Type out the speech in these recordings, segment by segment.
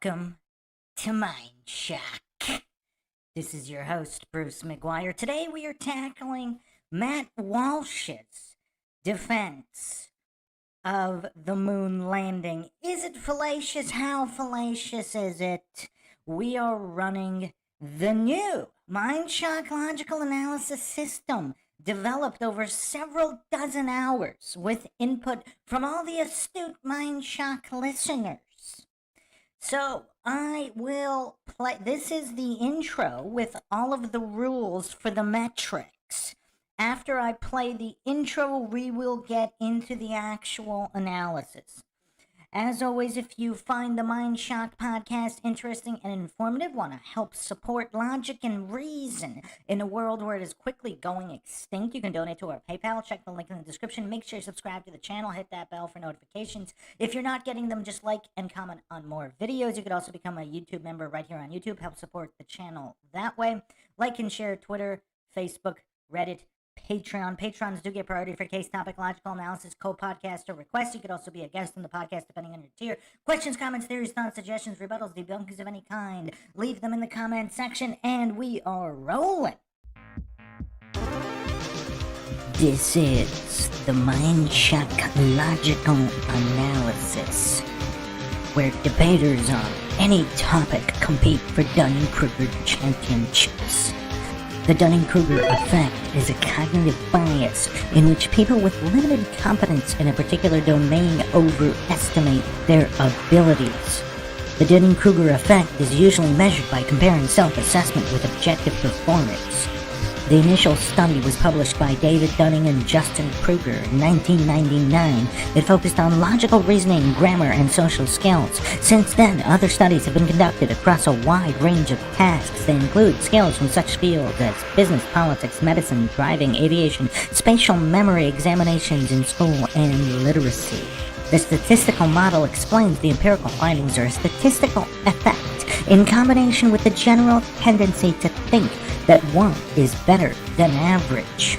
Welcome to MINDSHOCK. This is your host, Bruce McGuire. Today we are tackling Matt Walsh's defense of the moon landing. Is it fallacious? How fallacious is it? We are running the new MINDSHOCK logical analysis system, developed over several dozen hours with input from all the astute MINDSHOCK listeners. So I will play. This is the intro with all of the rules for the metrics. After I play the intro, we will get into the actual analysis. As always, if you find the MINDSHOCK podcast interesting and informative, want to help support logic and reason in a world where it is quickly going extinct, you can donate to our PayPal. Check the link in the description. Make sure you subscribe to the channel. Hit that bell for notifications. If you're not getting them, just like and comment on more videos. You could also become a YouTube member right here on YouTube. Help support the channel that way. Like and share Twitter, Facebook, Reddit, Patreon. Patrons do get priority for case topic, logical analysis, co-podcast, or requests. You could also be a guest on the podcast depending on your tier. Questions, comments, theories, thoughts, suggestions, rebuttals, debunkings of any kind. Leave them in the comment section, and we are rolling. This is the MINDSHOCK logical analysis, where debaters on any topic compete for Dunning-Kruger championships. The Dunning-Kruger effect is a cognitive bias in which people with limited competence in a particular domain overestimate their abilities. The Dunning-Kruger effect is usually measured by comparing self-assessment with objective performance. The initial study was published by David Dunning and Justin Kruger in 1999. It focused on logical reasoning, grammar, and social skills. Since then, other studies have been conducted across a wide range of tasks. They include skills from such fields as business, politics, medicine, driving, aviation, spatial memory, examinations in school, and literacy. The statistical model explains the empirical findings are a statistical effect in combination with the general tendency to think that one is better than average.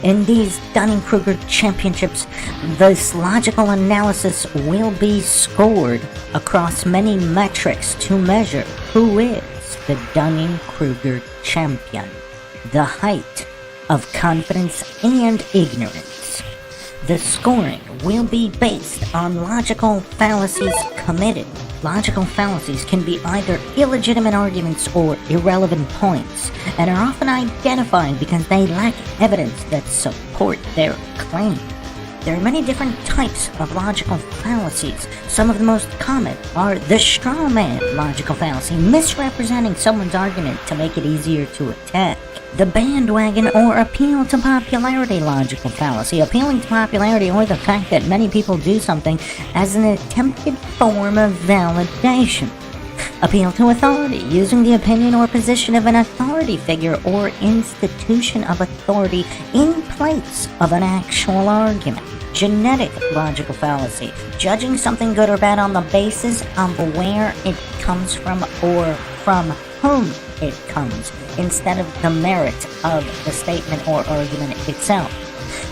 In these Dunning-Kruger championships, this logical analysis will be scored across many metrics to measure who is the Dunning-Kruger champion, the height of confidence and ignorance. The scoring will be based on logical fallacies committed. Logical fallacies can be either illegitimate arguments or irrelevant points, and are often identified because they lack evidence that support their claim. There are many different types of logical fallacies. Some of the most common are the straw man logical fallacy, misrepresenting someone's argument to make it easier to attack. The bandwagon or appeal to popularity logical fallacy, appealing to popularity or the fact that many people do something as an attempted form of validation. Appeal to authority, using the opinion or position of an authority figure or institution of authority in place of an actual argument. Genetic logical fallacy, judging something good or bad on the basis of where it comes from or from whom it comes, instead of the merit of the statement or argument itself.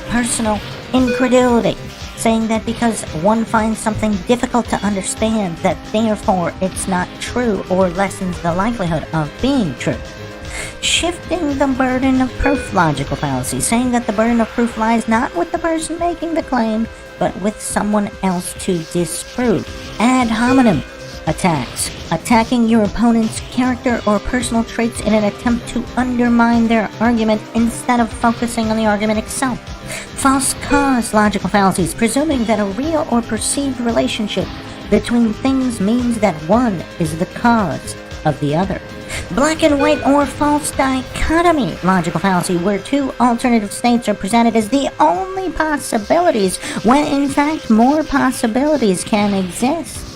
Personal incredulity, saying that because one finds something difficult to understand, that therefore it's not true or lessens the likelihood of being true. Shifting the burden of proof logical fallacy, saying that the burden of proof lies not with the person making the claim, but with someone else to disprove. Ad hominem attacks, attacking your opponent's character or personal traits in an attempt to undermine their argument instead of focusing on the argument itself. False cause logical fallacies, presuming that a real or perceived relationship between things means that one is the cause of the other. Black and white or false dichotomy logical fallacy, where two alternative states are presented as the only possibilities, when in fact more possibilities can exist.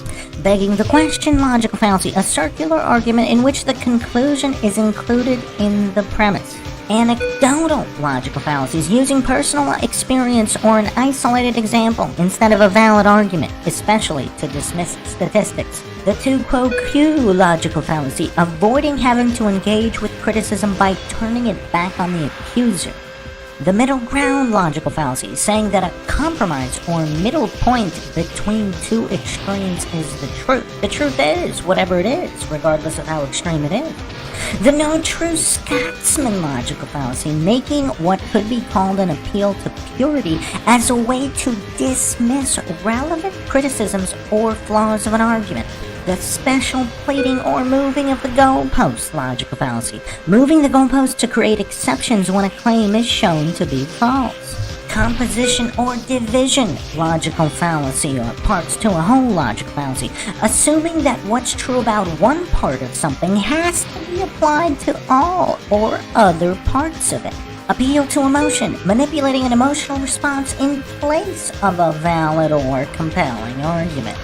Begging the question logical fallacy, a circular argument in which the conclusion is included in the premise. Anecdotal logical fallacies, using personal experience or an isolated example instead of a valid argument, especially to dismiss statistics. The tu quo quo logical fallacy, avoiding having to engage with criticism by turning it back on the accuser. The middle ground logical fallacy, saying that a compromise or middle point between two extremes is the truth. The truth is whatever it is, regardless of how extreme it is. The no true Scotsman logical fallacy, making what could be called an appeal to purity as a way to dismiss relevant criticisms or flaws of an argument. The special pleading or moving of the goalpost logical fallacy, moving the goalpost to create exceptions when a claim is shown to be false. Composition or division logical fallacy, or parts to a whole logical fallacy, assuming that what's true about one part of something has to be applied to all or other parts of it. Appeal to emotion, manipulating an emotional response in place of a valid or compelling argument.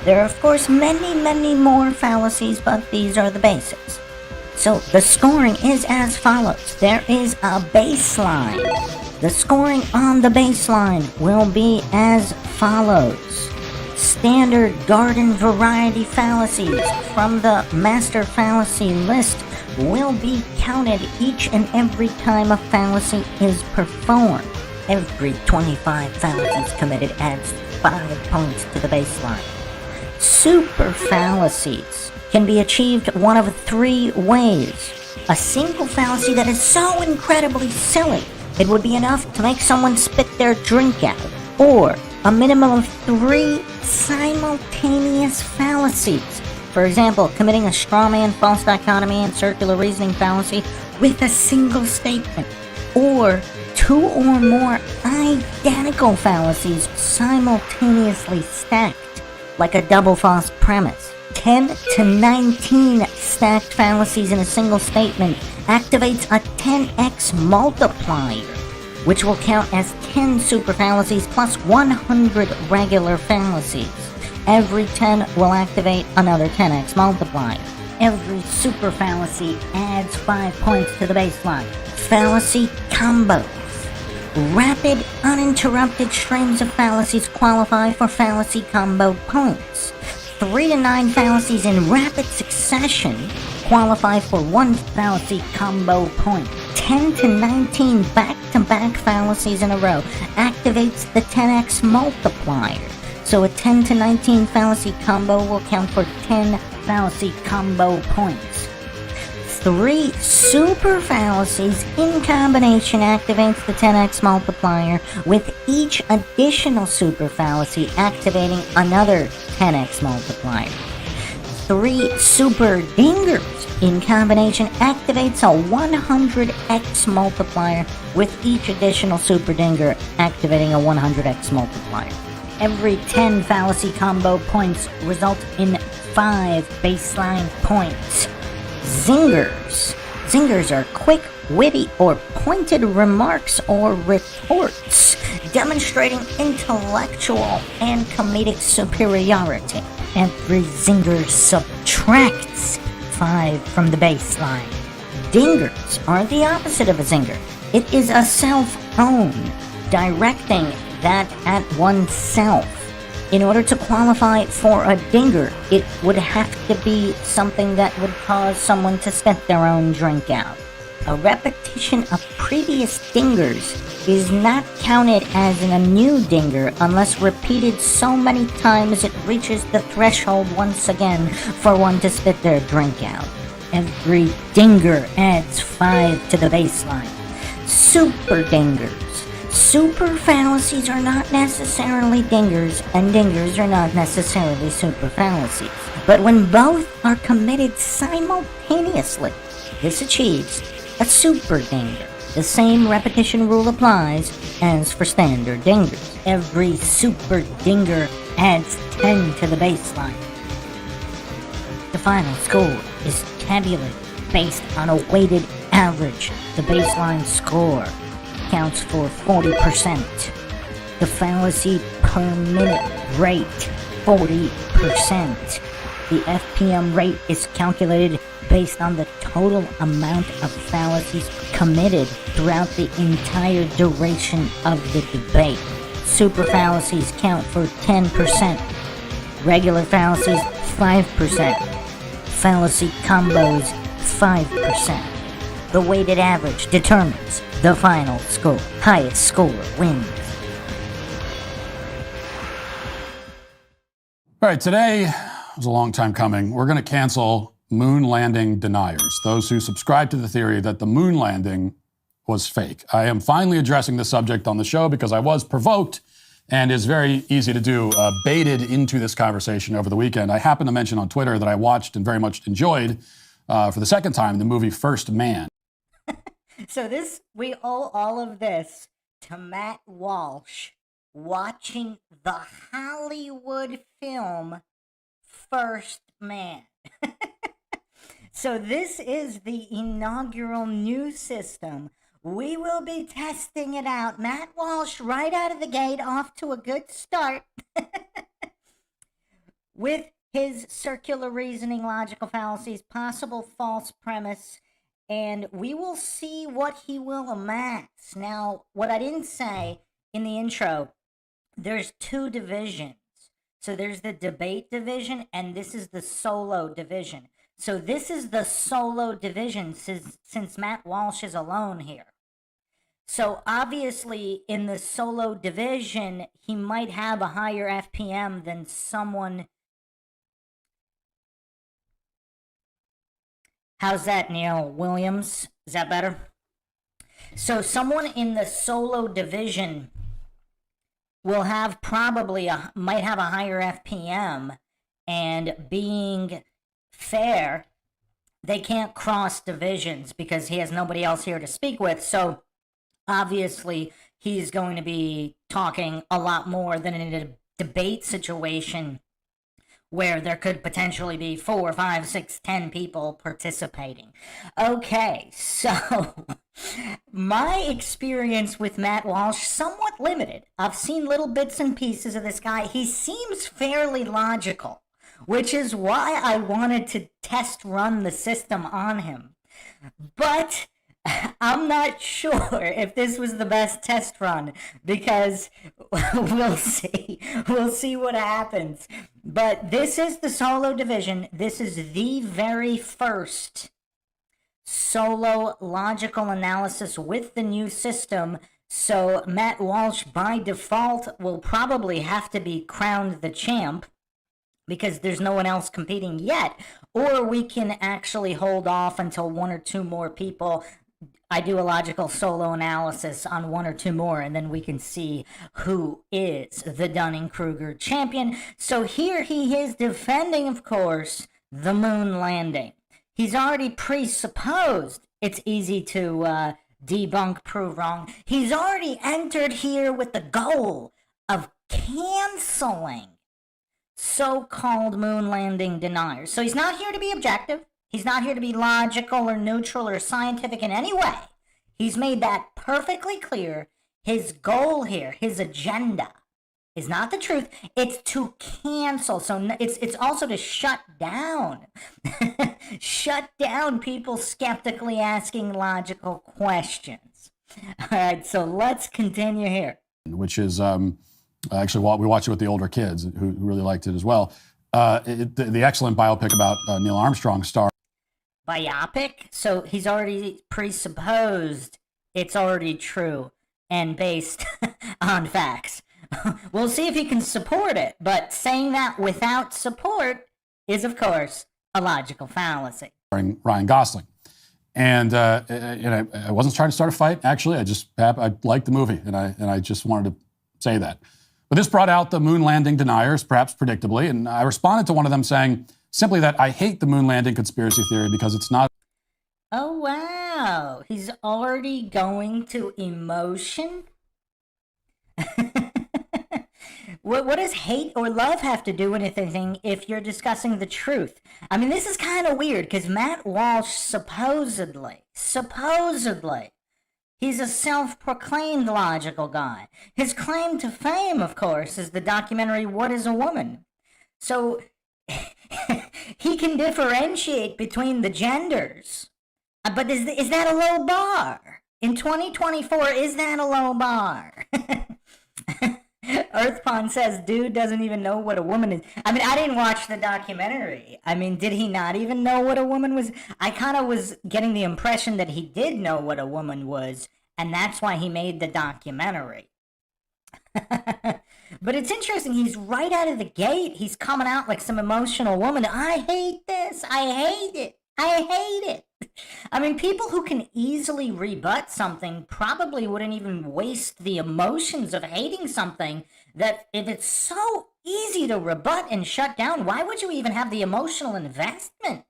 There are, of course, many more fallacies, but these are the basics. So the scoring is as follows. There is a baseline. The scoring on the baseline will be as follows. Standard garden variety fallacies from the master fallacy list will be counted each and every time a fallacy is performed. Every 25 fallacies committed adds 5 points to the baseline. Super fallacies can be achieved one of 3 ways. A single fallacy that is so incredibly silly it would be enough to make someone spit their drink out. Or a minimum of 3 simultaneous fallacies. For example, committing a straw man, false dichotomy, and circular reasoning fallacy with a single statement. Or 2 or more identical fallacies simultaneously stacked, like a double false premise. 10 to 19 stacked fallacies in a single statement activates a 10x multiplier, which will count as 10 super fallacies plus 100 regular fallacies. Every 10 will activate another 10x multiplier. Every super fallacy adds 5 points to the baseline. Fallacy combos. Rapid, uninterrupted streams of fallacies qualify for fallacy combo points. 3 to 9 fallacies in rapid succession qualify for 1 fallacy combo point. 10 to 19 back-to-back fallacies in a row activates the 10x multiplier. So a 10 to 19 fallacy combo will count for 10 fallacy combo points. 3 super fallacies in combination activates the 10x multiplier, with each additional super fallacy activating another 10x multiplier. 3 super dingers in combination activates a 100x multiplier, with each additional super dinger activating a 100x multiplier. Every 10 fallacy combo points result in 5 baseline points. Zingers. Zingers are quick, witty, or pointed remarks or retorts, demonstrating intellectual and comedic superiority. Every zinger subtracts 5 from the baseline. Dingers are the opposite of a zinger. It is a self-own, directing that at oneself. In order to qualify for a dinger, it would have to be something that would cause someone to spit their own drink out. A repetition of previous dingers is not counted as a new dinger unless repeated so many times it reaches the threshold once again for one to spit their drink out. Every dinger adds 5 to the baseline. Super dingers. Super fallacies are not necessarily dingers, and dingers are not necessarily super fallacies. But when both are committed simultaneously, this achieves a super dinger. The same repetition rule applies as for standard dingers. Every super dinger adds 10 to the baseline. The final score is tabulated based on a weighted average. The baseline score counts for 40%. The fallacy per minute rate, 40%. The FPM rate is calculated based on the total amount of fallacies committed throughout the entire duration of the debate. Super fallacies count for 10%. Regular fallacies, 5%. Fallacy combos, 5%. The weighted average determines the final score. Highest score wins. All right, today was a long time coming. We're going to cancel moon landing deniers, those who subscribe to the theory that the moon landing was fake. I am finally addressing the subject on the show because I was provoked, and it's very easy to do, baited into this conversation over the weekend. I happened to mention on Twitter that I watched and very much enjoyed, for the second time, the movie First Man. So we owe all of this to Matt Walsh watching the Hollywood film First Man. So this is the inaugural new system. We will be testing it out. Matt Walsh, right out of the gate, off to a good start with his circular reasoning, logical fallacies, possible false premise, and we will see what he will amass. Now, what I didn't say in the intro, there's two divisions. So there's the debate division, and this is the solo division. So this is the solo division since Matt Walsh is alone here. So obviously in the solo division, he might have a higher FPM than someone. How's that, Neil Williams? Is that better? So someone in the solo division will have might have a higher FPM, and being fair, they can't cross divisions because he has nobody else here to speak with. So obviously he's going to be talking a lot more than in a debate situation where there could potentially be 4, 5, 6, 10 people participating. Okay, so my experience with Matt Walsh, somewhat limited. I've seen little bits and pieces of this guy. He seems fairly logical, which is why I wanted to test run the system on him. But I'm not sure if this was the best test run, because we'll see. We'll see what happens. But this is the solo division. This is the very first solo logical analysis with the new system. So Matt Walsh, by default, will probably have to be crowned the champ, because there's no one else competing yet. Or we can actually hold off until one or two more people. I do a logical solo analysis on one or two more, and then we can see who is the Dunning-Kruger champion. So here he is defending, of course, the moon landing. He's already presupposed it's easy to debunk, prove wrong. He's already entered here with the goal of canceling so-called moon landing deniers. So he's not here to be objective. He's not here to be logical or neutral or scientific in any way. He's made that perfectly clear. His goal here, his agenda, is not the truth. It's to cancel. So it's also to shut down. Shut down people skeptically asking logical questions. All right, so let's continue here. Which is actually, we watched it with the older kids who really liked it as well. The excellent biopic about Neil Armstrong star. Biopic? So he's already presupposed it's already true and based on facts. We'll see if he can support it, but saying that without support is, of course, a logical fallacy. Ryan Gosling. And I wasn't trying to start a fight, actually. I liked the movie, and I just wanted to say that. But this brought out the moon landing deniers, perhaps predictably, and I responded to one of them saying simply that I hate the moon landing conspiracy theory because it's not. Oh, wow. He's already going to emotion? What does hate or love have to do with anything if you're discussing the truth? I mean, this is kind of weird because Matt Walsh supposedly, he's a self-proclaimed logical guy. His claim to fame, of course, is the documentary What is a Woman? So he can differentiate between the genders. But is that a low bar? In 2024, is that a low bar? Earthpond says, dude doesn't even know what a woman is. I mean, I didn't watch the documentary. I mean, did he not even know what a woman was? I kind of was getting the impression that he did know what a woman was, and that's why he made the documentary. But it's interesting, he's right out of the gate. He's coming out like some emotional woman. I hate this. I hate it. I hate it. I mean, people who can easily rebut something probably wouldn't even waste the emotions of hating something that if it's so easy to rebut and shut down, why would you even have the emotional investment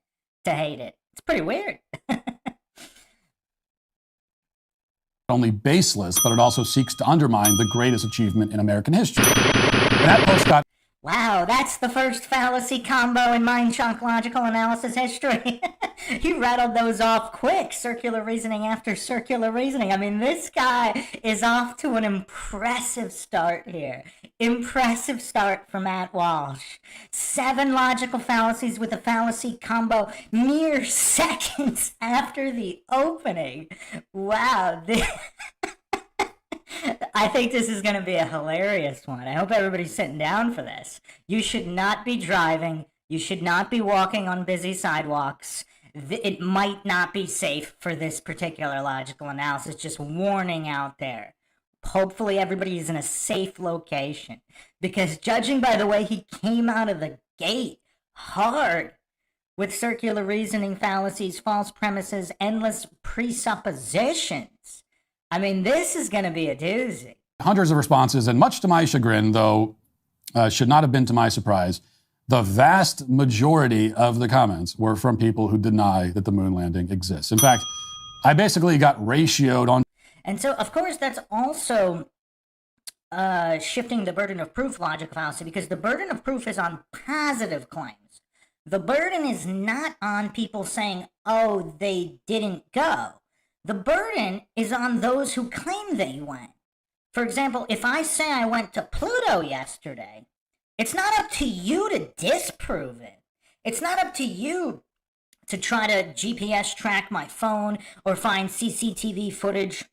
to hate it? It's pretty weird. Only baseless, but it also seeks to undermine the greatest achievement in American history. And that post got... Wow, that's the first fallacy combo in MINDSHOCK logical analysis history. You rattled those off quick. Circular reasoning after circular reasoning. I mean, this guy is off to an impressive start here. Impressive start for Matt Walsh. 7 logical fallacies with a fallacy combo mere seconds after the opening. Wow. I think this is going to be a hilarious one. I hope everybody's sitting down for this. You should not be driving. You should not be walking on busy sidewalks. It might not be safe for this particular logical analysis. Just warning out there. Hopefully everybody is in a safe location. Because judging by the way he came out of the gate hard with circular reasoning, fallacies, false premises, endless presuppositions, I mean, this is going to be a doozy. Hundreds of responses, and much to my chagrin, though should not have been to my surprise, the vast majority of the comments were from people who deny that the moon landing exists. In fact, I basically got ratioed on. And so, of course, that's also shifting the burden of proof logic fallacy, because the burden of proof is on positive claims. The burden is not on people saying, oh, they didn't go. The burden is on those who claim they went. For example, if I say I went to Pluto yesterday, it's not up to you to disprove it. It's not up to you to try to GPS track my phone or find CCTV footage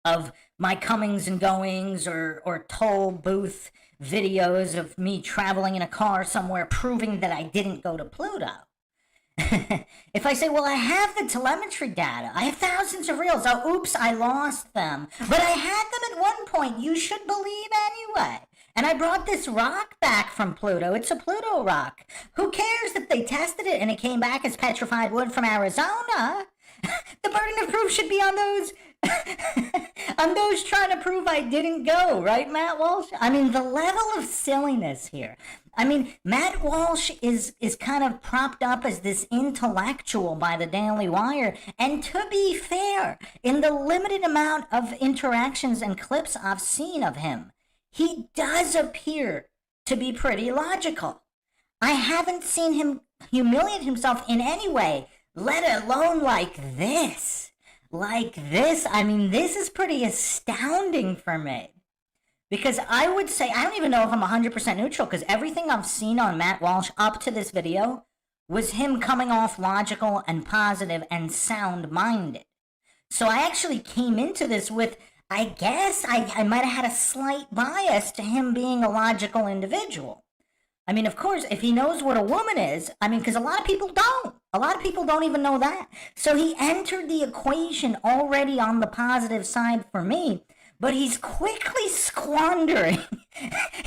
of my comings and goings or toll booth videos of me traveling in a car somewhere proving that I didn't go to Pluto. If I say, well, I have the telemetry data, I have thousands of reels, oh, oops, I lost them, but I had them at one point, you should believe anyway. And I brought this rock back from Pluto. It's a Pluto rock. Who cares that they tested it and it came back as petrified wood from Arizona? The burden of proof should be on those on those trying to prove I didn't go, right, Matt Walsh? I mean, the level of silliness here. I mean, Matt Walsh is kind of propped up as this intellectual by the Daily Wire. And to be fair, in the limited amount of interactions and clips I've seen of him, he does appear to be pretty logical. I haven't seen him humiliate himself in any way, let alone like this. Like this. I mean, this is pretty astounding for me. Because I would say, I don't even know if I'm 100% neutral, because everything I've seen on Matt Walsh up to this video was him coming off logical and positive and sound-minded. So I actually came into this with, I guess, I might have had a slight bias to him being a logical individual. I mean, of course, if he knows what a woman is, I mean, because a lot of people don't. A lot of people don't even know that. So he entered the equation already on the positive side for me. But he's quickly squandering,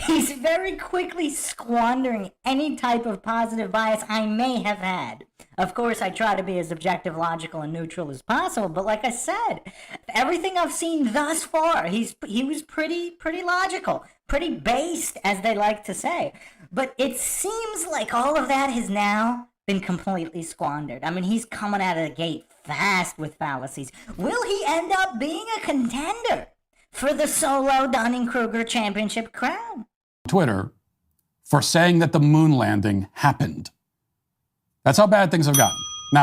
he's very quickly squandering any type of positive bias I may have had. Of course, I try to be as objective, logical, and neutral as possible, but like I said, everything I've seen thus far, he was pretty logical, pretty based, as they like to say. But it seems like all of that has now been completely squandered. I mean, he's coming out of the gate fast with fallacies. Will he end up being a contender for the solo Dunning-Kruger championship crown? Twitter for saying that the moon landing happened. That's how bad things have gotten. Now,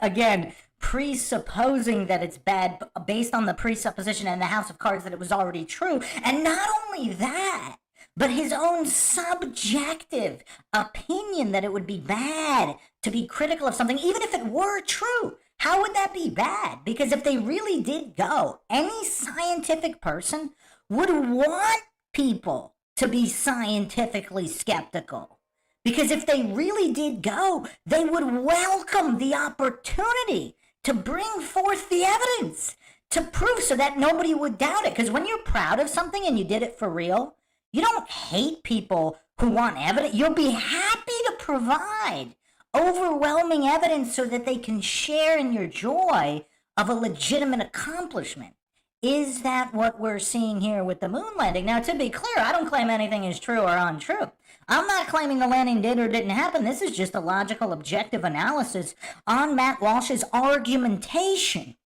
again, presupposing that it's bad based on the presupposition in the house of cards that it was already true. And not only that, but his own subjective opinion that it would be bad to be critical of something, even if it were true. How would that be bad? Because if they really did go, any scientific person would want people to be scientifically skeptical. Because if they really did go, they would welcome the opportunity to bring forth the evidence to prove so that nobody would doubt it. Because when you're proud of something and you did it for real, you don't hate people who want evidence. You'll be happy to provide overwhelming evidence so that they can share in your joy of a legitimate accomplishment. Is that what we're seeing here with the moon landing? Now, to be clear, I don't claim anything is true or untrue. I'm not claiming the landing did or didn't happen. This is just a logical, objective analysis on Matt Walsh's argumentation.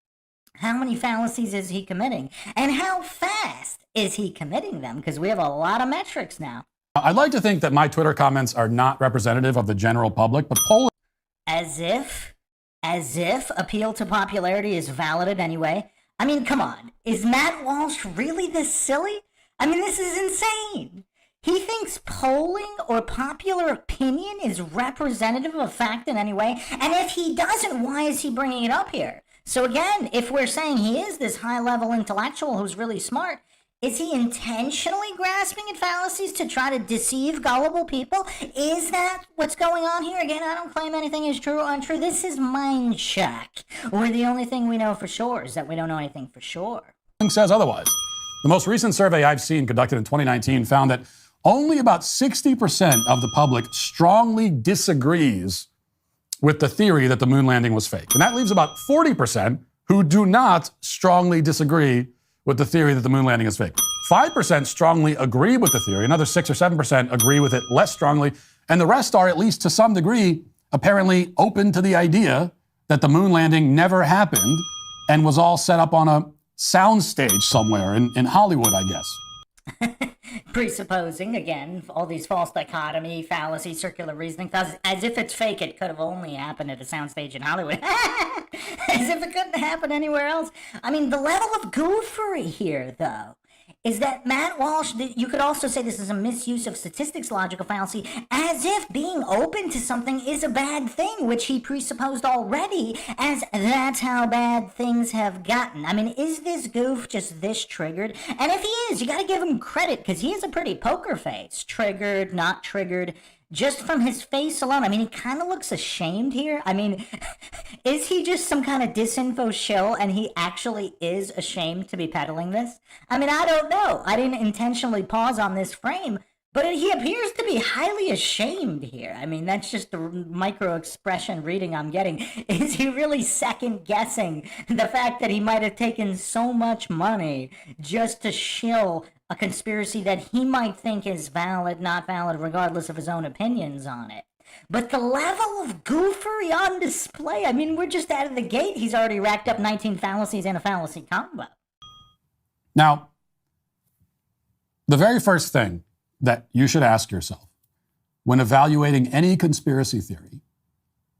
How many fallacies is he committing? And how fast is he committing them? Because we have a lot of metrics now. I'd like to think that my Twitter comments are not representative of the general public, but polling... As if appeal to popularity is valid anyway. I mean, come on. Is Matt Walsh really this silly? I mean, this is insane. He thinks polling or popular opinion is representative of fact in any way. And if he doesn't, why is he bringing it up here? So again, if we're saying he is this high-level intellectual who's really smart, is he intentionally grasping at fallacies to try to deceive gullible people? Is that what's going on here? Again, I don't claim anything is true or untrue. This is MINDSHOCK, where the only thing we know for sure is that we don't know anything for sure. Says otherwise. The most recent survey I've seen, conducted in 2019, found that only about 60% of the public strongly disagrees with the theory that the moon landing was fake. And that leaves about 40% who do not strongly disagree with the theory that the moon landing is fake. 5% strongly agree with the theory. Another 6 or 7% agree with it less strongly. And the rest are, at least to some degree, apparently open to the idea that the moon landing never happened and was all set up on a soundstage somewhere in Hollywood, I guess. Presupposing, again, all these false dichotomy, fallacy, circular reasoning, as if it's fake, it could have only happened at a soundstage in Hollywood. As if it couldn't happen anywhere else. I mean, the level of goofery here, though, is that Matt Walsh, you could also say this is a misuse of statistics logical fallacy, as if being open to something is a bad thing, which he presupposed already, as that's how bad things have gotten. I mean, is this goof just this triggered? And if he is, you gotta give him credit, because he has a pretty poker face. Triggered, not triggered. Just from his face alone, I mean, he kind of looks ashamed here. I mean, is he just some kind of disinfo shill and he actually is ashamed to be peddling this? I mean, I don't know. I didn't intentionally pause on this frame, but he appears to be highly ashamed here. I mean, that's just the micro expression reading I'm getting. Is he really second guessing the fact that he might have taken so much money just to shill a conspiracy that he might think is valid, not valid, regardless of his own opinions on it? But the level of goofery on display, I mean, we're just out of the gate. He's already racked up 19 fallacies and a fallacy combo. Now, the very first thing that you should ask yourself when evaluating any conspiracy theory,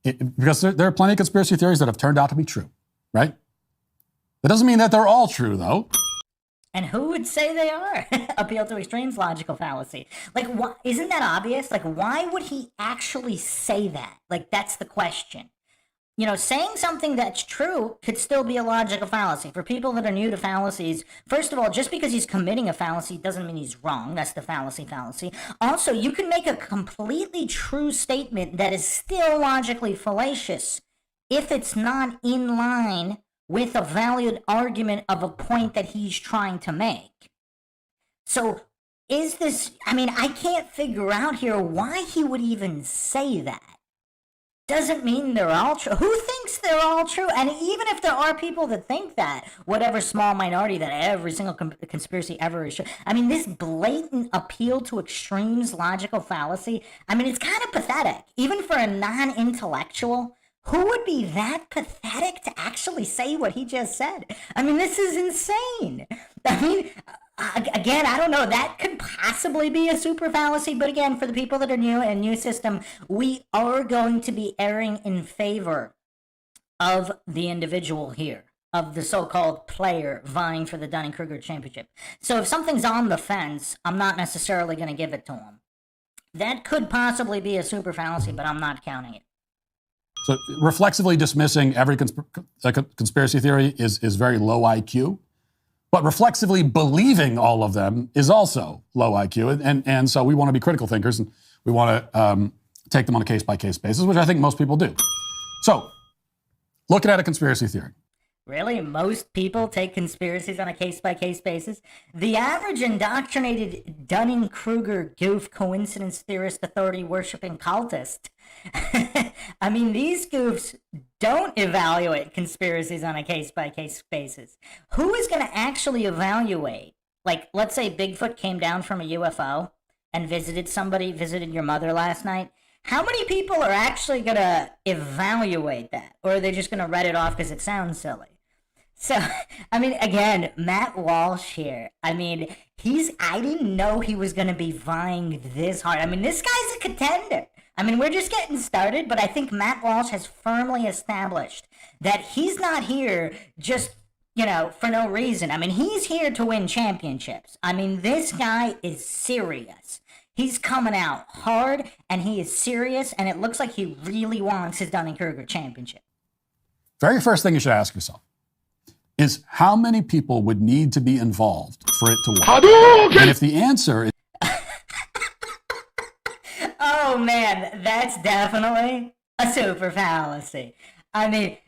because there are plenty of conspiracy theories that have turned out to be true, right? That doesn't mean that they're all true, though. And who would say they are? Appeal to extremes, logical fallacy. Like, isn't that obvious? Like, why would he actually say that? Like, that's the question. You know, saying something that's true could still be a logical fallacy. For people that are new to fallacies, first of all, just because he's committing a fallacy doesn't mean he's wrong. That's the fallacy. Also, you can make a completely true statement that is still logically fallacious if it's not in line with a valid argument of a point that he's trying to make. So, is this, I mean, I can't figure out here why he would even say that. Doesn't mean they're all true. Who thinks they're all true? And even if there are people that think that, whatever small minority, that every single conspiracy ever is true. I mean, this blatant appeal to extremes, logical fallacy, I mean, it's kind of pathetic. Even for a non-intellectual, who would be that pathetic to actually say what he just said? I mean, this is insane. I mean, again, I don't know. That could possibly be a super fallacy. But again, for the people that are new and new system, we are going to be erring in favor of the individual here, of the so-called player vying for the Dunning-Kruger championship. So if something's on the fence, I'm not necessarily going to give it to him. That could possibly be a super fallacy, but I'm not counting it. So reflexively dismissing every conspiracy theory is very low IQ. But reflexively believing all of them is also low IQ. And so we want to be critical thinkers, and we want to take them on a case-by-case basis, which I think most people do. So, looking at a conspiracy theory. Really? Most people take conspiracies on a case-by-case basis? The average indoctrinated Dunning-Kruger goof coincidence theorist authority-worshipping cultist. I mean, these goofs don't evaluate conspiracies on a case-by-case basis. Who is going to actually evaluate? Like, let's say Bigfoot came down from a UFO and visited your mother last night. How many people are actually going to evaluate that? Or are they just going to write it off because it sounds silly? So, I mean, again, Matt Walsh here. I mean, I didn't know he was going to be vying this hard. I mean, this guy's a contender. I mean, we're just getting started, but I think Matt Walsh has firmly established that he's not here just, for no reason. I mean, he's here to win championships. I mean, this guy is serious. He's coming out hard, and he is serious, and it looks like he really wants his Dunning-Kruger championship. Very first thing you should ask yourself is how many people would need to be involved for it to work? And if the answer is... Oh, man, that's definitely a super fallacy. I mean...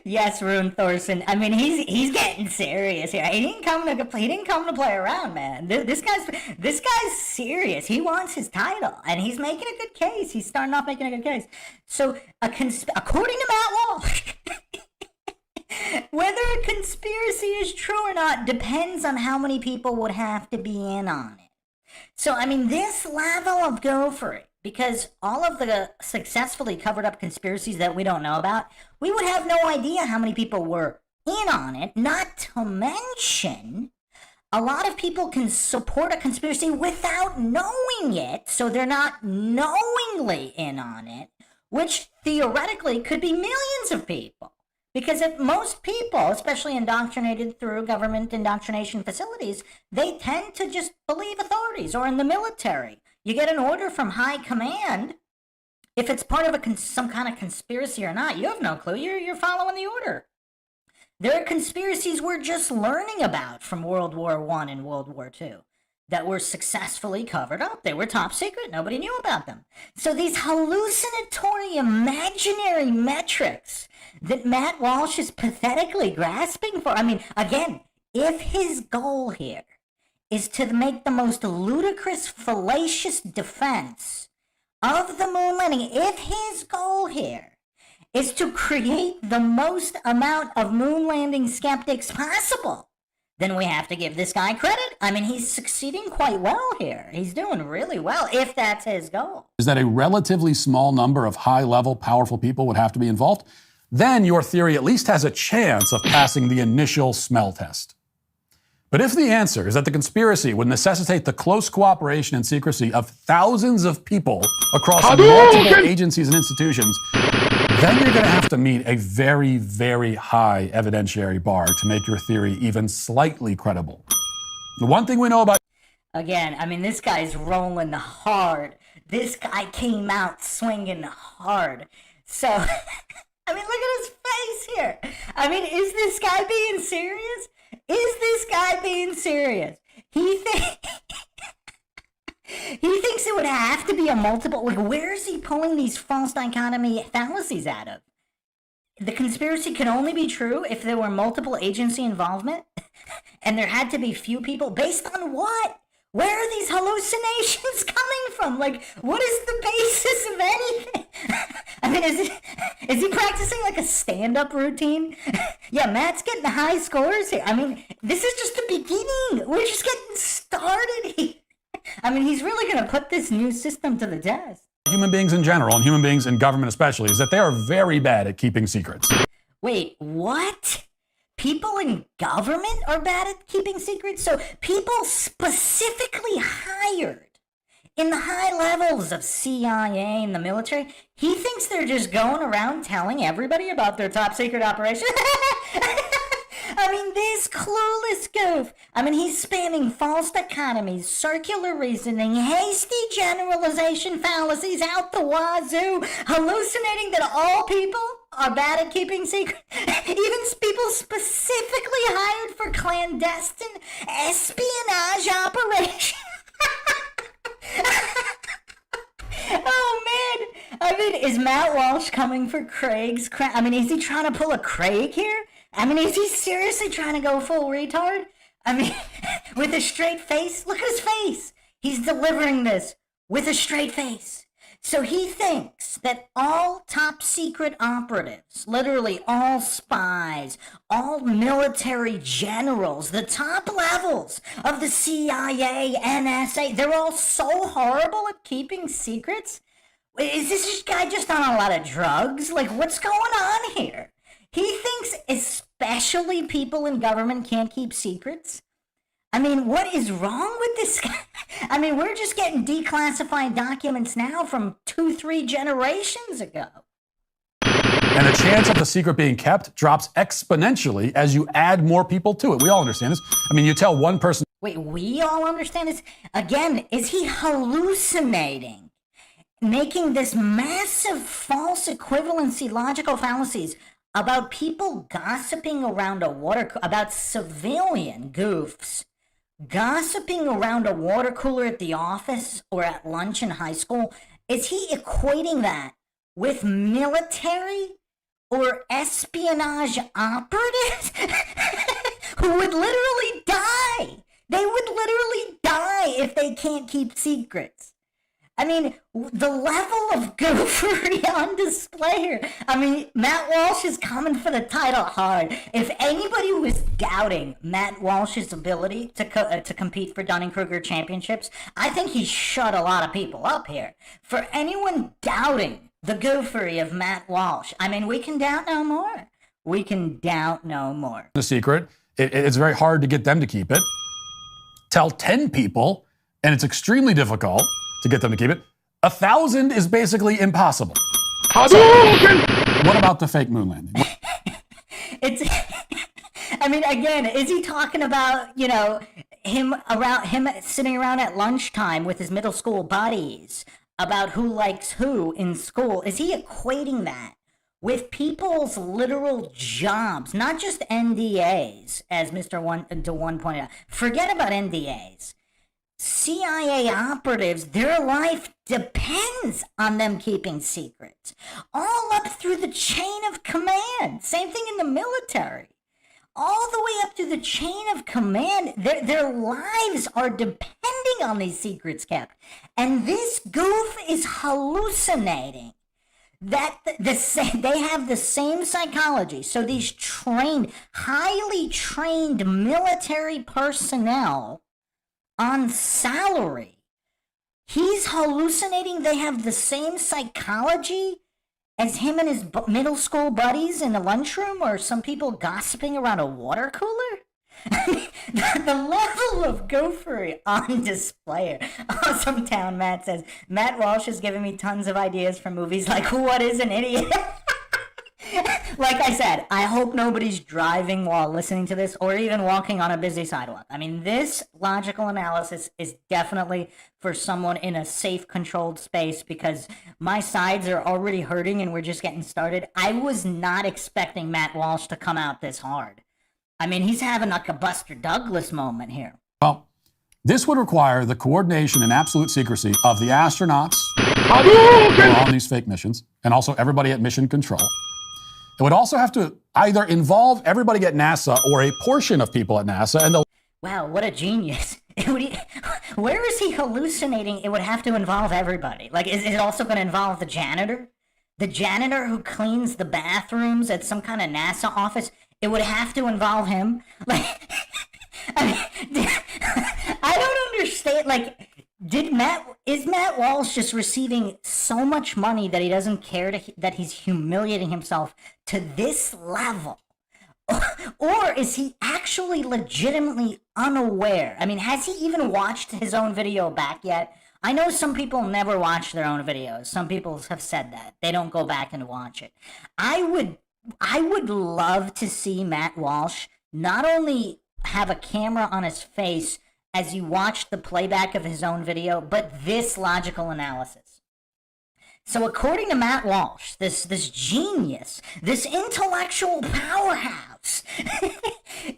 Yes, Rune Thorson. I mean, he's getting serious here. He didn't come to play around, man. This guy's serious. He wants his title, and he's making a good case. He's starting off making a good case. So, according to Matt Walsh, whether a conspiracy is true or not depends on how many people would have to be in on it. So, I mean, this level of gopher, because all of the successfully covered up conspiracies that we don't know about, we would have no idea how many people were in on it, not to mention a lot of people can support a conspiracy without knowing it, so they're not knowingly in on it, which theoretically could be millions of people. Because if most people, especially indoctrinated through government indoctrination facilities, they tend to just believe authorities, or in the military. You get an order from high command. If it's part of some kind of conspiracy or not, you have no clue. You're following the order. There are conspiracies we're just learning about from World War I and World War II that were successfully covered up. They were top secret. Nobody knew about them. So these hallucinatory, imaginary metrics that Matt Walsh is pathetically grasping for. I mean, again, if his goal here is to make the most ludicrous, fallacious defense of the moon landing, if his goal here is to create the most amount of moon landing skeptics possible, then we have to give this guy credit. I mean, he's succeeding quite well here. He's doing really well, if that's his goal. Is that a relatively small number of high-level, powerful people would have to be involved? Then your theory at least has a chance of passing the initial smell test. But if the answer is that the conspiracy would necessitate the close cooperation and secrecy of thousands of people across multiple agencies and institutions, then you're going to have to meet a very, very high evidentiary bar to make your theory even slightly credible. The one thing we know about... Again, I mean, this guy's rolling hard. This guy came out swinging hard. So, I mean, look at his face here. I mean, is this guy being serious? Is this guy being serious? He thinks it would have to be a multiple. Like, where is he pulling these false dichotomy fallacies out of? The conspiracy could only be true if there were multiple agency involvement, and there had to be few people. Based on what? Where are these hallucinations coming from? Like, what is the basis of anything? I mean, is he practicing like a stand-up routine? Yeah, Matt's getting high scores here. I mean, this is just the beginning. We're just getting started here. I mean, he's really going to put this new system to the test. Human beings in general, and human beings in government especially, is that they are very bad at keeping secrets. Wait, what? People in government are bad at keeping secrets? So people specifically hired in the high levels of CIA and the military, he thinks they're just going around telling everybody about their top secret operation? I mean, this clueless goof. I mean, he's spamming false dichotomies, circular reasoning, hasty generalization fallacies out the wazoo, hallucinating that all people are bad at keeping secrets. Even people specifically hired for clandestine espionage operation. Oh man! I mean, is Matt Walsh coming for Craig's crown? I mean, is he trying to pull a Craig here? I mean, is he seriously trying to go full retard? I mean, with a straight face? Look at his face! He's delivering this with a straight face. So he thinks that all top secret operatives, literally all spies, all military generals, the top levels of the CIA, NSA, they're all so horrible at keeping secrets? Is this guy just on a lot of drugs? Like, what's going on here? He thinks especially people in government can't keep secrets? I mean, what is wrong with this guy? I mean, we're just getting declassified documents now from 2-3 generations ago. And the chance of the secret being kept drops exponentially as you add more people to it. We all understand this. I mean, you tell one person. Wait, we all understand this? Again, is he hallucinating? Making this massive false equivalency logical fallacies about people gossiping around a about civilian goofs gossiping around a water cooler at the office or at lunch in high school. Is he equating that with military or espionage operatives who would literally die? They would literally die if they can't keep secrets. I mean, the level of goofery on display here. I mean, Matt Walsh is coming for the title hard. If anybody was doubting Matt Walsh's ability to compete for Dunning-Kruger championships, I think he shut a lot of people up here. For anyone doubting the goofery of Matt Walsh, I mean, we can doubt no more. We can doubt no more. The secret, it's very hard to get them to keep it. Tell 10 people, and it's extremely difficult to get them to keep it. 1,000 is basically impossible. So, what about the fake moon landing? I mean, again, is he talking about, him sitting around at lunchtime with his middle school buddies about who likes who in school? Is he equating that with people's literal jobs, not just NDAs, as Mr. DeWan pointed out? Forget about NDAs. CIA operatives, their life depends on them keeping secrets. All up through the chain of command. Same thing in the military. All the way up through the chain of command, their lives are depending on these secrets kept. And this goof is hallucinating that they have the same psychology. So these highly trained military personnel on salary, he's hallucinating they have the same psychology as him and his middle school buddies in the lunchroom, or some people gossiping around a water cooler. The level of gophery on display. Awesome Town Matt says, Matt Walsh is giving me tons of ideas for movies like What is an Idiot? Like I said, I hope nobody's driving while listening to this or even walking on a busy sidewalk. I mean, this logical analysis is definitely for someone in a safe, controlled space, because my sides are already hurting and we're just getting started. I was not expecting Matt Walsh to come out this hard. I mean, he's having like a Buster Douglas moment here. Well, this would require the coordination and absolute secrecy of the astronauts who are on these fake missions, and also everybody at mission control. It would also have to either involve everybody at NASA or a portion of people at NASA. And wow, what a genius. Where is he hallucinating? It would have to involve everybody. Like, is it also going to involve the janitor? The janitor who cleans the bathrooms at some kind of NASA office? It would have to involve him? Like, I mean, I don't understand. Like, is Matt Walsh just receiving so much money that he doesn't care that he's humiliating himself to this level? Or is he actually legitimately unaware? I mean, has he even watched his own video back yet? I know some people never watch their own videos. Some people have said that. They don't go back and watch it. I would love to see Matt Walsh not only have a camera on his face as you watch the playback of his own video, but this logical analysis. So according to Matt Walsh, this genius, this intellectual powerhouse,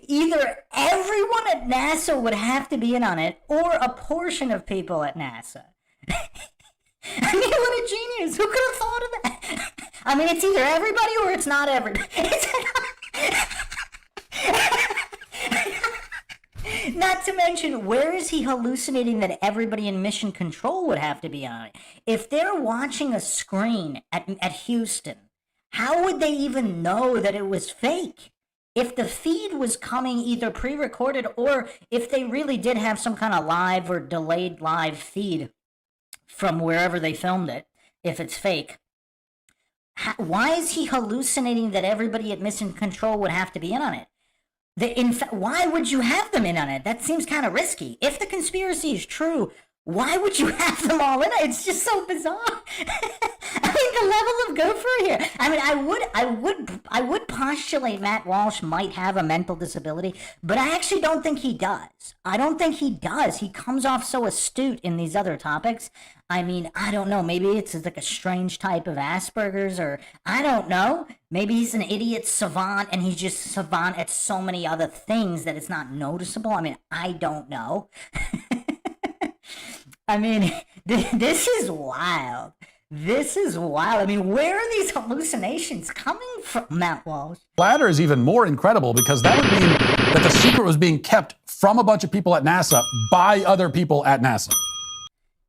either everyone at NASA would have to be in on it, or a portion of people at NASA. I mean, what a genius. Who could have thought of that? I mean, it's either everybody or it's not everybody. Not to mention, where is he hallucinating that everybody in mission control would have to be on it? If they're watching a screen at Houston, how would they even know that it was fake? If the feed was coming either pre-recorded, or if they really did have some kind of live or delayed live feed from wherever they filmed it, if it's fake, why is he hallucinating that everybody at mission control would have to be in on it? Why would you have them in on it? That seems kind of risky. If the conspiracy is true, why would you have them all in it? It's just so bizarre. I mean, the level of gopher here. I mean, I would postulate Matt Walsh might have a mental disability, but I actually don't think he does. I don't think he does. He comes off so astute in these other topics. I mean, I don't know. Maybe it's like a strange type of Asperger's, or I don't know. Maybe he's an idiot savant and he's just savant at so many other things that it's not noticeable. I mean, I don't know. I mean, this is wild. This is wild. I mean, where are these hallucinations coming from, Matt Walsh? The latter is even more incredible, because that would mean that the secret was being kept from a bunch of people at NASA by other people at NASA.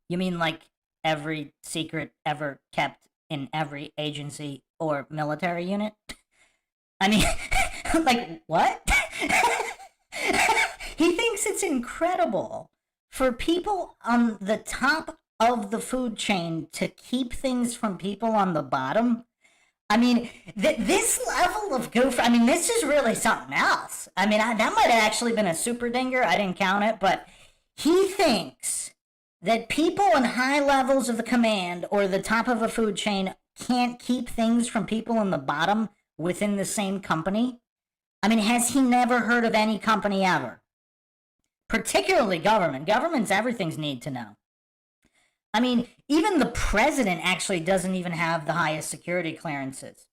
You mean like every secret ever kept in every agency or military unit? I mean, like, what? He thinks it's incredible for people on the top of the food chain to keep things from people on the bottom. I mean, this level of goof, I mean, this is really something else. I mean, that might have actually been a super dinger. I didn't count it, but he thinks that people in high levels of the command or the top of a food chain can't keep things from people in the bottom within the same company. I mean, has he never heard of any company ever? Particularly government. Government's everything's need to know. I mean, even the president actually doesn't even have the highest security clearances.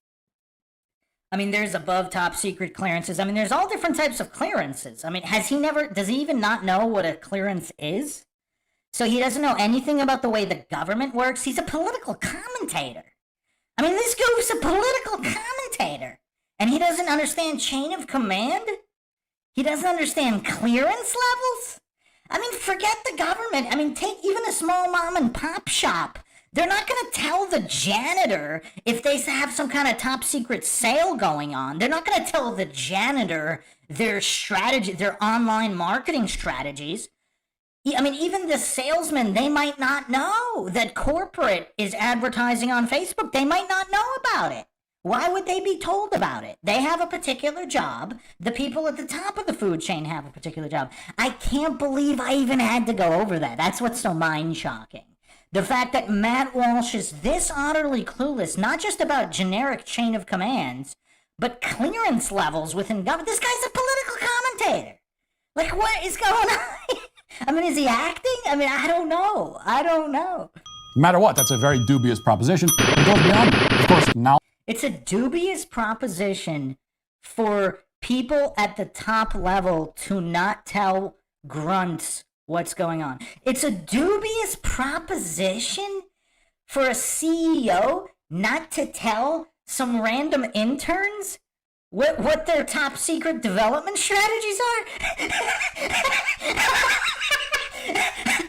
I mean, there's above top secret clearances. I mean, there's all different types of clearances. I mean, does he even not know what a clearance is? So he doesn't know anything about the way the government works. He's a political commentator. I mean, this goof's a political commentator. And he doesn't understand chain of command? He doesn't understand clearance levels? I mean, forget the government. I mean, take even a small mom and pop shop. They're not going to tell the janitor if they have some kind of top secret sale going on. They're not going to tell the janitor their strategy, their online marketing strategies. I mean, even the salesman, they might not know that corporate is advertising on Facebook. They might not know about it. Why would they be told about it? They have a particular job. The people at the top of the food chain have a particular job. I can't believe I even had to go over that. That's what's so mind-shocking. The fact that Matt Walsh is this utterly clueless, not just about generic chain of commands, but clearance levels within government. This guy's a political commentator. Like, what is going on? I mean, is he acting? I mean, I don't know. No matter what, that's a very dubious proposition. It goes beyond that. Of course, now... It's a dubious proposition for people at the top level to not tell grunts what's going on. It's a dubious proposition for a CEO not to tell some random interns what their top secret development strategies are.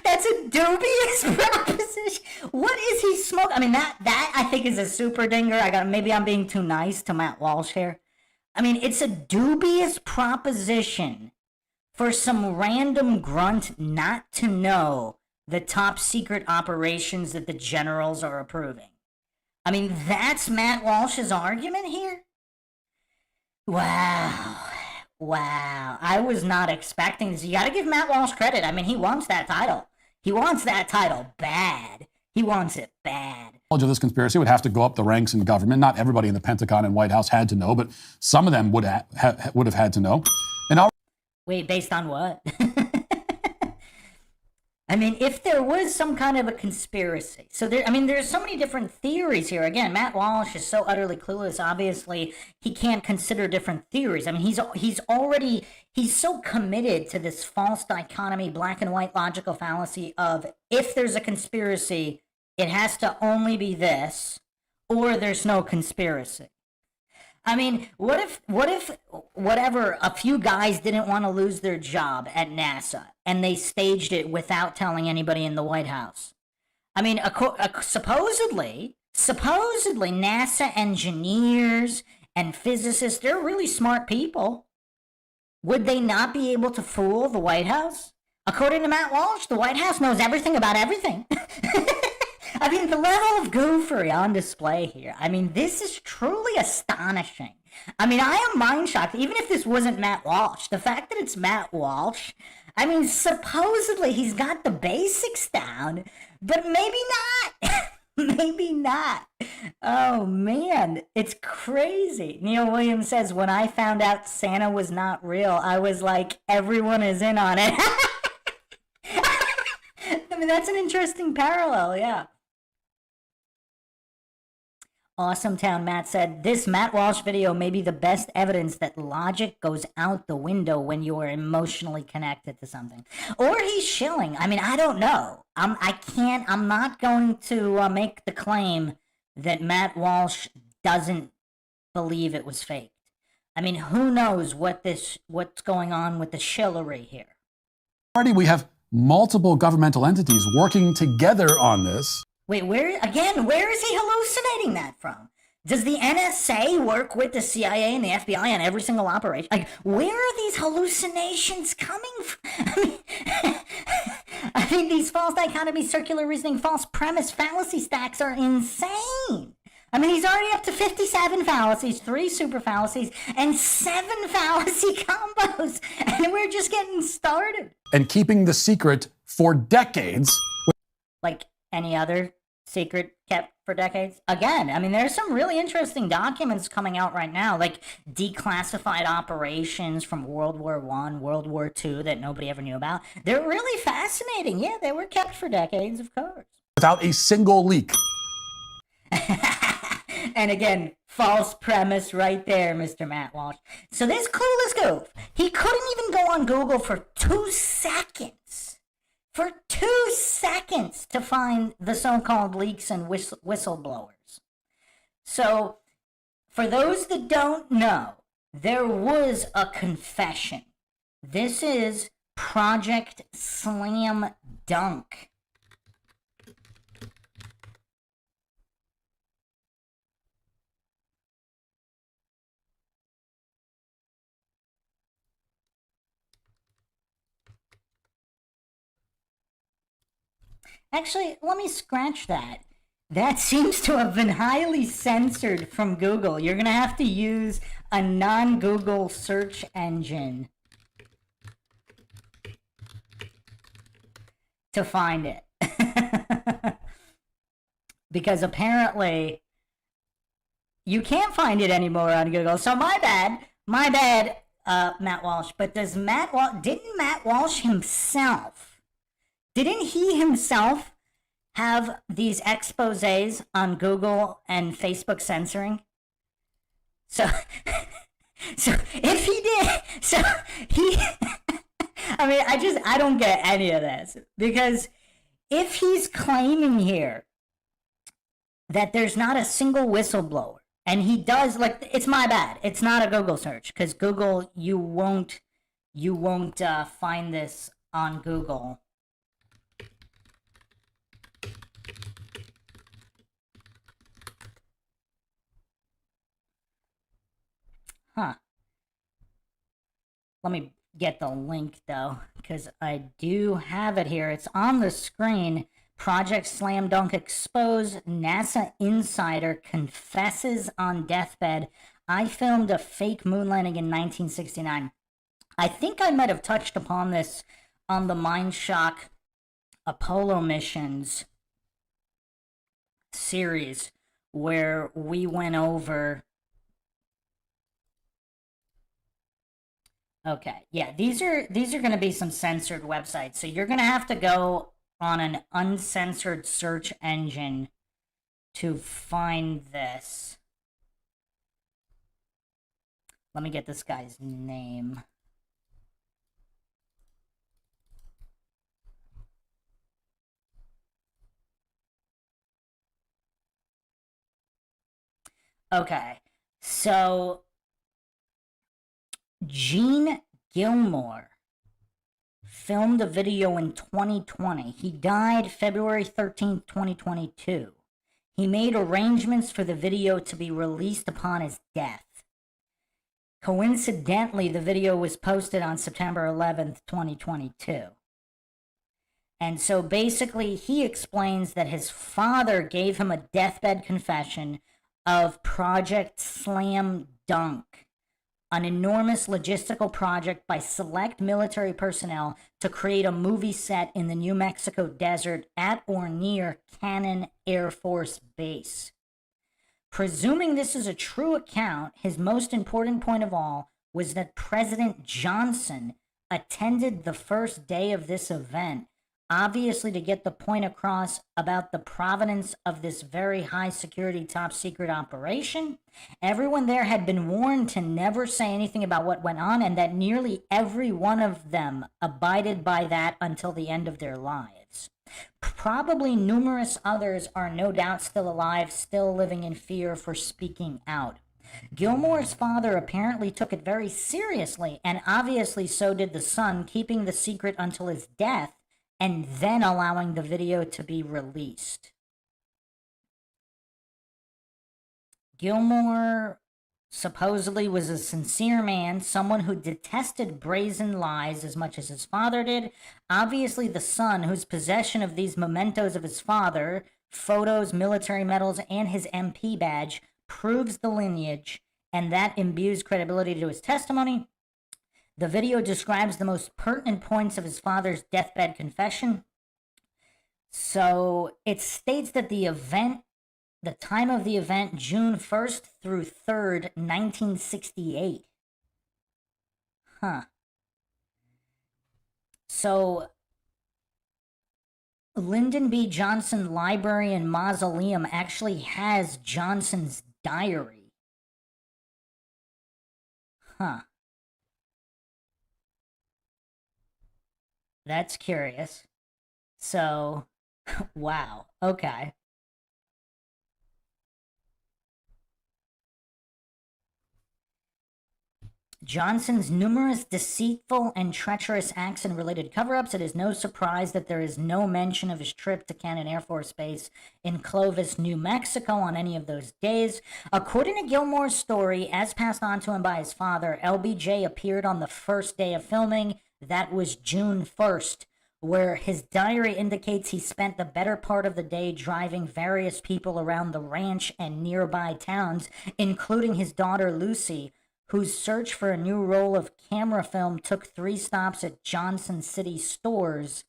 That's a dubious proposition. What is he smoking? I mean, that I think is a super dinger. Maybe I'm being too nice to Matt Walsh here. I mean, it's a dubious proposition for some random grunt not to know the top secret operations that the generals are approving. I mean, that's Matt Walsh's argument here? Wow. I was not expecting this. You got to give Matt Walsh credit. I mean, he wants that title. He wants that title bad. He wants it bad. Knowledge of this conspiracy would have to go up the ranks in government. Not everybody in the Pentagon and White House had to know, but some of them would have had to know. And wait, based on what? I mean, if there was some kind of a conspiracy, so there, I mean, there's so many different theories here. Again, Matt Walsh is so utterly clueless. Obviously, he can't consider different theories. I mean, he's so committed to this false dichotomy, black and white logical fallacy of if there's a conspiracy, it has to only be this, or there's no conspiracy. I mean, what if whatever, a few guys didn't want to lose their job at NASA and they staged it without telling anybody in the White House? I mean, supposedly NASA engineers and physicists, they're really smart people. Would they not be able to fool the White House? According to Matt Walsh, the White House knows everything about everything. I mean, the level of goofery on display here. I mean, this is truly astonishing. I mean, I am mind shocked, even if this wasn't Matt Walsh. The fact that it's Matt Walsh, I mean, supposedly he's got the basics down, but maybe not. Maybe not. Oh, man, it's crazy. Neil Williams says, when I found out Santa was not real, I was like, everyone is in on it. I mean, that's an interesting parallel, yeah. Awesome Town Matt said, this Matt Walsh video may be the best evidence that logic goes out the window when you are emotionally connected to something. Or he's shilling. I mean, I don't know. I'm not going to make the claim that Matt Walsh doesn't believe it was faked. I mean, who knows what's going on with the shillery here. Already we have multiple governmental entities working together on this. Wait, where is he hallucinating that from? Does the NSA work with the CIA and the FBI on every single operation? Like, where are these hallucinations coming from? I mean, these false dichotomy, circular reasoning, false premise, fallacy stacks are insane. I mean, he's already up to 57 fallacies, 3 super fallacies, and 7 fallacy combos, and we're just getting started. And keeping the secret for decades. Like any other secret kept for decades. Again, I mean, there's some really interesting documents coming out right now, like declassified operations from World War I, World War II that nobody ever knew about. They're really fascinating. Yeah, they were kept for decades, of course. Without a single leak. And again, false premise right there, Mr. Matt Walsh. So this clueless goof, he couldn't even go on Google for 2 seconds. For 2 seconds to find the so-called leaks and whistleblowers. So, for those that don't know, there was a confession. This is Project Slam Dunk. Actually, let me scratch that. That seems to have been highly censored from Google. You're going to have to use a non-Google search engine to find it. Because apparently you can't find it anymore on Google. So my bad, Matt Walsh. But didn't Matt Walsh himself, didn't he himself have these exposés on Google and Facebook censoring? So if he did, I mean, I don't get any of this. Because if he's claiming here that there's not a single whistleblower, and he does, like, it's my bad. It's not a Google search, because Google, you won't find this on Google. Huh. Let me get the link, though, because I do have it here. It's on the screen. Project Slam Dunk exposed. NASA insider confesses on deathbed. I filmed a fake moon landing in 1969. I think I might have touched upon this on the MINDSHOCK Apollo missions series, where we went over... Okay, yeah, these are going to be some censored websites, so you're going to have to go on an uncensored search engine to find this. Let me get this guy's name. Okay, so Gene Gilmore filmed a video in 2020. He died February 13th, 2022. He made arrangements for the video to be released upon his death. Coincidentally, the video was posted on September 11th, 2022. And so basically, he explains that his father gave him a deathbed confession of Project Slam Dunk, an enormous logistical project by select military personnel to create a movie set in the New Mexico desert at or near Cannon Air Force Base. Presuming this is a true account, his most important point of all was that President Johnson attended the first day of this event, obviously to get the point across about the provenance of this very high security top secret operation. Everyone there had been warned to never say anything about what went on, and that nearly every one of them abided by that until the end of their lives. Probably numerous others are no doubt still alive, still living in fear for speaking out. Gilmore's father apparently took it very seriously, and obviously so did the son, keeping the secret until his death and then allowing the video to be released. Gilmore supposedly was a sincere man, someone who detested brazen lies as much as his father did. Obviously, the son, whose possession of these mementos of his father, photos, military medals, and his MP badge, proves the lineage, and that imbues credibility to his testimony. The video describes the most pertinent points of his father's deathbed confession. So it states that the time of the event, June 1st through 3rd, 1968. So Lyndon B. Johnson Library and Mausoleum actually has Johnson's diary. That's curious. So, wow, okay. Johnson's numerous deceitful and treacherous acts and related cover-ups, it is no surprise that there is no mention of his trip to Cannon Air Force Base in Clovis, New Mexico on any of those days. According to Gilmore's story, as passed on to him by his father, LBJ appeared on the first day of filming. That was June 1st, where his diary indicates he spent the better part of the day driving various people around the ranch and nearby towns, including his daughter Lucy, whose search for a new roll of camera film took 3 stops at Johnson City stores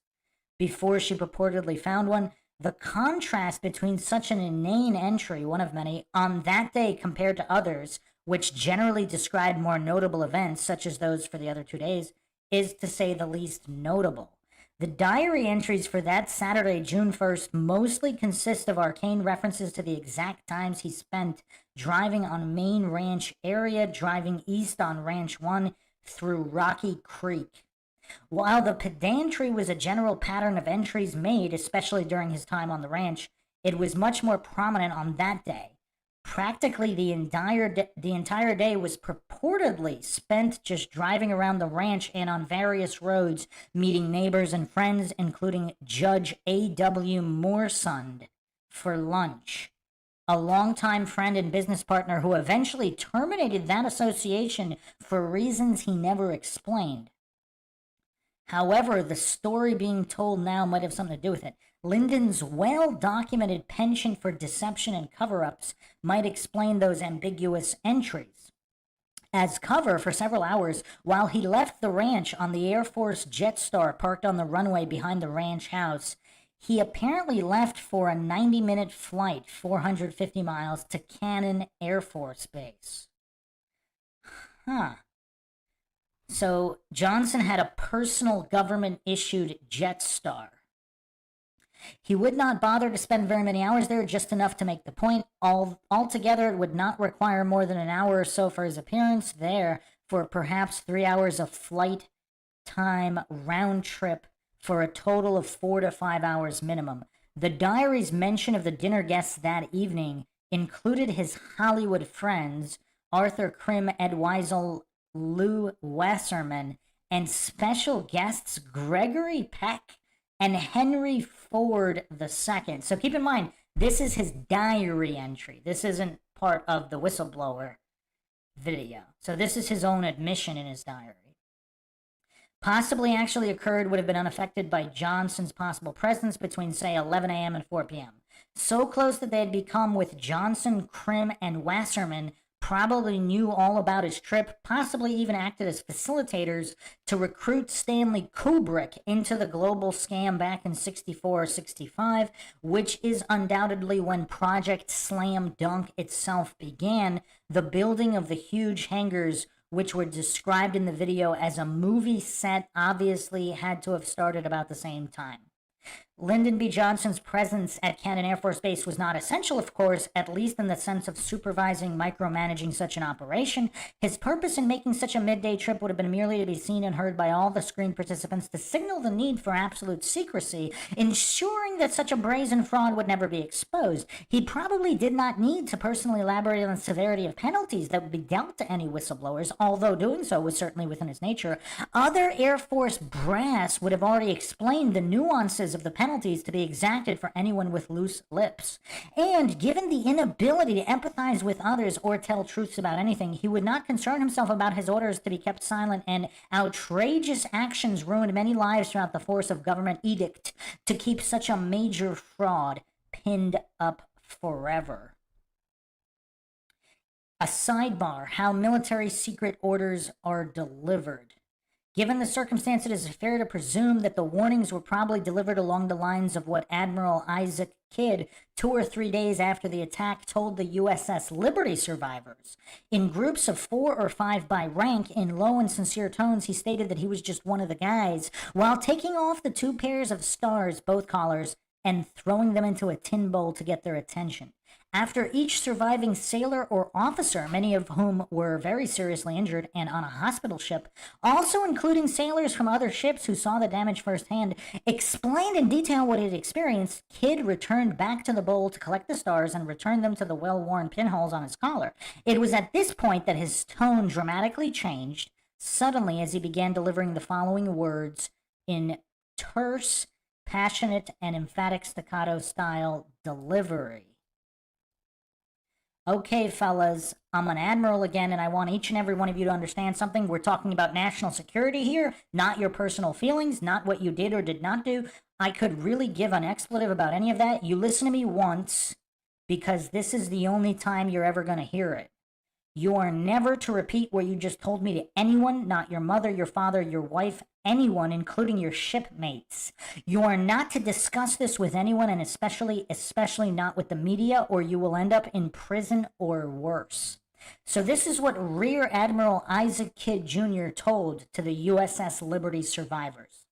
before she purportedly found one. The contrast between such an inane entry, one of many, on that day compared to others, which generally described more notable events, such as those for the other 2 days, is to say the least notable. The diary entries for that Saturday, June 1st, mostly consist of arcane references to the exact times he spent driving on Main Ranch area, driving east on Ranch 1 through Rocky Creek. While the pedantry was a general pattern of entries made, especially during his time on the ranch, it was much more prominent on that day. Practically the entire day was purportedly spent just driving around the ranch and on various roads, meeting neighbors and friends, including Judge A.W. Moorsund, for lunch, a longtime friend and business partner who eventually terminated that association for reasons he never explained. However, the story being told now might have something to do with it. Lyndon's well-documented penchant for deception and cover-ups might explain those ambiguous entries. As cover for several hours, while he left the ranch on the Air Force Jetstar parked on the runway behind the ranch house, he apparently left for a 90-minute flight, 450 miles, to Cannon Air Force Base. So Johnson had a personal government-issued Jetstar. He would not bother to spend very many hours there, just enough to make the point. Altogether, it would not require more than an hour or so for his appearance there, for perhaps 3 hours of flight time round trip, for a total of 4 to 5 hours minimum. The diary's mention of the dinner guests that evening included his Hollywood friends, Arthur Krim, Ed Weisel, Lou Wasserman, and special guests Gregory Peck and Henry Ford II. So keep in mind, this is his diary entry. This isn't part of the whistleblower video. So this is his own admission in his diary. Possibly actually occurred would have been unaffected by Johnson's possible presence between, say, 11 a.m. and 4 p.m. So close that they had become, with Johnson, Krim, and Wasserman, probably knew all about his trip, possibly even acted as facilitators to recruit Stanley Kubrick into the global scam back in 64 or 65, which is undoubtedly when Project Slam Dunk itself began, the building of the huge hangars which were described in the video as a movie set, obviously had to have started about the same time. Lyndon B. Johnson's presence at Cannon Air Force Base was not essential, of course, at least in the sense of supervising, micromanaging such an operation. His purpose in making such a midday trip would have been merely to be seen and heard by all the screen participants to signal the need for absolute secrecy, ensuring that such a brazen fraud would never be exposed. He probably did not need to personally elaborate on the severity of penalties that would be dealt to any whistleblowers, although doing so was certainly within his nature. Other Air Force brass would have already explained the nuances of the penalties to be exacted for anyone with loose lips. And given the inability to empathize with others or tell truths about anything, he would not concern himself about his orders to be kept silent, and outrageous actions ruined many lives throughout the force of government edict to keep such a major fraud pinned up forever. A sidebar: how military secret orders are delivered. Given the circumstance, it is fair to presume that the warnings were probably delivered along the lines of what Admiral Isaac Kidd, 2 or 3 days after the attack, told the USS Liberty survivors. In groups of 4 or 5 by rank, in low and sincere tones, he stated that he was just one of the guys, while taking off the 2 pairs of stars, both collars, and throwing them into a tin bowl to get their attention. After each surviving sailor or officer, many of whom were very seriously injured and on a hospital ship, also including sailors from other ships who saw the damage firsthand, explained in detail what he had experienced, Kidd returned back to the bowl to collect the stars and return them to the well-worn pinholes on his collar. It was at this point that his tone dramatically changed, suddenly, as he began delivering the following words in terse, passionate, and emphatic staccato-style delivery. Okay, fellas, I'm an admiral again, and I want each and every one of you to understand something. We're talking about national security here, not your personal feelings, not what you did or did not do. I could really give an expletive about any of that. You listen to me once, because this is the only time you're ever going to hear it. You are never to repeat what you just told me to anyone, not your mother, your father, your wife, anyone, including your shipmates. You are not to discuss this with anyone, and especially not with the media, or you will end up in prison or worse. So this is what Rear Admiral Isaac Kidd Jr. told to the USS Liberty survivors.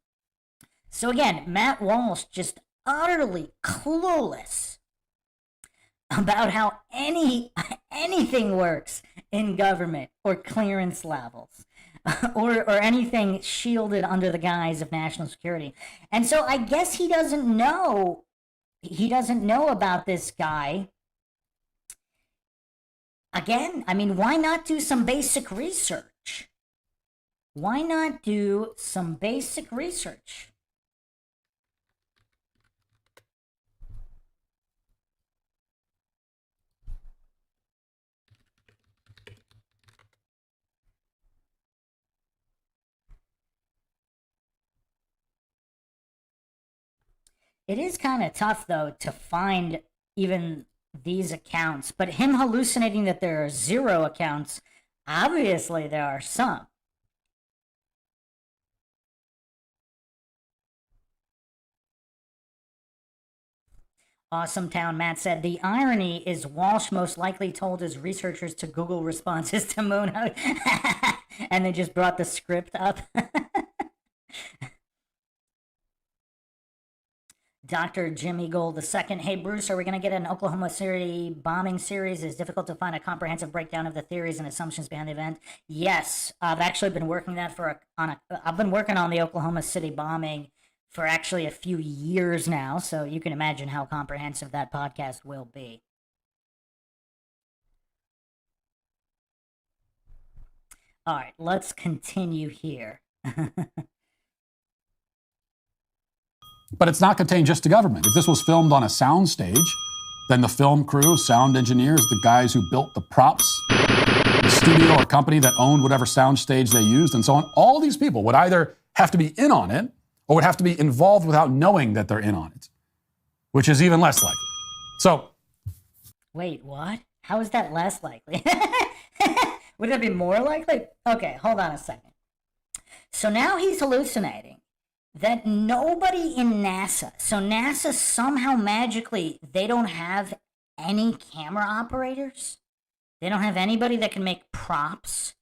So again, Matt Walsh just utterly clueless about how anything works in government or clearance levels or anything shielded under the guise of national security. And so I guess he doesn't know about this guy. Again, I mean, why not do some basic research? Why not do some basic research? It is kind of tough, though, to find even these accounts. But him hallucinating that there are 0 accounts, obviously there are some. Awesome Town Matt said, the irony is Walsh most likely told his researchers to Google responses to Moon and they just brought the script up. Dr. Jimmy Gold II. Hey, Bruce, are we going to get an Oklahoma City bombing series? It's difficult to find a comprehensive breakdown of the theories and assumptions behind the event. Yes, I've actually been working I've been working on the Oklahoma City bombing for actually a few years now, so you can imagine how comprehensive that podcast will be. All right, let's continue here. But it's not contained just to government. If this was filmed on a sound stage, then the film crew, sound engineers, the guys who built the props, the studio or company that owned whatever sound stage they used, and so on, all these people would either have to be in on it or would have to be involved without knowing that they're in on it, which is even less likely. So, wait, what? How is that less likely? Would it be more likely? Okay, hold on a second. So now he's hallucinating that nobody in NASA, so NASA somehow magically, they don't have any camera operators. They don't have anybody that can make props.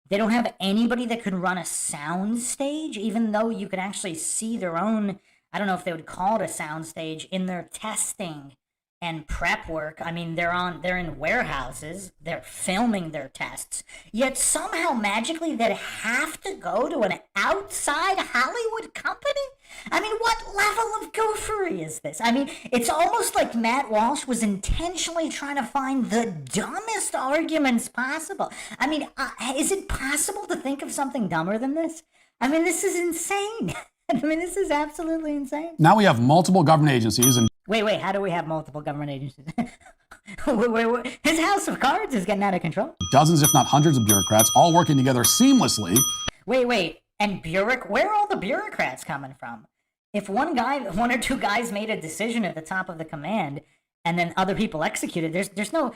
They don't have anybody that can run a sound stage, even though you could actually see their own, I don't know if they would call it a sound stage, in their testing and prep work. I mean, they're in warehouses, they're filming their tests, yet somehow magically they have to go to an outside Hollywood company? I mean, what level of goofery is this? I mean, it's almost like Matt Walsh was intentionally trying to find the dumbest arguments possible. I mean, is it possible to think of something dumber than this? I mean, this is insane. I mean, this is absolutely insane. Now we have multiple government agencies and... Wait, how do we have multiple government agencies? wait. His house of cards is getting out of control. Dozens, if not hundreds of bureaucrats, all working together seamlessly. Wait, and where are all the bureaucrats coming from? If one or two guys made a decision at the top of the command, and then other people executed, there's no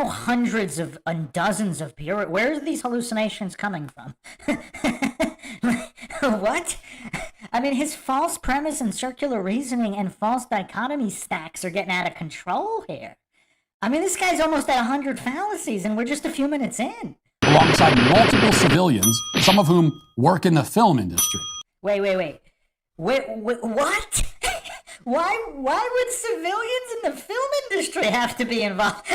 hundreds of and dozens of bureaucrats. Where are these hallucinations coming from? What? I mean, his false premise and circular reasoning and false dichotomy stacks are getting out of control here. I mean, this guy's almost at 100 fallacies, and we're just a few minutes in. Alongside multiple civilians, some of whom work in the film industry. Wait, what? Why would civilians in the film industry have to be involved?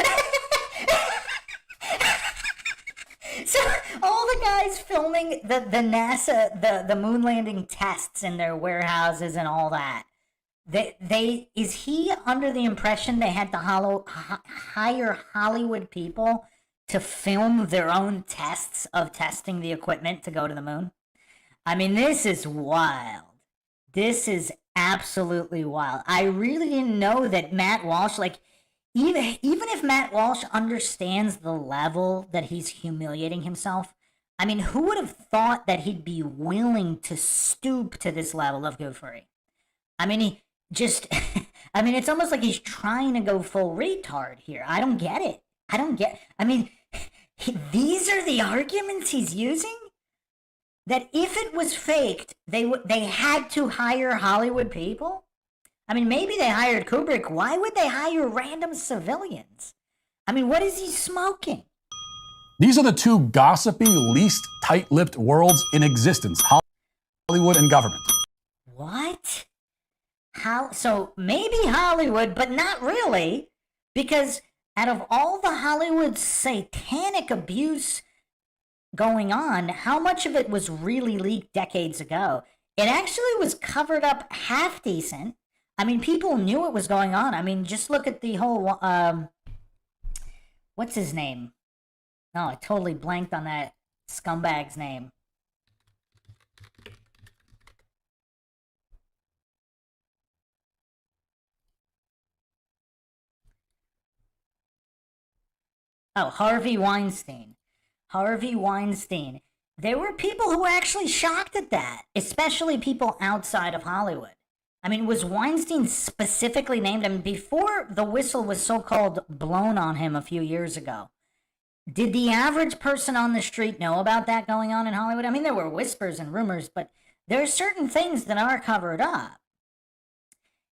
So all the guys filming the NASA, the moon landing tests in their warehouses and all that, is he under the impression they had to hire Hollywood people to film their own tests of testing the equipment to go to the moon? I mean, this is wild. This is absolutely wild. I really didn't know that Matt Walsh, like, even if Matt Walsh understands the level that he's humiliating himself, I mean, who would have thought that he'd be willing to stoop to this level of goofery? I mean, it's almost like he's trying to go full retard here. I don't get it. I mean, these are the arguments he's using? That if it was faked, they had to hire Hollywood people? I mean, maybe they hired Kubrick. Why would they hire random civilians? I mean, what is he smoking? These are the two gossipy, least tight-lipped worlds in existence, Hollywood and government. What? So maybe Hollywood, but not really, because out of all the Hollywood satanic abuse going on, how much of it was really leaked decades ago? It actually was covered up half decent. I mean, people knew it was going on. I mean, just look at the whole, what's his name? No, I totally blanked on that scumbag's name. Oh, Harvey Weinstein. Harvey Weinstein. There were people who were actually shocked at that, especially people outside of Hollywood. I mean, was Weinstein specifically named? I mean, before the whistle was so-called blown on him a few years ago, did the average person on the street know about that going on in Hollywood? I mean, there were whispers and rumors, but there are certain things that are covered up.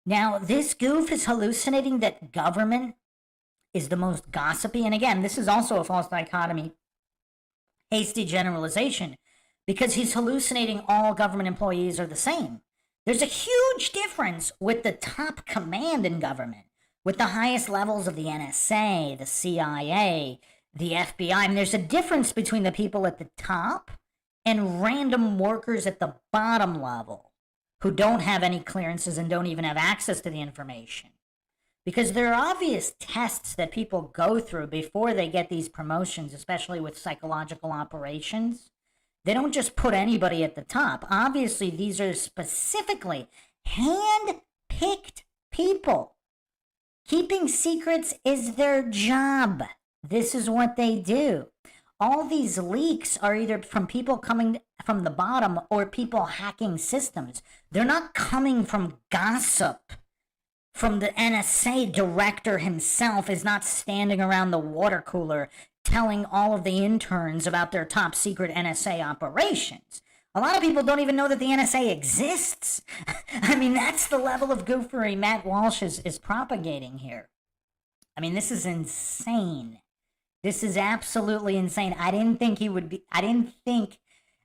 Now, this goof is hallucinating that government is the most gossipy. And again, this is also a false dichotomy, hasty generalization, because he's hallucinating all government employees are the same. There's a huge difference with the top command in government, with the highest levels of the NSA, the CIA, the FBI. I mean, there's a difference between the people at the top and random workers at the bottom level who don't have any clearances and don't even have access to the information. Because there are obvious tests that people go through before they get these promotions, especially with psychological operations. They don't just put anybody at the top. Obviously, these are specifically hand-picked people. Keeping secrets is their job. This is what they do. All these leaks are either from people coming from the bottom or people hacking systems. They're not coming from gossip. From the NSA director himself is not standing around the water cooler telling all of the interns about their top secret NSA operations. A lot of people don't even know that the NSA exists. I mean, that's the level of goofery Matt Walsh is propagating here. I mean, this is insane. This is absolutely insane. I didn't think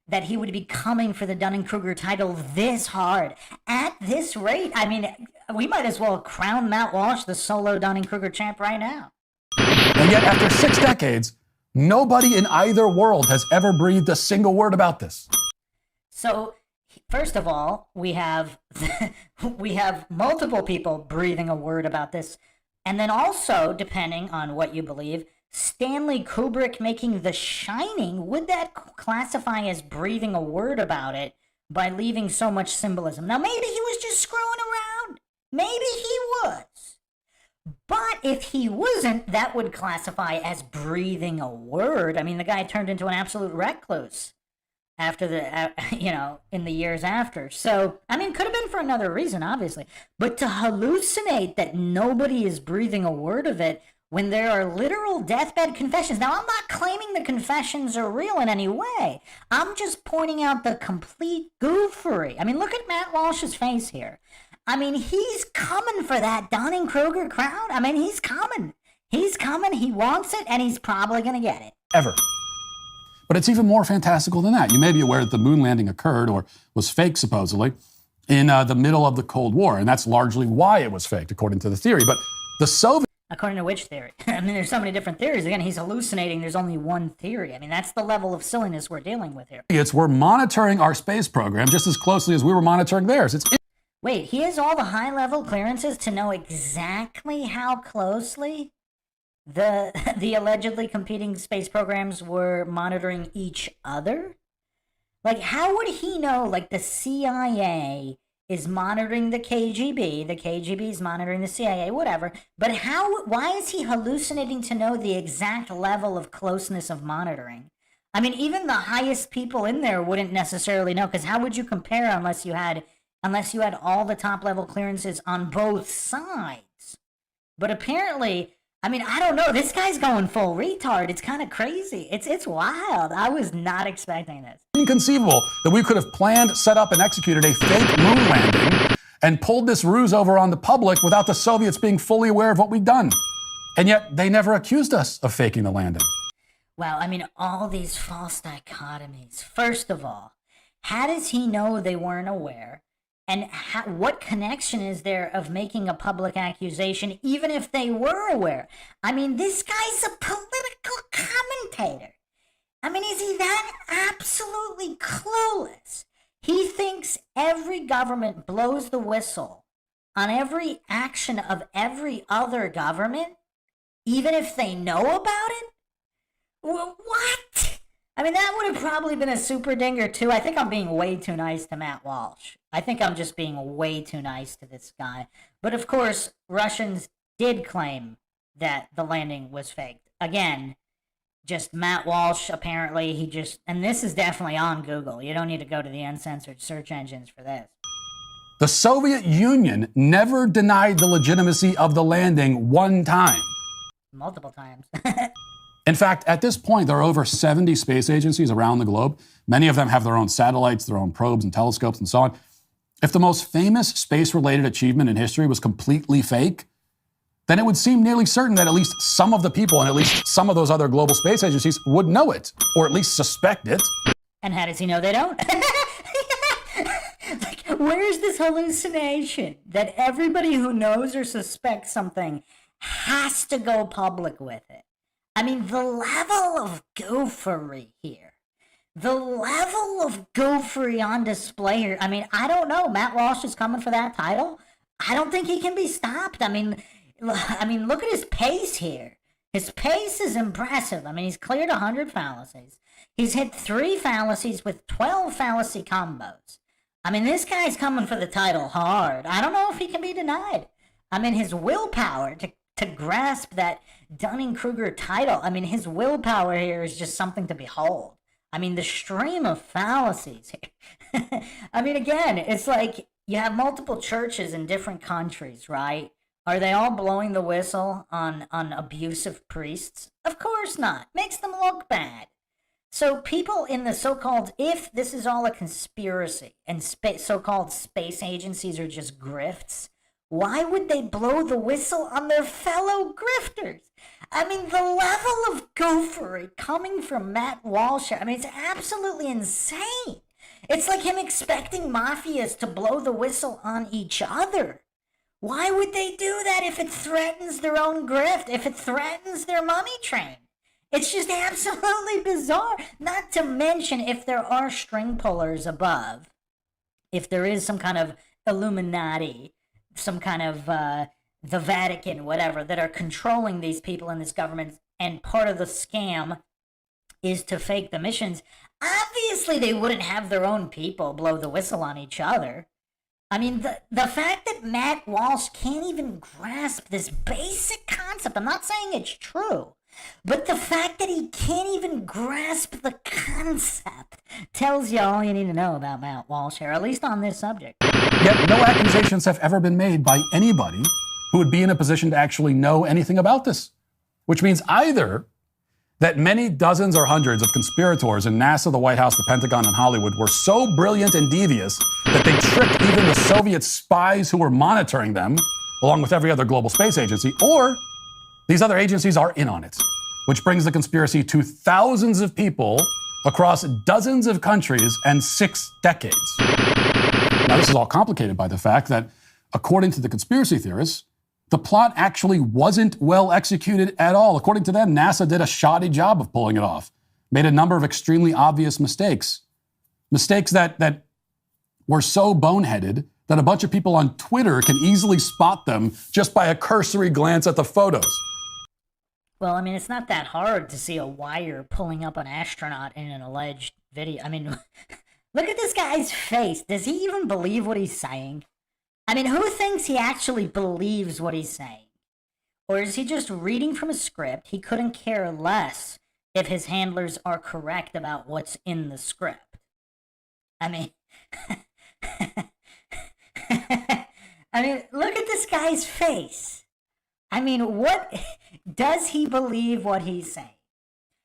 that he would be coming for the Dunning-Kruger title this hard. At this rate, I mean, we might as well crown Matt Walsh the solo Dunning-Kruger champ right now. And yet, after 6 decades, nobody in either world has ever breathed a single word about this. So, first of all, we have multiple people breathing a word about this. And then also, depending on what you believe, Stanley Kubrick making The Shining, would that classify as breathing a word about it by leaving so much symbolism? Now, maybe he was just screwing around. Maybe he was. But if he wasn't, that would classify as breathing a word. I mean, the guy turned into an absolute recluse after in the years after. So, I mean, could have been for another reason, obviously. But to hallucinate that nobody is breathing a word of it when there are literal deathbed confessions. Now, I'm not claiming the confessions are real in any way. I'm just pointing out the complete goofery. I mean, look at Matt Walsh's face here. I mean, he's coming for that Dunning-Kruger crowd. I mean, he's coming. He's coming, he wants it, and he's probably going to get it. Ever. But it's even more fantastical than that. You may be aware that the moon landing occurred, or was fake supposedly, in the middle of the Cold War. And that's largely why it was faked, according to the theory. But the Soviets... According to which theory? I mean, there's so many different theories. Again, he's hallucinating. There's only one theory. I mean, that's the level of silliness we're dealing with here. We're monitoring our space program just as closely as we were monitoring theirs. Wait, he has all the high-level clearances to know exactly how closely the allegedly competing space programs were monitoring each other? Like, how would he know, like, the CIA is monitoring the KGB is monitoring the CIA, whatever, but why is he hallucinating to know the exact level of closeness of monitoring? I mean, even the highest people in there wouldn't necessarily know, because how would you compare unless you had all the top-level clearances on both sides? But apparently, I mean, I don't know. This guy's going full retard. It's kind of crazy. It's wild. I was not expecting this. Inconceivable that we could have planned, set up, and executed a fake moon landing and pulled this ruse over on the public without the Soviets being fully aware of what we'd done. And yet, they never accused us of faking the landing. Well, I mean, all these false dichotomies. First of all, how does he know they weren't aware? And what connection is there of making a public accusation, even if they were aware? I mean, this guy's a political commentator. I mean, is he that absolutely clueless? He thinks every government blows the whistle on every action of every other government, even if they know about it? What? I mean, that would have probably been a super dinger, too. I think I'm being way too nice to Matt Walsh. I think I'm just being way too nice to this guy. But, of course, Russians did claim that the landing was faked. Again, just Matt Walsh, apparently, and this is definitely on Google. You don't need to go to the uncensored search engines for this. The Soviet Union never denied the legitimacy of the landing one time. Multiple times. In fact, at this point, there are over 70 space agencies around the globe. Many of them have their own satellites, their own probes and telescopes and so on. If the most famous space-related achievement in history was completely fake, then it would seem nearly certain that at least some of the people and at least some of those other global space agencies would know it, or at least suspect it. And how does he know they don't? Like, Where's this hallucination that everybody who knows or suspects something has to go public with it? I mean, the level of goofery here. The level of goofery on display here. I mean, I don't know. Matt Walsh is coming for that title. I don't think he can be stopped. I mean, look at his pace here. His pace is impressive. I mean, he's cleared 100 fallacies. He's hit 3 fallacies with 12 fallacy combos. I mean, this guy's coming for the title hard. I don't know if he can be denied. I mean, his willpower to grasp that Dunning-Kruger title, I mean, his willpower here is just something to behold. I mean, the stream of fallacies here. I mean, again, it's like you have multiple churches in different countries, right? Are they all blowing the whistle on abusive priests? Of course not. Makes them look bad. So people in the so-called, if this is all a conspiracy and so-called space agencies are just grifts, why would they blow the whistle on their fellow grifters? I mean, the level of gophery coming from Matt Walsh, I mean, it's absolutely insane. It's like him expecting mafias to blow the whistle on each other. Why would they do that if it threatens their own grift, if it threatens their money train? It's just absolutely bizarre. Not to mention if there are string pullers above, if there is some kind of Illuminati, some kind of the Vatican, whatever, that are controlling these people in this government, and part of the scam is to fake the missions. Obviously, they wouldn't have their own people blow the whistle on each other. I mean, the fact that Matt Walsh can't even grasp this basic concept, I'm not saying it's true, but the fact that he can't even grasp the concept tells you all you need to know about Matt Walsh here, at least on this subject. Yet no accusations have ever been made by anybody who would be in a position to actually know anything about this, which means either that many dozens or hundreds of conspirators in NASA, the White House, the Pentagon, and Hollywood were so brilliant and devious that they tricked even the Soviet spies who were monitoring them, along with every other global space agency, or these other agencies are in on it, which brings the conspiracy to thousands of people across dozens of countries and 6 decades. Now, this is all complicated by the fact that, according to the conspiracy theorists, the plot actually wasn't well executed at all. According to them, NASA did a shoddy job of pulling it off, made a number of extremely obvious mistakes. Mistakes that were so boneheaded that a bunch of people on Twitter can easily spot them just by a cursory glance at the photos. Well, I mean, it's not that hard to see a wire pulling up an astronaut in an alleged video. I mean, look at this guy's face. Does he even believe what he's saying? I mean, who thinks he actually believes what he's saying? Or is he just reading from a script? He couldn't care less if his handlers are correct about what's in the script. I mean, look at this guy's face. I mean, what does he believe what he's saying?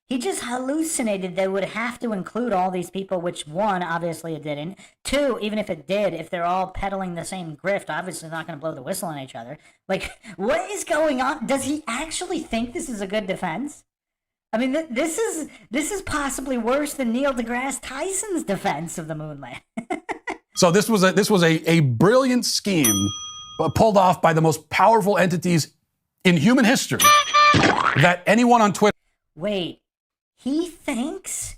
He just hallucinated they would have to include all these people, which 1, obviously it didn't. 2, even if it did, if they're all peddling the same grift, obviously not going to blow the whistle on each other. Like, what is going on? Does he actually think this is a good defense? I mean, this is possibly worse than Neil deGrasse Tyson's defense of the moon landing. So this was a brilliant scheme pulled off by the most powerful entities in human history that anyone on Twitter... Wait. He thinks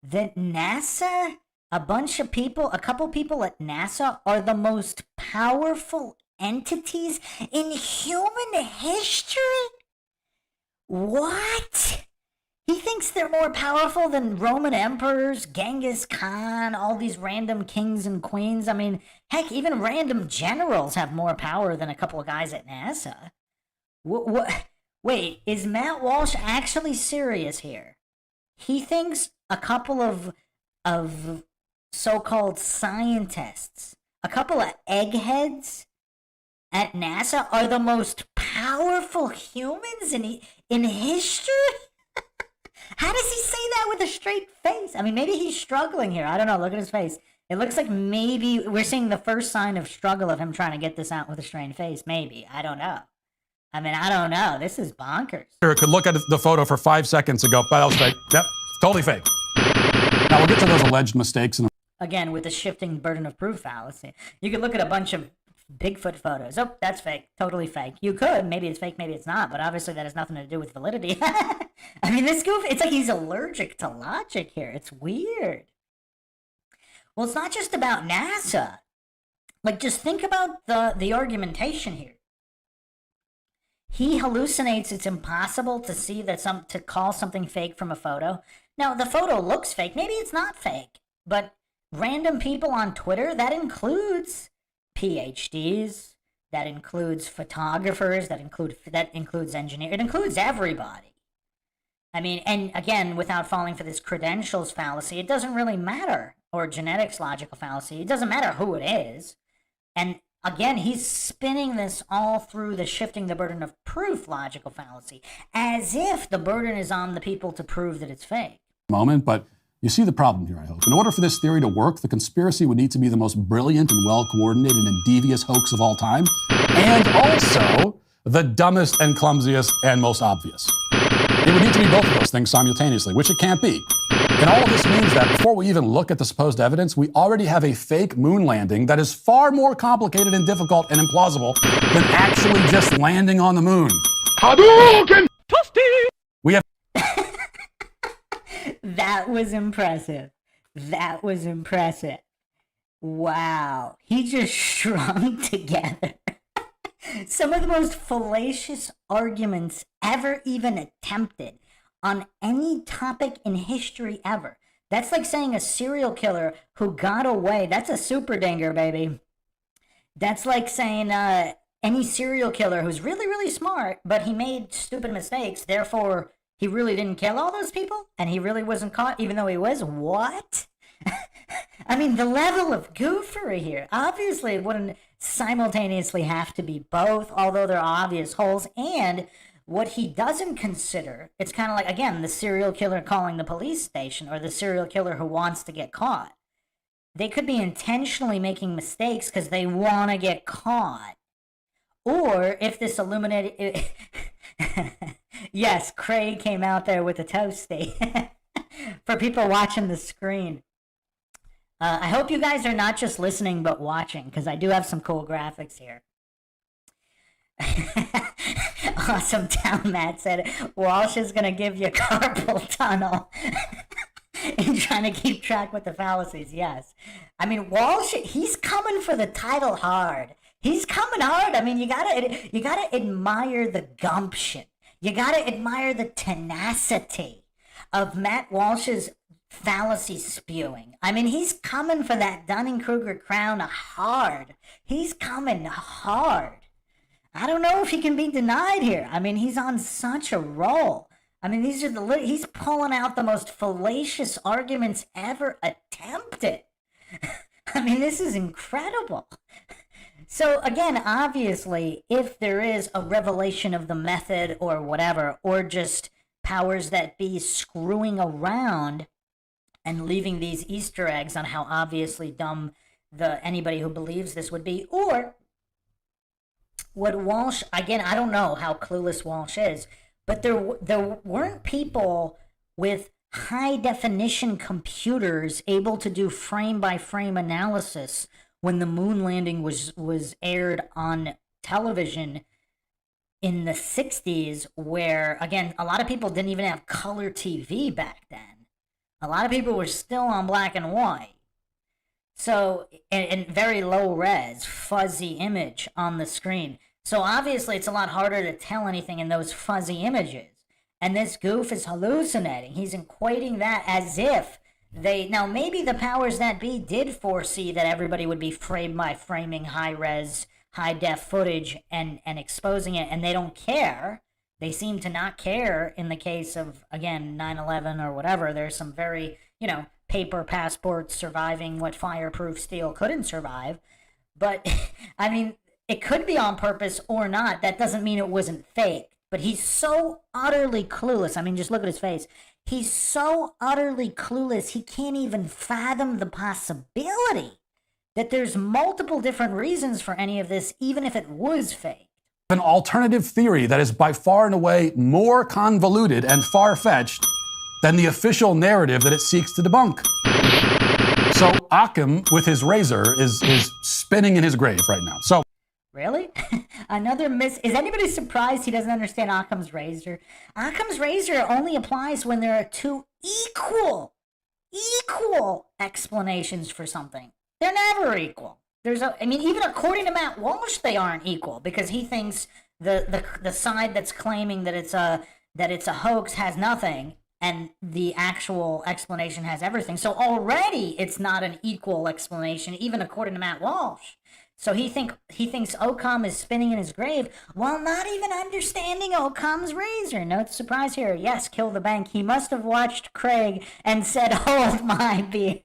that NASA, a couple people at NASA are the most powerful entities in human history? What? He thinks they're more powerful than Roman emperors, Genghis Khan, all these random kings and queens. I mean, heck, even random generals have more power than a couple of guys at NASA. Wait, is Matt Walsh actually serious here? He thinks a couple of so-called scientists, a couple of eggheads at NASA are the most powerful humans in history? How does he say that with a straight face? I mean, maybe he's struggling here. I don't know. Look at his face. It looks like maybe we're seeing the first sign of struggle of him trying to get this out with a straight face. Maybe. I don't know. I mean, I don't know. This is bonkers. Could look at the photo for 5 seconds and go, that was fake. Yep, totally fake. Now we'll get to those alleged mistakes. Again, with the shifting burden of proof fallacy. You could look at a bunch of Bigfoot photos. Oh, that's fake. Totally fake. You could. Maybe it's fake, maybe it's not. But obviously that has nothing to do with validity. I mean, this goof, it's like he's allergic to logic here. It's weird. Well, it's not just about NASA. Like, just think about the argumentation here. He hallucinates it's impossible to see that to call something fake from a photo. Now, the photo looks fake. Maybe it's not fake. But random people on Twitter, that includes PhDs, that includes photographers, that includes engineers, it includes everybody. I mean, and again, without falling for this credentials fallacy, it doesn't really matter, or genetics logical fallacy, it doesn't matter who it is. And again, he's spinning this all through the shifting the burden of proof logical fallacy, as if the burden is on the people to prove that it's fake. Moment, but you see the problem here, I hope. In order for this theory to work, the conspiracy would need to be the most brilliant and well-coordinated and devious hoax of all time, and also the dumbest and clumsiest and most obvious. It would need to be both of those things simultaneously, which it can't be. And all of this means that before we even look at the supposed evidence, we already have a fake moon landing that is far more complicated and difficult and implausible than actually just landing on the moon. Hadouken! We have... That was impressive. That was impressive. Wow. He just strung together some of the most fallacious arguments ever even attempted on any topic in history ever. That's like saying a serial killer who got away. That's a super dinger, baby. That's like saying any serial killer who's really, really smart, but he made stupid mistakes, therefore he really didn't kill all those people, and he really wasn't caught, even though he was. What? I mean, the level of goofery here. Obviously, it wouldn't simultaneously have to be both, although there are obvious holes. And what he doesn't consider, it's kind of like, again, the serial killer calling the police station, or the serial killer who wants to get caught. They could be intentionally making mistakes because they want to get caught. Or if this illuminated... Yes, Craig came out there with a toasty. For people watching the screen. I hope you guys are not just listening but watching, because I do have some cool graphics here. Awesome Town Matt said, Walsh is going to give you carpal tunnel. And trying to keep track with the fallacies, yes. I mean, Walsh, he's coming for the title hard. He's coming hard. I mean, you gotta admire the gumption. You gotta admire the tenacity of Matt Walsh's fallacy spewing. I mean, he's coming for that Dunning-Kruger crown hard. He's coming hard. I don't know if he can be denied here. I mean, he's on such a roll. I mean, he's pulling out the most fallacious arguments ever attempted. I mean, this is incredible. So again, obviously, if there is a revelation of the method or whatever, or just powers that be screwing around and leaving these Easter eggs on how obviously dumb anybody who believes this would be, or what Walsh, again, I don't know how clueless Walsh is, but there weren't people with high definition computers able to do frame by frame analysis when the moon landing was aired on television in the 60s, where, again, a lot of people didn't even have color TV back then. A lot of people were still on black and white. So, and very low res, fuzzy image on the screen. So obviously it's a lot harder to tell anything in those fuzzy images. And this goof is hallucinating. He's equating that as if now maybe the powers that be did foresee that everybody would be frame by framing high-res, high-def footage and exposing it, and they don't care. They seem to not care in the case of, again, 9/11 or whatever. There's some very, paper passports surviving what fireproof steel couldn't survive. But, I mean, it could be on purpose or not. That doesn't mean it wasn't fake. But he's so utterly clueless. I mean, just look at his face. He's so utterly clueless, he can't even fathom the possibility that there's multiple different reasons for any of this, even if it was fake. An alternative theory that is by far and away more convoluted and far-fetched than the official narrative that it seeks to debunk. So Occam, with his razor, is spinning in his grave right now. So Really? Another miss. Is anybody surprised he doesn't understand Occam's razor? Occam's razor only applies when there are two equal explanations for something. They're never equal. Even according to Matt Walsh, they aren't equal, because he thinks the side that's claiming that it's a hoax has nothing, and the actual explanation has everything. So already it's not an equal explanation, even according to Matt Walsh. So he thinks Occam is spinning in his grave while not even understanding Occam's razor. No surprise here. Yes, kill the bank. He must have watched Craig and said, "Hold my beer."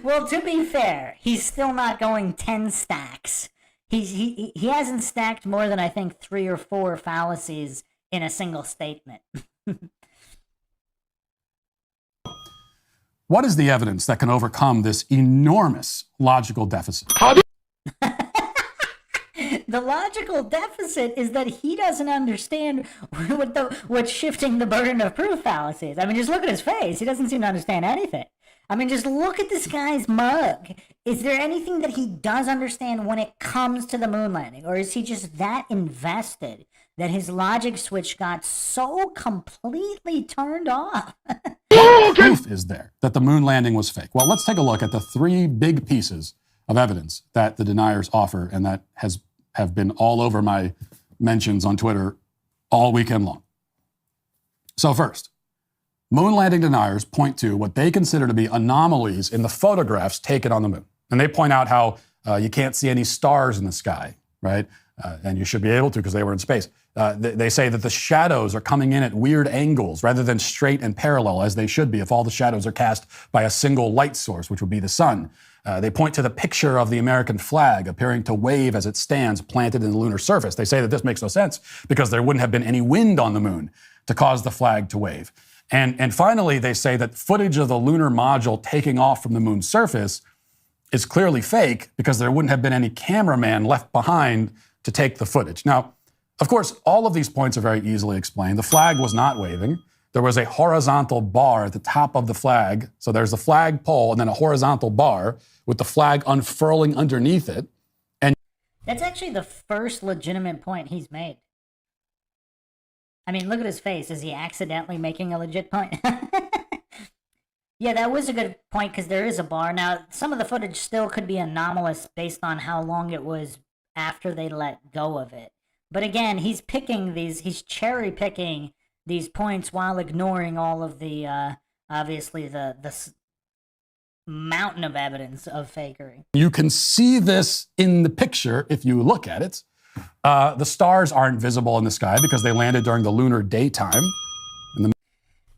Well, to be fair, he's still not going 10 stacks. He hasn't stacked more than, I think, 3 or 4 fallacies in a single statement. what is the evidence that can overcome this enormous logical deficit? The logical deficit is that he doesn't understand what's shifting the burden of proof fallacies. I mean, just look at his face. He doesn't seem to understand anything. I mean, just look at this guy's mug. Is there anything that he does understand when it comes to the moon landing? Or is he just that invested that his logic switch got so completely turned off? Proof is there that the moon landing was fake. Well, let's take a look at the 3 big pieces of evidence that the deniers offer, and that have been all over my mentions on Twitter all weekend long. So first, moon landing deniers point to what they consider to be anomalies in the photographs taken on the moon. And they point out how you can't see any stars in the sky, right? And you should be able to, because they were in space. They say that the shadows are coming in at weird angles rather than straight and parallel, as they should be if all the shadows are cast by a single light source, which would be the sun. They point to the picture of the American flag appearing to wave as it stands planted in the lunar surface. They say that this makes no sense because there wouldn't have been any wind on the moon to cause the flag to wave. And finally, they say that footage of the lunar module taking off from the moon's surface is clearly fake because there wouldn't have been any cameraman left behind to take the footage. Now, of course, all of these points are very easily explained. The flag was not waving. There was a horizontal bar at the top of the flag. So there's the flag pole and then a horizontal bar with the flag unfurling underneath it. And that's actually the first legitimate point he's made. I mean, look at his face. Is he accidentally making a legit point? Yeah, that was a good point, because there is a bar. Now, some of the footage still could be anomalous based on how long it was after they let go of it. But again, he's cherry picking these points while ignoring all of the, obviously, the mountain of evidence of fakery. You can see this in the picture if you look at it. The stars aren't visible in the sky because they landed during the lunar daytime.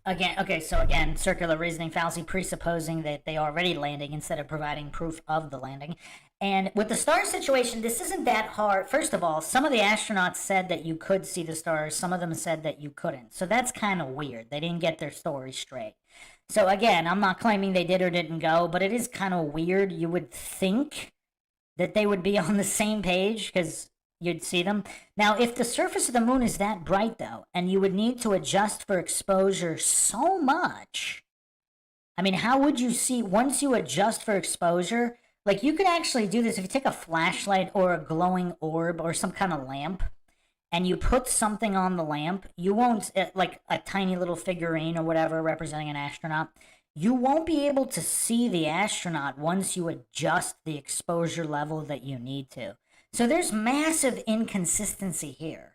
Again, circular reasoning fallacy, presupposing that they are already landing instead of providing proof of the landing. And with the star situation, this isn't that hard. First of all, some of the astronauts said that you could see the stars. Some of them said that you couldn't. So that's kind of weird. They didn't get their story straight. So again, I'm not claiming they did or didn't go, but it is kind of weird. You would think that they would be on the same page because you'd see them. Now, if the surface of the moon is that bright, though, and you would need to adjust for exposure so much, I mean, how would you see once you adjust for exposure? Like, you could actually do this if you take a flashlight or a glowing orb or some kind of lamp, and you put something on the lamp, you won't, like a tiny little figurine or whatever representing an astronaut, you won't be able to see the astronaut once you adjust the exposure level that you need to. So there's massive inconsistency here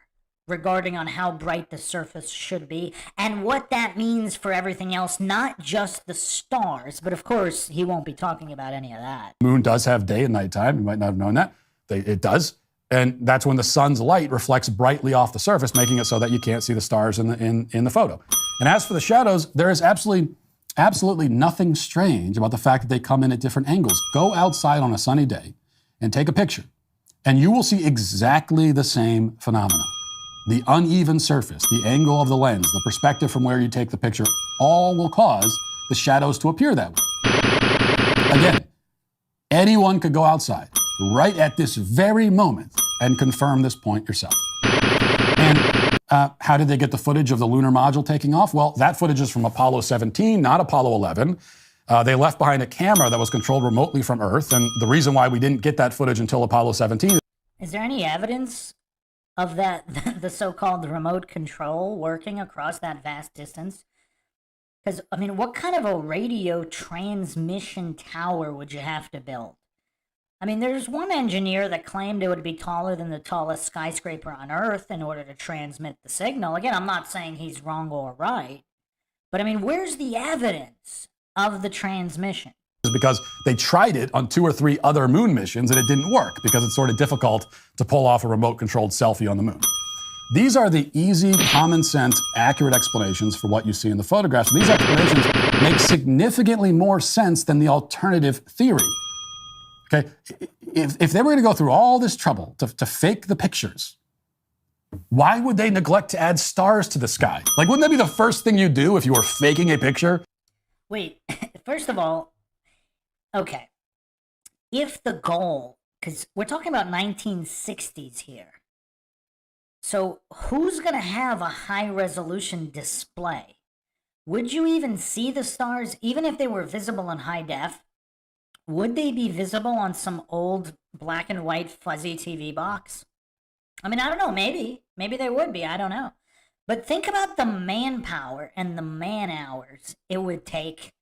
regarding on how bright the surface should be and what that means for everything else, not just the stars. But of course, he won't be talking about any of that. Moon does have day and nighttime. You might not have known that. It does. And that's when the sun's light reflects brightly off the surface, making it so that you can't see the stars in the photo. And as for the shadows, there is absolutely nothing strange about the fact that they come in at different angles. Go outside on a sunny day and take a picture, and you will see exactly the same phenomena. The uneven surface, the angle of the lens, the perspective from where you take the picture, all will cause the shadows to appear that way. Again, anyone could go outside right at this very moment and confirm this point yourself. And how did they get the footage of the lunar module taking off? Well, that footage is from Apollo 17, not Apollo 11. They left behind a camera that was controlled remotely from Earth, and the reason why we didn't get that footage until Apollo 17. Is there any evidence of that, the so-called remote control working across that vast distance? Because, I mean, what kind of a radio transmission tower would you have to build? I mean, there's one engineer that claimed it would be taller than the tallest skyscraper on Earth in order to transmit the signal. Again, I'm not saying he's wrong or right, but I mean, where's the evidence of the transmission? Because they tried it on 2 or 3 other moon missions and it didn't work because it's sort of difficult to pull off a remote-controlled selfie on the moon. These are the easy, common sense, accurate explanations for what you see in the photographs. And these explanations make significantly more sense than the alternative theory. Okay, if they were going to go through all this trouble to fake the pictures, why would they neglect to add stars to the sky? Like, wouldn't that be the first thing you do if you were faking a picture? Wait, first of all, okay, if the goal, because we're talking about 1960s here, so who's going to have a high-resolution display? Would you even see the stars, even if they were visible in high def? Would they be visible on some old black and white fuzzy TV box? I mean, I don't know, maybe. Maybe they would be, I don't know. But think about the manpower and the man-hours it would take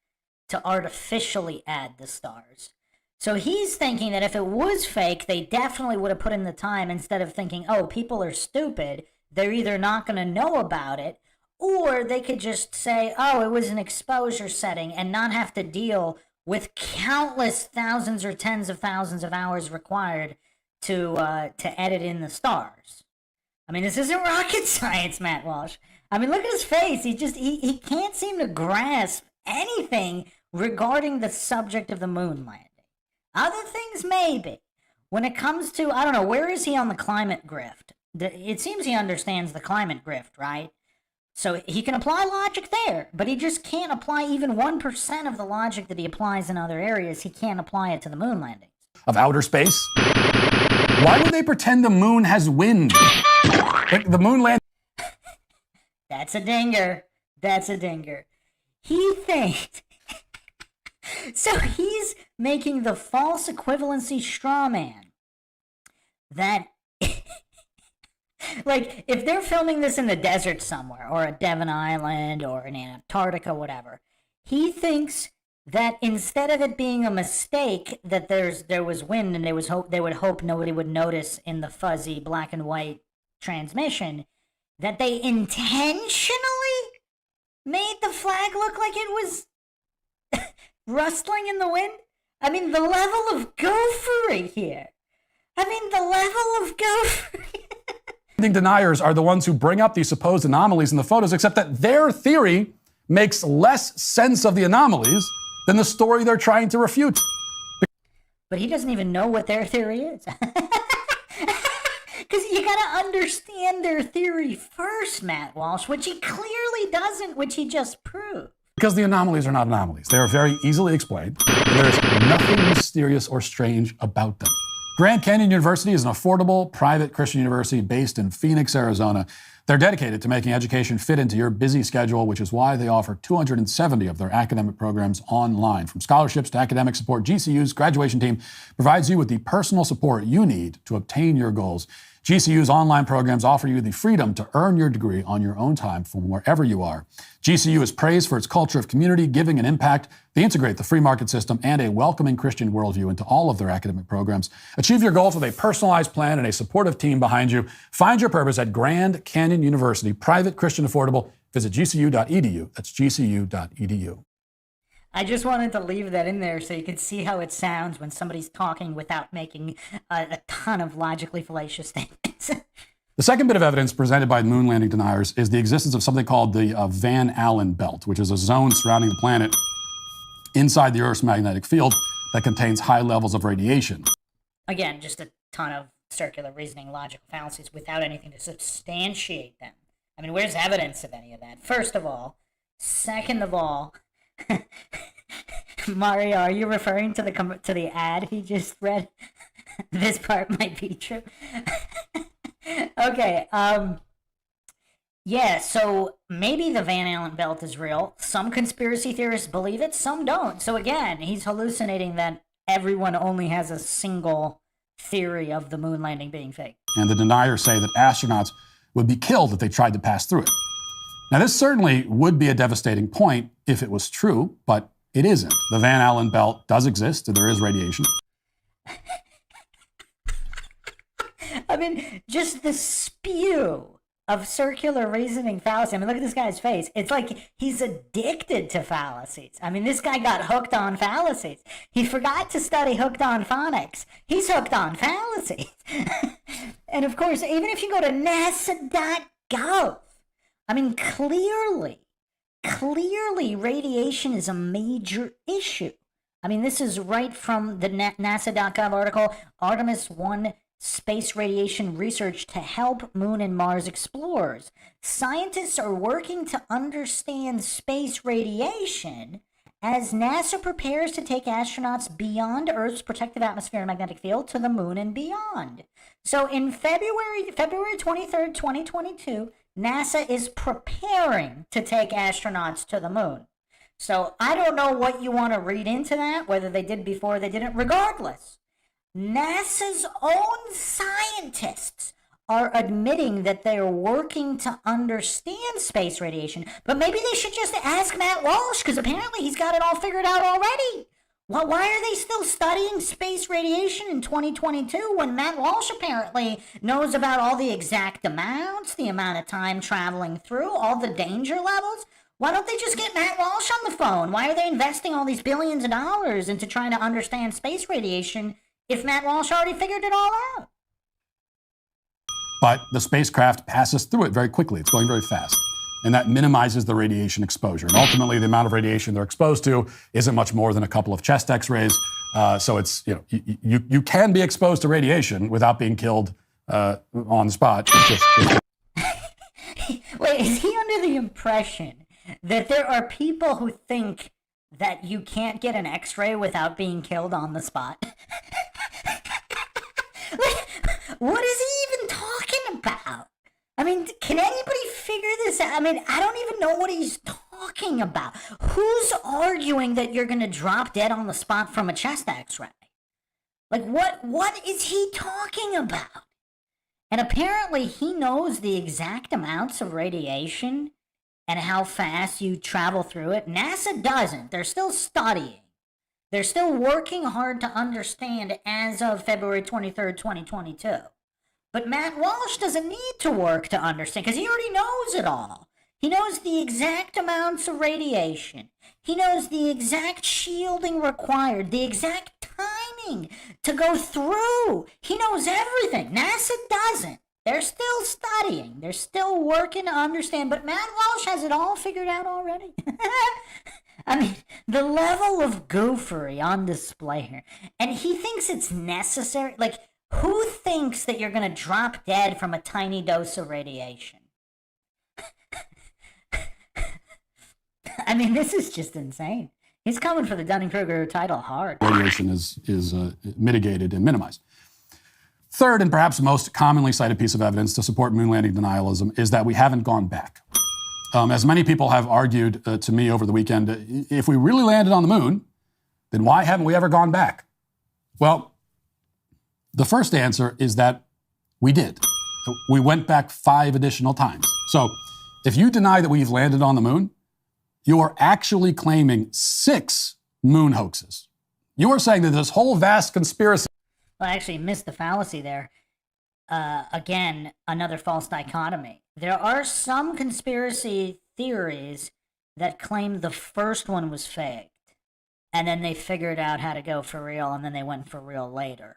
to artificially add the stars. So he's thinking that if it was fake, they definitely would have put in the time instead of thinking, oh, people are stupid. They're either not going to know about it, or they could just say, oh, it was an exposure setting and not have to deal with countless thousands or tens of thousands of hours required to edit in the stars. I mean, this isn't rocket science, Matt Walsh. I mean, look at his face. He can't seem to grasp anything regarding the subject of the moon landing. Other things, maybe. When it comes to, I don't know, where is he on the climate grift? It seems he understands the climate grift, right? So he can apply logic there, but he just can't apply even 1% of the logic that he applies in other areas. He can't apply it to the moon landings. Of outer space? Why would they pretend the moon has wind? Like the moon land. That's a dinger. That's a dinger. He thinks. So he's making the false equivalency straw man that. Like, if they're filming this in the desert somewhere, or at Devon Island, or in Antarctica, whatever, he thinks that instead of it being a mistake that there was wind and they would hope nobody would notice in the fuzzy black and white transmission, that they intentionally made the flag look like it was rustling in the wind. I mean, the level of gophery here. I mean, the level of gophery. Deniers are the ones who bring up these supposed anomalies in the photos, except that their theory makes less sense of the anomalies than the story they're trying to refute. But he doesn't even know what their theory is. Because you gotta understand their theory first, Matt Walsh, which he clearly doesn't, which he just proved. Because the anomalies are not anomalies. They are very easily explained, and there is nothing mysterious or strange about them. Grand Canyon University is an affordable, private Christian university based in Phoenix, Arizona. They're dedicated to making education fit into your busy schedule, which is why they offer 270 of their academic programs online. From scholarships to academic support, GCU's graduation team provides you with the personal support you need to obtain your goals. GCU's online programs offer you the freedom to earn your degree on your own time from wherever you are. GCU is praised for its culture of community, giving, and impact. They integrate the free market system and a welcoming Christian worldview into all of their academic programs. Achieve your goals with a personalized plan and a supportive team behind you. Find your purpose at Grand Canyon University, private, Christian, affordable. Visit gcu.edu. That's gcu.edu. I just wanted to leave that in there so you can see how it sounds when somebody's talking without making a ton of logically fallacious statements. The second bit of evidence presented by moon landing deniers is the existence of something called the Van Allen belt, which is a zone surrounding the planet inside the Earth's magnetic field that contains high levels of radiation. Again, just a ton of circular reasoning, logical fallacies without anything to substantiate them. I mean, where's evidence of any of that? First of all. Second of all, Mario, are you referring to the ad he just read? This part might be true. Okay, Yeah, so maybe the Van Allen belt is real. Some conspiracy theorists believe it, some don't. So again, he's hallucinating that everyone only has a single theory of the moon landing being fake. And the deniers say that astronauts would be killed if they tried to pass through it. Now, this certainly would be a devastating point if it was true, but it isn't. The Van Allen belt does exist, and there is radiation. I mean, just the spew of circular reasoning fallacy. I mean, look at this guy's face. It's like he's addicted to fallacies. I mean, this guy got hooked on fallacies. He forgot to study hooked on phonics. He's hooked on fallacies. And of course, even if you go to nasa.gov, I mean, clearly, radiation is a major issue. I mean, this is right from the NASA.gov article, Artemis 1 Space Radiation Research to Help Moon and Mars Explorers. Scientists are working to understand space radiation as NASA prepares to take astronauts beyond Earth's protective atmosphere and magnetic field to the moon and beyond. So in February 23rd, 2022, NASA is preparing to take astronauts to the moon. So I don't know what you want to read into that, whether they did before or they didn't. Regardless, NASA's own scientists are admitting that they are working to understand space radiation, but maybe they should just ask Matt Walsh, because apparently he's got it all figured out already. Well, why are they still studying space radiation in 2022 when Matt Walsh apparently knows about all the exact amounts, the amount of time traveling through, all the danger levels? Why don't they just get Matt Walsh on the phone? Why are they investing all these billions of dollars into trying to understand space radiation if Matt Walsh already figured it all out? But the spacecraft passes through it very quickly. It's going very fast. And that minimizes the radiation exposure. And ultimately, the amount of radiation they're exposed to isn't much more than a couple of chest x-rays. So it's, you can be exposed to radiation without being killed on the spot. Wait, is he under the impression that there are people who think that you can't get an x-ray without being killed on the spot? What is he even talking about? I mean, can anybody figure this out? I mean, I don't even know what he's talking about. Who's arguing that you're going to drop dead on the spot from a chest x-ray? Like, what is he talking about? And apparently he knows the exact amounts of radiation and how fast you travel through it. NASA doesn't. They're still studying. They're still working hard to understand as of February 23rd, 2022. But Matt Walsh doesn't need to work to understand because he already knows it all. He knows the exact amounts of radiation. He knows the exact shielding required, the exact timing to go through. He knows everything. NASA doesn't. They're still studying. They're still working to understand. But Matt Walsh has it all figured out already. I mean, the level of goofery on display here. And he thinks it's necessary. Like, who thinks that you're going to drop dead from a tiny dose of radiation? I mean, this is just insane. He's coming for the Dunning-Kruger title hard. Radiation is mitigated and minimized. Third, and perhaps most commonly cited piece of evidence to support moon landing denialism is that we haven't gone back. As many people have argued to me over the weekend, if we really landed on the moon, then why haven't we ever gone back? Well, the first answer is that we did. We went back 5 additional times. So if you deny that we've landed on the moon, you are actually claiming 6 moon hoaxes. You are saying that this whole vast conspiracy... Well, I actually missed the fallacy there. Again, another false dichotomy. There are some conspiracy theories that claim the first one was faked, and then they figured out how to go for real, and then they went for real later.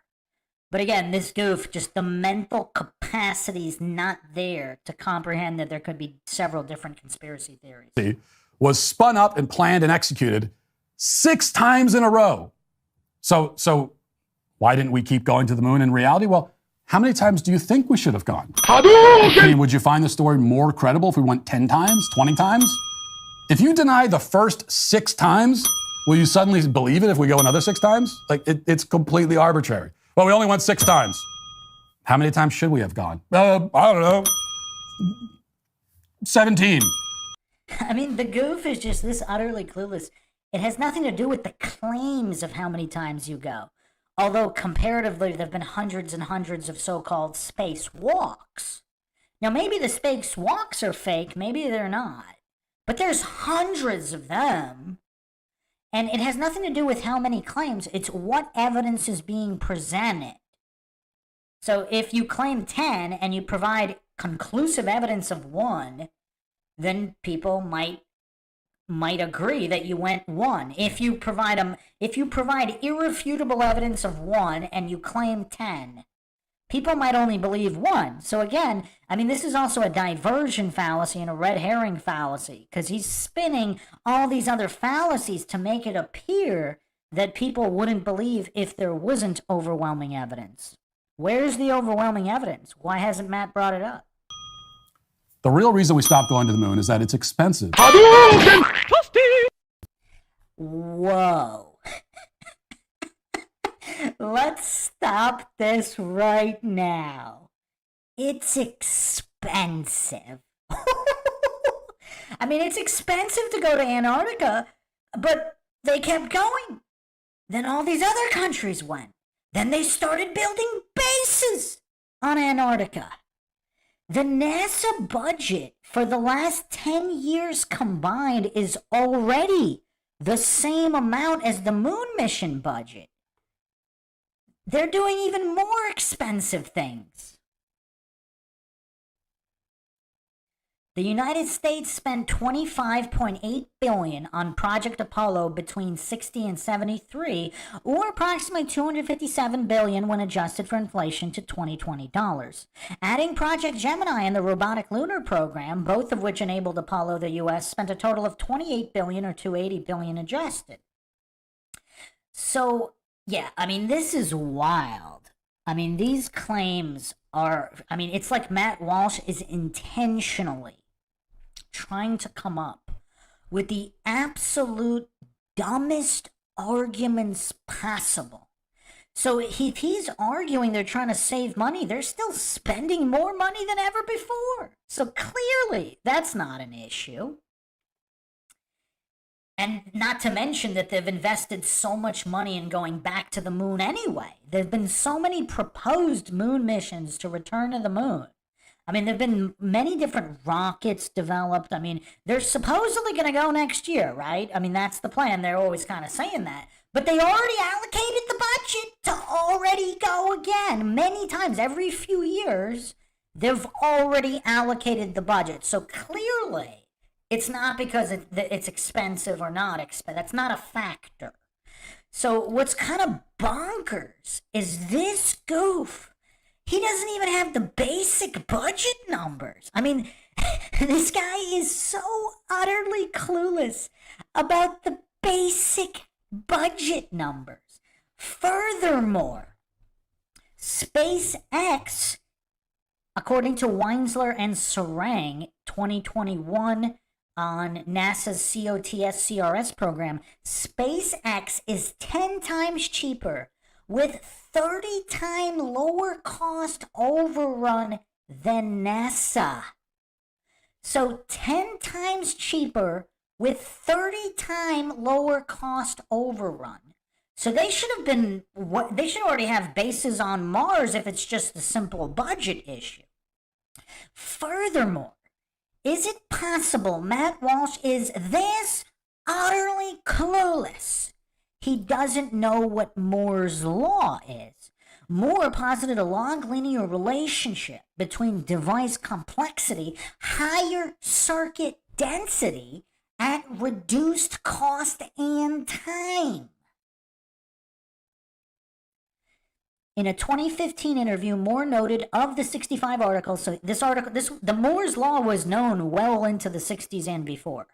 But again, this goof, just the mental capacity is not there to comprehend that there could be several different conspiracy theories. Was spun up and planned and executed 6 times in a row. So why didn't we keep going to the moon in reality? Well, how many times do you think we should have gone? I mean, would you find the story more credible if we went 10 times, 20 times? If you deny the first 6 times, will you suddenly believe it if we go another 6 times? Like, it's completely arbitrary. Well, we only went 6 times. How many times should we have gone? I don't know. 17. I mean, the goof is just this utterly clueless. It has nothing to do with the claims of how many times you go. Although, comparatively, there have been hundreds and hundreds of so-called spacewalks. Now, maybe the spacewalks are fake, maybe they're not. But there's hundreds of them. And it has nothing to do with how many claims. It's what evidence is being presented. So if you claim 10 and you provide conclusive evidence of 1, then people might agree that you went 1. If you provide irrefutable evidence of 1 and you claim 10, people might only believe 1. So again, I mean, this is also a diversion fallacy and a red herring fallacy, because he's spinning all these other fallacies to make it appear that people wouldn't believe if there wasn't overwhelming evidence. Where's the overwhelming evidence? Why hasn't Matt brought it up? The real reason we stopped going to the moon is that it's expensive. Whoa. Let's stop this right now. It's expensive. I mean, it's expensive to go to Antarctica, but they kept going. Then all these other countries went. Then they started building bases on Antarctica. The NASA budget for the last 10 years combined is already the same amount as the moon mission budget. They're doing even more expensive things. The United States spent $25.8 billion on Project Apollo between 60 and 73, or approximately $257 billion when adjusted for inflation to 2020 dollars. Adding Project Gemini and the robotic lunar program, both of which enabled Apollo, the U.S. spent a total of $28 billion or $280 billion adjusted. So, yeah, I mean, this is wild. I mean, these claims are, I mean, it's like Matt Walsh is intentionally trying to come up with the absolute dumbest arguments possible. So if he's arguing they're trying to save money, they're still spending more money than ever before. So clearly, that's not an issue. And not to mention that they've invested so much money in going back to the moon anyway. There have been so many proposed moon missions to return to the moon. I mean, there have been many different rockets developed. I mean, they're supposedly going to go next year, right? I mean, that's the plan. They're always kind of saying that. But they already allocated the budget to already go again. Many times, every few years, they've already allocated the budget. So clearly, it's not because it's expensive or not expensive. That's not a factor. So what's kind of bonkers is this goof. He doesn't even have the basic budget numbers. I mean, this guy is so utterly clueless about the basic budget numbers. Furthermore, SpaceX, according to Weinsler and Sarang, 2021, on NASA's COTS-CRS program, SpaceX is 10 times cheaper with 30 times lower cost overrun than NASA. So 10 times cheaper with 30 times lower cost overrun. So they should already have bases on Mars if it's just a simple budget issue. Furthermore, is it possible Matt Walsh is this utterly clueless? He doesn't know what Moore's law is. Moore posited a log linear relationship between device complexity, higher circuit density, at reduced cost and time. In a 2015 interview, Moore noted of the 65 articles, so the Moore's law was known well into the 60s and before.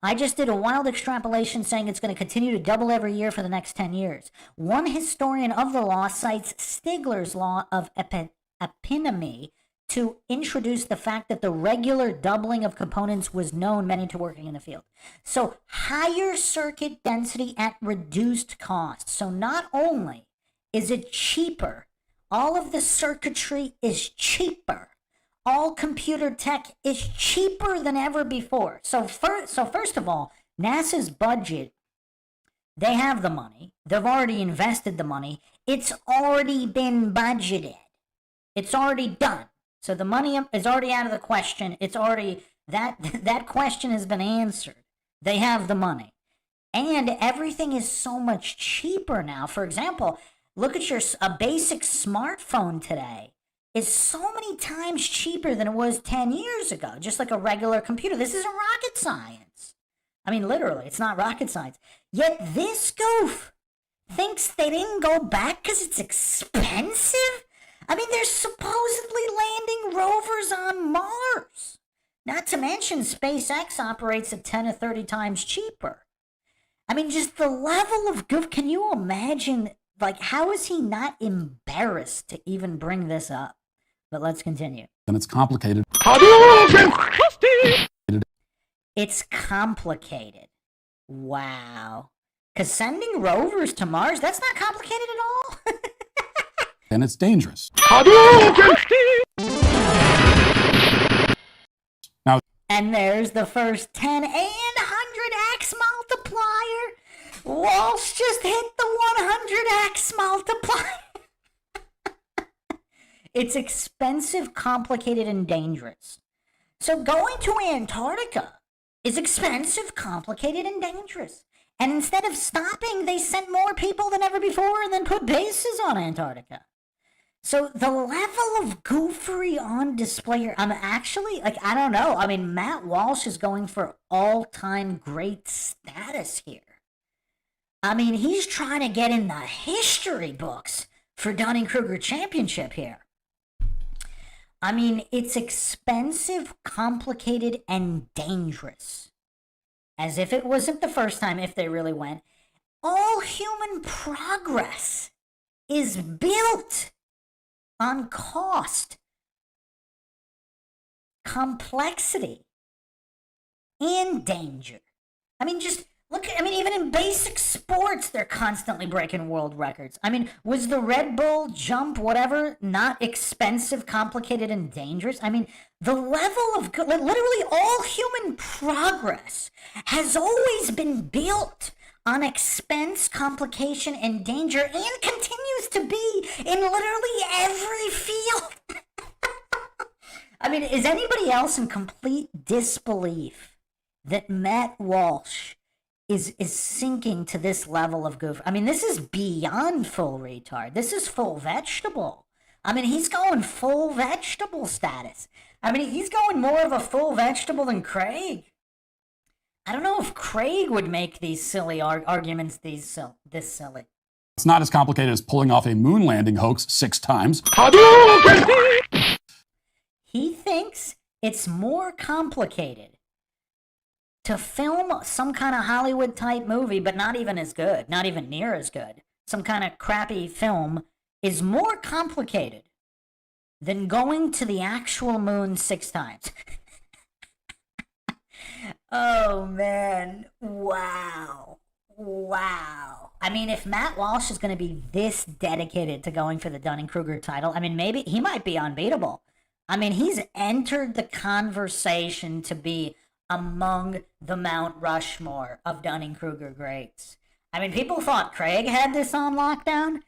I just did a wild extrapolation saying it's going to continue to double every year for the next 10 years. One historian of the law cites Stigler's law of epinomy to introduce the fact that the regular doubling of components was known many to working in the field. So higher circuit density at reduced cost. So not only is it cheaper, all of the circuitry is cheaper. all computer tech is cheaper than ever before. So first of all, NASA's budget, they have the money. They've already invested the money. It's already been budgeted. It's already done. So the money is already out of the question. It's already, that question has been answered. They have the money. And everything is so much cheaper now. For example, look at a basic smartphone today is so many times cheaper than it was 10 years ago, just like a regular computer. This isn't rocket science. I mean, literally, it's not rocket science. Yet this goof thinks they didn't go back because it's expensive? I mean, they're supposedly landing rovers on Mars. Not to mention, SpaceX operates at 10 or 30 times cheaper. I mean, just the level of goof. Can you imagine, like, how is he not embarrassed to even bring this up? But let's continue. And it's complicated. It's complicated. Wow. Because sending rovers to Mars, that's not complicated at all. And it's dangerous. Now, and there's the first 10 and 100x multiplier. Walsh just hit the 100x multiplier. It's expensive, complicated, and dangerous. So going to Antarctica is expensive, complicated, and dangerous. And instead of stopping, they sent more people than ever before and then put bases on Antarctica. So the level of goofery on display here, I'm actually, like, I don't know. I mean, Matt Walsh is going for all-time great status here. I mean, he's trying to get in the history books for Dunning-Kruger championship here. I mean, it's expensive, complicated, and dangerous. As if it wasn't the first time, if they really went. All human progress is built on cost, complexity, and danger. I mean, just look, I mean, even in basic sports, they're constantly breaking world records. I mean, was the Red Bull jump, whatever, not expensive, complicated, and dangerous? I mean, the level of, literally all human progress has always been built on expense, complication, and danger, and continues to be in literally every field. I mean, is anybody else in complete disbelief that Matt Walsh is sinking to this level of goof? I mean, this is beyond full retard. This is full vegetable. I mean, he's going full vegetable status. I mean, he's going more of a full vegetable than Craig. I don't know if Craig would make these silly arguments this silly. It's not as complicated as pulling off a moon landing hoax 6 times. He thinks it's more complicated to film some kind of Hollywood type movie, but not even as good, not even near as good. Some kind of crappy film is more complicated than going to the actual moon 6 times. Oh, man. Wow. I mean, if Matt Walsh is going to be this dedicated to going for the Dunning-Kruger title, I mean, maybe he might be unbeatable. I mean, he's entered the conversation to be among the Mount Rushmore of Dunning-Kruger greats. I mean, people thought Craig had this on lockdown.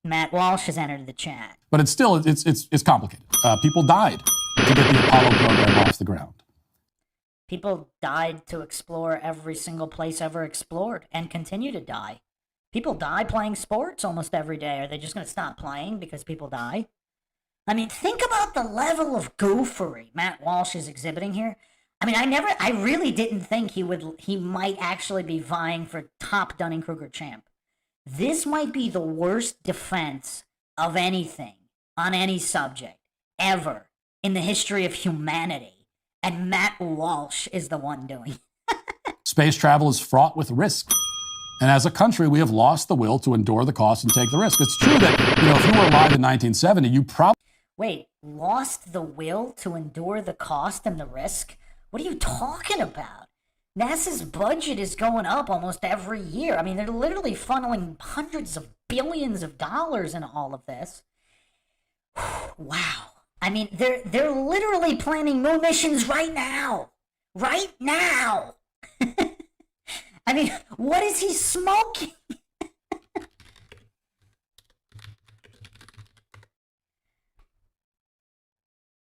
Matt Walsh has entered the chat. But it's still, it's complicated. People died to get the Apollo program off the ground. People died to explore every single place ever explored and continue to die. People die playing sports almost every day. Are they just going to stop playing because people die? I mean, think about the level of goofery Matt Walsh is exhibiting here. I mean, I really didn't think he might actually be vying for top Dunning-Kruger champ. This might be the worst defense of anything on any subject ever in the history of humanity. And Matt Walsh is the one doing it. Space travel is fraught with risk. And as a country, we have lost the will to endure the cost and take the risk. It's true that, if you were alive in 1970, you probably... Wait, lost the will to endure the cost and the risk? What are you talking about? NASA's budget is going up almost every year. I mean, they're literally funneling hundreds of billions of dollars into all of this. Wow. I mean, they're literally planning moon missions right now. Right now. I mean, what is he smoking?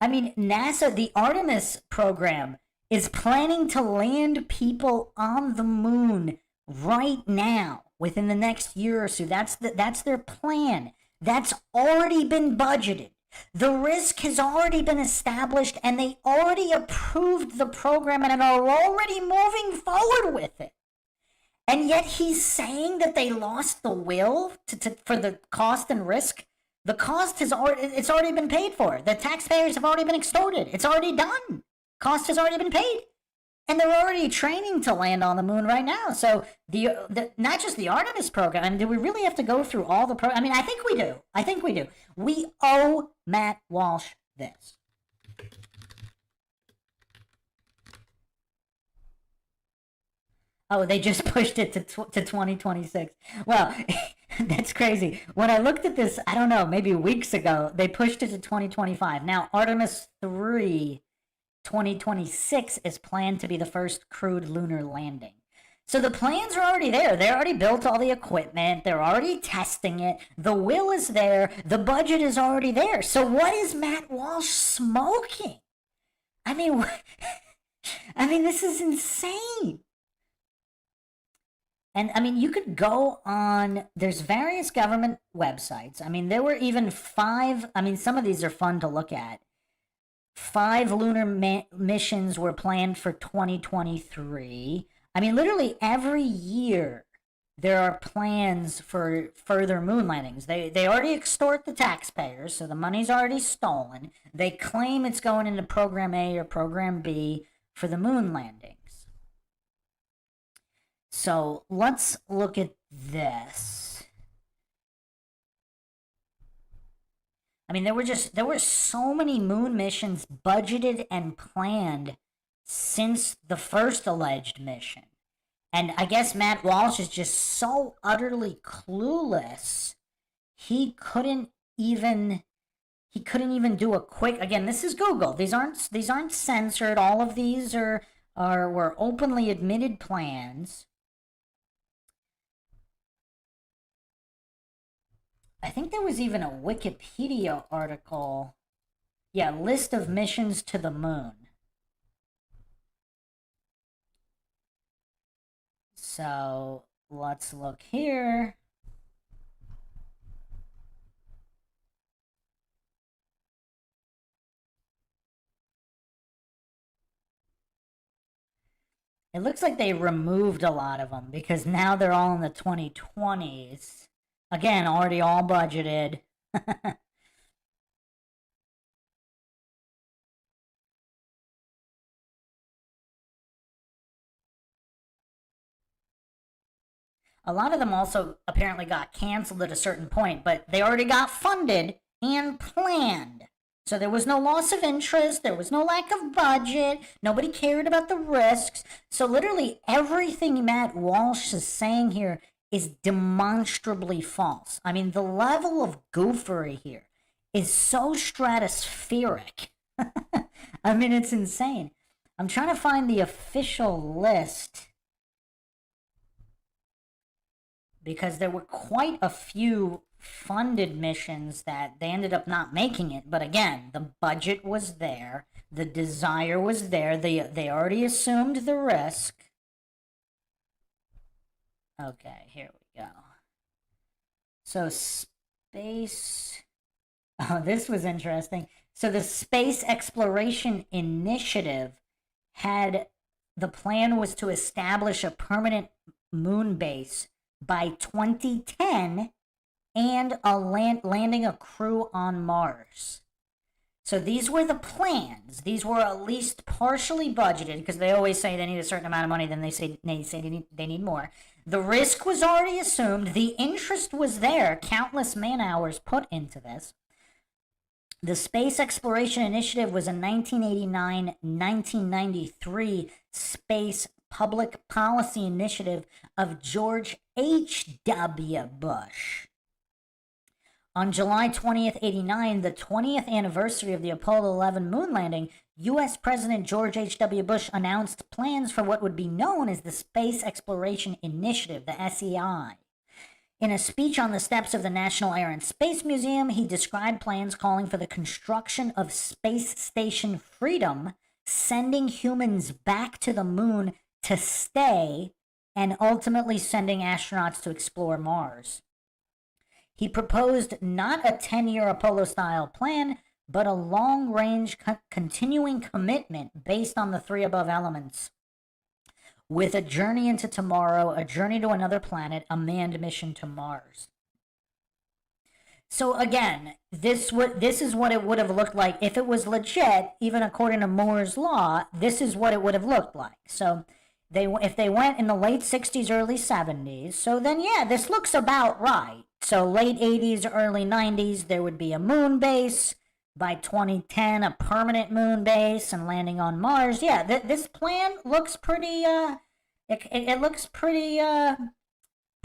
I mean, NASA, the Artemis program, is planning to land people on the moon right now within the next year or so. That's their plan. That's already been budgeted. The risk has already been established, and they already approved the program and are already moving forward with it. And yet he's saying that they lost the will for the cost and risk. The cost has already been paid for. The taxpayers have already been extorted. It's already done. Cost has already been paid. And they're already training to land on the moon right now. So the not just the Artemis program. I mean, do we really have to go through all the I mean, I think we do. I think we do. We owe Matt Walsh this. Oh, they just pushed it to 2026. Well, that's crazy. When I looked at this, I don't know, maybe weeks ago, they pushed it to 2025. Now, Artemis 3 2026 is planned to be the first crewed lunar landing. So the plans are already there. They already built all the equipment. They're already testing it. The will is there. The budget is already there. So what is Matt Walsh smoking? I mean, this is insane. And I mean, you could go on, there's various government websites. I mean, there were even 5, I mean, some of these are fun to look at. 5 lunar missions were planned for 2023. I mean, literally every year there are plans for further moon landings. They already extort the taxpayers, so the money's already stolen. They claim it's going into Program A or Program B for the moon landings. So let's look at this. I mean, there were so many moon missions budgeted and planned since the first alleged mission. And I guess Matt Walsh is just so utterly clueless. He couldn't even do a quick, again, this is Google. These aren't censored. All of these were openly admitted plans. I think there was even a Wikipedia article. Yeah, list of missions to the moon. So let's look here. It looks like they removed a lot of them because now they're all in the 2020s. Again, already all budgeted. A lot of them also apparently got canceled at a certain point, but they already got funded and planned. So there was no loss of interest, there was no lack of budget, nobody cared about the risks. So literally everything Matt Walsh is saying here is demonstrably false. I mean, the level of goofery here is so stratospheric. I mean, it's insane. I'm trying to find the official list because there were quite a few funded missions that they ended up not making it. But again, the budget was there, the desire was there, they already assumed the risk. Okay, here we go. So space, oh, this was interesting. So the Space Exploration Initiative had, the plan was to establish a permanent moon base by 2010 and landing a crew on Mars. So these were the plans. These were at least partially budgeted because they always say they need a certain amount of money, then they say they need more. The risk was already assumed. The interest was there. Countless man hours put into this. The Space Exploration Initiative was a 1989-1993 space public policy initiative of George H.W. Bush. On July 20th, 89, the 20th anniversary of the Apollo 11 moon landing, U.S. President George H.W. Bush announced plans for what would be known as the Space Exploration Initiative, the SEI. In a speech on the steps of the National Air and Space Museum, he described plans calling for the construction of Space Station Freedom, sending humans back to the moon to stay, and ultimately sending astronauts to explore Mars. He proposed not a 10-year Apollo-style plan, but a long-range continuing commitment based on the three above elements, with a journey into tomorrow, a journey to another planet, a manned mission to Mars. So again, this is what it would have looked like if it was legit, even according to Moore's law. This is what it would have looked like. So if they went in the late 60s, early 70s, so then yeah, this looks about right. So late 80s, early 90s, there would be a moon base. By 2010, a permanent moon base and landing on Mars. Yeah, this plan looks pretty. It looks pretty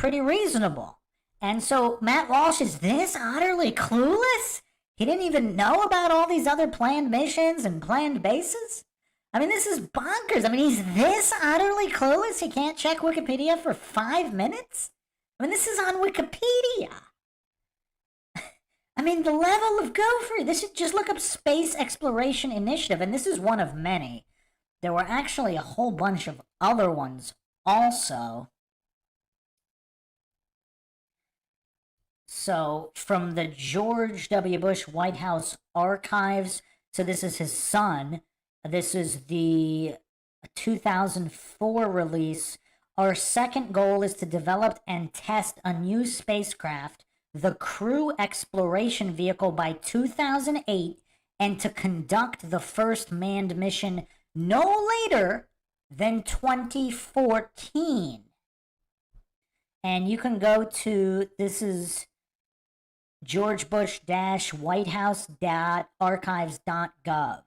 reasonable. And so Matt Walsh is this utterly clueless? He didn't even know about all these other planned missions and planned bases? I mean, this is bonkers. I mean, he's this utterly clueless he can't check Wikipedia for 5 minutes? I mean, this is on Wikipedia. I mean, the level of gopher. This is just look up Space Exploration Initiative, and this is one of many. There were actually a whole bunch of other ones also. So, from the George W. Bush White House archives, so this is his son. This is the 2004 release. Our second goal is to develop and test a new spacecraft, the Crew Exploration Vehicle, by 2008, and to conduct the first manned mission no later than 2014. And you can go to, this is George Bush-whitehouse.archives.gov.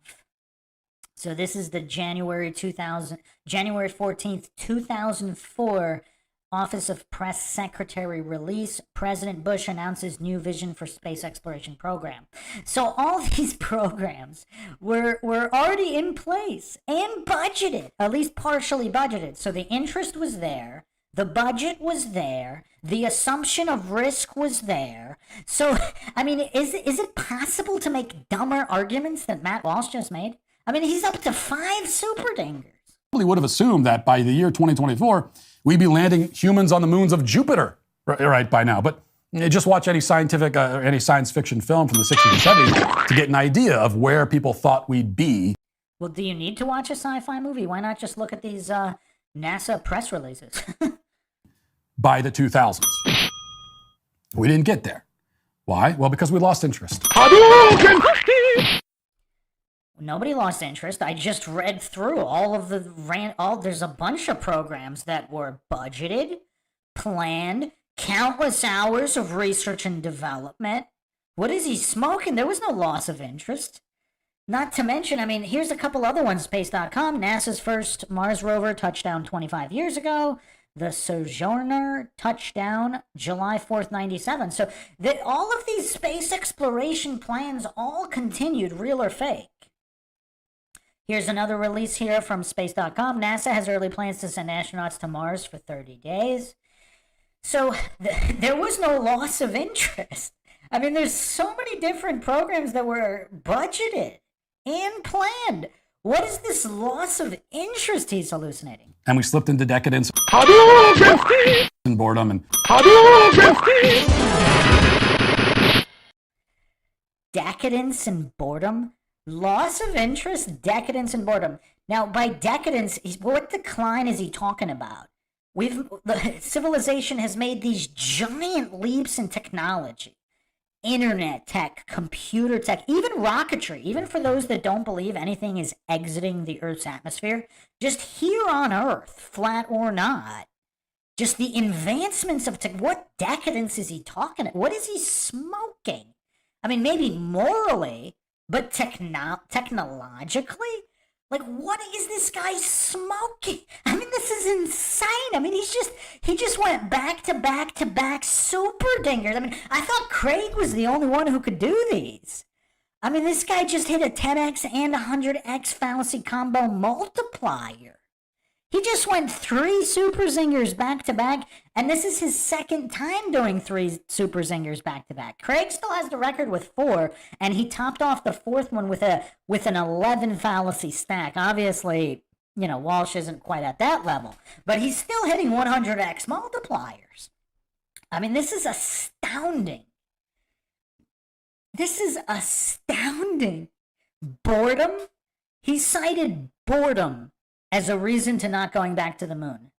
So this is the January 14th, 2004 Office of Press Secretary release. President Bush announces new vision for space exploration program. So all these programs were already in place and budgeted, at least partially budgeted. So the interest was there. The budget was there. The assumption of risk was there. So, I mean, is it possible to make dumber arguments than Matt Walsh just made? I mean, he's up to 5 super dingers. Probably would have assumed that by the year 2024, we'd be landing humans on the moons of Jupiter, right by now. But just watch any science fiction film from the 60s and 70s to get an idea of where people thought we'd be. Well, do you need to watch a sci-fi movie? Why not just look at these NASA press releases? By the 2000s. We didn't get there. Why? Well, because we lost interest. Nobody lost interest. I just read through all of there's a bunch of programs that were budgeted, planned, countless hours of research and development. What is he smoking? There was no loss of interest. Not to mention, I mean, here's a couple other ones. Space.com, NASA's first Mars rover touchdown 25 years ago. The Sojourner touchdown July 4th, 97. So all of these space exploration plans all continued, real or fake. Here's another release here from space.com. NASA has early plans to send astronauts to Mars for 30 days. So there was no loss of interest. I mean, there's so many different programs that were budgeted and planned. What is this loss of interest he's hallucinating? And we slipped into decadence and boredom and decadence and boredom? Loss of interest, decadence, and boredom. Now, by decadence, what decline is he talking about? Civilization has made these giant leaps in technology. Internet tech, computer tech, even rocketry, even for those that don't believe anything is exiting the Earth's atmosphere, just here on Earth, flat or not, just the advancements of tech. What decadence is he talking about? What is he smoking? I mean, maybe morally, but technologically? Like, what is this guy smoking? I mean, this is insane. I mean, he just went back to back to back super dingers. I mean, I thought Craig was the only one who could do these. I mean, this guy just hit a 10x and 100x fallacy combo multiplier. He just went 3 super zingers back to back, and this is his second time doing 3 super zingers back to back. Craig still has the record with 4, and he topped off the 4th one with an 11 fallacy stack. Obviously, you know, Walsh isn't quite at that level, but he's still hitting 100x multipliers. I mean, this is astounding. This is astounding. Boredom? He cited boredom as a reason to not going back to the moon.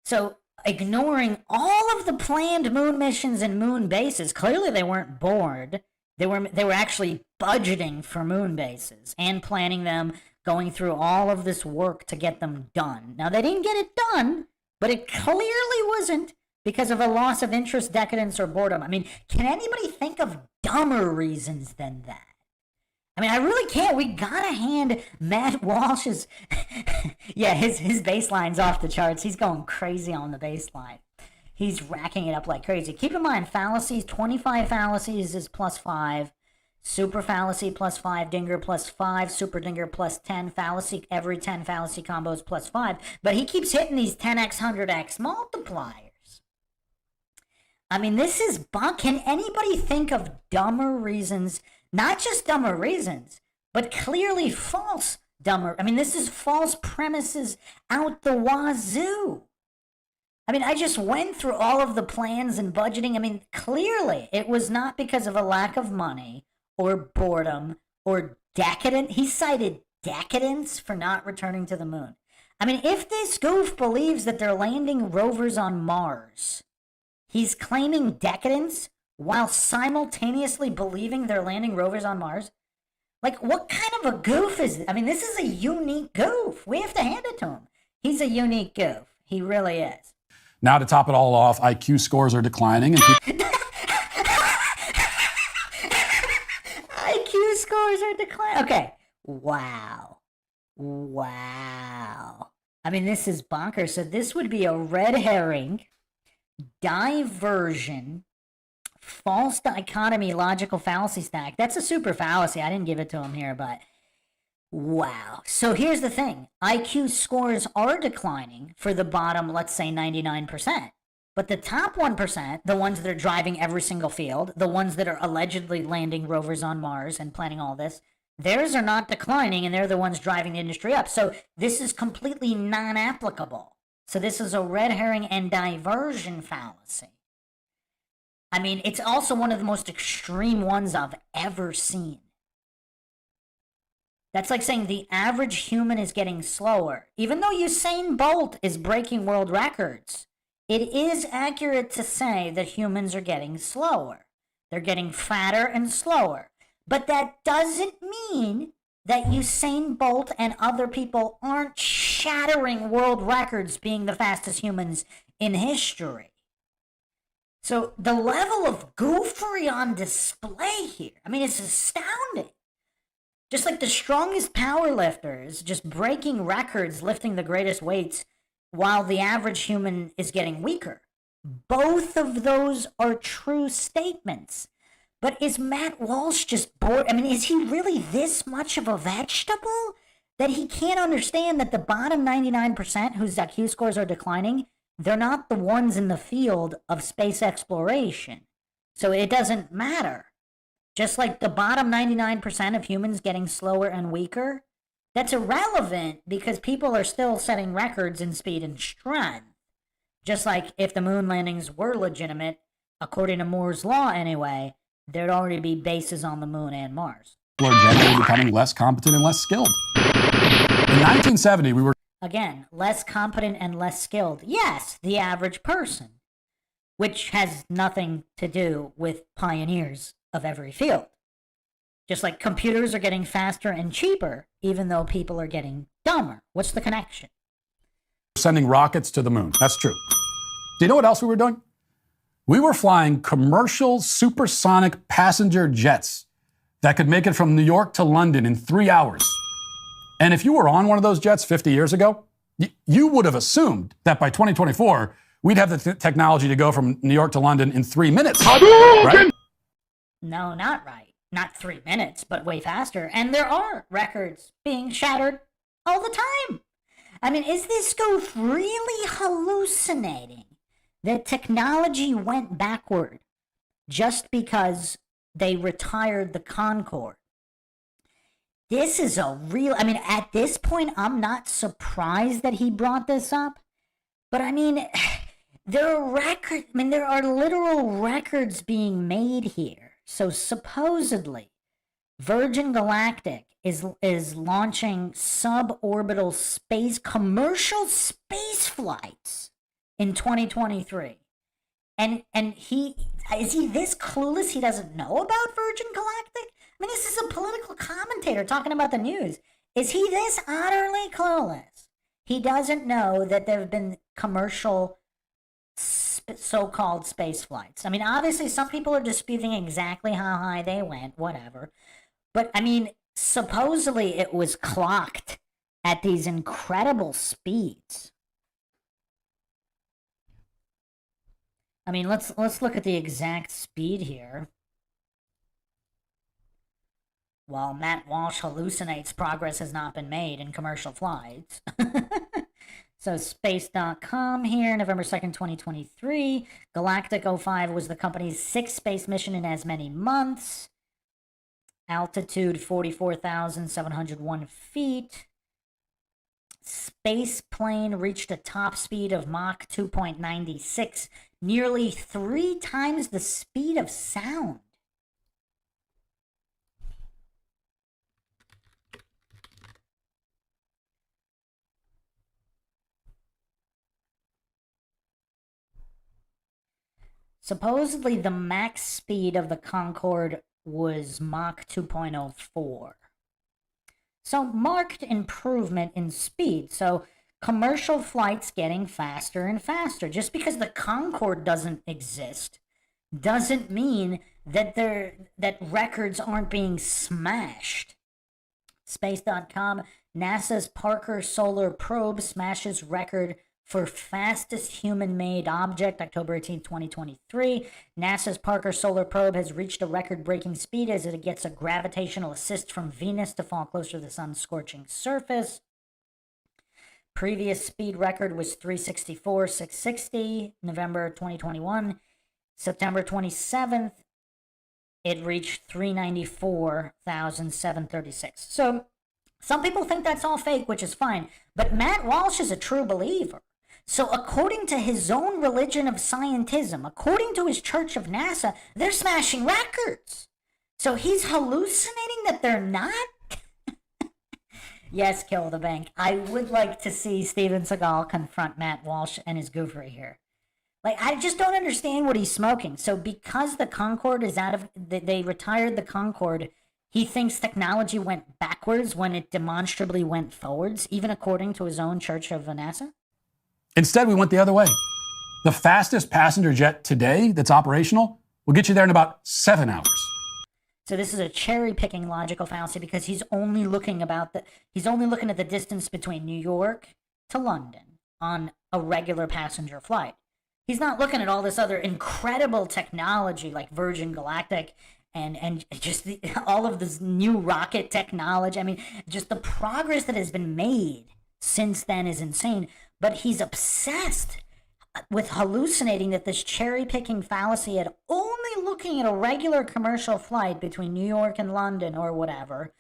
So, ignoring all of the planned moon missions and moon bases, clearly they weren't bored. They were actually budgeting for moon bases and planning them, going through all of this work to get them done. Now, they didn't get it done, but it clearly wasn't because of a loss of interest, decadence, or boredom. I mean, can anybody think of dumber reasons than that? I mean, I really can't. We gotta hand Matt Walsh's, yeah, his baseline's off the charts. He's going crazy on the baseline. He's racking it up like crazy. Keep in mind, fallacies, 25 fallacies is +5. Super fallacy +5, dinger +5, super dinger +10, fallacy, every 10 fallacy combos +5. But he keeps hitting these 10x, 100x multipliers. I mean, this is bunk. Can anybody think of dumber reasons? Not just dumber reasons, but clearly false dumber. I mean, this is false premises out the wazoo. I mean, I just went through all of the plans and budgeting. I mean, clearly it was not because of a lack of money or boredom or decadent. He cited decadence for not returning to the moon. I mean, if this goof believes that they're landing rovers on Mars, he's claiming decadence while simultaneously believing they're landing rovers on Mars? Like, what kind of a goof is this? I mean, this is a unique goof. We have to hand it to him. He's a unique goof. He really is. Now, to top it all off, IQ scores are declining. And IQ scores are declining. Okay. Wow. Wow. I mean, this is bonkers. So this would be a red herring, diversion, false dichotomy, logical fallacy stack. That's a super fallacy. I didn't give it to him here, but wow. So here's the thing. IQ scores are declining for the bottom, let's say 99%. But the top 1%, the ones that are driving every single field, the ones that are allegedly landing rovers on Mars and planning all this, theirs are not declining, and they're the ones driving the industry up. So this is completely non-applicable. So this is a red herring and diversion fallacy. I mean, it's also one of the most extreme ones I've ever seen. That's like saying the average human is getting slower. Even though Usain Bolt is breaking world records, it is accurate to say that humans are getting slower. They're getting fatter and slower. But that doesn't mean that Usain Bolt and other people aren't shattering world records being the fastest humans in history. So the level of goofery on display here, I mean, it's astounding. Just like the strongest power lifters just breaking records, lifting the greatest weights, while the average human is getting weaker. Both of those are true statements. But is Matt Walsh just bored? I mean, is he really this much of a vegetable that he can't understand that the bottom 99% whose IQ scores are declining, they're not the ones in the field of space exploration. So it doesn't matter. Just like the bottom 99% of humans getting slower and weaker, that's irrelevant because people are still setting records in speed and strength. Just like if the moon landings were legitimate, according to Moore's law anyway, there'd already be bases on the moon and Mars. People are generally becoming less competent and less skilled. In 1970, we were... Again, less competent and less skilled. Yes, the average person, which has nothing to do with pioneers of every field. Just like computers are getting faster and cheaper, even though people are getting dumber. What's the connection? Sending rockets to the moon. That's true. Do you know what else we were doing? We were flying commercial supersonic passenger jets that could make it from New York to London in 3 hours. And if you were on one of those jets 50 years ago, you would have assumed that by 2024, we'd have the technology to go from New York to London in 3 minutes. Right? No, not right. Not 3 minutes, but way faster. And there are records being shattered all the time. I mean, is this goof really hallucinating that technology went backward just because they retired the Concorde? This is a real, I mean, at this point, I'm not surprised that he brought this up. But I mean, there are literal records being made here. So supposedly, Virgin Galactic is launching suborbital space, commercial space flights in 2023. And is he this clueless he doesn't know about Virgin Galactic? I mean, this is a political commentator talking about the news. Is he this utterly clueless? He doesn't know that there have been commercial so-called space flights. I mean, obviously, some people are disputing exactly how high they went, whatever. But, I mean, supposedly it was clocked at these incredible speeds. I mean, let's look at the exact speed here. While Matt Walsh hallucinates, progress has not been made in commercial flights. So space.com here, November 2nd, 2023. Galactic 05 was the company's 6th space mission in as many months. Altitude 44,701 feet. Space plane reached a top speed of Mach 2.96, nearly 3 times the speed of sound. Supposedly, the max speed of the Concorde was Mach 2.04. So, marked improvement in speed. So, commercial flights getting faster and faster. Just because the Concorde doesn't exist doesn't mean that records aren't being smashed. Space.com, NASA's Parker Solar Probe smashes record for fastest human-made object, October 18, 2023. NASA's Parker Solar Probe has reached a record-breaking speed as it gets a gravitational assist from Venus to fall closer to the sun's scorching surface. Previous speed record was 364,660, November 2021. September 27th, it reached 394,736. So some people think that's all fake, which is fine. But Matt Walsh is a true believer. So according to his own religion of scientism, according to his Church of NASA, they're smashing records. So he's hallucinating that they're not? Yes, kill the bank. I would like to see Steven Seagal confront Matt Walsh and his goofery here. Like, I just don't understand what he's smoking. So because the Concorde is they retired the Concorde, he thinks technology went backwards when it demonstrably went forwards, even according to his own Church of NASA? Instead, we went the other way. The fastest passenger jet today that's operational will get you there in about 7 hours. So this is a cherry-picking logical fallacy because he's only looking at the distance between New York to London on a regular passenger flight. He's not looking at all this other incredible technology like Virgin Galactic and just all of this new rocket technology. I mean, just the progress that has been made since then is insane. But he's obsessed with hallucinating that this cherry-picking fallacy at only looking at a regular commercial flight between New York and London or whatever,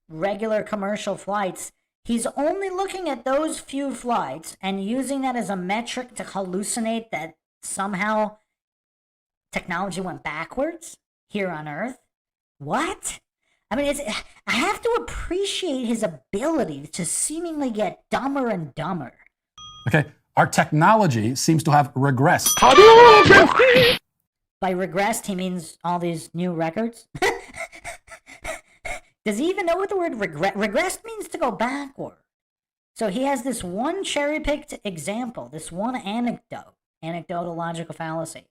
regular commercial flights, he's only looking at those few flights and using that as a metric to hallucinate that somehow technology went backwards here on Earth. What? I mean, I have to appreciate his ability to seemingly get dumber and dumber. Okay, our technology seems to have regressed. By regressed, he means all these new records? Does he even know what the word regressed means? To go backward. So he has this one cherry-picked example, this one anecdotal logical fallacy.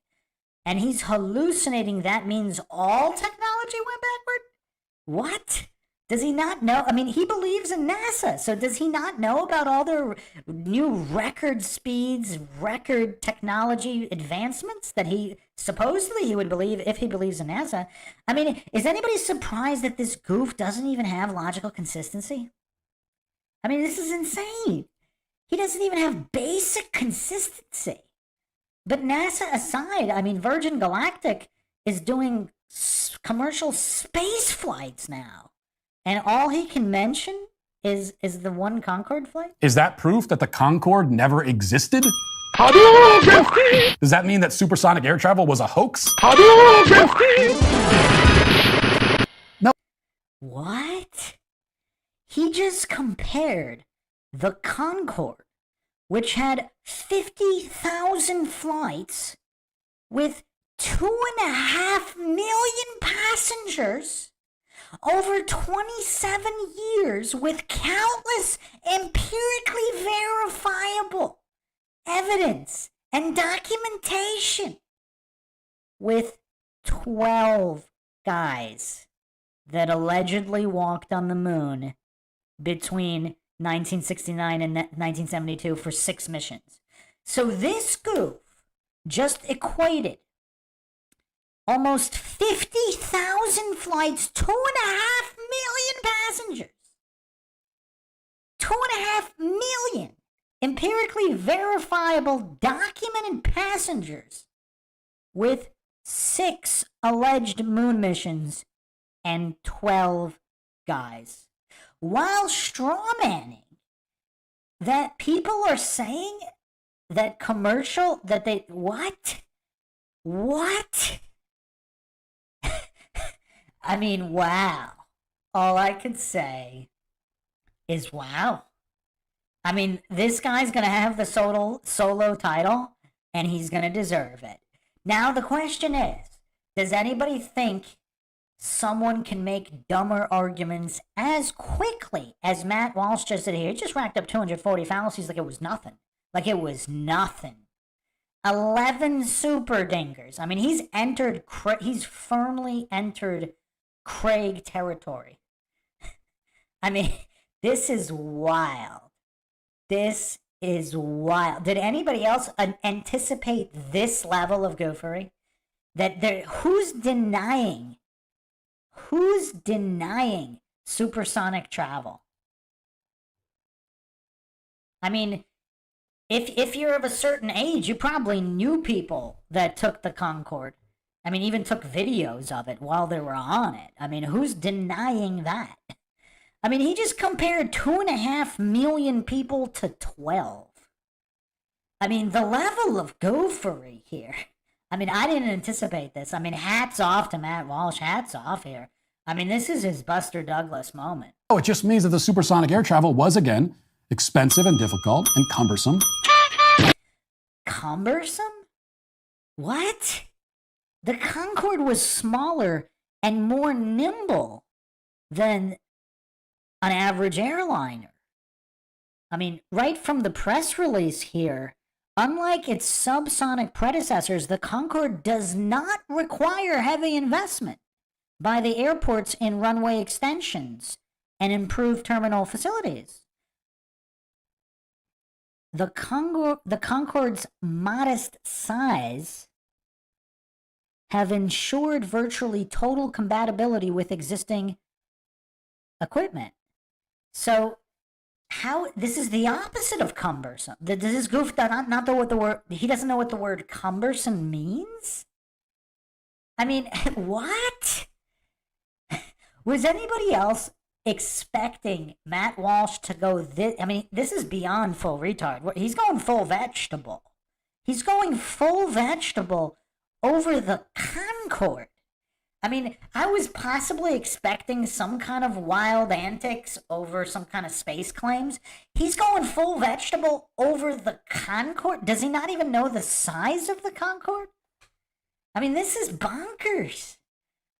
And he's hallucinating that means all technology went backward? What? Does he not know? I mean, he believes in NASA, so does he not know about all their new record speeds, record technology advancements that he supposedly he would believe if he believes in NASA? I mean, is anybody surprised that this goof doesn't even have logical consistency? I mean, this is insane. He doesn't even have basic consistency. But NASA aside, I mean, Virgin Galactic is doing commercial space flights now. And all he can mention is the one Concorde flight? Is that proof that the Concorde never existed? Does that mean that supersonic air travel was a hoax? No. What? He just compared the Concorde, which had 50,000 flights, with 2.5 million passengers over 27 years, with countless empirically verifiable evidence and documentation, with 12 guys that allegedly walked on the moon between 1969 and 1972 for 6 missions. So this goof just equated almost 50,000 flights, 2.5 million passengers, 2.5 million empirically verifiable documented passengers, with 6 alleged moon missions and 12 guys, while strawmanning that people are saying that commercial, that they, what? I mean, wow. All I could say is wow. I mean, this guy's going to have the solo title, and he's going to deserve it. Now, the question is, does anybody think someone can make dumber arguments as quickly as Matt Walsh just did here? He just racked up 240 fallacies like it was nothing. 11 super dingers. I mean, he's firmly entered Craig territory. I mean, this is wild. This is wild. Did anybody else anticipate this level of goofery? Who's denying supersonic travel? I mean, if you're of a certain age, you probably knew people that took the Concorde. I mean, even took videos of it while they were on it. I mean, who's denying that? I mean, he just compared 2.5 million people to 12. I mean, the level of goofery here. I mean, I didn't anticipate this. I mean, hats off to Matt Walsh. Hats off here. I mean, this is his Buster Douglas moment. Oh, it just means that the supersonic air travel was, again, expensive and difficult and cumbersome. Cumbersome? What? The Concorde was smaller and more nimble than an average airliner. I mean, right from the press release here, unlike its subsonic predecessors, the Concorde does not require heavy investment by the airports in runway extensions and improved terminal facilities. The Concorde's modest size have ensured virtually total compatibility with existing equipment. So, this is the opposite of cumbersome. Does this goof not know what the word? He doesn't know what the word cumbersome means. I mean, what? Was anybody else expecting Matt Walsh to go this? I mean, this is beyond full retard. He's going full vegetable. He's going full vegetable over the Concorde. I mean, I was possibly expecting some kind of wild antics over some kind of space claims. He's going full vegetable over the Concorde. Does he not even know the size of the Concorde? I mean, this is bonkers.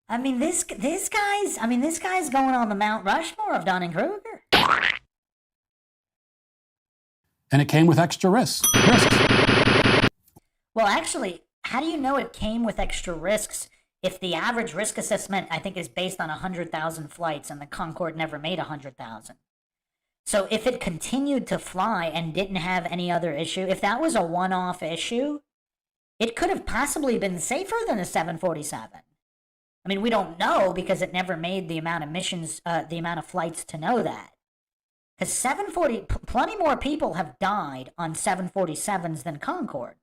I mean, this guy's going on the Mount Rushmore of Dunning-Kruger. And it came with extra risks. Well, actually, how do you know it came with extra risks if the average risk assessment, I think, is based on 100,000 flights and the Concorde never made 100,000. So if it continued to fly and didn't have any other issue, if that was a one-off issue, it could have possibly been safer than a 747. I mean, we don't know because it never made the amount of missions, the amount of flights to know that. Because 740, plenty more people have died on 747s than Concorde.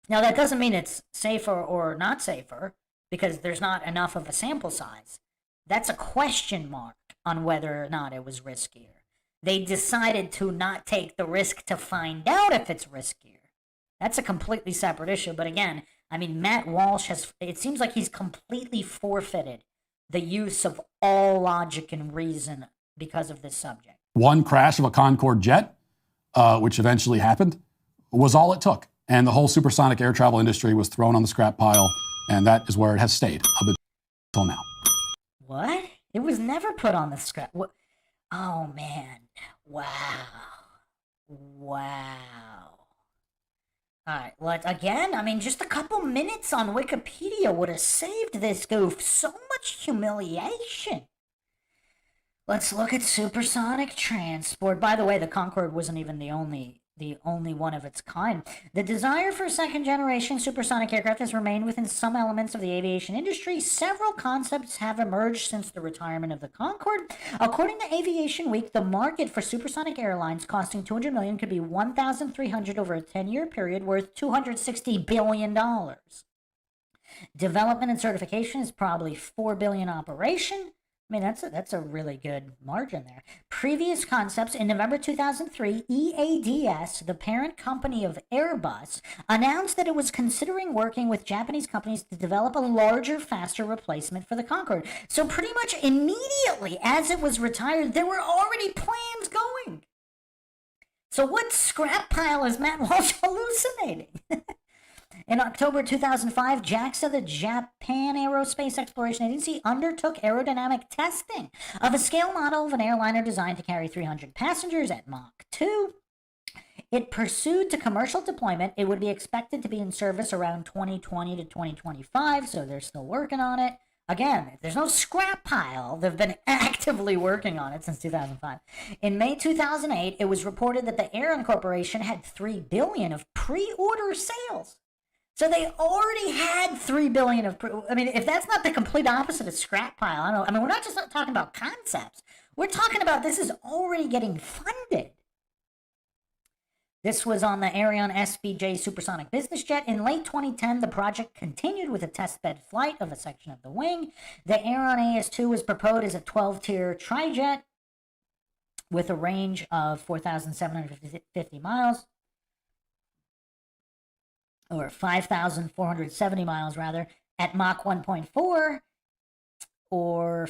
Now, that doesn't mean it's safer or not safer, because there's not enough of a sample size. That's a question mark on whether or not it was riskier. They decided to not take the risk to find out if it's riskier. That's a completely separate issue. But again, I mean, Matt Walsh it seems like he's completely forfeited the use of all logic and reason because of this subject. One crash of a Concorde jet, which eventually happened, was all it took. And the whole supersonic air travel industry was thrown on the scrap pile, and that is where it has stayed up until now. What? It was never put on the scrap. What? Oh, man. Wow. All right, well, again, I mean, just a couple minutes on Wikipedia would have saved this goof so much humiliation. Let's look at supersonic transport. By the way, the Concorde wasn't even the only one of its kind. The desire for second-generation supersonic aircraft has remained within some elements of the aviation industry. Several concepts have emerged since the retirement of the Concorde. According to Aviation Week, the market for supersonic airlines costing $200 million could be $1,300 over a 10-year period, worth $260 billion. Development and certification is probably $4 billion operation. I mean, that's a really good margin there. Previous concepts: in November 2003, EADS, the parent company of Airbus, announced that it was considering working with Japanese companies to develop a larger, faster replacement for the Concorde. So pretty much immediately as it was retired, there were already plans going. So what scrap pile is Matt Walsh hallucinating? In October 2005, JAXA, the Japan Aerospace Exploration Agency, undertook aerodynamic testing of a scale model of an airliner designed to carry 300 passengers at Mach 2. It pursued to commercial deployment. It would be expected to be in service around 2020 to 2025, so they're still working on it. Again, there's no scrap pile. They've been actively working on it since 2005. In May 2008, it was reported that the Air Corporation had $3 billion of pre-order sales. So they already had $3 billion of. I mean, if that's not the complete opposite of scrap pile, I don't know. I mean, we're not just talking about concepts. We're talking about this is already getting funded. This was on the Ariane SBJ supersonic business jet. In late 2010, the project continued with a testbed flight of a section of the wing. The Ariane AS-2 was proposed as a 12-tier trijet with a range of 4,750 miles. Or 5,470 miles, rather, at Mach 1.4, or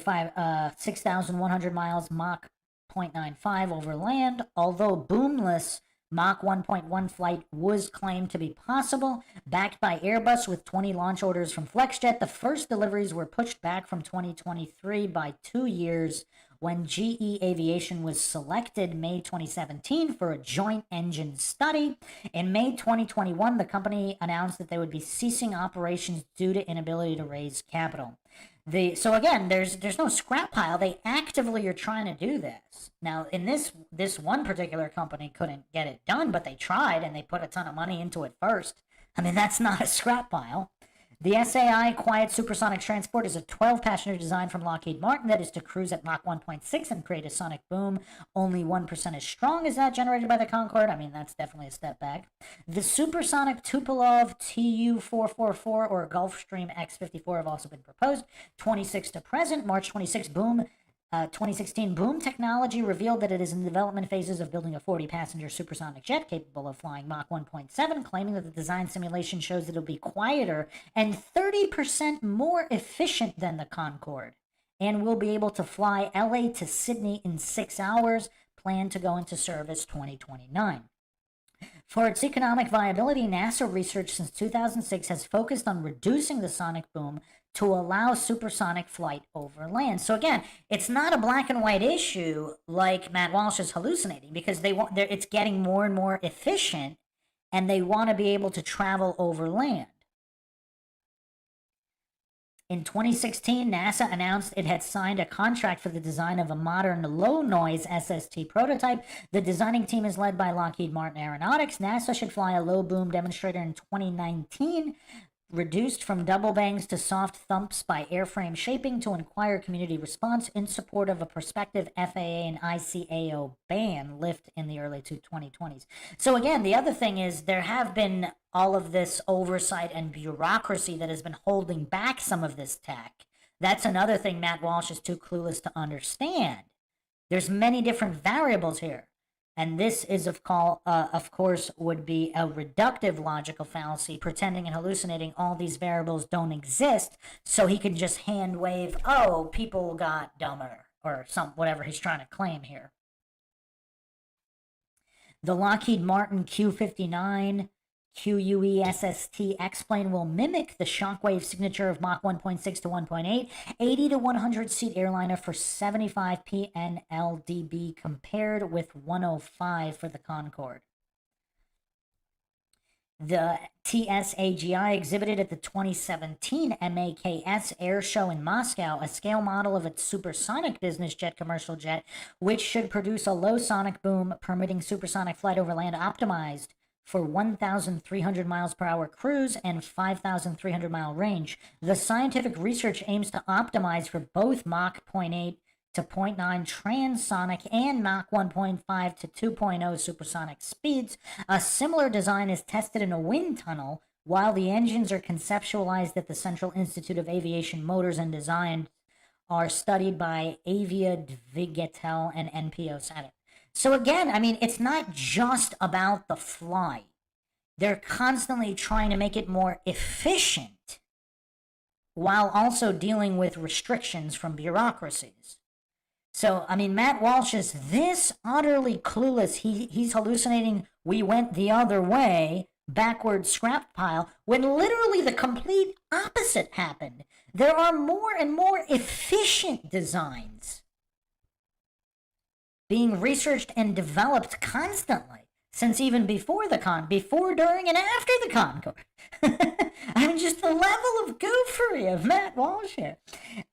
6,100 miles, Mach 0.95 over land. Although boomless, Mach 1.1 flight was claimed to be possible. Backed by Airbus with 20 launch orders from FlexJet, the first deliveries were pushed back from 2023 by 2 years when GE Aviation was selected May 2017 for a joint engine study. In May 2021, the company announced that they would be ceasing operations due to inability to raise capital. So again, there's no scrap pile. They actively are trying to do this. Now, in this one particular company couldn't get it done, but they tried and they put a ton of money into it first. I mean, that's not a scrap pile. The SAI Quiet Supersonic Transport is a 12-passenger design from Lockheed Martin that is to cruise at Mach 1.6 and create a sonic boom only 1% as strong as that generated by the Concorde. I mean, that's definitely a step back. The supersonic Tupolev Tu-444 or Gulfstream X-54 have also been proposed. 26 to present, March 26 boom. 2016 Boom Technology revealed that it is in the development phases of building a 40-passenger supersonic jet capable of flying Mach 1.7, claiming that the design simulation shows that it'll be quieter and 30% more efficient than the Concorde, and will be able to fly LA to Sydney in 6 hours, planned to go into service 2029. For its economic viability, NASA research since 2006 has focused on reducing the sonic boom to allow supersonic flight over land. So again, it's not a black and white issue like Matt Walsh is hallucinating, because it's getting more and more efficient, and they want to be able to travel over land. In 2016, NASA announced it had signed a contract for the design of a modern low-noise SST prototype. The designing team is led by Lockheed Martin Aeronautics. NASA should fly a low-boom demonstrator in 2019, reduced from double bangs to soft thumps by airframe shaping to inquire community response in support of a prospective FAA and ICAO ban lift in the early 2020s. So again, the other thing is there have been all of this oversight and bureaucracy that has been holding back some of this tech. That's another thing Matt Walsh is too clueless to understand. There's many different variables here. And this is, of course, would be a reductive logical fallacy, pretending and hallucinating all these variables don't exist, so he can just hand wave, oh, people got dumber, or whatever he's trying to claim here. The Lockheed Martin Q-59 QUESST X-plane will mimic the shockwave signature of Mach 1.6 to 1.8, 80 to 100 seat airliner for 75 PNLDB compared with 105 for the Concorde. The TSAGI exhibited at the 2017 MAKS Air Show in Moscow a scale model of its Supersonic business jet commercial jet, which should produce a low sonic boom permitting supersonic flight over land optimized for 1,300 miles per hour cruise and 5,300 mile range. The scientific research aims to optimize for both Mach 0.8 to 0.9 transonic and Mach 1.5 to 2.0 supersonic speeds. A similar design is tested in a wind tunnel, while the engines are conceptualized at the Central Institute of Aviation Motors and Design are studied by Avia Dvigatel and NPO Saturn. So again, I mean, it's not just about the flight. They're constantly trying to make it more efficient while also dealing with restrictions from bureaucracies. So, I mean, Matt Walsh is this utterly clueless. He's hallucinating we went the other way, backward scrap pile, when literally the complete opposite happened. There are more and more efficient designs being researched and developed constantly since even before, during, and after the Concorde. I mean, just the level of goofery of Matt Walsh here.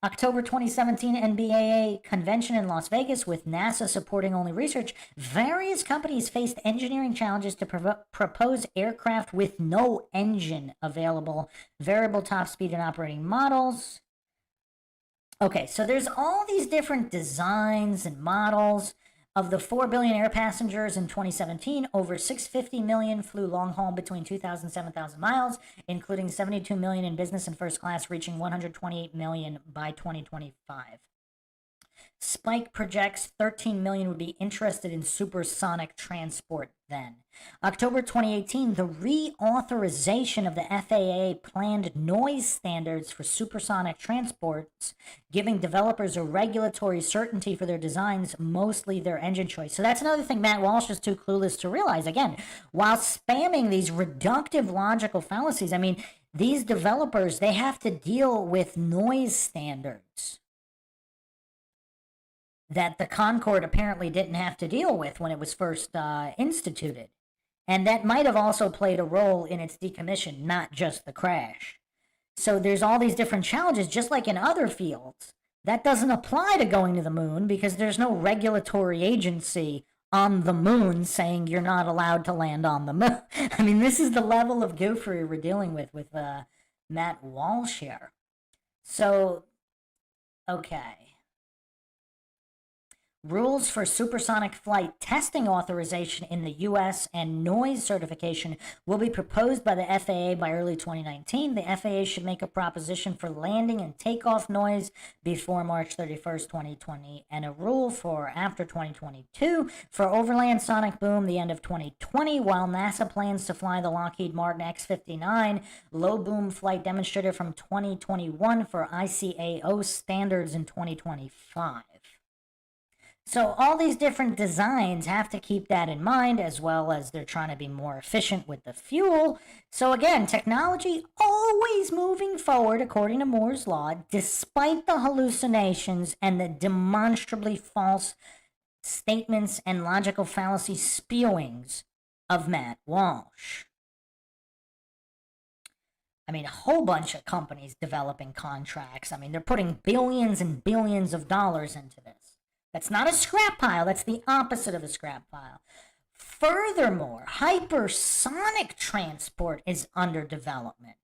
October 2017 NBAA convention in Las Vegas with NASA supporting only research. Various companies faced engineering challenges to propose aircraft with no engine available, variable top speed and operating models. Okay, so there's all these different designs and models. Of the 4 billion air passengers in 2017, over 650 million flew long haul between 2,000 and 7,000 miles, including 72 million in business and first class, reaching 128 million by 2025. Spike projects 13 million would be interested in supersonic transport then. October 2018, the reauthorization of the FAA planned noise standards for supersonic transports, giving developers a regulatory certainty for their designs, mostly their engine choice. So that's another thing Matt Walsh is too clueless to realize. Again, while spamming these reductive logical fallacies, I mean, these developers, they have to deal with noise standards that the Concorde apparently didn't have to deal with when it was first instituted. And that might have also played a role in its decommission, not just the crash. So there's all these different challenges, just like in other fields. That doesn't apply to going to the moon because there's no regulatory agency on the moon saying you're not allowed to land on the moon. I mean, this is the level of goofery we're dealing with Matt Walsh here. So, okay. Rules for supersonic flight testing authorization in the U.S. and noise certification will be proposed by the FAA by early 2019. The FAA should make a proposition for landing and takeoff noise before March 31st, 2020, and a rule for after 2022. For overland sonic boom, the end of 2020, while NASA plans to fly the Lockheed Martin X-59 low boom flight demonstrator from 2021 for ICAO standards in 2025. So all these different designs have to keep that in mind, as well as they're trying to be more efficient with the fuel. So again, technology always moving forward according to Moore's law, despite the hallucinations and the demonstrably false statements and logical fallacy spewings of Matt Walsh. I mean, a whole bunch of companies developing contracts. I mean, they're putting billions and billions of dollars into this. That's not a scrap pile. That's the opposite of a scrap pile. Furthermore, hypersonic transport is under development.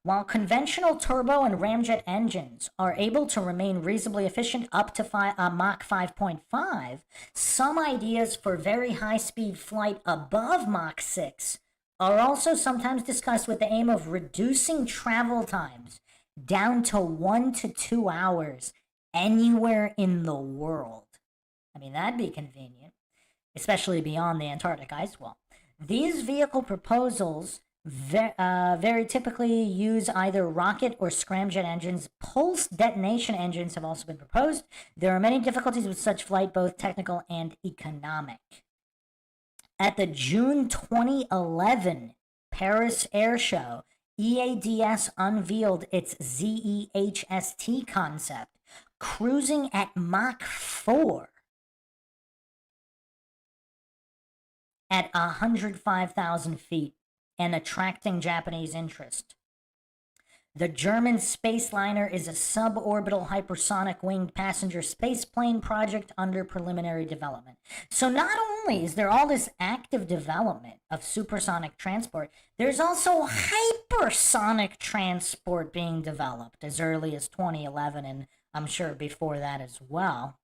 While conventional turbo and ramjet engines are able to remain reasonably efficient up to Mach 5.5, some ideas for very high-speed flight above Mach 6 are also sometimes discussed with the aim of reducing travel times down to 1 to 2 hours anywhere in the world. I mean, that'd be convenient, especially beyond the Antarctic ice wall. These vehicle proposals very typically use either rocket or scramjet engines. Pulse detonation engines have also been proposed. There are many difficulties with such flight, both technical and economic. At the June 2011 Paris Air Show, EADS unveiled its ZEHST concept, cruising at Mach 4 at 105,000 feet and attracting Japanese interest. The German Spaceliner is a suborbital hypersonic winged passenger spaceplane project under preliminary development. So not only is there all this active development of supersonic transport, there's also hypersonic transport being developed as early as 2011, and I'm sure before that as well.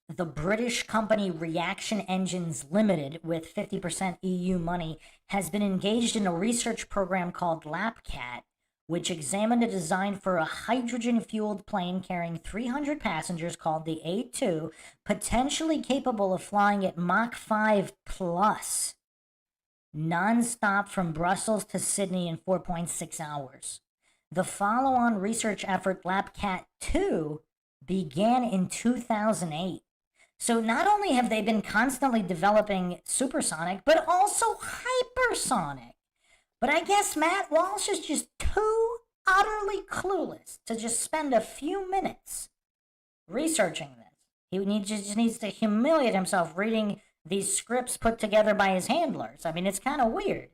The British company Reaction Engines Limited, with 50% EU money, has been engaged in a research program called LAPCAT, which examined a design for a hydrogen-fueled plane carrying 300 passengers called the A2, potentially capable of flying at Mach 5 plus, non-stop from Brussels to Sydney in 4.6 hours. The follow-on research effort, LAPCAT 2, began in 2008. So not only have they been constantly developing supersonic, but also hypersonic. But I guess Matt Walsh is just too utterly clueless to just spend a few minutes researching this. He just needs to humiliate himself reading these scripts put together by his handlers. I mean, it's kind of weird.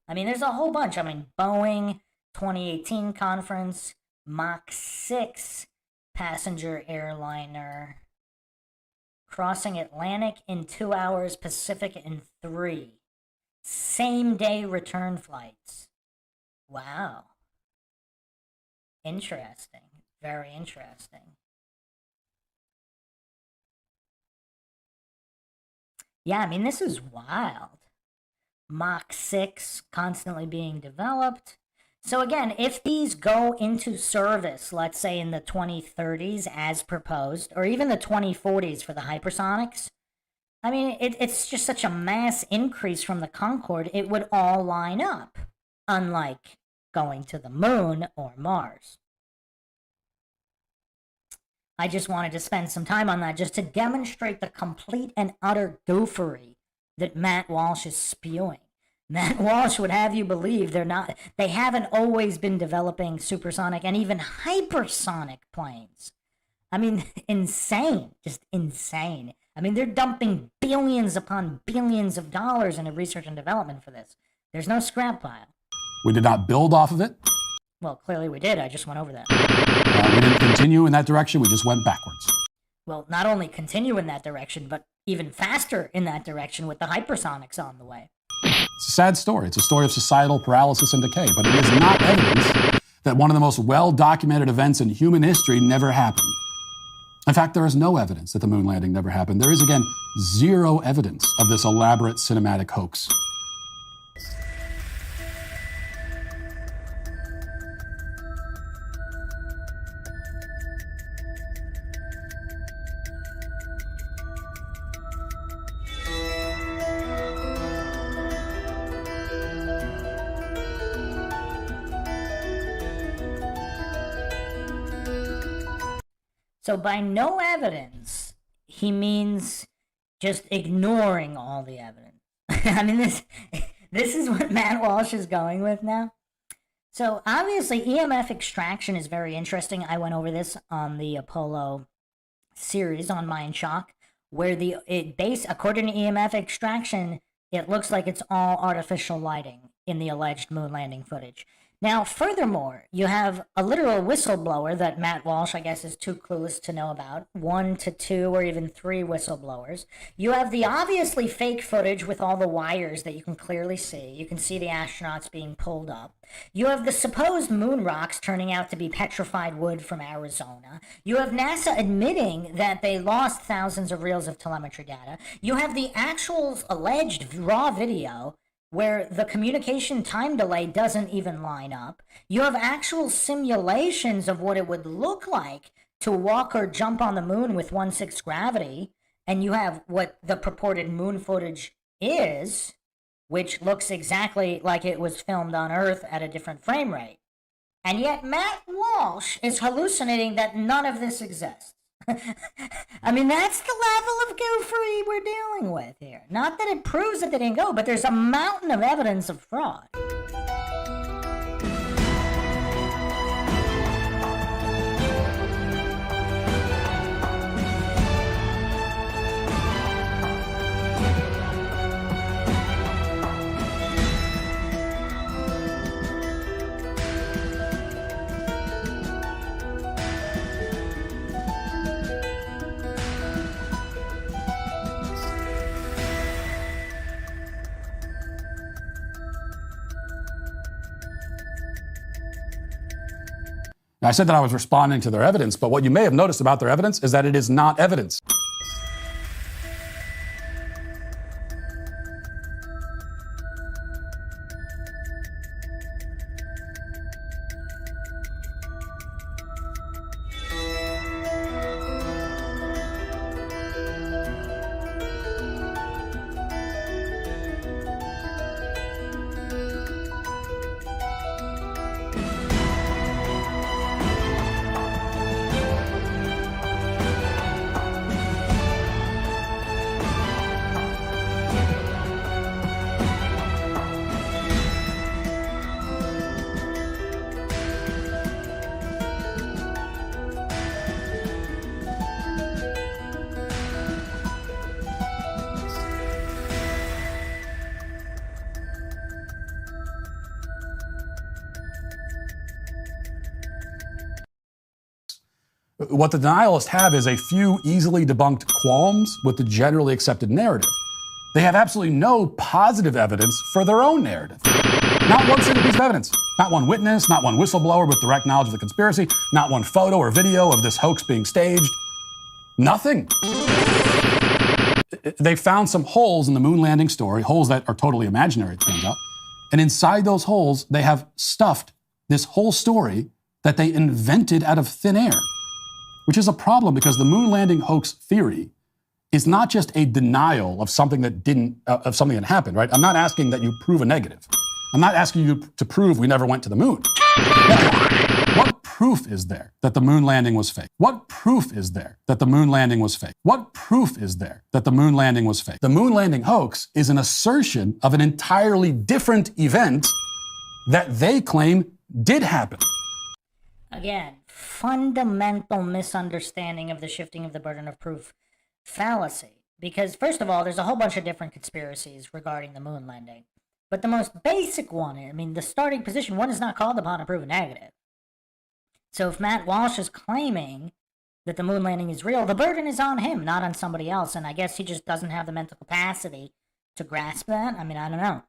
I mean, there's a whole bunch. I mean, Boeing 2018 conference, Mach 6 passenger airliner, crossing Atlantic in 2 hours, Pacific in 3. Same day return flights. Wow. Interesting. Very interesting. Yeah, I mean, this is wild. Mach 6 constantly being developed. So again, if these go into service, let's say in the 2030s as proposed, or even the 2040s for the hypersonics, I mean, it's just such a mass increase from the Concorde, it would all line up, unlike going to the moon or Mars. I just wanted to spend some time on that just to demonstrate the complete and utter goofery that Matt Walsh is spewing. Matt Walsh would have you believe they haven't always been developing supersonic and even hypersonic planes. I mean, insane, just insane. I mean, they're dumping billions upon billions of dollars into research and development for this. There's no scrap pile. We did not build off of it. Well, clearly we did. I just went over that. We didn't continue in that direction. We just went backwards. Well, not only continue in that direction, but even faster in that direction with the hypersonics on the way. It's a sad story. It's a story of societal paralysis and decay, but it is not evidence that one of the most well-documented events in human history never happened. In fact, there is no evidence that the moon landing never happened. There is, again, zero evidence of this elaborate cinematic hoax. So by no evidence, he means just ignoring all the evidence. I mean, this is what Matt Walsh is going with now. So obviously, EMF extraction is very interesting. I went over this on the Apollo series on MindShock. where according to EMF extraction, it looks like it's all artificial lighting in the alleged moon landing footage. Now, furthermore, you have a literal whistleblower that Matt Walsh, I guess, is too clueless to know about. 1 to 2 or even 3 whistleblowers. You have the obviously fake footage with all the wires that you can clearly see. You can see the astronauts being pulled up. You have the supposed moon rocks turning out to be petrified wood from Arizona. You have NASA admitting that they lost thousands of reels of telemetry data. You have the actual alleged raw video where the communication time delay doesn't even line up. You have actual simulations of what it would look like to walk or jump on the moon with 1/6 gravity, and you have what the purported moon footage is, which looks exactly like it was filmed on Earth at a different frame rate. And yet Matt Walsh is hallucinating that none of this exists. I mean, that's the level of goofery we're dealing with here. Not that it proves that they didn't go, but there's a mountain of evidence of fraud. I said that I was responding to their evidence, but what you may have noticed about their evidence is that it is not evidence. What the denialists have is a few easily debunked qualms with the generally accepted narrative. They have absolutely no positive evidence for their own narrative. Not one single piece of evidence. Not one witness, not one whistleblower with direct knowledge of the conspiracy, not one photo or video of this hoax being staged. Nothing. They found some holes in the moon landing story, holes that are totally imaginary, it turns out. And inside those holes, they have stuffed this whole story that they invented out of thin air. Which is a problem because the moon landing hoax theory is not just a denial of something that happened, right? I'm not asking that you prove a negative. I'm not asking you to prove we never went to the moon. What proof is there that the moon landing was fake? What proof is there that the moon landing was fake? What proof is there that the moon landing was fake? The moon landing hoax is an assertion of an entirely different event that they claim did happen. Again, fundamental misunderstanding of the shifting of the burden of proof fallacy. Because, first of all, there's a whole bunch of different conspiracies regarding the moon landing. But the most basic one, I mean, the starting position, one is not called upon to prove a negative. So if Matt Walsh is claiming that the moon landing is real, the burden is on him, not on somebody else. And I guess he just doesn't have the mental capacity to grasp that. I mean, I don't know.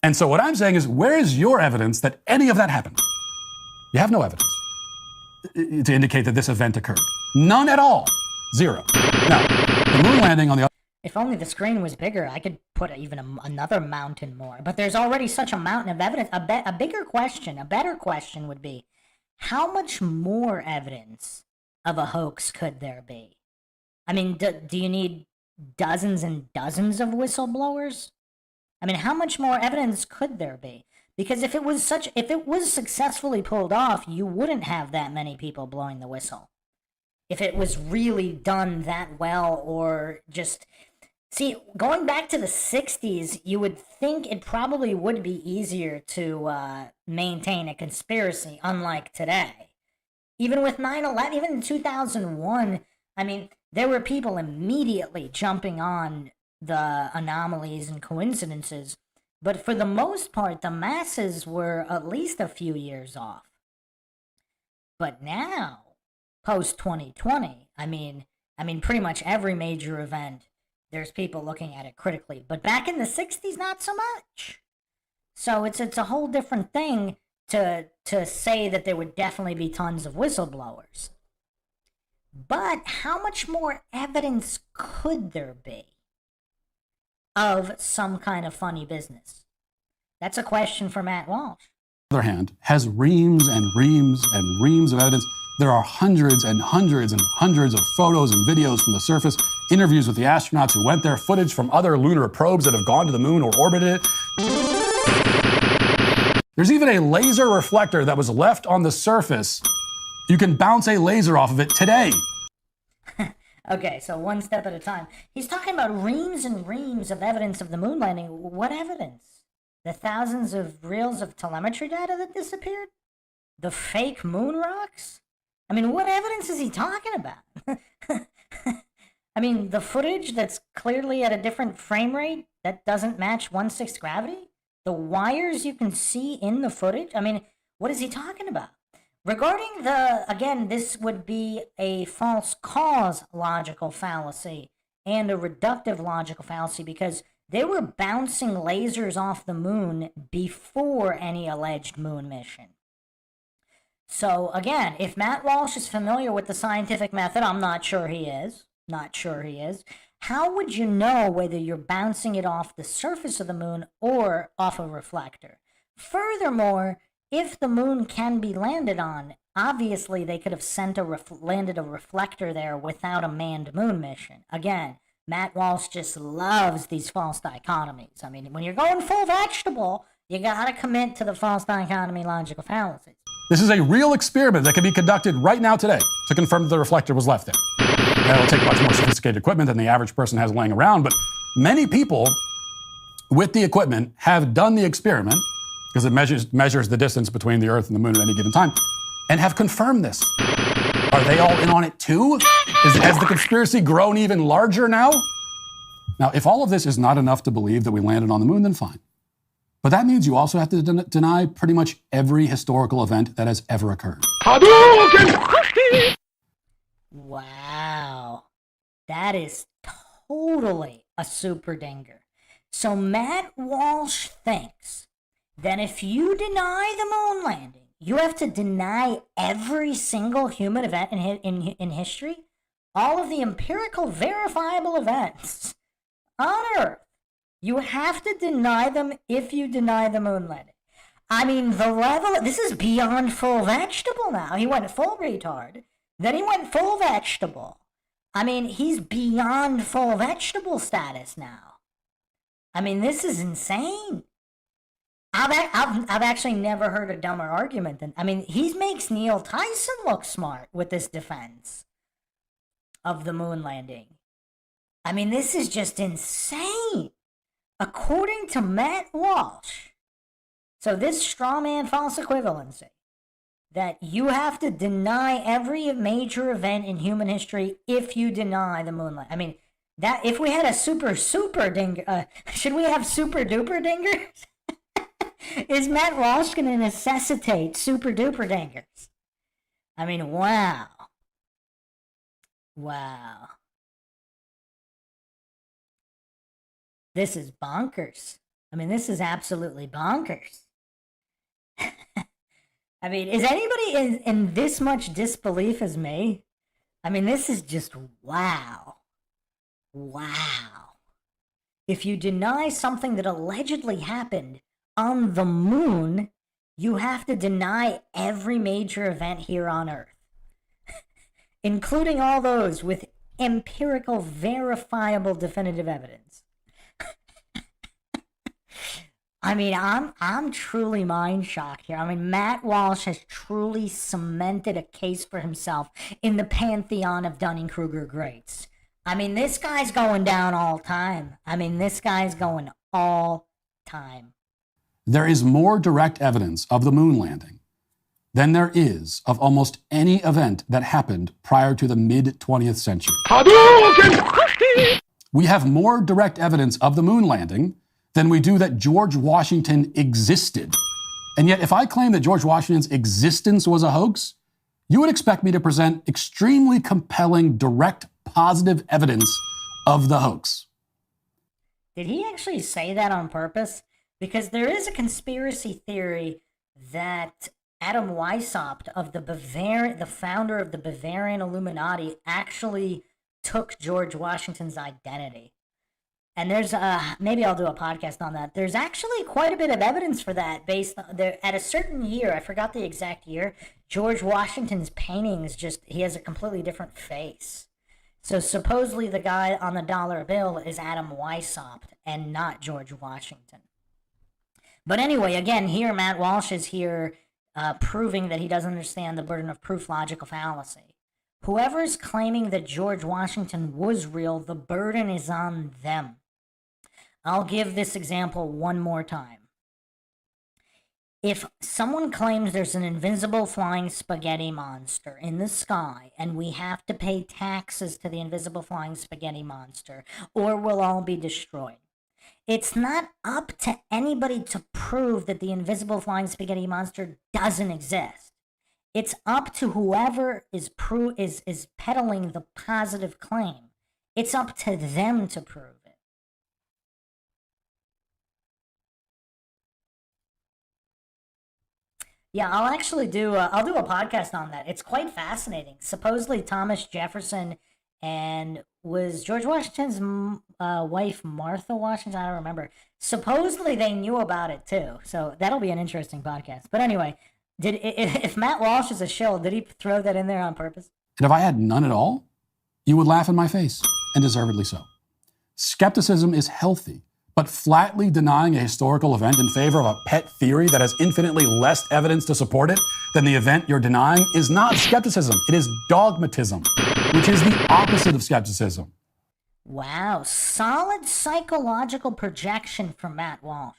And so what I'm saying is, where is your evidence that any of that happened? You have no evidence to indicate that this event occurred. None at all. Zero. Now, the moon landing on the other... If only the screen was bigger, I could put even another mountain more. But there's already such a mountain of evidence. A bigger question, a better question would be, how much more evidence of a hoax could there be? I mean, do you need dozens and dozens of whistleblowers? I mean, how much more evidence could there be? Because if it was successfully pulled off, you wouldn't have that many people blowing the whistle. If it was really done that well, or just... See, going back to the 60s, you would think it probably would be easier to maintain a conspiracy, unlike today. Even with 9/11, even in 2001, I mean, there were people immediately jumping on the anomalies and coincidences, but for the most part, the masses were at least a few years off. But now, post 2020, I mean, pretty much every major event, there's people looking at it critically. But back in the 60s, not so much. So it's a whole different thing to say that there would definitely be tons of whistleblowers. But how much more evidence could there be of some kind of funny business? That's a question for Matt Walsh. On the other hand, has reams and reams and reams of evidence. There are hundreds and hundreds and hundreds of photos and videos from the surface, interviews with the astronauts who went there, footage from other lunar probes that have gone to the moon or orbited it. There's even a laser reflector that was left on the surface. You can bounce a laser off of it today. Okay, so one step at a time. He's talking about reams and reams of evidence of the moon landing. What evidence? The thousands of reels of telemetry data that disappeared? The fake moon rocks? I mean, what evidence is he talking about? I mean, the footage that's clearly at a different frame rate that doesn't match 1/6 gravity? The wires you can see in the footage? I mean, what is he talking about? Regarding again, this would be a false cause logical fallacy and a reductive logical fallacy because they were bouncing lasers off the moon before any alleged moon mission. So again, if Matt Walsh is familiar with the scientific method, I'm not sure he is. How would you know whether you're bouncing it off the surface of the moon or off a reflector? Furthermore, if the moon can be landed on, obviously they could have landed a reflector there without a manned moon mission. Again, Matt Walsh just loves these false dichotomies. I mean, when you're going full vegetable, you gotta commit to the false dichotomy logical fallacies. This is a real experiment that can be conducted right now today to confirm that the reflector was left there. Now, it'll take much more sophisticated equipment than the average person has laying around, but many people with the equipment have done the experiment because it measures the distance between the Earth and the Moon at any given time, and have confirmed this. Are they all in on it too? Has the conspiracy grown even larger now? Now, if all of this is not enough to believe that we landed on the Moon, then fine. But that means you also have to deny pretty much every historical event that has ever occurred. Wow. That is totally a super dinger. So Matt Walsh thinks that if you deny the moon landing, you have to deny every single human event in history, all of the empirical verifiable events on Earth. You have to deny them if you deny the moon landing. I mean, this is beyond full vegetable now. He went full retard, then he went full vegetable. I mean, he's beyond full vegetable status now. I mean, this is insane. I've actually never heard a dumber argument than, I mean, he makes Neil Tyson look smart with this defense of the moon landing. I mean, this is just insane. According to Matt Walsh, so this straw man false equivalency, that you have to deny every major event in human history if you deny the moon landing. I mean, that if we had a super dinger, should we have super duper dingers? Is Matt Walsh going to necessitate super duper dingers? I mean, wow. Wow. This is bonkers. I mean, this is absolutely bonkers. I mean, is anybody in this much disbelief as me? I mean, this is just wow. Wow. If you deny something that allegedly happened on the moon, you have to deny every major event here on Earth, including all those with empirical, verifiable, definitive evidence. I mean, I'm truly mind shocked here. I mean, Matt Walsh has truly cemented a case for himself in the pantheon of Dunning-Kruger greats. I mean, this guy's going down all time. There is more direct evidence of the moon landing than there is of almost any event that happened prior to the mid-20th century. We have more direct evidence of the moon landing than we do that George Washington existed. And yet, if I claim that George Washington's existence was a hoax, you would expect me to present extremely compelling, direct, positive evidence of the hoax. Did he actually say that on purpose? Because there is a conspiracy theory that Adam Weishaupt of the founder of the Bavarian Illuminati, actually took George Washington's identity. And there's maybe I'll do a podcast on that. There's actually quite a bit of evidence for that based on at a certain year, I forgot the exact year, George Washington's paintings he has a completely different face. So supposedly the guy on the dollar bill is Adam Weishaupt and not George Washington. But anyway, again, here Matt Walsh is here proving that he doesn't understand the burden of proof logical fallacy. Whoever's claiming that George Washington was real, the burden is on them. I'll give this example one more time. If someone claims there's an invisible flying spaghetti monster in the sky and we have to pay taxes to the invisible flying spaghetti monster or we'll all be destroyed, it's not up to anybody to prove that the invisible flying spaghetti monster doesn't exist. It's up to whoever is peddling the positive claim. It's up to them to prove it. Yeah, I'll actually do a podcast on that. It's quite fascinating. Supposedly Thomas Jefferson and was George Washington's wife Martha Washington? I don't remember. Supposedly they knew about it too. So that'll be an interesting podcast. But anyway, if Matt Walsh is a shill, did he throw that in there on purpose? And if I had none at all, you would laugh in my face, and deservedly so. Skepticism is healthy, but flatly denying a historical event in favor of a pet theory that has infinitely less evidence to support it than the event you're denying is not skepticism. It is dogmatism, which is the opposite of skepticism. Wow, solid psychological projection from Matt Walsh.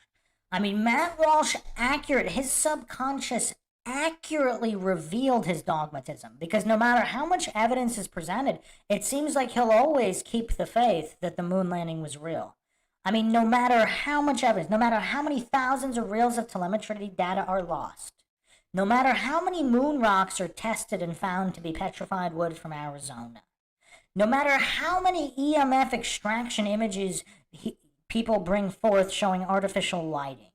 I mean, Matt Walsh, his subconscious accurately revealed his dogmatism, because no matter how much evidence is presented, it seems like he'll always keep the faith that the moon landing was real. I mean, no matter how much evidence, no matter how many thousands of reels of telemetry data are lost, no matter how many moon rocks are tested and found to be petrified wood from Arizona, no matter how many EMF extraction images people bring forth showing artificial lighting,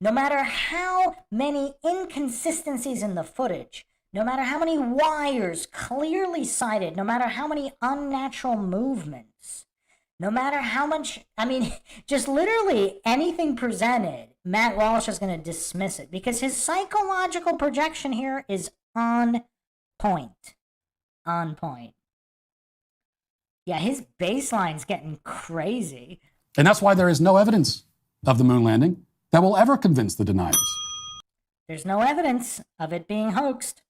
no matter how many inconsistencies in the footage, no matter how many wires clearly sighted, no matter how many unnatural movements, no matter how much, just literally anything presented, Matt Walsh is going to dismiss it because his psychological projection here is on point. On point. Yeah, his baseline's getting crazy. And that's why there is no evidence of the moon landing that will ever convince the deniers. There's no evidence of it being hoaxed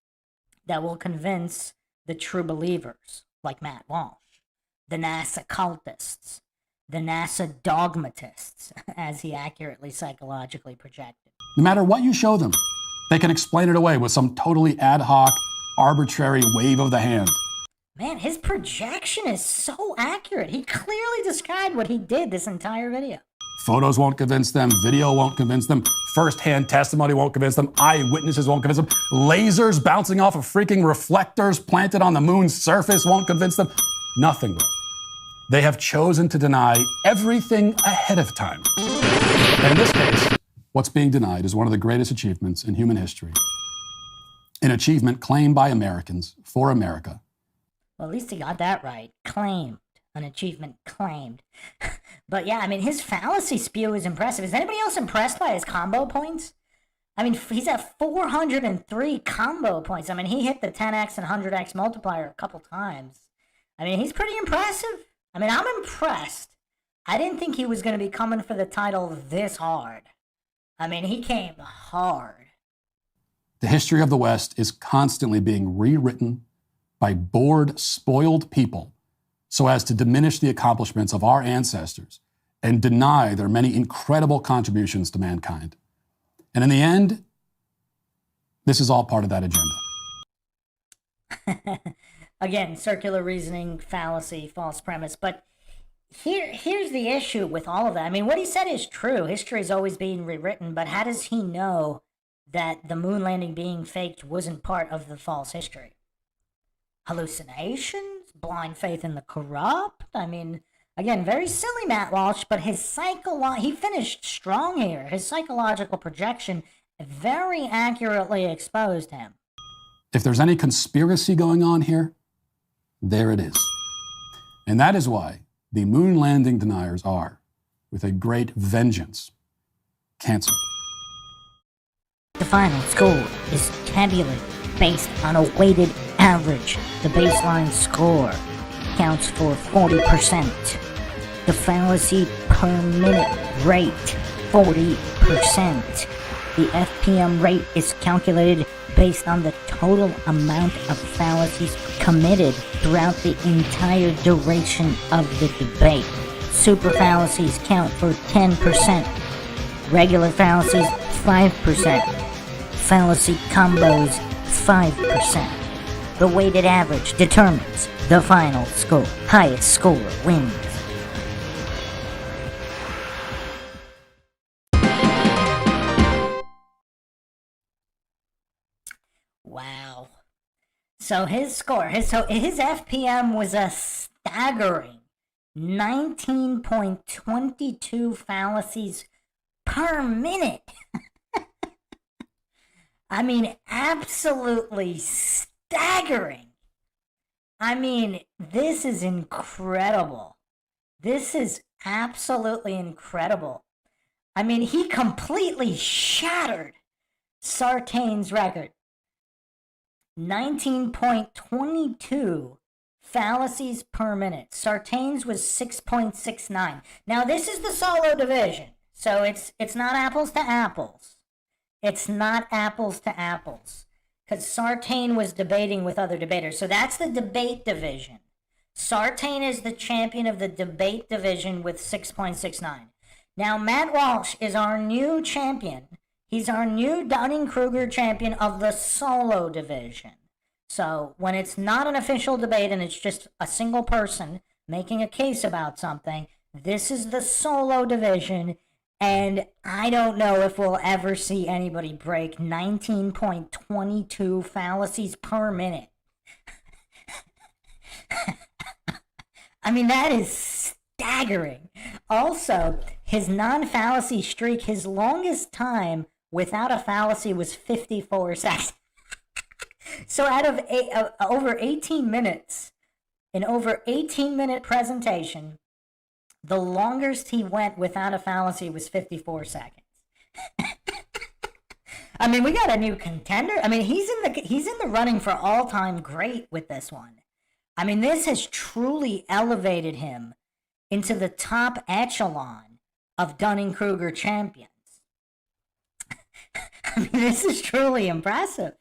that will convince the true believers, like Matt Walsh, the NASA cultists, the NASA dogmatists, as he accurately psychologically projected. No matter what you show them, they can explain it away with some totally ad hoc, arbitrary wave of the hand. Man, his projection is so accurate. He clearly described what he did this entire video. Photos won't convince them. Video won't convince them. First-hand testimony won't convince them. Eyewitnesses won't convince them. Lasers bouncing off of freaking reflectors planted on the moon's surface won't convince them. Nothing will. They have chosen to deny everything ahead of time. And in this case, what's being denied is one of the greatest achievements in human history. An achievement claimed by Americans for America. Well, at least he got that right. Claimed. An achievement claimed. But yeah, his fallacy spew is impressive. Is anybody else impressed by his combo points? He's at 403 combo points. He hit the 10x and 100x multiplier a couple times. He's pretty impressive. I'm impressed. I didn't think he was going to be coming for the title this hard. He came hard. The history of the West is constantly being rewritten by bored, spoiled people so as to diminish the accomplishments of our ancestors and deny their many incredible contributions to mankind. And in the end, This is all part of that agenda. Again, circular reasoning, fallacy, false premise. But here's the issue with all of that. I mean, what he said is true. History is always being rewritten, but how does he know that the moon landing being faked wasn't part of the false history? Hallucinations? Blind faith in the corrupt? I mean, again, very silly, Matt Walsh, but he finished strong here. His psychological projection very accurately exposed him. If there's any conspiracy going on here, there it is. And that is why the moon landing deniers are, with a great vengeance, canceled. The final score is tabulated based on a weighted average. The baseline score counts for 40%. The fallacy per minute rate, 40%. The FPM rate is calculated based on the total amount of fallacies committed throughout the entire duration of the debate. Super fallacies count for 10%. Regular fallacies, 5%. Fallacy combos, 5%. The weighted average determines the final score. Highest score wins. Wow. So his score, his FPM was a staggering 19.22 fallacies per minute. I mean, absolutely staggering. I mean, this is incredible. This is absolutely incredible. I mean, he completely shattered Sartain's record. 19.22 fallacies per minute. Sartain's was 6.69. Now, this is the solo division, so it's not apples to apples. It's not apples to apples, because Sartain was debating with other debaters. So that's the debate division. Sartain is the champion of the debate division with 6.69. Now, Matt Walsh is our new champion. He's our new Dunning-Kruger champion of the solo division. So when it's not an official debate and it's just a single person making a case about something, this is the solo division. And I don't know if we'll ever see anybody break 19.22 fallacies per minute. I mean, that is staggering. Also, his non-fallacy streak, his longest time without a fallacy was 54 seconds. So out of over 18 minutes, in over 18-minute presentation, the longest he went without a fallacy was 54 seconds. I mean, we got a new contender. I mean, he's in the running for all-time great with this one. I mean, this has truly elevated him into the top echelon of Dunning-Kruger champions. I mean, this is truly impressive.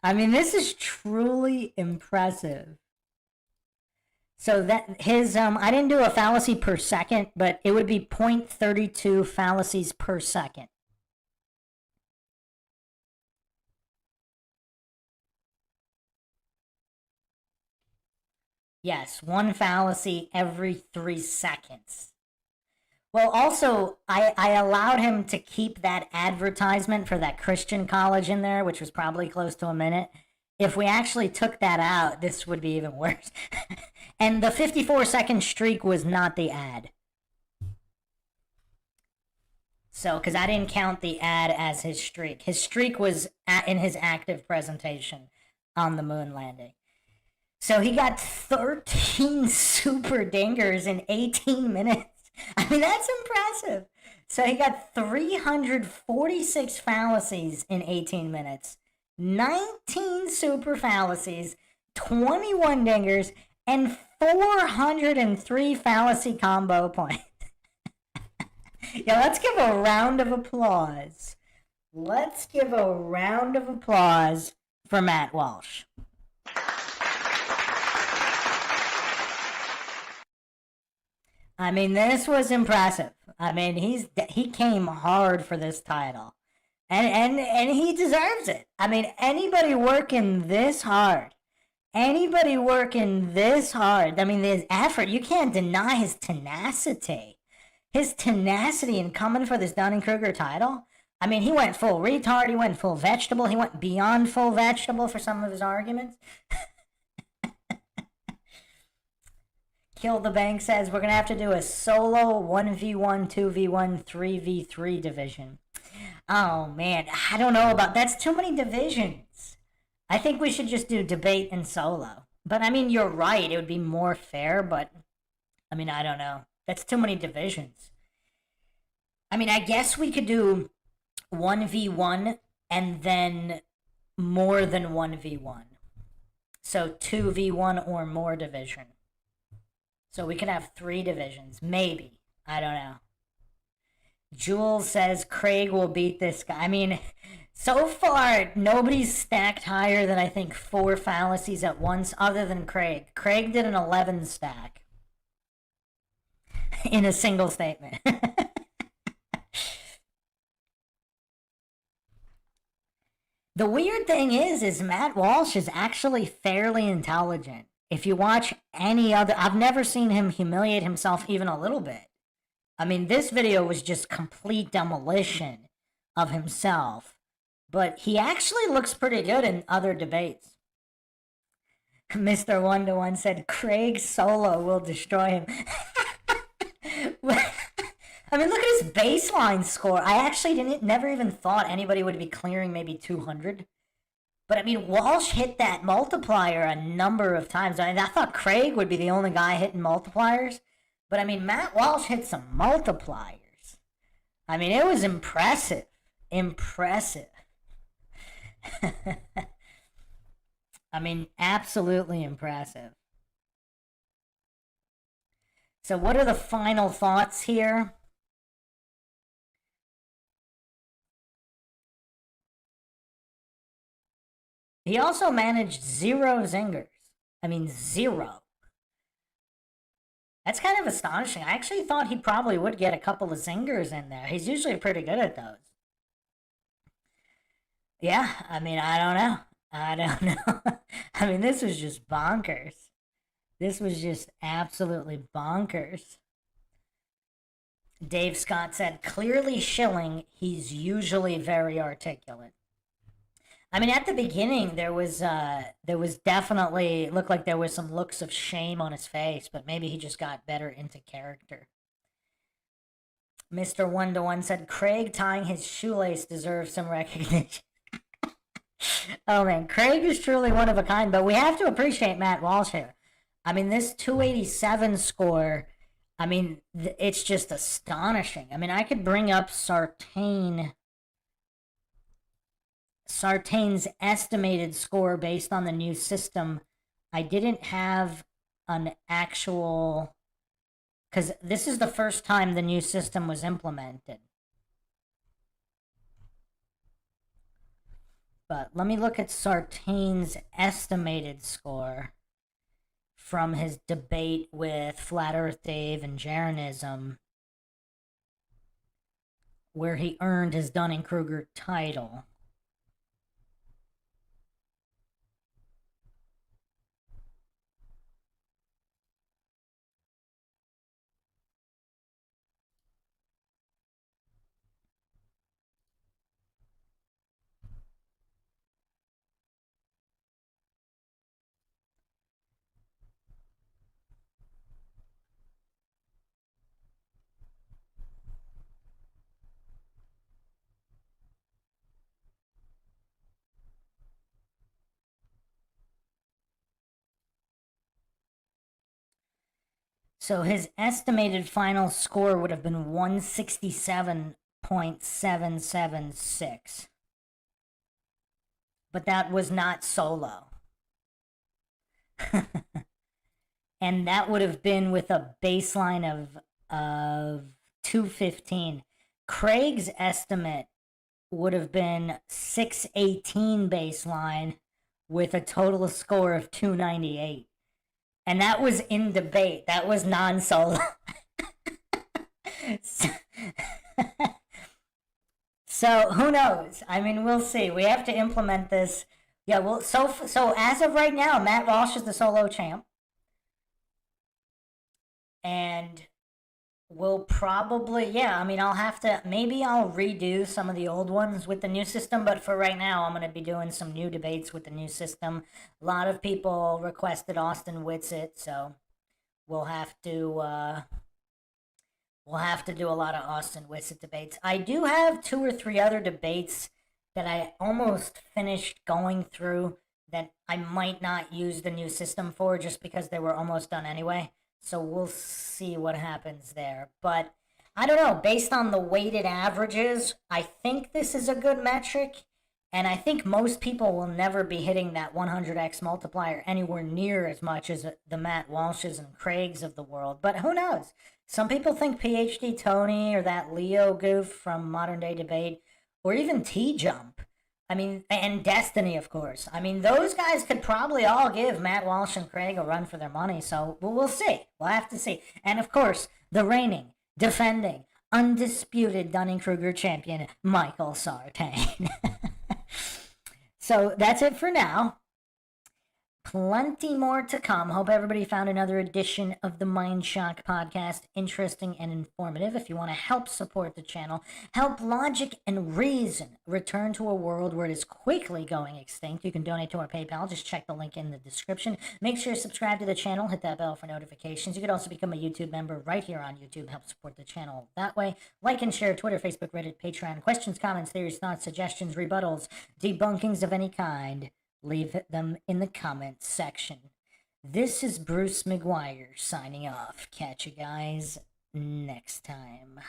I mean, this is truly impressive. So that his, I didn't do a fallacy per second, but it would be 0.32 fallacies per second. Yes, one fallacy every 3 seconds. Well, also, I allowed him to keep that advertisement for that Christian college in there, which was probably close to a minute. If we actually took that out, this would be even worse. And the 54-second streak was not the ad. So, because I didn't count the ad as his streak. His streak was in his active presentation on the moon landing. So he got 13 super dingers in 18 minutes. I mean, that's impressive. So he got 346 fallacies in 18 minutes, 19 super fallacies, 21 dingers, and 403 fallacy combo points. Yeah, let's give a round of applause. Let's give a round of applause for Matt Walsh. I mean, this was impressive. I mean, he came hard for this title. And he deserves it. I mean, anybody working this hard, I mean, his effort, you can't deny his tenacity. His tenacity in coming for this Dunning-Kruger title. I mean, he went full retard, he went full vegetable, he went beyond full vegetable for some of his arguments. Kill the Bank says we're going to have to do a solo 1v1, 2v1, 3v3 division. Oh, man, I don't know about... That's too many divisions. I think we should just do debate and solo. But, I mean, you're right. It would be more fair, but... I mean, I don't know. That's too many divisions. I mean, I guess we could do 1v1 and then more than 1v1. So 2v1 or more division. So we could have 3 divisions. Maybe. I don't know. Jules says Craig will beat this guy. I mean, so far, nobody's stacked higher than, I think, 4 fallacies at once other than Craig. Craig did an 11 stack in a single statement. The weird thing is Matt Walsh is actually fairly intelligent. If you watch any other... I've never seen him humiliate himself even a little bit. I mean, this video was just complete demolition of himself. But he actually looks pretty good in other debates. Mr. One-to-One said, Craig solo will destroy him. I mean, look at his baseline score. I actually never even thought anybody would be clearing maybe 200. But, I mean, Walsh hit that multiplier a number of times. I mean, I thought Craig would be the only guy hitting multipliers. But, I mean, Matt Walsh hit some multipliers. I mean, it was impressive. Impressive. I mean, absolutely impressive. So what are the final thoughts here? He also managed 0 zingers. I mean, 0. That's kind of astonishing. I actually thought he probably would get a couple of zingers in there. He's usually pretty good at those. Yeah, I mean, I don't know. I mean, this was just bonkers. This was just absolutely bonkers. Dave Scott said, clearly shilling, he's usually very articulate. I mean, at the beginning, there was definitely, looked like there was some looks of shame on his face, but maybe he just got better into character. Mr. One-to-One said, Craig tying his shoelace deserves some recognition. Oh, man, Craig is truly one of a kind, but we have to appreciate Matt Walsh here. I mean, this 287 score, I mean, it's just astonishing. I mean, I could bring up Sartain's estimated score based on the new system. I didn't have an actual... Because this is the first time the new system was implemented. But let me look at Sartain's estimated score from his debate with Flat Earth Dave and Jeranism, where he earned his Dunning-Kruger title. So his estimated final score would have been 167.776. But that was not solo. And that would have been with a baseline of 215. Craig's estimate would have been 618 baseline with a total score of 298. And that was in debate. That was non-solo. So who knows? I mean, we'll see. We have to implement this. Yeah, well, so as of right now, Matt Walsh is the solo champ, and we'll probably, yeah. I mean, maybe I'll redo some of the old ones with the new system, but for right now, I'm gonna be doing some new debates with the new system. A lot of people requested Austin Whitsitt, so we'll have to. We'll have to do a lot of Austin Whitsitt debates. I do have 2 or 3 other debates that I almost finished going through that I might not use the new system for just because they were almost done anyway. So we'll see what happens there. But I don't know. Based on the weighted averages, I think this is a good metric. And I think most people will never be hitting that 100x multiplier anywhere near as much as the Matt Walshes and Craigs of the world. But who knows? Some people think PhD Tony or that Leo goof from Modern Day Debate, or even T-Jump. I mean, and Destiny, of course. I mean, those guys could probably all give Matt Walsh and Craig a run for their money. So we'll see. We'll have to see. And of course, the reigning, defending, undisputed Dunning-Kruger champion, Michael Sartain. So that's it for now. Plenty more to come. Hope everybody found another edition of the MindShock podcast interesting and informative. If you want to help support the channel, help logic and reason return to a world where it is quickly going extinct, you can donate to our PayPal. Just check the link in the description. Make sure you subscribe to the channel. Hit that bell for notifications. You could also become a YouTube member right here on YouTube. Help support the channel that way. Like and share Twitter, Facebook, Reddit, Patreon. Questions, comments, theories, thoughts, suggestions, rebuttals, debunkings of any kind. Leave them in the comments section. This is Bruce McGuire signing off. Catch you guys next time.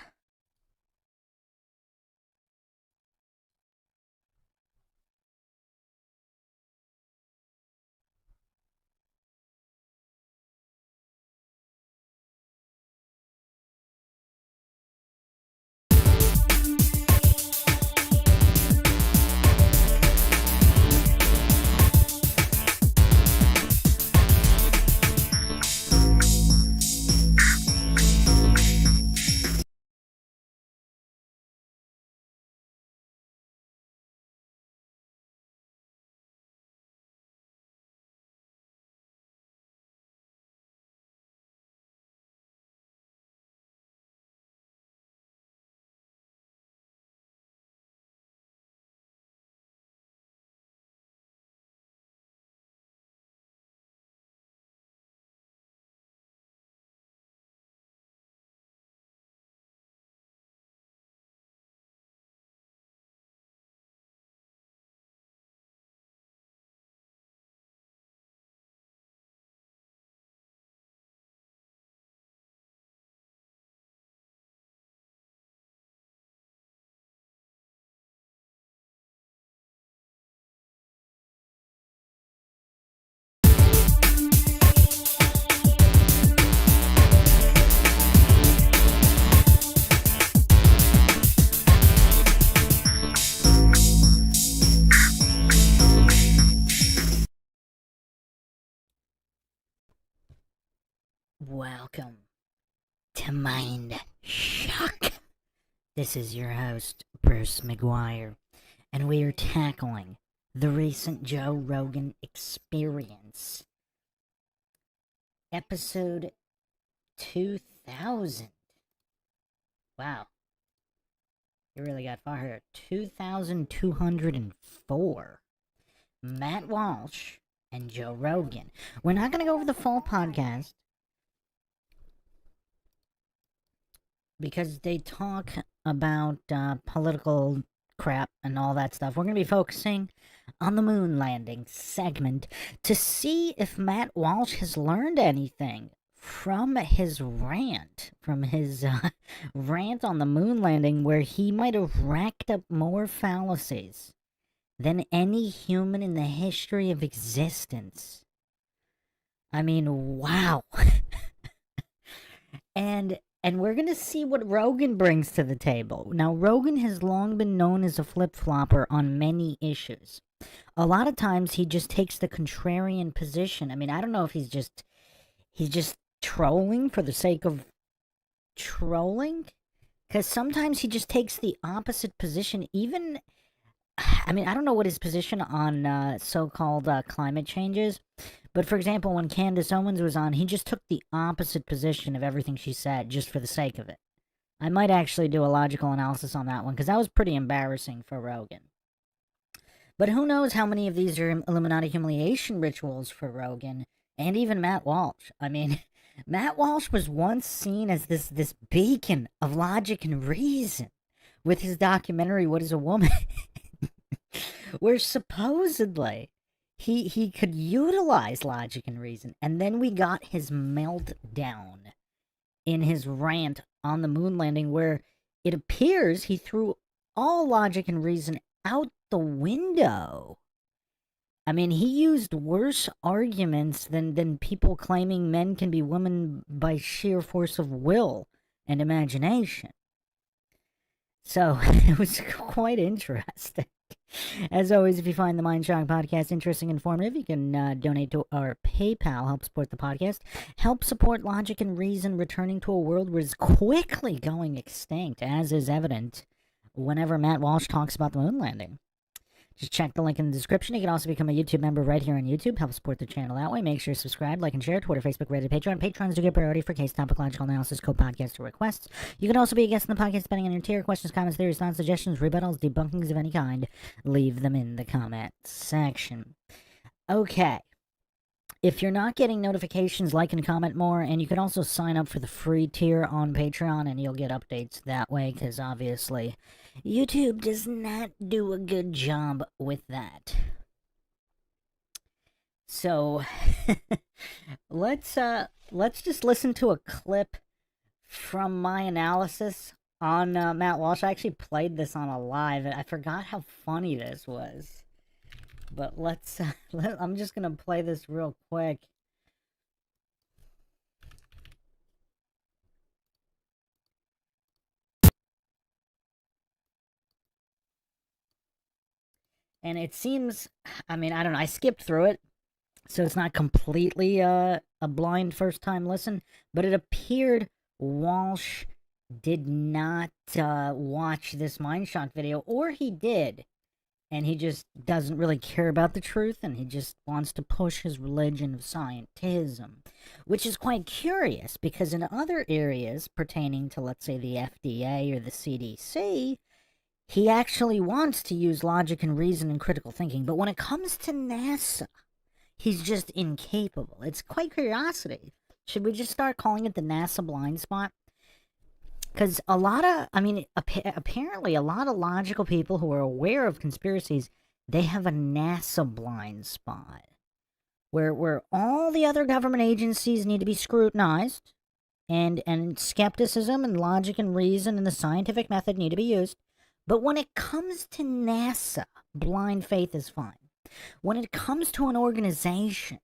Welcome to Mind Shock. This is your host, Bruce McGuire, and we are tackling the recent Joe Rogan experience. Episode 2000. Wow. You really got far here. 2204. Matt Walsh and Joe Rogan. We're not going to go over the full podcast because they talk about political crap and all that stuff. We're going to be focusing on the moon landing segment to see if Matt Walsh has learned anything from his rant, rant on the moon landing, where he might have racked up more fallacies than any human in the history of existence. I mean, wow. And we're going to see what Rogan brings to the table. Now, Rogan has long been known as a flip-flopper on many issues. A lot of times, he just takes the contrarian position. I mean, I don't know if he's just trolling for the sake of trolling. Because sometimes he just takes the opposite position, even... I mean, I don't know what his position on so-called climate change is, but for example, when Candace Owens was on, he just took the opposite position of everything she said, just for the sake of it. I might actually do a logical analysis on that one, because that was pretty embarrassing for Rogan. But who knows how many of these are Illuminati humiliation rituals for Rogan, and even Matt Walsh. I mean, Matt Walsh was once seen as this beacon of logic and reason with his documentary, What is a Woman? Where supposedly he could utilize logic and reason, and then we got his meltdown in his rant on the moon landing, where it appears he threw all logic and reason out the window. I mean, he used worse arguments than people claiming men can be women by sheer force of will and imagination. So, it was quite interesting. As always, if you find the MindShock podcast interesting and informative, you can donate to our PayPal, help support the podcast, help support logic and reason returning to a world where it's quickly going extinct, as is evident whenever Matt Walsh talks about the moon landing. Just check the link in the description. You can also become a YouTube member right here on YouTube. Help support the channel that way. Make sure to subscribe, like, and share. Twitter, Facebook, Reddit, Patreon. Patrons do get priority for case, topic, logical analysis, co-podcast, or requests. You can also be a guest in the podcast depending on your tier. Questions, comments, theories, thoughts, suggestions, rebuttals, debunkings of any kind. Leave them in the comment section. Okay. If you're not getting notifications, like and comment more, and you can also sign up for the free tier on Patreon, and you'll get updates that way, because obviously YouTube does not do a good job with that. So, let's just listen to a clip from my analysis on Matt Walsh. I actually played this on a live, and I forgot how funny this was. But let's, I'm just going to play this real quick. And it seems, I mean, I don't know, I skipped through it, so it's not completely a blind first-time listen, but it appeared Walsh did not watch this MindShock video, or he did. And he just doesn't really care about the truth, and he just wants to push his religion of scientism. Which is quite curious, because in other areas pertaining to, let's say, the FDA or the CDC, he actually wants to use logic and reason and critical thinking. But when it comes to NASA, he's just incapable. It's quite curiosity. Should we just start calling it the NASA blind spot? Because a lot of, I mean, apparently a lot of logical people who are aware of conspiracies, they have a NASA blind spot. Where all the other government agencies need to be scrutinized, and skepticism and logic and reason and the scientific method need to be used. But when it comes to NASA, blind faith is fine. When it comes to an organization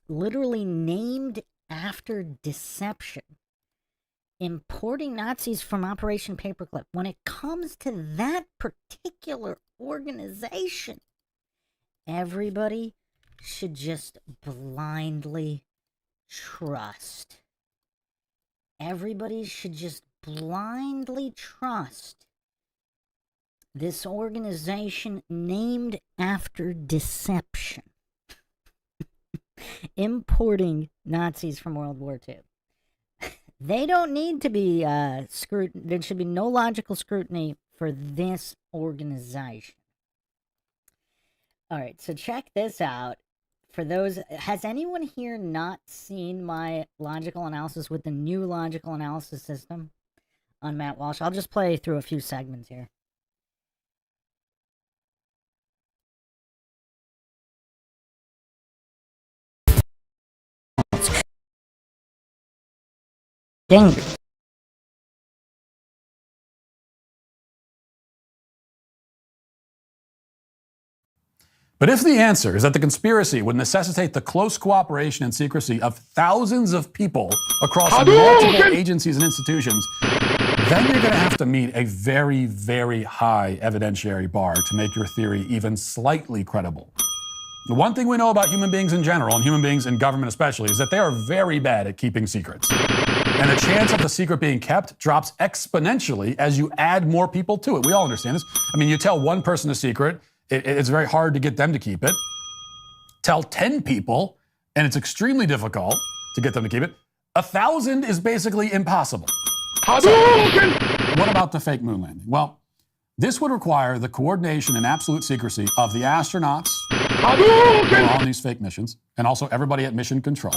literally named after deception, importing Nazis from Operation Paperclip, when it comes to that particular organization, everybody should just blindly trust. Everybody should just blindly trust this organization named after deception. Importing Nazis from World War II. They don't need to be scrutinized. There should be no logical scrutiny for this organization. All right, so check this out. For those, has anyone here not seen my logical analysis with the new logical analysis system on Matt Walsh? I'll just play through a few segments here. Ding. But if the answer is that the conspiracy would necessitate the close cooperation and secrecy of thousands of people across multiple agencies and institutions, then you're going to have to meet a very, very high evidentiary bar to make your theory even slightly credible. The one thing we know about human beings in general, and human beings in government especially, is that they are very bad at keeping secrets. And the chance of the secret being kept drops exponentially as you add more people to it. We all understand this. I mean, you tell one person a secret, it's very hard to get them to keep it. Tell 10 people, and it's extremely difficult to get them to keep it. 1,000 is basically impossible. So, what about the fake moon landing? Well, this would require the coordination and absolute secrecy of the astronauts who are on these fake missions, and also everybody at mission control.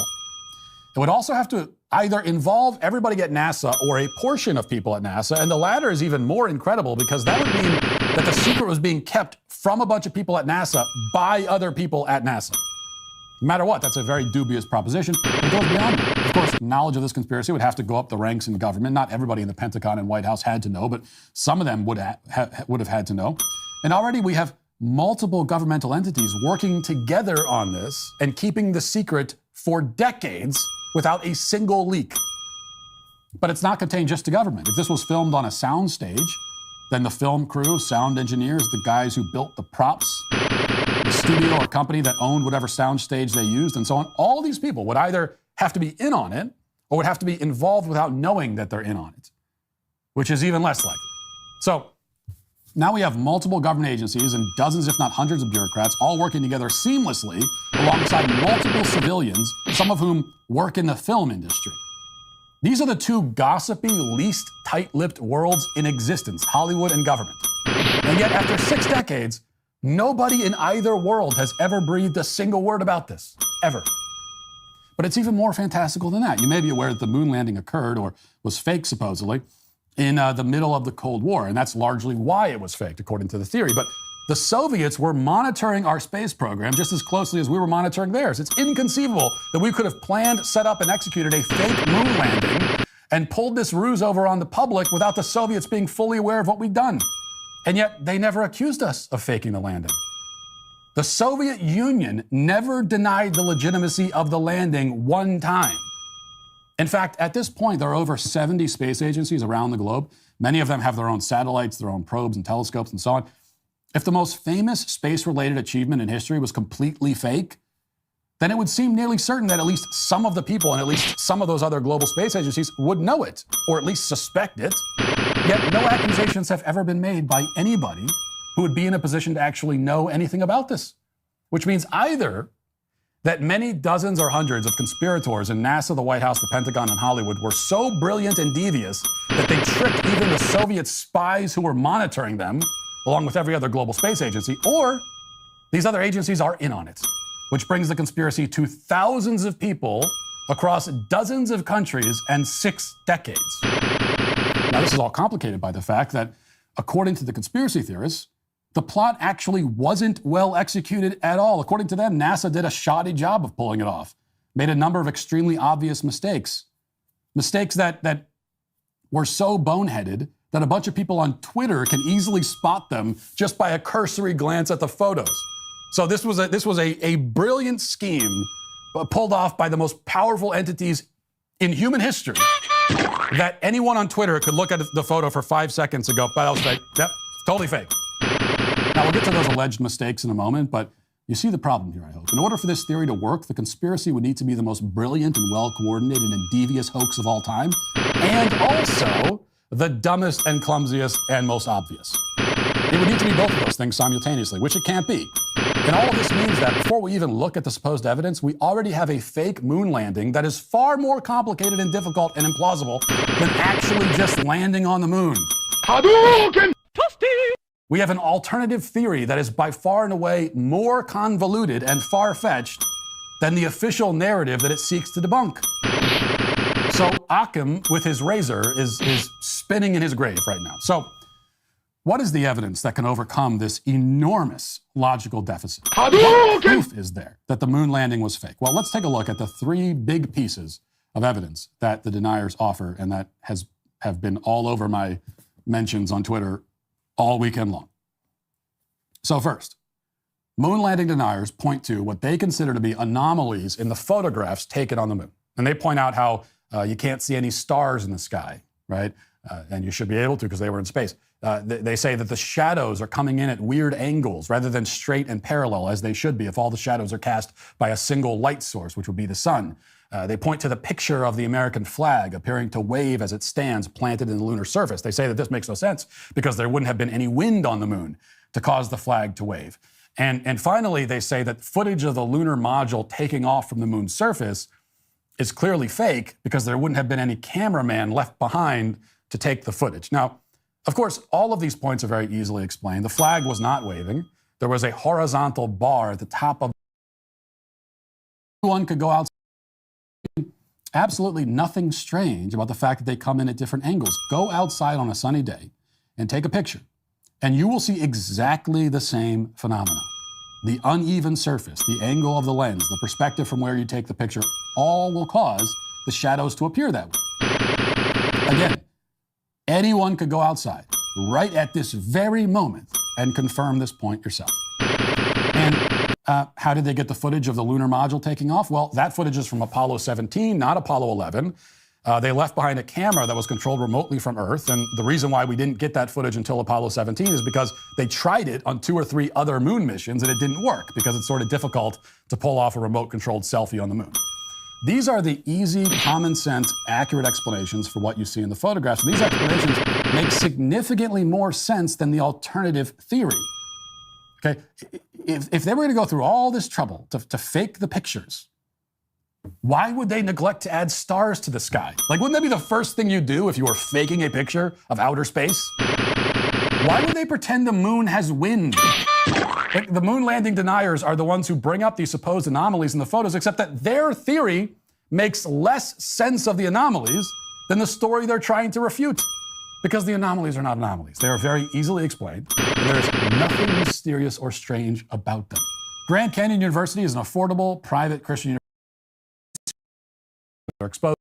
It would also have to either involve everybody at NASA or a portion of people at NASA, and the latter is even more incredible because that would mean that the secret was being kept from a bunch of people at NASA by other people at NASA. No matter what, that's a very dubious proposition. It goes beyond that. Of course, knowledge of this conspiracy would have to go up the ranks in government. Not everybody in the Pentagon and White House had to know, but some of them would have had to know. And already we have multiple governmental entities working together on this and keeping the secret for decades without a single leak. But it's not contained just to government. If this was filmed on a sound stage, then the film crew, sound engineers, the guys who built the props, the studio or company that owned whatever sound stage they used, and so on, all these people would either have to be in on it or would have to be involved without knowing that they're in on it, which is even less likely. So now we have multiple government agencies and dozens, if not hundreds of bureaucrats all working together seamlessly alongside multiple civilians, some of whom work in the film industry. These are the two gossipy, least tight-lipped worlds in existence, Hollywood and government. And yet, after 6 decades, nobody in either world has ever breathed a single word about this, ever. But it's even more fantastical than that. You may be aware that the moon landing occurred, or was fake supposedly, in the middle of the Cold War, and that's largely why it was faked, according to the theory. But the Soviets were monitoring our space program just as closely as we were monitoring theirs. It's inconceivable that we could have planned, set up, and executed a fake moon landing and pulled this ruse over on the public without the Soviets being fully aware of what we'd done. And yet, they never accused us of faking the landing. The Soviet Union never denied the legitimacy of the landing one time. In fact, at this point, there are over 70 space agencies around the globe. Many of them have their own satellites, their own probes and telescopes and so on. If the most famous space-related achievement in history was completely fake, then it would seem nearly certain that at least some of the people and at least some of those other global space agencies would know it, or at least suspect it. Yet no accusations have ever been made by anybody who would be in a position to actually know anything about this. Which means either that many dozens or hundreds of conspirators in NASA, the White House, the Pentagon, and Hollywood were so brilliant and devious that they tricked even the Soviet spies who were monitoring them, along with every other global space agency, or these other agencies are in on it, which brings the conspiracy to thousands of people across dozens of countries and 6 decades. Now, this is all complicated by the fact that, according to the conspiracy theorists, the plot actually wasn't well executed at all. According to them, NASA did a shoddy job of pulling it off, made a number of extremely obvious mistakes. Mistakes that were so boneheaded that a bunch of people on Twitter can easily spot them just by a cursory glance at the photos. So this was a brilliant scheme pulled off by the most powerful entities in human history that anyone on Twitter could look at the photo for 5 seconds and go, that was fake. Yep, totally fake. Now, we'll get to those alleged mistakes in a moment, but you see the problem here, I hope. In order for this theory to work, the conspiracy would need to be the most brilliant and well-coordinated and devious hoax of all time, and also the dumbest and clumsiest and most obvious. It would need to be both of those things simultaneously, which it can't be. And all of this means that before we even look at the supposed evidence, we already have a fake moon landing that is far more complicated and difficult and implausible than actually just landing on the moon. Hadouken! We have an alternative theory that is by far and away more convoluted and far-fetched than the official narrative that it seeks to debunk. So Occam, with his razor, is spinning in his grave right now. So what is the evidence that can overcome this enormous logical deficit? What proof is there that the moon landing was fake? Well, let's take a look at the 3 big pieces of evidence that the deniers offer and that have been all over my mentions on Twitter all weekend long. So first, moon landing deniers point to what they consider to be anomalies in the photographs taken on the moon. And they point out how you can't see any stars in the sky, right? And you should be able to because they were in space. They say that the shadows are coming in at weird angles rather than straight and parallel as they should be if all the shadows are cast by a single light source, which would be the sun. They point to the picture of the American flag appearing to wave as it stands planted in the lunar surface. They say that this makes no sense because there wouldn't have been any wind on the moon to cause the flag to wave. And finally, they say that footage of the lunar module taking off from the moon's surface is clearly fake because there wouldn't have been any cameraman left behind to take the footage. Now, of course, all of these points are very easily explained. The flag was not waving. There was a horizontal bar at the top of one could go outside. Absolutely nothing strange about the fact that they come in at different angles. Go outside on a sunny day and take a picture, and you will see exactly the same phenomena. The uneven surface, the angle of the lens, the perspective from where you take the picture, all will cause the shadows to appear that way. Again, anyone could go outside right at this very moment and confirm this point yourself. And how did they get the footage of the lunar module taking off? Well, that footage is from Apollo 17, not Apollo 11. They left behind a camera that was controlled remotely from Earth, and the reason why we didn't get that footage until Apollo 17 is because they tried it on 2 or 3 other moon missions and it didn't work because it's sort of difficult to pull off a remote-controlled selfie on the moon. These are the easy, common sense, accurate explanations for what you see in the photographs. And these explanations make significantly more sense than the alternative theory. Okay, if they were going to go through all this trouble to fake the pictures, why would they neglect to add stars to the sky? Like, wouldn't that be the first thing you do if you were faking a picture of outer space? Why would they pretend the moon has wind? Like, the moon landing deniers are the ones who bring up these supposed anomalies in the photos, except that their theory makes less sense of the anomalies than the story they're trying to refute. Because the anomalies are not anomalies. They are very easily explained, and there's nothing mysterious or strange about them. Grand Canyon University is an affordable, private Christian university. They're exposed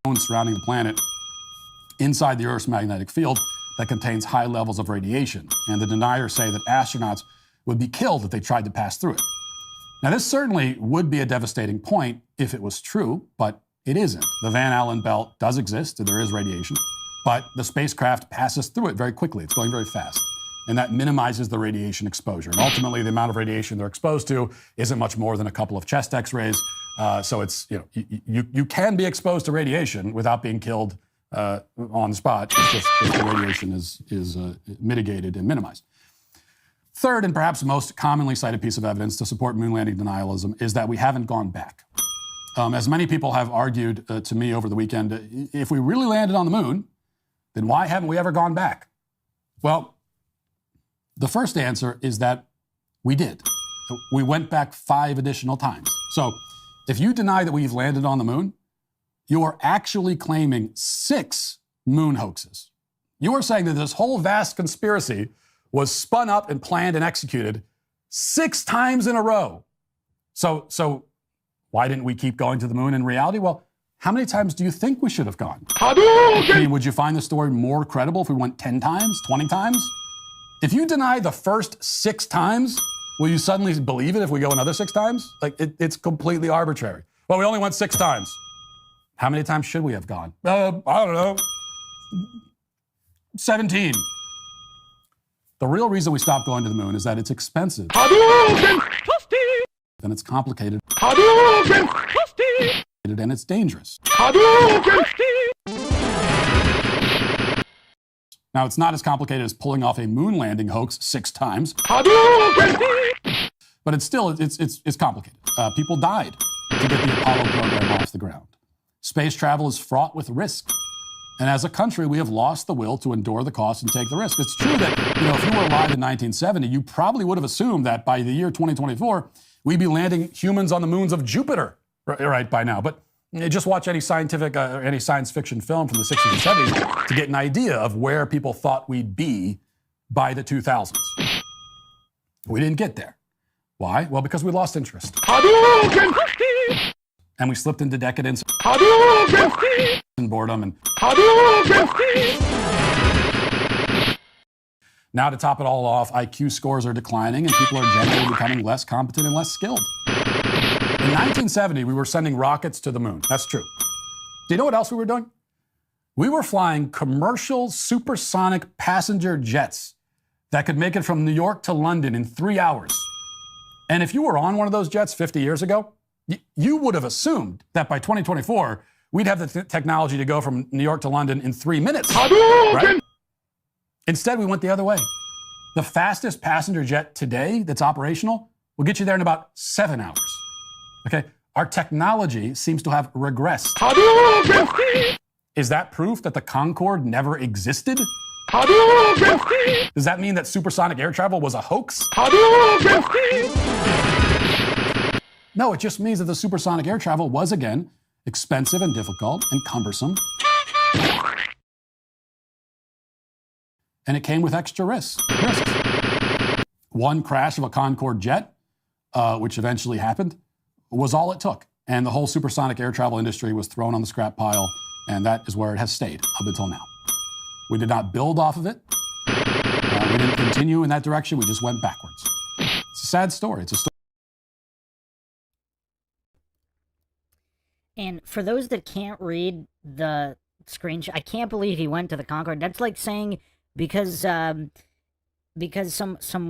to the surrounding the planet inside the Earth's magnetic field that contains high levels of radiation. And the deniers say that astronauts would be killed if they tried to pass through it. Now, this certainly would be a devastating point if it was true, but it isn't. The Van Allen belt does exist, there is radiation, but the spacecraft passes through it very quickly. It's going very fast, and that minimizes the radiation exposure. And ultimately, the amount of radiation they're exposed to isn't much more than a couple of chest X-rays. So it's, you can be exposed to radiation without being killed on the spot. It's just if the radiation is mitigated and minimized. Third, and perhaps most commonly cited piece of evidence to support moon landing denialism is that we haven't gone back. As many people have argued to me over the weekend, if we really landed on the moon, then why haven't we ever gone back? Well, the first answer is that we did. We went back 5 additional times. So if you deny that we've landed on the moon, you are actually claiming 6 moon hoaxes. You are saying that this whole vast conspiracy was spun up and planned and executed 6 times in a row. So why didn't we keep going to the moon in reality? Well, how many times do you think we should have gone? I mean, would you find the story more credible if we went 10 times, 20 times? If you deny the first 6 times, will you suddenly believe it if we go another 6 times? Like, it's completely arbitrary. Well, we only went 6 times. How many times should we have gone? I don't know. 17. The real reason we stopped going to the moon is that it's expensive. And it's complicated. And it's dangerous. Now, it's not as complicated as pulling off a moon landing hoax 6 times. But it's still, it's complicated. People died to get the Apollo program off the ground. Space travel is fraught with risk. And as a country, we have lost the will to endure the cost and take the risk. It's true that, if you were alive in 1970, you probably would have assumed that by the year 2024, we'd be landing humans on the moons of Jupiter, right, by now. But just watch any any science fiction film from the 60s and 70s to get an idea of where people thought we'd be by the 2000s. We didn't get there. Why? Well, because we lost interest. And we slipped into decadence and boredom. And now, to top it all off, IQ scores are declining and people are generally becoming less competent and less skilled. In 1970, we were sending rockets to the moon. That's true. Do you know what else we were doing? We were flying commercial supersonic passenger jets that could make it from New York to London in 3 hours. And if you were on one of those jets 50 years ago, You would have assumed that by 2024, we'd have the technology to go from New York to London in 3 minutes, right? Instead, we went the other way. The fastest passenger jet today that's operational will get you there in about 7 hours. Okay? Our technology seems to have regressed. Is that proof that the Concorde never existed? Does that mean that supersonic air travel was a hoax? No, it just means that the supersonic air travel was, again, expensive and difficult and cumbersome. And it came with extra risks. One crash of a Concorde jet, which eventually happened, was all it took. And the whole supersonic air travel industry was thrown on the scrap pile, and that is where it has stayed up until now. We did not build off of it. We didn't continue in that direction. We just went backwards. It's a sad story. It's a story. And for those that can't read the screenshot, I can't believe he went to the Concorde. That's like saying because some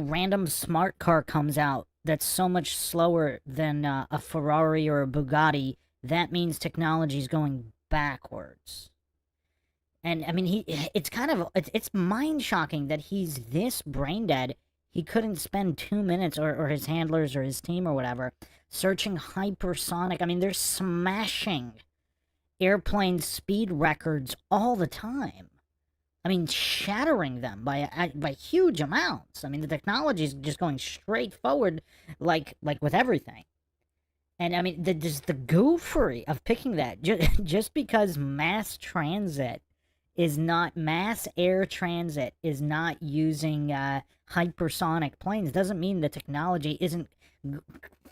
random smart car comes out that's so much slower than a Ferrari or a Bugatti, that means technology is going backwards. And I mean, it's mind-shocking that he's this brain dead. He couldn't spend 2 minutes, or his handlers or his team or whatever, searching hypersonic. I mean, they're smashing airplane speed records all the time. I mean, shattering them by huge amounts. I mean, the technology is just going straight forward, like with everything. And I mean, just the goofery of picking that just because mass air transit is not using hypersonic planes doesn't mean the technology isn't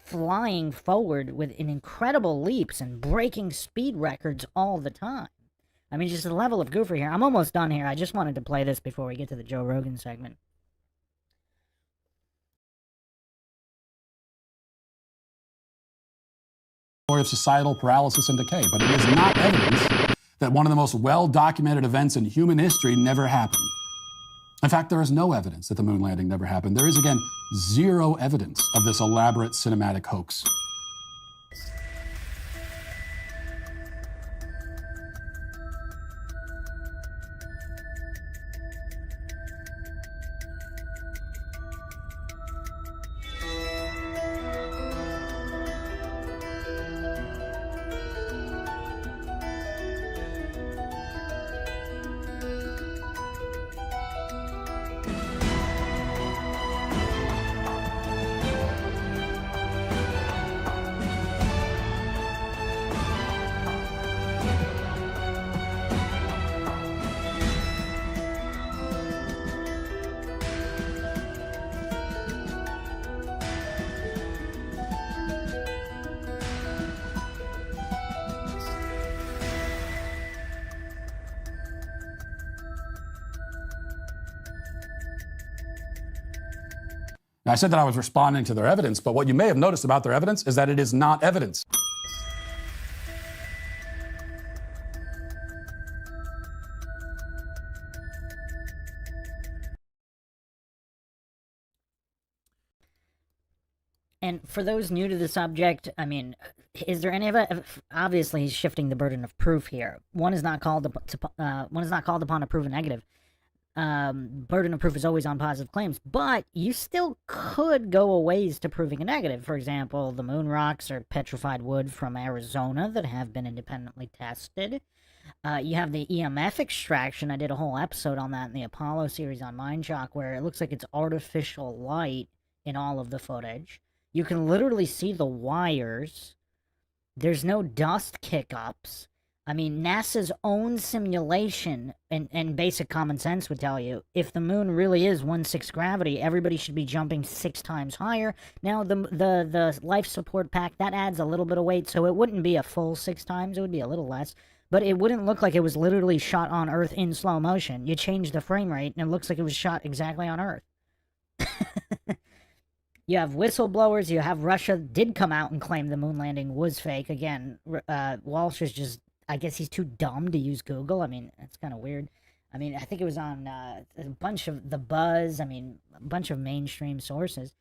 flying forward with in incredible leaps and breaking speed records all the time. I mean, just the level of goofery here. I'm almost done here. I just wanted to play this before we get to the Joe Rogan segment. Of societal paralysis and decay, but it is not evidence that one of the most well-documented events in human history never happened. In fact, there is no evidence that the moon landing never happened. There is, again, zero evidence of this elaborate cinematic hoax. Now, I said that I was responding to their evidence, but what you may have noticed about their evidence is that it is not evidence. And for those new to the subject, I mean, is there any of it? Obviously, he's shifting the burden of proof here. One is not called upon to prove a negative. Burden of proof is always on positive claims, but you still could go a ways to proving a negative. For example, the moon rocks are petrified wood from Arizona that have been independently tested. You have the EMF extraction. I did a whole episode on that in the Apollo series on MINDSHOCK, where it looks like it's artificial light in all of the footage. You can literally see the wires. There's no dust kick-ups. I mean, NASA's own simulation and basic common sense would tell you, if the moon really is 1/6 gravity, everybody should be jumping 6 times higher. Now, the life support pack, that adds a little bit of weight, so it wouldn't be a full 6 times. It would be a little less. But it wouldn't look like it was literally shot on Earth in slow motion. You change the frame rate, and it looks like it was shot exactly on Earth. You have whistleblowers. You have Russia did come out and claim the moon landing was fake. Again, Walsh is just... I guess he's too dumb to use Google. I mean, that's kind of weird. I mean, I think it was on a bunch of The Buzz. I mean, a bunch of mainstream sources.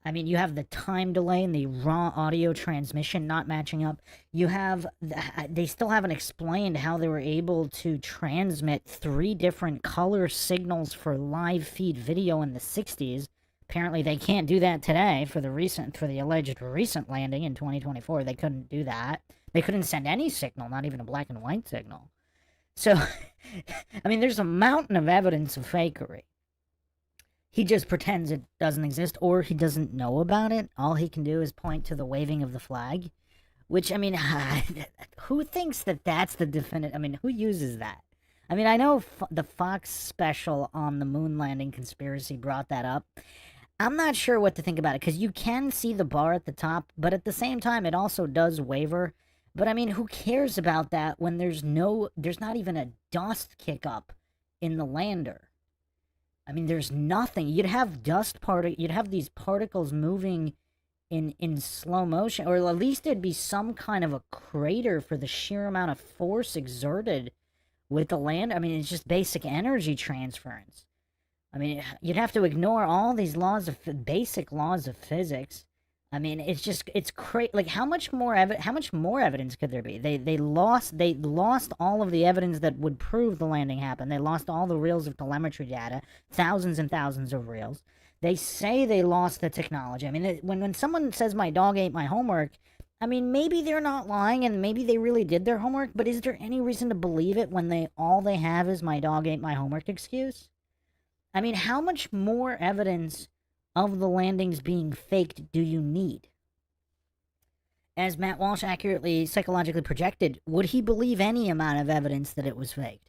I mean, you have the time delay and the raw audio transmission not matching up. You have, they still haven't explained how they were able to transmit 3 different color signals for live feed video in the 60s. Apparently they can't do that today for the alleged recent landing in 2024. They couldn't do that. They couldn't send any signal, not even a black and white signal. So, I mean, there's a mountain of evidence of fakery. He just pretends it doesn't exist, or he doesn't know about it. All he can do is point to the waving of the flag, which, I mean, who thinks that that's the definitive? I mean, who uses that? I mean, I know the Fox special on the moon landing conspiracy brought that up. I'm not sure what to think about it, because you can see the bar at the top, but at the same time, it also does waver. But, I mean, who cares about that when there's not even a dust kick up in the lander? I mean, there's nothing. You'd have you'd have these particles moving in slow motion, or at least there'd be some kind of a crater for the sheer amount of force exerted with the land. I mean, it's just basic energy transference. I mean, you'd have to ignore all these basic laws of physics. I mean, it's crazy. Like, how much more evidence could there be? They lost all of the evidence that would prove the landing happened. They lost all the reels of telemetry data, thousands and thousands of reels. They say they lost the technology. I mean, when someone says my dog ate my homework, I mean, maybe they're not lying and maybe they really did their homework, but is there any reason to believe it when all they have is my dog ate my homework excuse? I mean, how much more evidence of the landings being faked do you need? As Matt Walsh accurately psychologically projected, would he believe any amount of evidence that it was faked?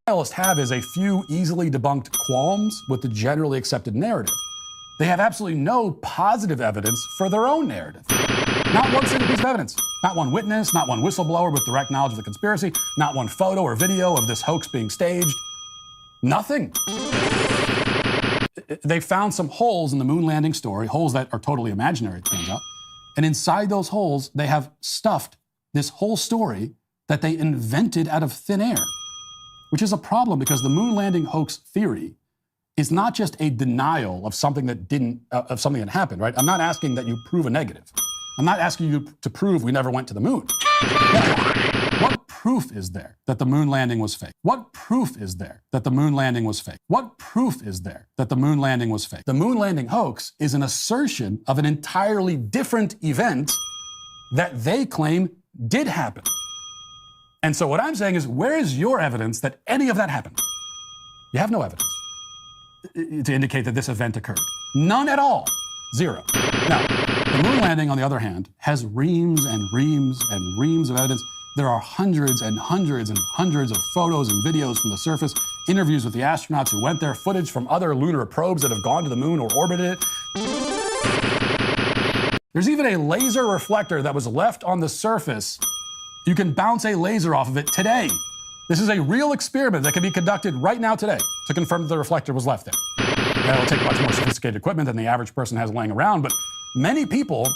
Analysts have is a few easily debunked qualms with the generally accepted narrative. They have absolutely no positive evidence for their own narrative. Not one single piece of evidence. Not one witness, not one whistleblower with direct knowledge of the conspiracy, not one photo or video of this hoax being staged. Nothing. They found some holes in the moon landing story, holes that are totally imaginary, it turns out. And inside those holes, they have stuffed this whole story that they invented out of thin air. Which is a problem because the moon landing hoax theory is not just a denial of something that happened, right? I'm not asking that you prove a negative. I'm not asking you to prove we never went to the moon. What proof is there that the moon landing was fake? What proof is there that the moon landing was fake? What proof is there that the moon landing was fake? The moon landing hoax is an assertion of an entirely different event that they claim did happen. And so what I'm saying is, where is your evidence that any of that happened? You have no evidence to indicate that this event occurred. None at all. Zero. Now, the moon landing, on the other hand, has reams and reams and reams of evidence. There are hundreds and hundreds and hundreds of photos and videos from the surface, interviews with the astronauts who went there, footage from other lunar probes that have gone to the moon or orbited it. There's even a laser reflector that was left on the surface. You can bounce a laser off of it today. This is a real experiment that can be conducted right now today to confirm that the reflector was left there. Now, it'll take much more sophisticated equipment than the average person has laying around, but many people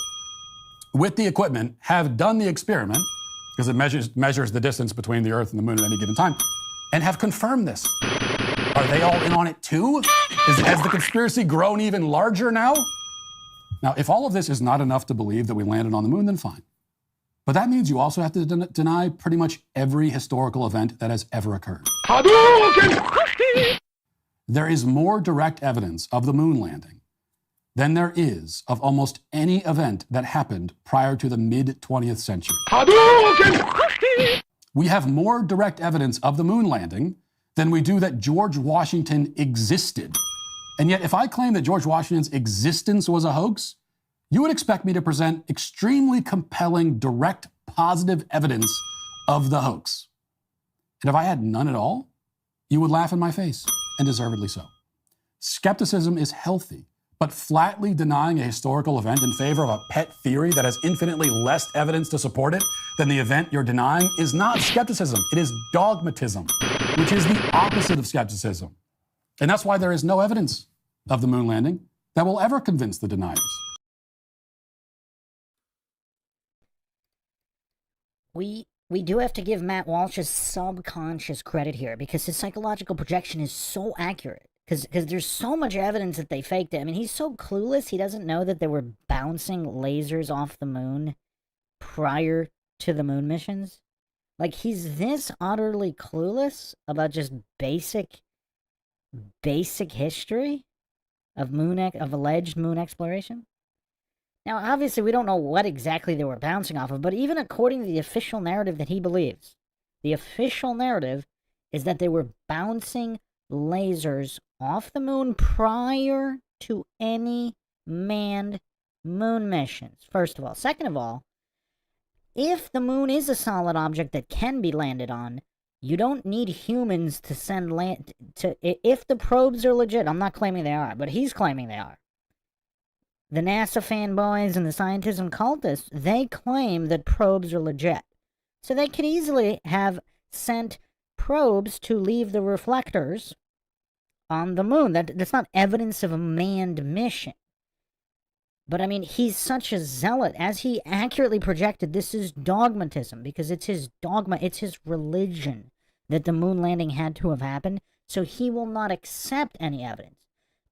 with the equipment have done the experiment, because it measures the distance between the Earth and the Moon at any given time, and have confirmed this. Are they all in on it too? Has the conspiracy grown even larger now? Now, if all of this is not enough to believe that we landed on the moon, then fine. But that means you also have to deny pretty much every historical event that has ever occurred. There is more direct evidence of the moon landing than there is of almost any event that happened prior to the mid-20th century. We have more direct evidence of the moon landing than we do that George Washington existed. And yet, if I claim that George Washington's existence was a hoax, you would expect me to present extremely compelling, direct, positive evidence of the hoax. And if I had none at all, you would laugh in my face, and deservedly so. Skepticism is healthy, but flatly denying a historical event in favor of a pet theory that has infinitely less evidence to support it than the event you're denying is not skepticism. It is dogmatism, which is the opposite of skepticism. And that's why there is no evidence of the moon landing that will ever convince the deniers. We do have to give Matt Walsh's subconscious credit here, because his psychological projection is so accurate. Because there's so much evidence that they faked it. I mean, he's so clueless, he doesn't know that they were bouncing lasers off the moon prior to the moon missions. Like, he's this utterly clueless about just basic history of alleged moon exploration. Now, obviously, we don't know what exactly they were bouncing off of, but even according to the official narrative that he believes, the official narrative is that they were bouncing lasers off the moon prior to any manned moon missions, first of all. Second of all, if the moon is a solid object that can be landed on, you don't need humans to send if the probes are legit. I'm not claiming they are, but he's claiming they are. The NASA fanboys and the scientism cultists, they claim that probes are legit. So they could easily have sent probes to leave the reflectors on the moon. That's not evidence of a manned mission. But I mean, he's such a zealot. As he accurately projected, this is dogmatism, because it's his dogma, it's his religion that the moon landing had to have happened. So he will not accept any evidence,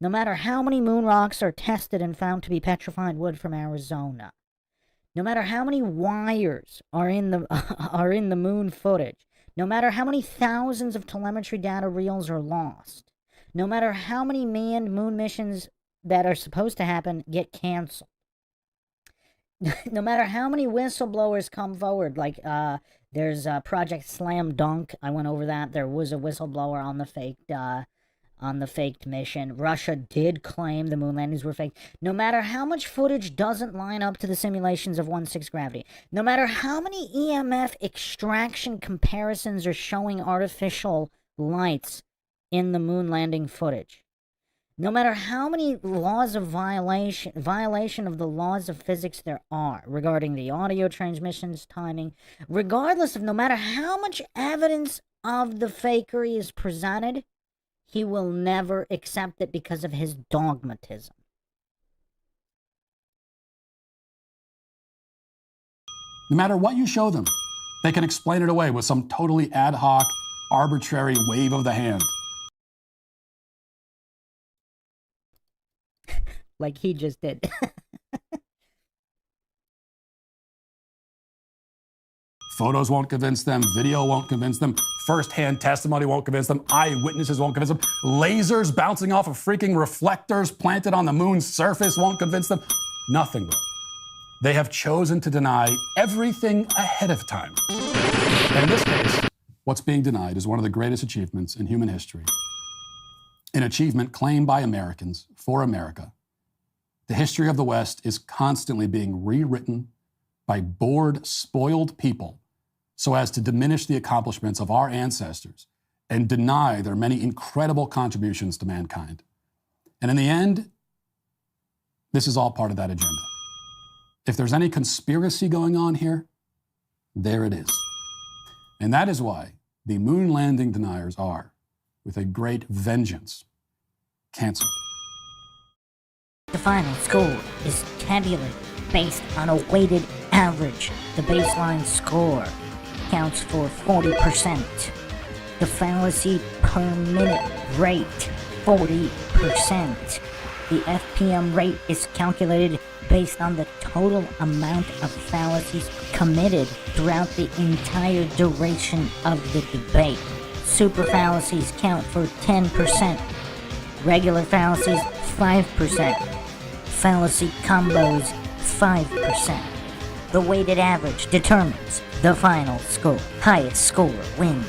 no matter how many moon rocks are tested and found to be petrified wood from Arizona. No matter how many wires are in the moon footage. No matter how many thousands of telemetry data reels are lost. No matter how many manned moon missions that are supposed to happen get canceled. No matter how many whistleblowers come forward, like there's Project Slam Dunk. I went over that. There was a whistleblower on the faked mission. Russia did claim the moon landings were fake. No matter how much footage doesn't line up to the simulations of 1/6 gravity. No matter how many EMF extraction comparisons are showing artificial lights in the moon landing footage. No matter how many laws of violation of the laws of physics there are regarding the audio transmissions, timing, regardless of no matter how much evidence of the fakery is presented, he will never accept it because of his dogmatism. No matter what you show them, they can explain it away with some totally ad hoc, arbitrary wave of the hand. Like he just did. Photos won't convince them. Video won't convince them. First-hand testimony won't convince them. Eyewitnesses won't convince them. Lasers bouncing off of freaking reflectors planted on the moon's surface won't convince them. Nothing will. They have chosen to deny everything ahead of time. And in this case, what's being denied is one of the greatest achievements in human history. An achievement claimed by Americans for America. The history of the West is constantly being rewritten by bored, spoiled people so as to diminish the accomplishments of our ancestors and deny their many incredible contributions to mankind. And in the end, this is all part of that agenda. If there's any conspiracy going on here, there it is. And that is why the moon landing deniers are, with a great vengeance, canceled. The final score is tabulated based on a weighted average. The baseline score counts for 40%. The fallacy per minute rate, 40%. The FPM rate is calculated based on the total amount of fallacies committed throughout the entire duration of the debate. Super fallacies count for 10%. Regular fallacies, 5%. Fallacy combos, 5%. The weighted average determines the final score. Highest score wins.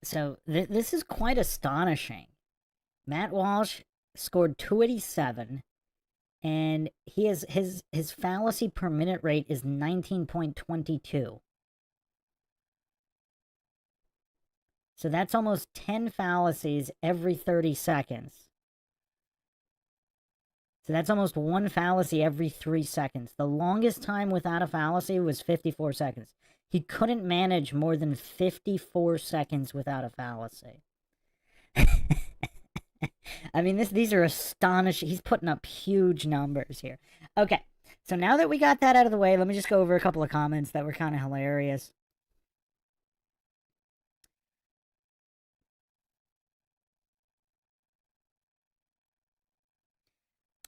So this is quite astonishing. Matt Walsh scored 287. And he has his fallacy per minute rate is 19.22. So that's almost 10 fallacies every 30 seconds. So that's almost one fallacy every 3 seconds. The longest time without a fallacy was 54 seconds. He couldn't manage more than 54 seconds without a fallacy. I mean, these are astonishing. He's putting up huge numbers here. Okay, so now that we got that out of the way, let me just go over a couple of comments that were kind of hilarious.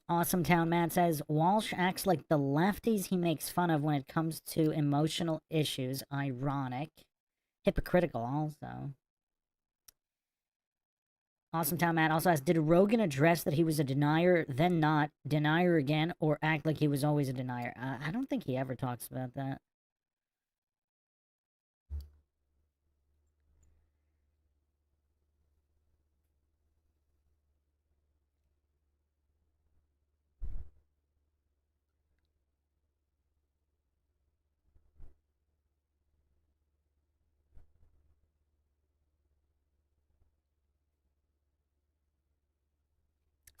Awesome Town Matt says, Walsh acts like the lefties he makes fun of when it comes to emotional issues. Ironic. Hypocritical, also. Awesome Town Matt also asks, did Rogan address that he was a denier, then not, denier again, or act like he was always a denier? I don't think he ever talks about that.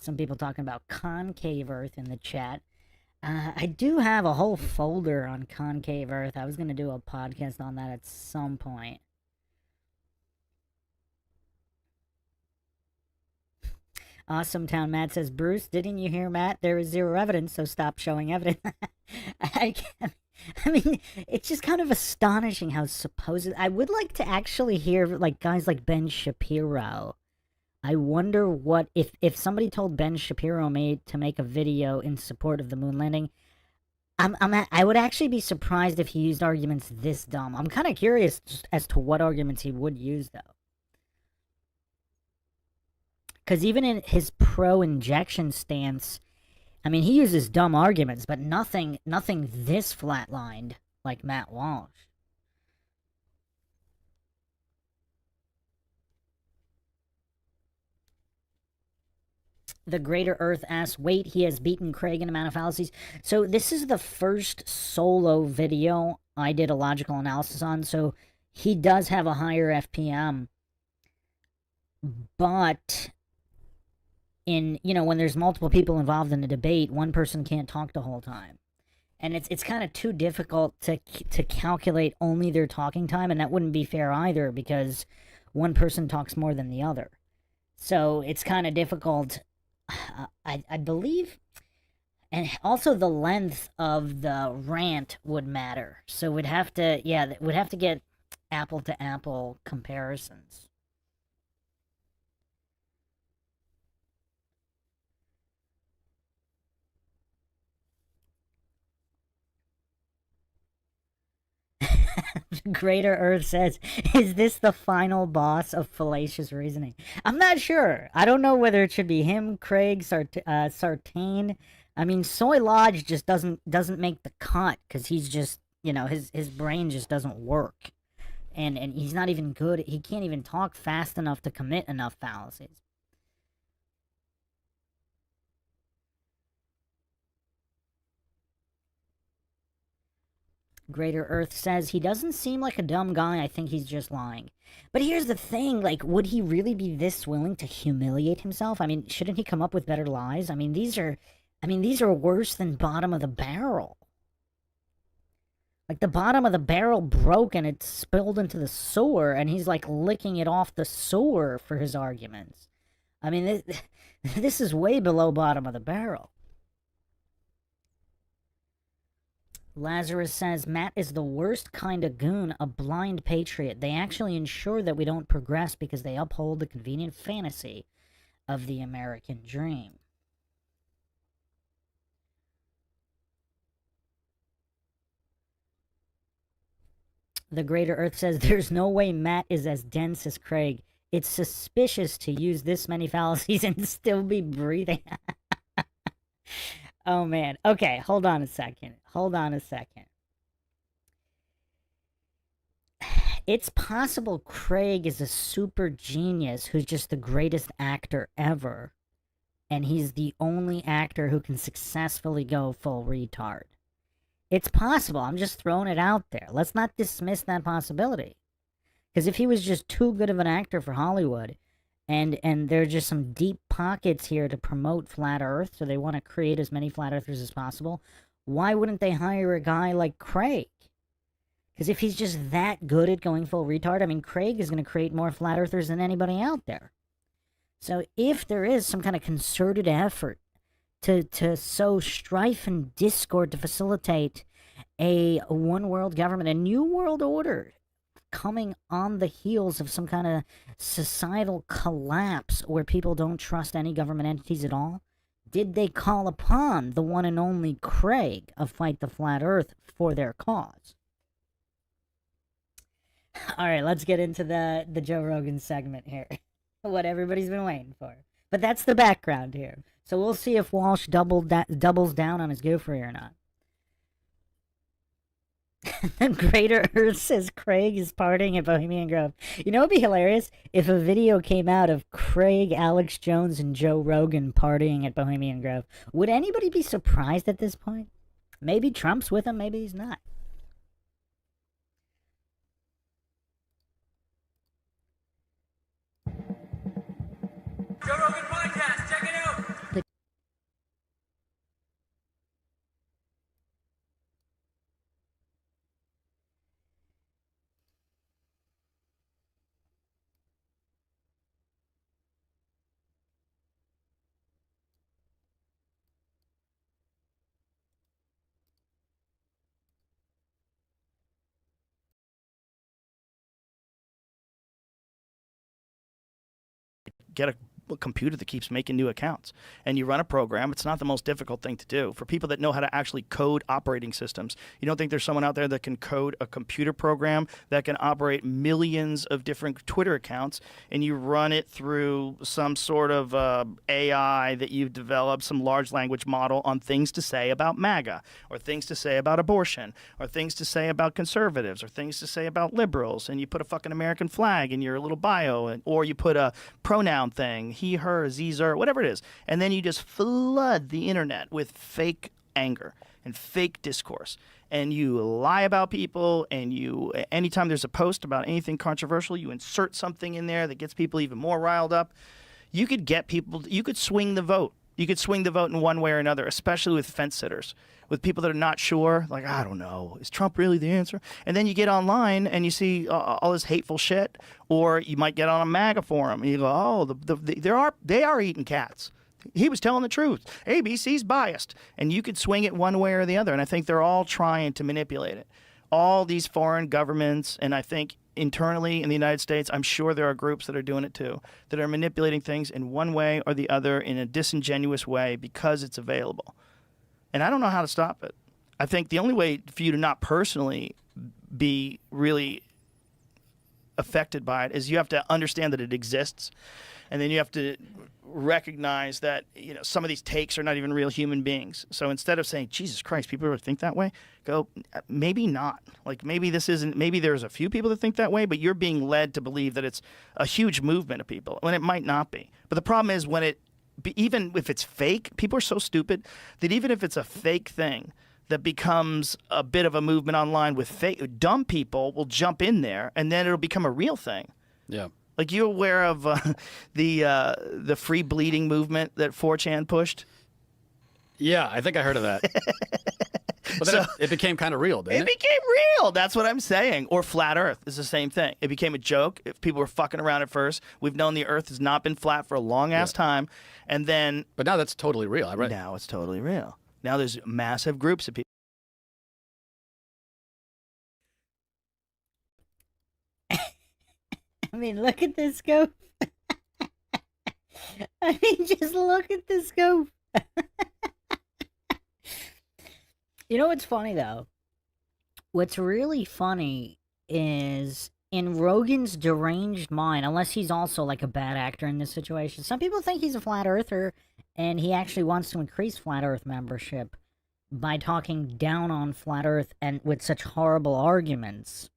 Some people talking about concave Earth in the chat. I do have a whole folder on concave Earth. I was going to do a podcast on that at some point. Awesome Town Matt says, Bruce, didn't you hear Matt? There is zero evidence, so stop showing evidence. I mean, it's just kind of astonishing how supposed... I would like to actually hear like guys like Ben Shapiro. I wonder what... If somebody told Ben Shapiro to make a video in support of the moon landing, I would actually be surprised if he used arguments this dumb. I'm kind of curious as to what arguments he would use, though. Because even in his pro-injection stance, I mean, he uses dumb arguments, but nothing this flatlined like Matt Walsh. The Greater Earth asks, wait, he has beaten Craig in amount of fallacies. So this is the first solo video I did a logical analysis on, so he does have a higher FPM. But in, when there's multiple people involved in a debate, one person can't talk the whole time. And it's kind of too difficult to calculate only their talking time, and that wouldn't be fair either because one person talks more than the other. So it's kind of difficult. I believe, and also the length of the rant would matter. So we'd have to, we'd have to get apple to apple comparisons. Greater Earth says, is this the final boss of fallacious reasoning? I'm not sure. I don't know whether it should be him, Craig, Sartain. I mean, Soy Lodge just doesn't make the cut because he's just, his brain just doesn't work. And he's not even good. He can't even talk fast enough to commit enough fallacies. Greater Earth says, he doesn't seem like a dumb guy. I think he's just lying. But here's the thing, like, would he really be this willing to humiliate himself? I mean, shouldn't he come up with better lies? I mean, these are worse than bottom of the barrel. Like, the bottom of the barrel broke and it spilled into the sewer, and he's, like, licking it off the sewer for his arguments. I mean, this is way below bottom of the barrel. Lazarus says, Matt is the worst kind of goon, a blind patriot. They actually ensure that we don't progress because they uphold the convenient fantasy of the American dream. The Greater Earth says, there's no way Matt is as dense as Craig. It's suspicious to use this many fallacies and still be breathing. Oh, man. Okay, hold on a second. It's possible Craig is a super genius who's just the greatest actor ever. and he's the only actor who can successfully go full retard. It's possible. I'm just throwing it out there. Let's not dismiss that possibility. Because if he was just too good of an actor for Hollywood, and there are just some deep pockets here to promote Flat Earth, so they want to create as many Flat Earthers as possible, why wouldn't they hire a guy like Craig? Because if he's just that good at going full retard, I mean, Craig is going to create more Flat Earthers than anybody out there. So if there is some kind of concerted effort to sow strife and discord to facilitate a one world government, a new world order coming on the heels of some kind of societal collapse where people don't trust any government entities at all, did they call upon the one and only Craig of Fight the Flat Earth for their cause? All right, let's get into the Joe Rogan segment here. What everybody's been waiting for. But that's the background here. So we'll see if Walsh doubles down on his goofery or not. Greater Earth says Craig is partying at Bohemian Grove. You know what would be hilarious? If a video came out of Craig, Alex Jones, and Joe Rogan partying at Bohemian Grove. Would anybody be surprised at this point? Maybe Trump's with him, maybe he's not. Joe Rogan Podcast, check it out! Get a computer that keeps making new accounts, and you run a program. It's not the most difficult thing to do. For people that know how to actually code operating systems, you don't think there's someone out there that can code a computer program that can operate millions of different Twitter accounts, and you run it through some sort of AI that you've developed, some large language model on things to say about MAGA, or things to say about abortion, or things to say about conservatives, or things to say about liberals, and you put a fucking American flag in your little bio, or you put a pronoun thing, he, her, Zer, whatever it is. And then you just flood the internet with fake anger and fake discourse. And you lie about people, and you, anytime there's a post about anything controversial, you insert something in there that gets people even more riled up. You could get people, you could swing the vote. You could swing the vote in one way or another, especially with fence sitters, with people that are not sure, like, I don't know, is Trump really the answer? And then you get online and you see all this hateful shit, or you might get on a MAGA forum and you go, oh, they are eating cats. He was telling the truth. ABC's biased. And you could swing it one way or the other. And I think they're all trying to manipulate it. All these foreign governments, and I think internally in the United States, I'm sure there are groups that are doing it too, that are manipulating things in one way or the other in a disingenuous way because it's available. And I don't know how to stop it. I think the only way for you to not personally be really affected by it is you have to understand that it exists, and then you have to recognize that, you know, some of these takes are not even real human beings. So instead of saying, Jesus Christ, people really think that way, go, maybe not. Like, maybe this isn't, maybe there's a few people that think that way, but you're being led to believe that it's a huge movement of people when it might not be. But the problem is when even if it's fake, people are so stupid that even if it's a fake thing that becomes a bit of a movement online with fake, dumb people will jump in there and then it'll become a real thing. Yeah. Like, you aware of the free bleeding movement that 4chan pushed? Yeah, I think I heard of that. But then it became kind of real, didn't it? It became real. That's what I'm saying. Or flat Earth is the same thing. It became a joke. If people were fucking around at first, we've known the Earth has not been flat for a long-ass time. And then... But now that's totally real. Now it's totally real. Now there's massive groups of people. I mean, look at this goof. I mean, just look at this goof. You know what's funny, though? What's really funny is in Rogan's deranged mind, unless he's also like a bad actor in this situation, some people think he's a flat earther and he actually wants to increase flat earth membership by talking down on flat earth and with such horrible arguments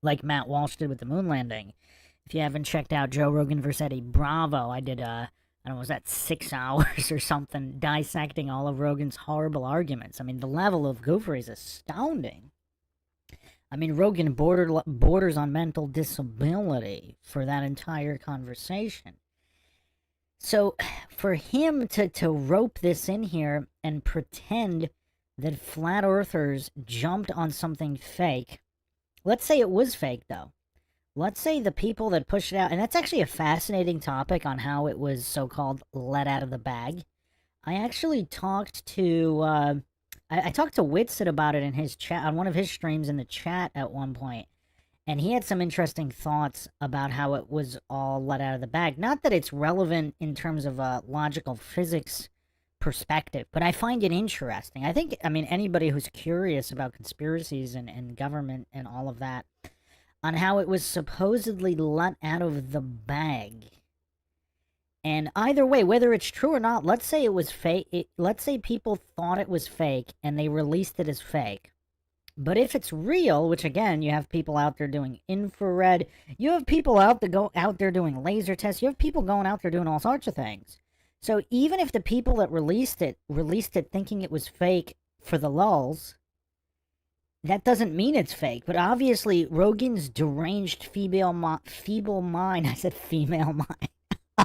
like Matt Walsh did with the moon landing. If you haven't checked out Joe Rogan vs. Eddie Bravo, I did a I don't know, was that 6 hours or something, dissecting all of Rogan's horrible arguments. I mean, the level of goofery is astounding. I mean, Rogan borders on mental disability for that entire conversation. So, for him to rope this in here and pretend that flat earthers jumped on something fake, let's say it was fake, though. Let's say the people that pushed it out, and that's actually a fascinating topic on how it was so-called let out of the bag. I actually talked to, I talked to Whitset about it in his chat, on one of his streams in the chat at one point, and he had some interesting thoughts about how it was all let out of the bag. Not that it's relevant in terms of a logical physics perspective, but I find it interesting. I think, I mean, anybody who's curious about conspiracies and government and all of that, on how it was supposedly let out of the bag. And either way, whether it's true or not, let's say it was fake. Let's say people thought it was fake and they released it as fake. But if it's real, which again, you have people out there doing infrared, you have people out there doing laser tests, you have people going out there doing all sorts of things. So even if the people that released it thinking it was fake for the lulz, that doesn't mean it's fake. But obviously, Rogan's deranged feeble mind, I said female mind.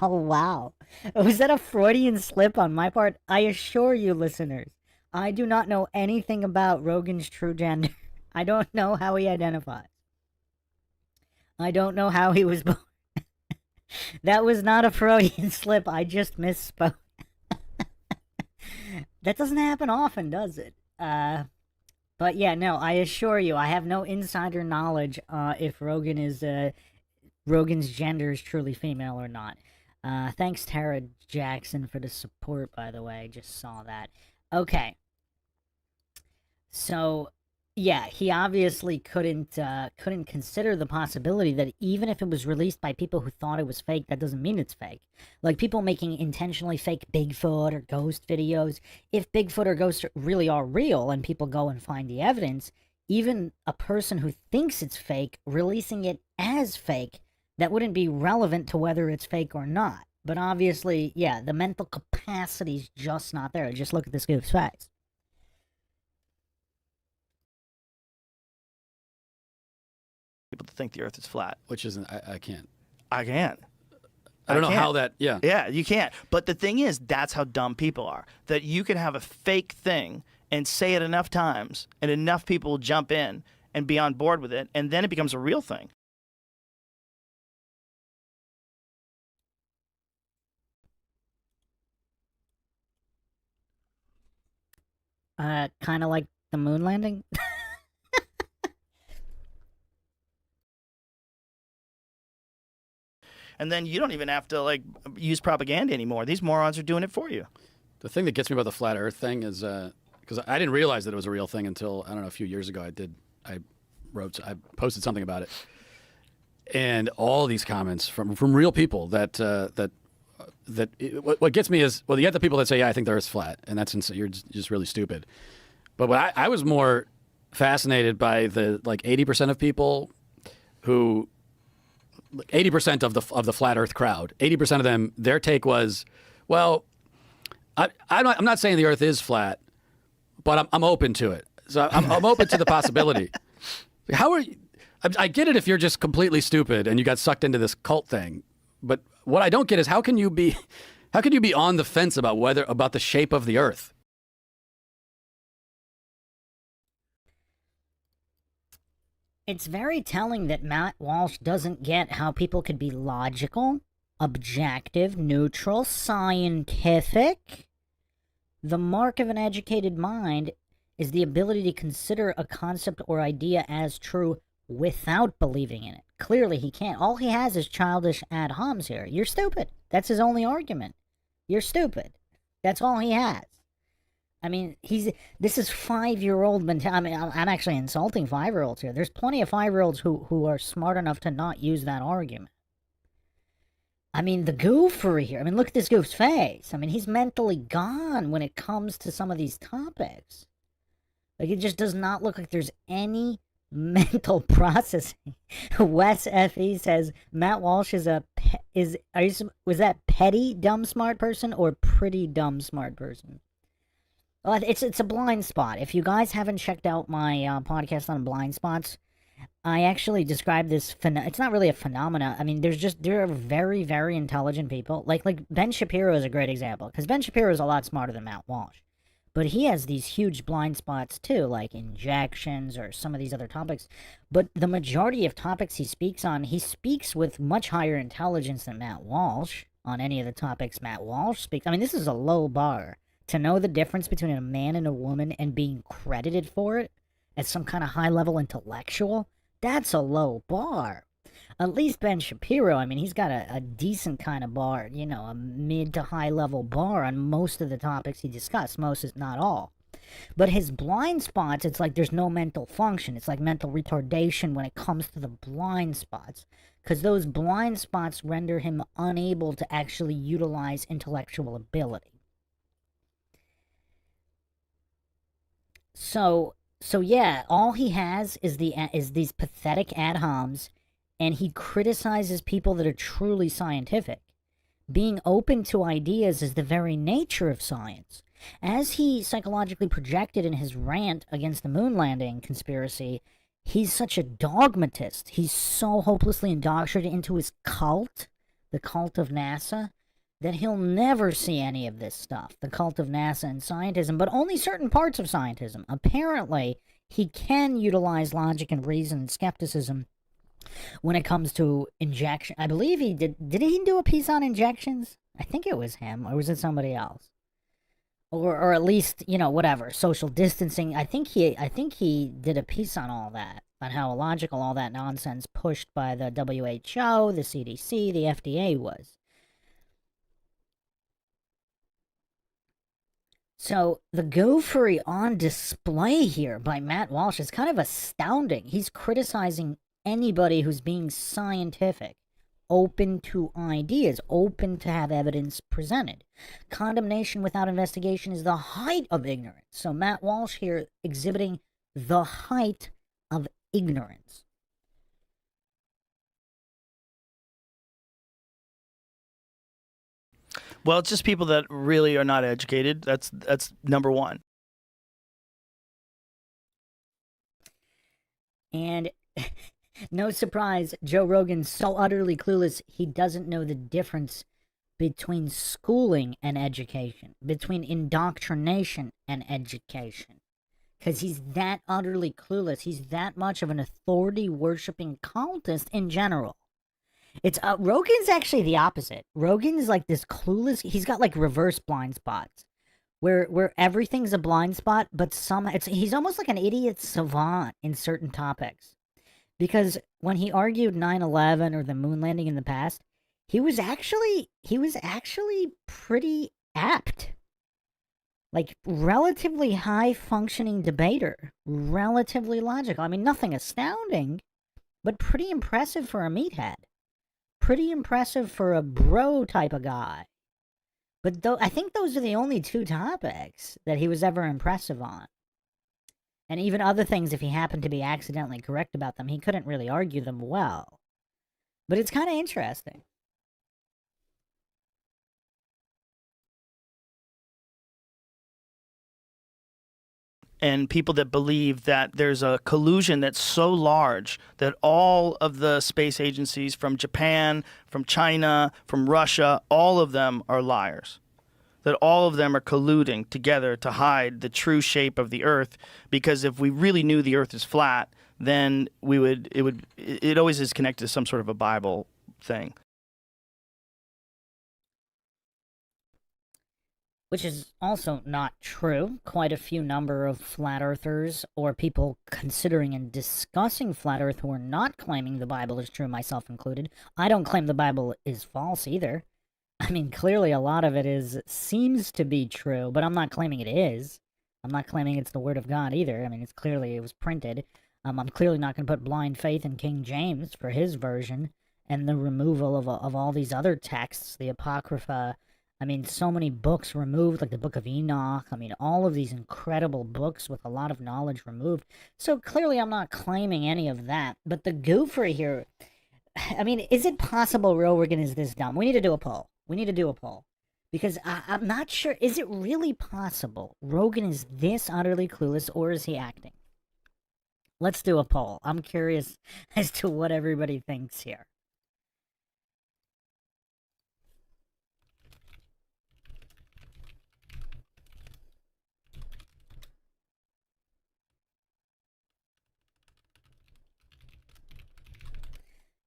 Oh, wow. Was that a Freudian slip on my part? I assure you, listeners, I do not know anything about Rogan's true gender. I don't know how he identifies. I don't know how he was born. That was not a Freudian slip. I just misspoke. That doesn't happen often, does it? But yeah, no, I assure you, I have no insider knowledge if Rogan's gender is truly female or not. Thanks, Tara Jackson, for the support, by the way. I just saw that. Okay. So, yeah, he obviously couldn't consider the possibility that even if it was released by people who thought it was fake, that doesn't mean it's fake. Like people making intentionally fake Bigfoot or ghost videos. If Bigfoot or ghosts really are real and people go and find the evidence, even a person who thinks it's fake, releasing it as fake, that wouldn't be relevant to whether it's fake or not. But obviously, yeah, the mental capacity's just not there. Just look at this goof's face. People to think the Earth is flat. Which isn't, I can't. I can. I don't know how that, yeah. Yeah, you can't. But the thing is, that's how dumb people are. That you can have a fake thing and say it enough times, and enough people will jump in and be on board with it, and then it becomes a real thing. Kind of like the moon landing. And then you don't even have to like use propaganda anymore. These morons are doing it for you. The thing that gets me about the flat Earth thing is because I didn't realize that it was a real thing until, I don't know, a few years ago. I posted something about it, and all these comments from real people what gets me is, well, you get the people that say, yeah, I think the Earth's flat, and that's you're just really stupid. But what I was more fascinated by the like 80% of people who. 80% of the flat Earth crowd, 80% of them, their take was, well, I'm not saying the Earth is flat, but I'm open to it. So I'm open to the possibility. How are you? I get it if you're just completely stupid and you got sucked into this cult thing, but what I don't get is how can you be on the fence about the shape of the Earth? It's very telling that Matt Walsh doesn't get how people could be logical, objective, neutral, scientific. The mark of an educated mind is the ability to consider a concept or idea as true without believing in it. Clearly, he can't. All he has is childish ad homs here. You're stupid. That's his only argument. You're stupid. That's all he has. I mean, this is 5-year-old mentality. I mean, I'm actually insulting 5-year-olds here. There's plenty of 5-year-olds who are smart enough to not use that argument. I mean, the goofery here. I mean, look at this goof's face. I mean, he's mentally gone when it comes to some of these topics. Like, it just does not look like there's any mental processing. Wes F.E. says, Matt Walsh was that petty dumb smart person or pretty dumb smart person? Well, it's a blind spot. If you guys haven't checked out my podcast on blind spots, I actually describe this. It's not really a phenomena. I mean, there are very, very intelligent people. Like Ben Shapiro is a great example, because Ben Shapiro is a lot smarter than Matt Walsh, but he has these huge blind spots too, like injections or some of these other topics. But the majority of topics he speaks on, he speaks with much higher intelligence than Matt Walsh on any of the topics Matt Walsh speaks. I mean, this is a low bar to know the difference between a man and a woman and being credited for it as some kind of high-level intellectual. That's a low bar. At least Ben Shapiro, I mean, he's got a decent kind of bar, you know, a mid to high level bar on most of the topics he discussed. Most is not all. But his blind spots, it's like there's no mental function. It's like mental retardation when it comes to the blind spots, because those blind spots render him unable to actually utilize intellectual ability. So yeah, all he has is these pathetic ad homs, and he criticizes people that are truly scientific. Being open to ideas is the very nature of science. As he psychologically projected in his rant against the moon landing conspiracy, he's such a dogmatist. He's so hopelessly indoctrinated into his cult, the cult of NASA, that he'll never see any of this stuff, the cult of NASA and scientism, but only certain parts of scientism. Apparently, he can utilize logic and reason and skepticism when it comes to injection. I believe he did. Did he do a piece on injections? I think it was him, or was it somebody else? Or at least, you know, whatever, social distancing. I think he did a piece on all that, on how illogical all that nonsense pushed by the WHO, the CDC, the FDA was. So the gophery on display here by Matt Walsh is kind of astounding. He's criticizing anybody who's being scientific, open to ideas, open to have evidence presented. Condemnation without investigation is the height of ignorance. So Matt Walsh here exhibiting the height of ignorance. Well, it's just people that really are not educated. That's number one. And no surprise, Joe Rogan's so utterly clueless, he doesn't know the difference between schooling and education, between indoctrination and education. Because he's that utterly clueless. He's that much of an authority-worshipping cultist in general. It's Rogan's actually the opposite. Rogan's like this clueless. He's got like reverse blind spots, where everything's a blind spot, but he's almost like an idiot savant in certain topics. Because when he argued 9/11 or the moon landing in the past, he was actually pretty apt. Like relatively high functioning debater, relatively logical. I mean, nothing astounding, but pretty impressive for a meathead. Pretty impressive for a bro type of guy. But I think those are the only two topics that he was ever impressive on. And even other things, if he happened to be accidentally correct about them, he couldn't really argue them well. But it's kind of interesting. And people that believe that there's a collusion that's so large that all of the space agencies from Japan, from China, from Russia, all of them are liars. That all of them are colluding together to hide the true shape of the Earth, because if we really knew the Earth is flat, then it always is connected to some sort of a Bible thing. Which is also not true. Quite a few number of flat earthers or people considering and discussing flat earth who are not claiming the Bible is true, myself included. I don't claim the Bible is false either. I mean, clearly a lot of it seems to be true, but I'm not claiming it is. I'm not claiming it's the Word of God either. I mean, it was printed. I'm clearly not going to put blind faith in King James for his version and the removal of all these other texts, the Apocrypha. I mean, so many books removed, like the Book of Enoch. I mean, all of these incredible books with a lot of knowledge removed. So clearly I'm not claiming any of that. But the goofery here, I mean, is it possible Rogan is this dumb? We need to do a poll. We need to do a poll. Because I'm not sure, is it really possible Rogan is this utterly clueless, or is he acting? Let's do a poll. I'm curious as to what everybody thinks here.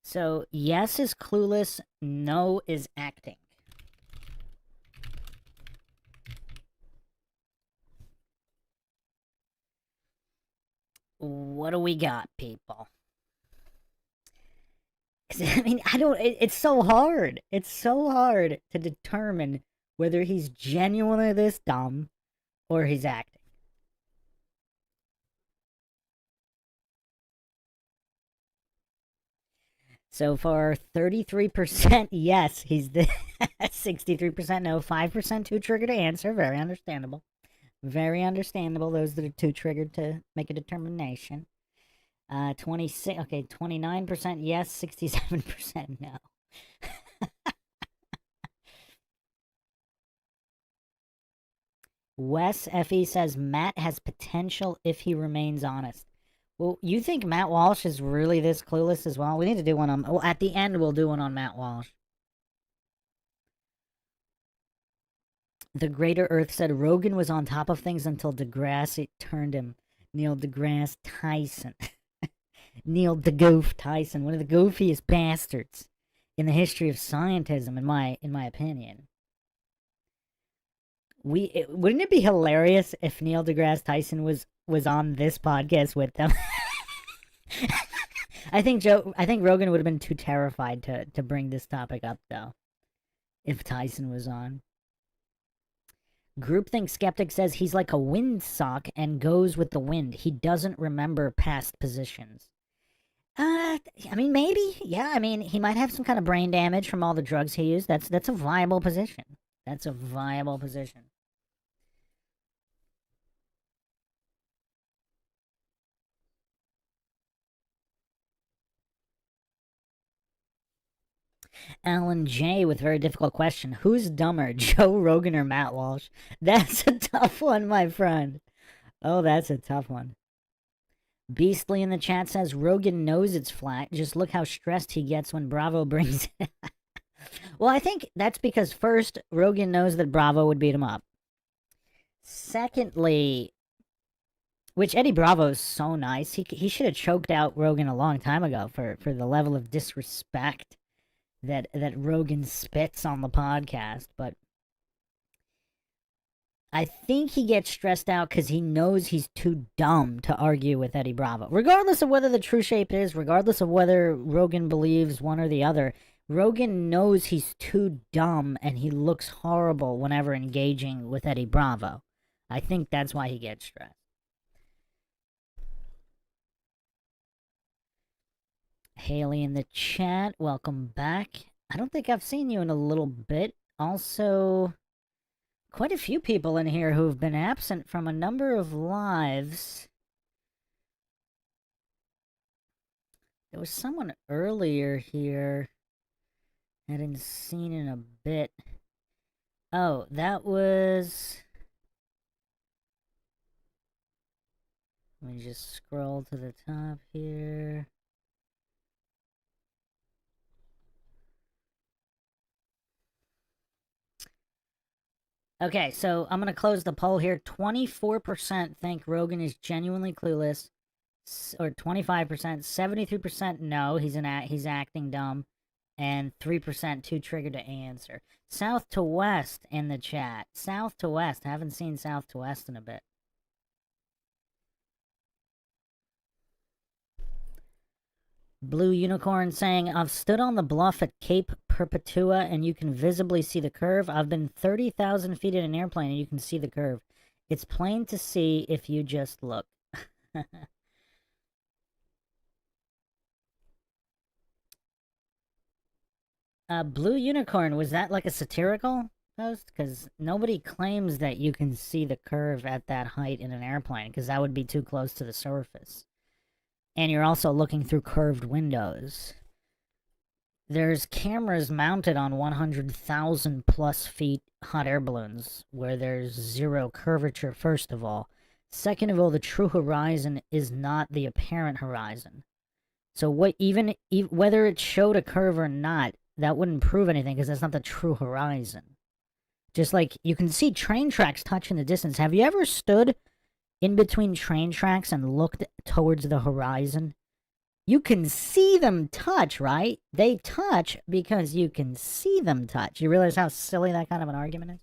So, yes is clueless, no is acting. What do we got, people? 'Cause, I mean, it's so hard. It's so hard to determine whether he's genuinely this dumb or he's acting. So far, 33% yes, he's the 63% no, 5% too triggered to answer. Very understandable. Very understandable. Those that are too triggered to make a determination. 26. Okay, 29% yes, 67% no. Wes FE says Matt has potential if he remains honest. Well, you think Matt Walsh is really this clueless as well? We need to do one on... Well, at the end, we'll do one on Matt Walsh. The Greater Earth said Rogan was on top of things until deGrasse turned him. Neil deGrasse Tyson. Neil deGoof Tyson, one of the goofiest bastards in the history of scientism, in my opinion. Wouldn't it be hilarious if Neil deGrasse Tyson was on this podcast with them? I think Rogan would have been too terrified to bring this topic up, though, if Tyson was on. Groupthink Skeptic says he's like a windsock and goes with the wind. He doesn't remember past positions. I mean, maybe. Yeah, I mean, he might have some kind of brain damage from all the drugs he used. That's a viable position. That's a viable position. Alan J with very difficult question. Who's dumber, Joe Rogan or Matt Walsh? That's a tough one, my friend. Oh, that's a tough one. Beastly in the chat says Rogan knows it's flat. Just look how stressed he gets when Bravo brings it. Well, I think that's because first, Rogan knows that Bravo would beat him up. Secondly, which Eddie Bravo's so nice. He should have choked out Rogan a long time ago for the level of disrespect that Rogan spits on the podcast. But I think he gets stressed out because he knows he's too dumb to argue with Eddie Bravo. Regardless of whether the true shape is, regardless of whether Rogan believes one or the other, Rogan knows he's too dumb and he looks horrible whenever engaging with Eddie Bravo. I think that's why he gets stressed. Haley in the chat, welcome back. I don't think I've seen you in a little bit. Also, quite a few people in here who've been absent from a number of lives. There was someone earlier here I hadn't seen in a bit. Oh, that was... Let me just scroll to the top here. Okay, so I'm going to close the poll here. 24% think Rogan is genuinely clueless, or 25%. 73% no, he's acting dumb, and 3% too triggered to answer. South to West in the chat. South to West. I haven't seen South to West in a bit. Blue Unicorn saying, I've stood on the bluff at Cape Perpetua and you can visibly see the curve. I've been 30,000 feet in an airplane and you can see the curve. It's plain to see if you just look. Blue Unicorn, was that like a satirical post? Because nobody claims that you can see the curve at that height in an airplane, because that would be too close to the surface. And you're also looking through curved windows. there's cameras mounted on 100,000 plus feet hot air balloons where there's zero curvature, first of all. Second of all, the true horizon is not the apparent horizon. So what, even whether it showed a curve or not, that wouldn't prove anything because that's not the true horizon. Just like you can see train tracks touch in the distance. Have you ever stood in between train tracks and looked towards the horizon? You can see them touch, right? They touch because you can see them touch. You realize how silly that kind of an argument is?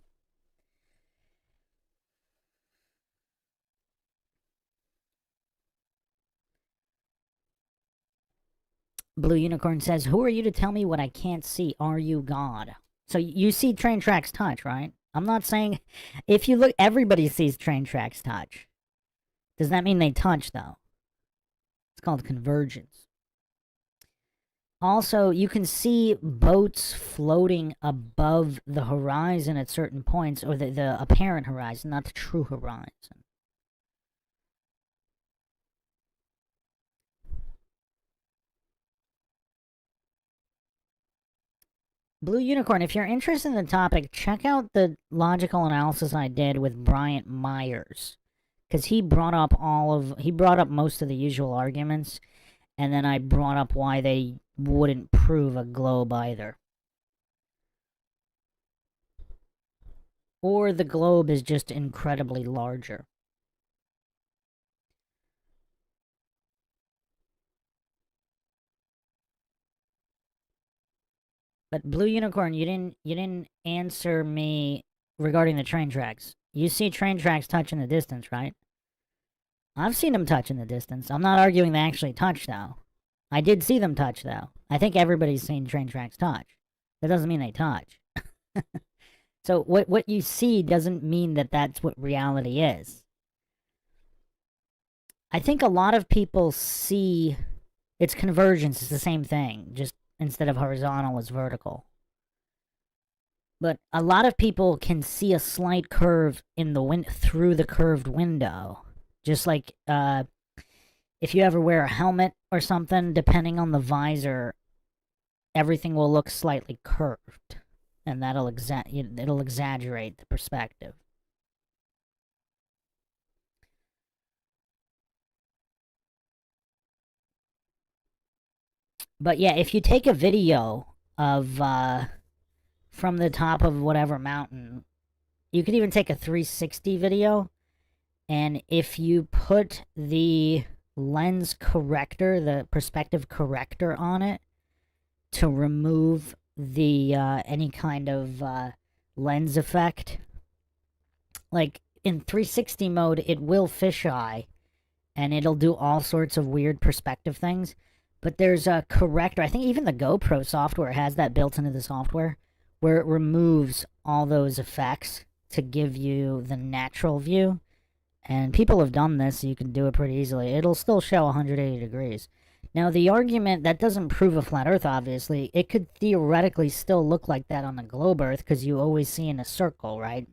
Blue Unicorn says, who are you to tell me what I can't see? Are you God? So you see train tracks touch, right? I'm not saying... If you look, everybody sees train tracks touch. Does that mean they touch, though? It's called convergence. Also, you can see boats floating above the horizon at certain points, or the apparent horizon, not the true horizon. Blue Unicorn, if you're interested in the topic, check out the logical analysis I did with Bryant Myers. Because he brought up most of the usual arguments, and then I brought up why they wouldn't prove a globe either. Or the globe is just incredibly larger. But Blue Unicorn, you didn't answer me regarding the train tracks. You see train tracks touch in the distance, right? I've seen them touch in the distance. I'm not arguing they actually touch, though. I did see them touch, though. I think everybody's seen train tracks touch. That doesn't mean they touch. So what you see doesn't mean that that's what reality is. I think a lot of people see it's convergence. It's the same thing. Just instead of horizontal, it's vertical. But a lot of people can see a slight curve in the through the curved window. Just like if you ever wear a helmet or something, depending on the visor, everything will look slightly curved, and it'll exaggerate the perspective. But yeah, if you take a video of from the top of whatever mountain, you could even take a 360 video, and if you put the lens corrector, the perspective corrector on it to remove the any kind of lens effect, like in 360 mode, it will fisheye, and it'll do all sorts of weird perspective things. But there's a corrector. I think even the GoPro software has that built into the software, where it removes all those effects to give you the natural view. And people have done this, so you can do it pretty easily. It'll still show 180 degrees. Now, the argument, that doesn't prove a flat Earth, obviously. It could theoretically still look like that on a globe Earth, because you always see in a circle, right?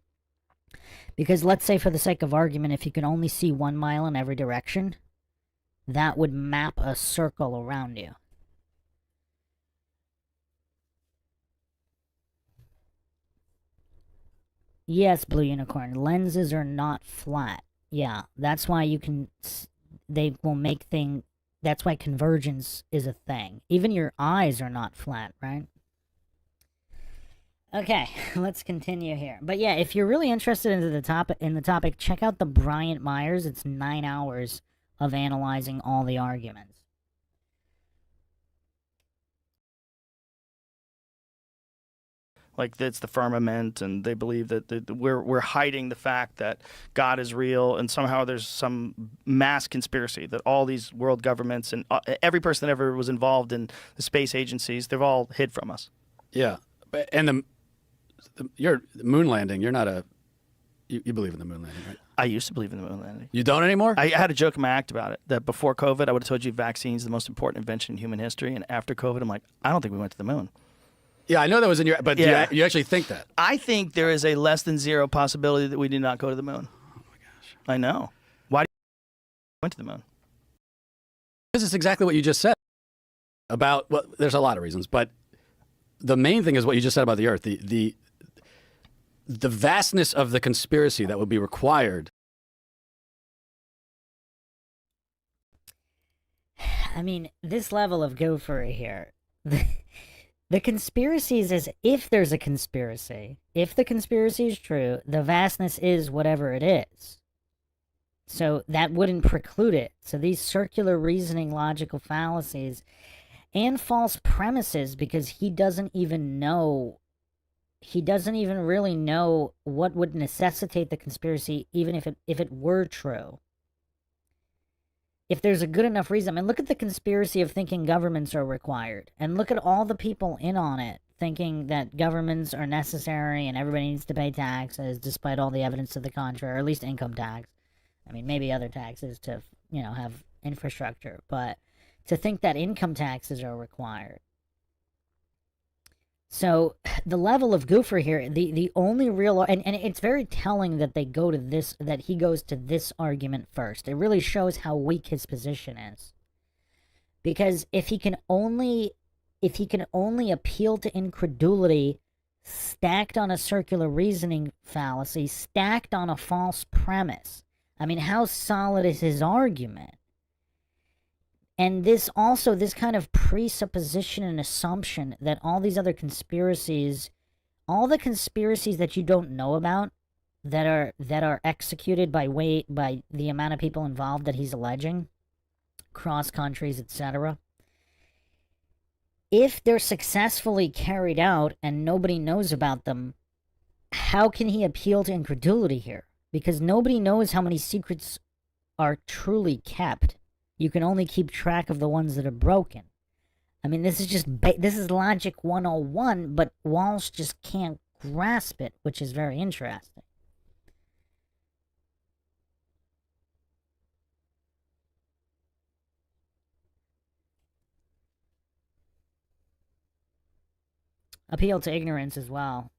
Because let's say, for the sake of argument, if you can only see 1 mile in every direction, that would map a circle around you. Yes, Blue Unicorn, lenses are not flat. Yeah, that's why you can... They will make things... That's why convergence is a thing. Even your eyes are not flat, right? Okay, let's continue here. But yeah, if you're really interested in the topic, check out the Bryant Myers. It's 9 hours of analyzing all the arguments. Like it's the firmament, and they believe that we're hiding the fact that God is real, and somehow there's some mass conspiracy that all these world governments and every person that ever was involved in the space agencies, they've all hid from us. Yeah, and the moon landing. You're not you believe in the moon landing, right? I used to believe in the moon landing. You don't anymore? I had a joke in my act about it, that before COVID, I would have told you vaccine's the most important invention in human history, and after COVID, I'm like, I don't think we went to the moon. Yeah, I know that was in your... But Yeah. you actually think that? I think there is a less than zero possibility that we did not go to the moon. Oh, my gosh. I know. Why do you went to the moon? This is exactly what you just said about... Well, there's a lot of reasons, but the main thing is what you just said about the Earth. The vastness of the conspiracy that would be required. I mean, this level of gopher here. The conspiracies is if there's a conspiracy. If the conspiracy is true, the vastness is whatever it is. So that wouldn't preclude it. So these circular reasoning logical fallacies and false premises, because he doesn't even really know what would necessitate the conspiracy, even if it were true. If there's a good enough reason. I mean, look at the conspiracy of thinking governments are required. And look at all the people in on it, thinking that governments are necessary and everybody needs to pay taxes, despite all the evidence to the contrary, or at least income tax. I mean, maybe other taxes to, have infrastructure. But to think that income taxes are required. So the level of goofer here, the only real, and it's very telling that they go to this, that he goes to this argument first. It really shows how weak his position is. Because if he can only appeal to incredulity stacked on a circular reasoning fallacy, stacked on a false premise, I mean, how solid is his argument? And this kind of presupposition and assumption that all these other conspiracies, all the conspiracies that you don't know about, that are executed by the amount of people involved that he's alleging, cross countries, etc. If they're successfully carried out and nobody knows about them, how can he appeal to incredulity here? Because nobody knows how many secrets are truly kept. You can only keep track of the ones that are broken. I mean, this is logic 101, but Walsh just can't grasp it, which is very interesting. Appeal to ignorance as well.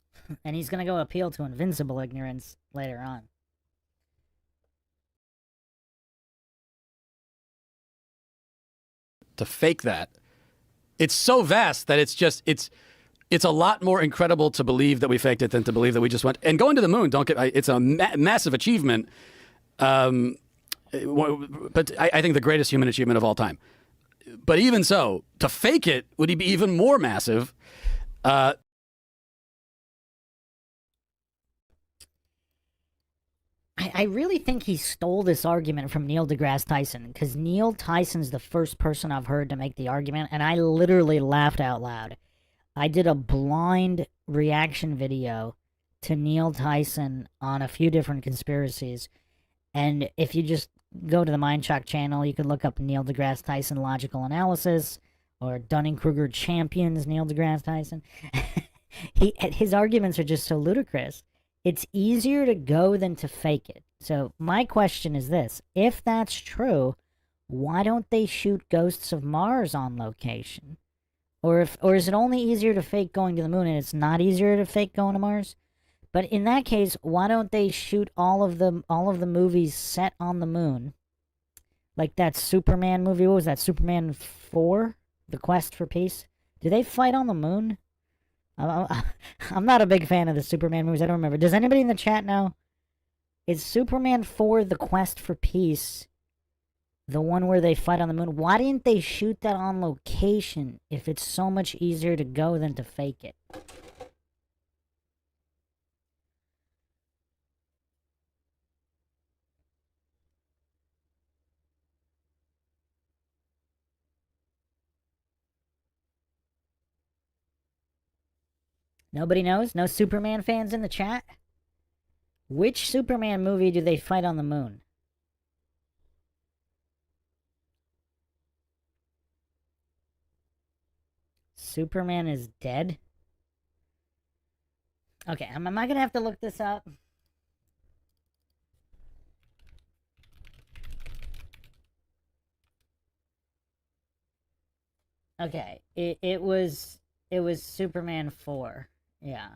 And he's going to go appeal to invincible ignorance later on. To fake that, it's so vast that it's a lot more incredible to believe that we faked it than to believe that we just went and going to the moon. It's a massive achievement, but I think the greatest human achievement of all time. But even so, to fake it would be even more massive. I really think he stole this argument from Neil deGrasse Tyson, because Neil Tyson's the first person I've heard to make the argument, and I literally laughed out loud. I did a blind reaction video to Neil Tyson on a few different conspiracies, and if you just go to the MINDSHOCK channel, you can look up Neil deGrasse Tyson logical analysis, or Dunning-Kruger champions Neil deGrasse Tyson. His arguments are just so ludicrous. It's easier to go than to fake it. So my question is this. If that's true, why don't they shoot Ghosts of Mars on location? Or is it only easier to fake going to the moon and it's not easier to fake going to Mars? But in that case, why don't they shoot all of the movies set on the moon? Like that Superman movie, what was that? Superman 4? The Quest for Peace? Do they fight on the moon? I'm not a big fan of the Superman movies. I don't remember. Does anybody in the chat know? Is Superman 4 The Quest for Peace the one where they fight on the moon? Why didn't they shoot that on location if it's so much easier to go than to fake it? Nobody knows? No Superman fans in the chat? Which Superman movie do they fight on the moon? Superman is dead? Okay, am I gonna have to look this up? Okay, it was Superman 4. Yeah.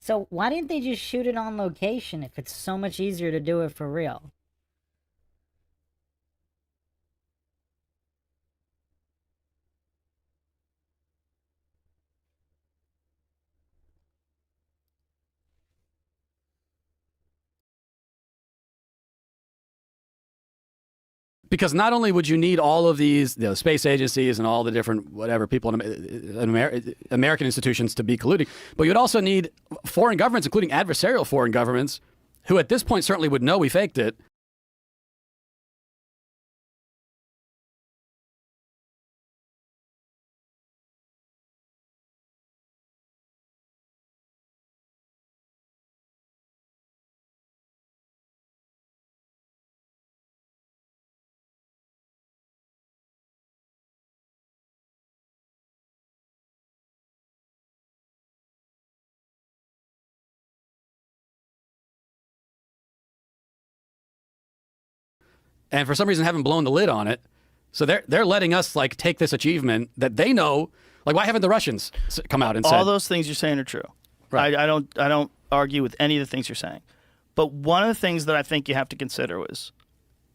So why didn't they just shoot it on location if it's so much easier to do it for real? Because not only would you need all of these space agencies and all the different whatever people in American institutions to be colluding, but you'd also need foreign governments, including adversarial foreign governments, who at this point certainly would know we faked it. And for some reason haven't blown the lid on it. So they're letting us like take this achievement that they know. Like, why haven't the Russians come out and said all those things you're saying are true? Right. I don't argue with any of the things you're saying. But one of the things that I think you have to consider was,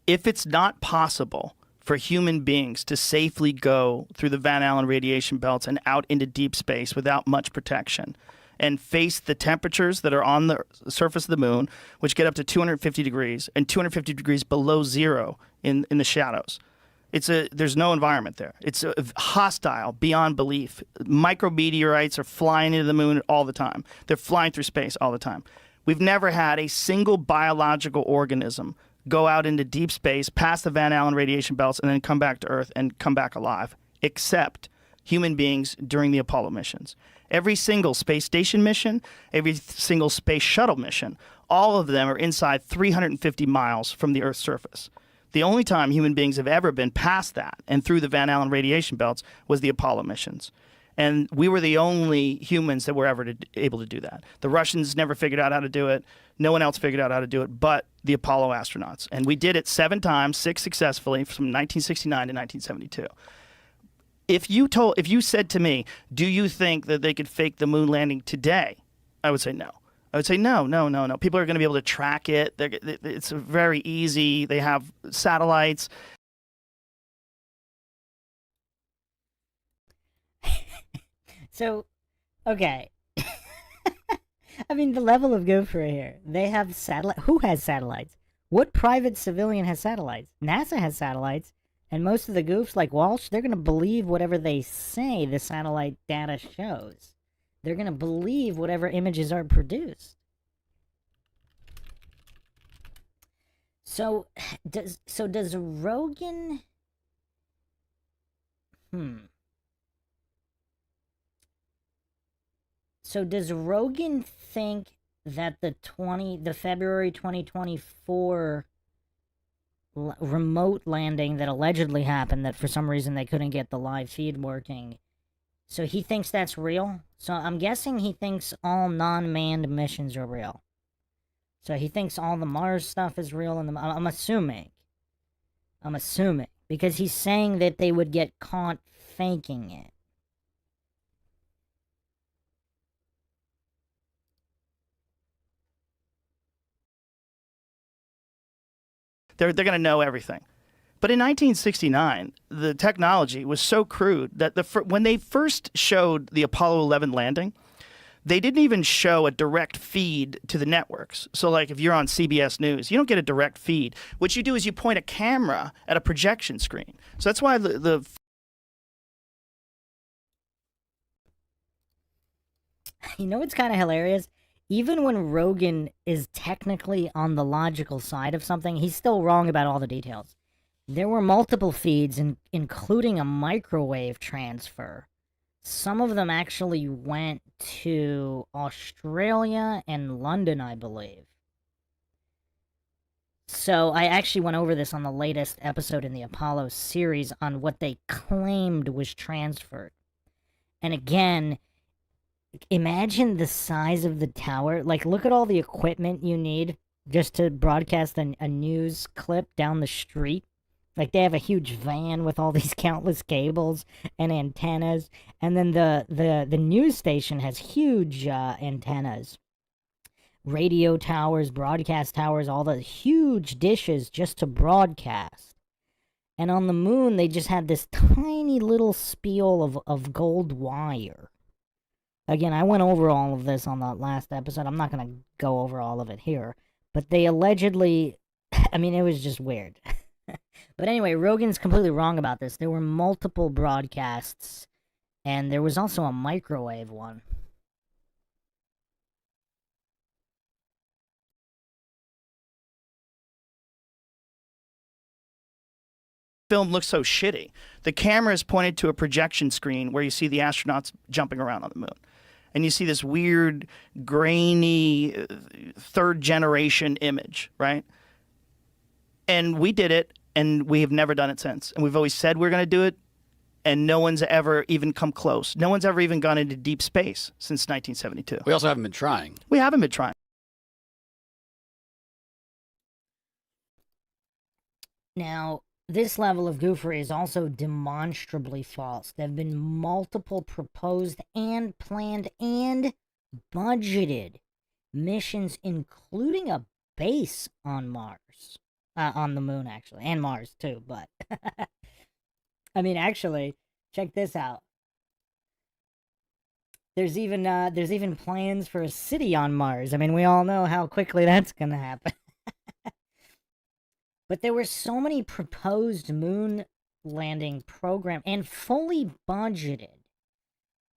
if it's not possible for human beings to safely go through the Van Allen radiation belts and out into deep space without much protection, and face the temperatures that are on the surface of the moon, which get up to 250 degrees and 250 degrees below zero in the shadows. There's no environment there. It's hostile beyond belief. Micrometeorites are flying into the moon all the time. They're flying through space all the time. We've never had a single biological organism go out into deep space, past the Van Allen radiation belts, and then come back to Earth and come back alive, except human beings during the Apollo missions. Every single space station mission, every single space shuttle mission, all of them are inside 350 miles from the Earth's surface. The only time human beings have ever been past that and through the Van Allen radiation belts was the Apollo missions. And we were the only humans that were ever able to do that. The Russians never figured out how to do it. No one else figured out how to do it but the Apollo astronauts. And we did it 7 times, 6 successfully, from 1969 to 1972. If you said to me, do you think that they could fake the moon landing today? I would say no. I would say no. People are going to be able to track it. It's very easy. They have satellites. So, okay. I mean, the level of gopher here. They have satellite. Who has satellites? What private civilian has satellites? NASA has satellites. And most of the goofs like Walsh, they're going to believe whatever they say the satellite data shows. They're going to believe whatever images are produced. So does Rogan... So does Rogan think that the February 2024 remote landing that allegedly happened, that for some reason they couldn't get the live feed working, so he thinks that's real? So I'm guessing he thinks all non-manned missions are real. So he thinks all the Mars stuff is real, and I'm assuming, because he's saying that they would get caught faking it. They're going to know everything. But in 1969, the technology was so crude that when they first showed the Apollo 11 landing, they didn't even show a direct feed to the networks. So like if you're on CBS News, you don't get a direct feed. What you do is you point a camera at a projection screen. So that's why You know what's kind of hilarious? Even when Rogan is technically on the logical side of something, he's still wrong about all the details. There were multiple feeds, including a microwave transfer. Some of them actually went to Australia and London, I believe. So I actually went over this on the latest episode in the Apollo series on what they claimed was transferred. And again, imagine the size of the tower. Like, look at all the equipment you need just to broadcast a news clip down the street. Like, they have a huge van with all these countless cables and antennas. And then the news station has huge antennas. radio towers, broadcast towers, all the huge dishes just to broadcast. And on the moon, they just had this tiny little spiel of gold wire. Again, I went over all of this on the last episode. I'm not going to go over all of it here. But they allegedly, I mean, it was just weird. But anyway, Rogan's completely wrong about this. There were multiple broadcasts, and there was also a microwave one. Film looks so shitty. The camera is pointed to a projection screen where you see the astronauts jumping around on the moon. And you see this weird, grainy, third generation image, right? And we did it, and we have never done it since. And we've always said we're going to do it, and no one's ever even come close. No one's ever even gone into deep space since 1972. We also haven't been trying. We haven't been trying. Now, this level of goofery is also demonstrably false. There have been multiple proposed and planned and budgeted missions, including a base on Mars. On the moon, actually. And Mars, too, but... I mean, actually, check this out. There's even plans for a city on Mars. I mean, we all know how quickly that's going to happen. But there were so many proposed moon landing program and fully budgeted.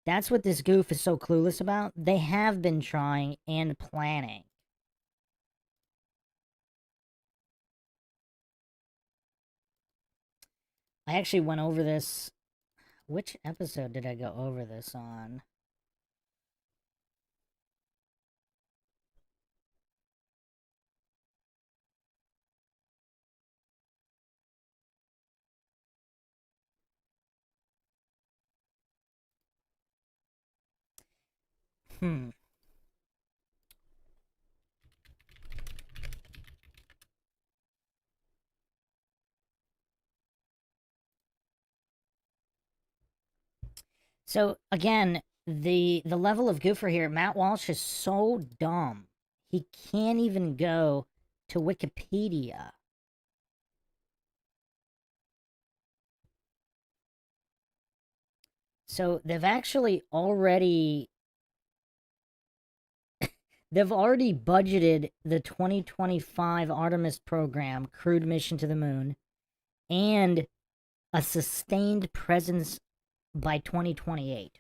That's what this goof is so clueless about. They have been trying and planning. I actually went over this. Which episode did I go over this on? So again, the level of goofer here, Matt Walsh is so dumb. He can't even go to Wikipedia. So they've actually already budgeted the 2025 Artemis program, crewed mission to the moon, and a sustained presence by 2028.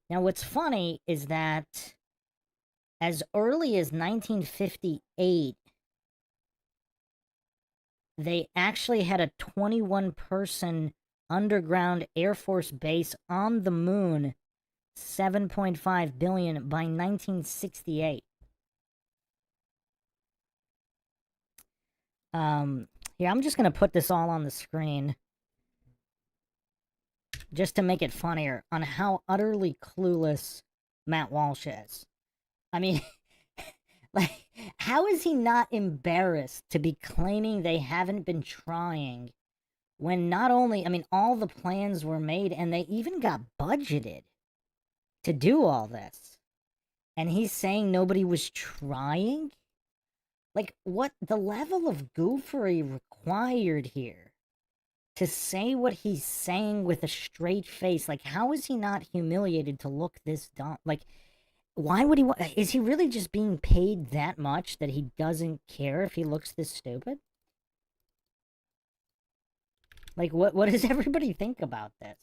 Now, what's funny is that as early as 1958, they actually had a 21-person underground Air Force base on the moon, $7.5 billion by 1968. Here, I'm just going to put this all on the screen just to make it funnier on how utterly clueless Matt Walsh is. I mean, like, how is he not embarrassed to be claiming they haven't been trying when not only, I mean, all the plans were made and they even got budgeted to do all this. And he's saying nobody was trying? Like, what the level of goofery required here to say what he's saying with a straight face? Like, how is he not humiliated to look this dumb? Like, why would he is he really just being paid that much that he doesn't care if he looks this stupid? Like, what does everybody think about this?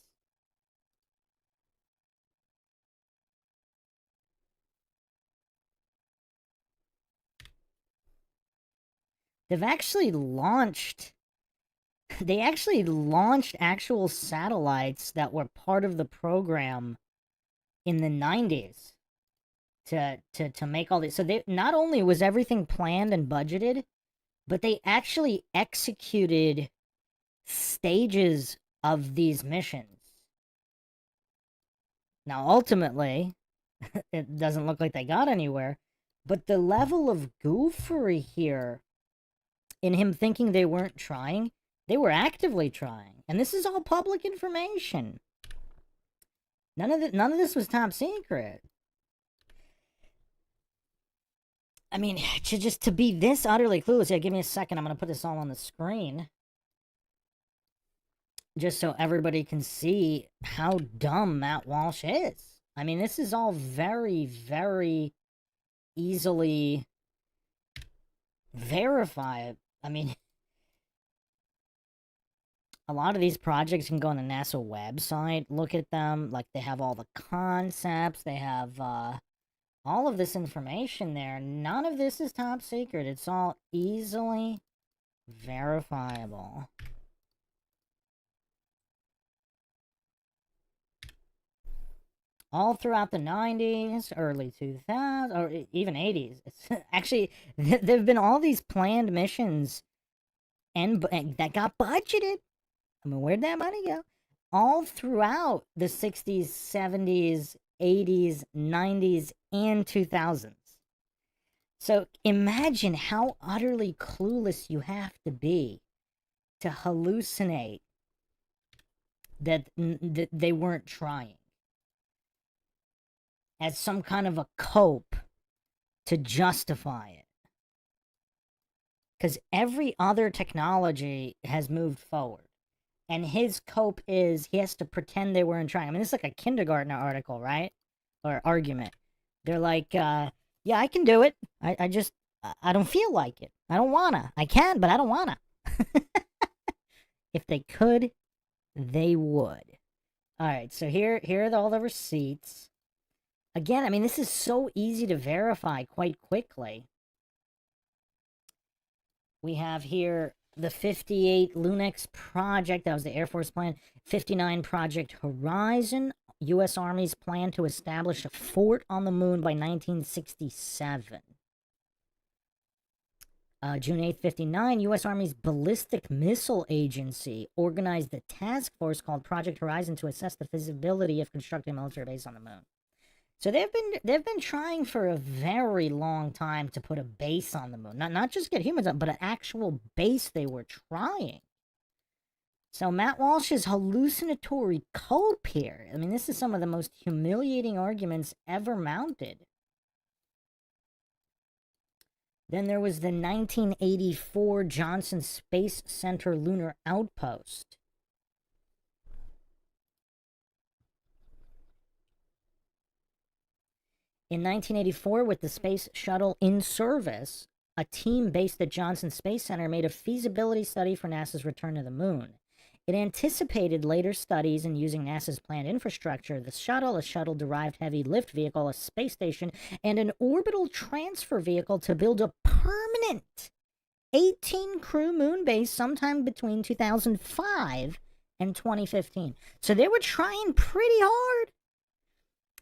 They actually launched actual satellites that were part of the program in the 90s to make all this. So they not only was everything planned and budgeted, but they actually executed stages of these missions. Now, ultimately, it doesn't look like they got anywhere, but the level of goofery here in him thinking they weren't trying, they were actively trying. And this is all public information. None of this was top secret. I mean, to be this utterly clueless. Yeah, give me a second. I'm gonna put this all on the screen, just so everybody can see how dumb Matt Walsh is. I mean, this is all very, very easily verified. I mean, a lot of these projects can go on the NASA website, look at them, like they have all the concepts, they have all of this information there. None of this is top secret. It's all easily verifiable. All throughout the 90s, early 2000s, or even 80s. It's actually, there have been all these planned missions and that got budgeted. I mean, where'd that money go? All throughout the 60s, 70s, 80s, 90s, and 2000s. So imagine how utterly clueless you have to be to hallucinate that they weren't trying as some kind of a cope to justify it. Because every other technology has moved forward. And his cope is he has to pretend they weren't trying. I mean, this is like a kindergarten article, right? Or argument. They're like, yeah, I can do it. I don't feel like it. I don't wanna. I can, but I don't wanna. If they could, they would. All right, so here are all the receipts. Again, I mean, this is so easy to verify quite quickly. We have here the 58 Lunex project. That was the Air Force plan. 59 Project Horizon. U.S. Army's plan to establish a fort on the moon by 1967. June 8th, 59, U.S. Army's Ballistic Missile Agency organized the task force called Project Horizon to assess the feasibility of constructing a military base on the moon. So they've been trying for a very long time to put a base on the moon. Not just get humans up, but an actual base they were trying. So Matt Walsh's hallucinatory cope here. I mean, this is some of the most humiliating arguments ever mounted. Then there was the 1984 Johnson Space Center Lunar Outpost. In 1984, with the space shuttle in service, a team based at Johnson Space Center made a feasibility study for NASA's return to the moon. It anticipated later studies in using NASA's planned infrastructure, the shuttle, a shuttle-derived heavy lift vehicle, a space station, and an orbital transfer vehicle to build a permanent 18-crew moon base sometime between 2005 and 2015. So they were trying pretty hard.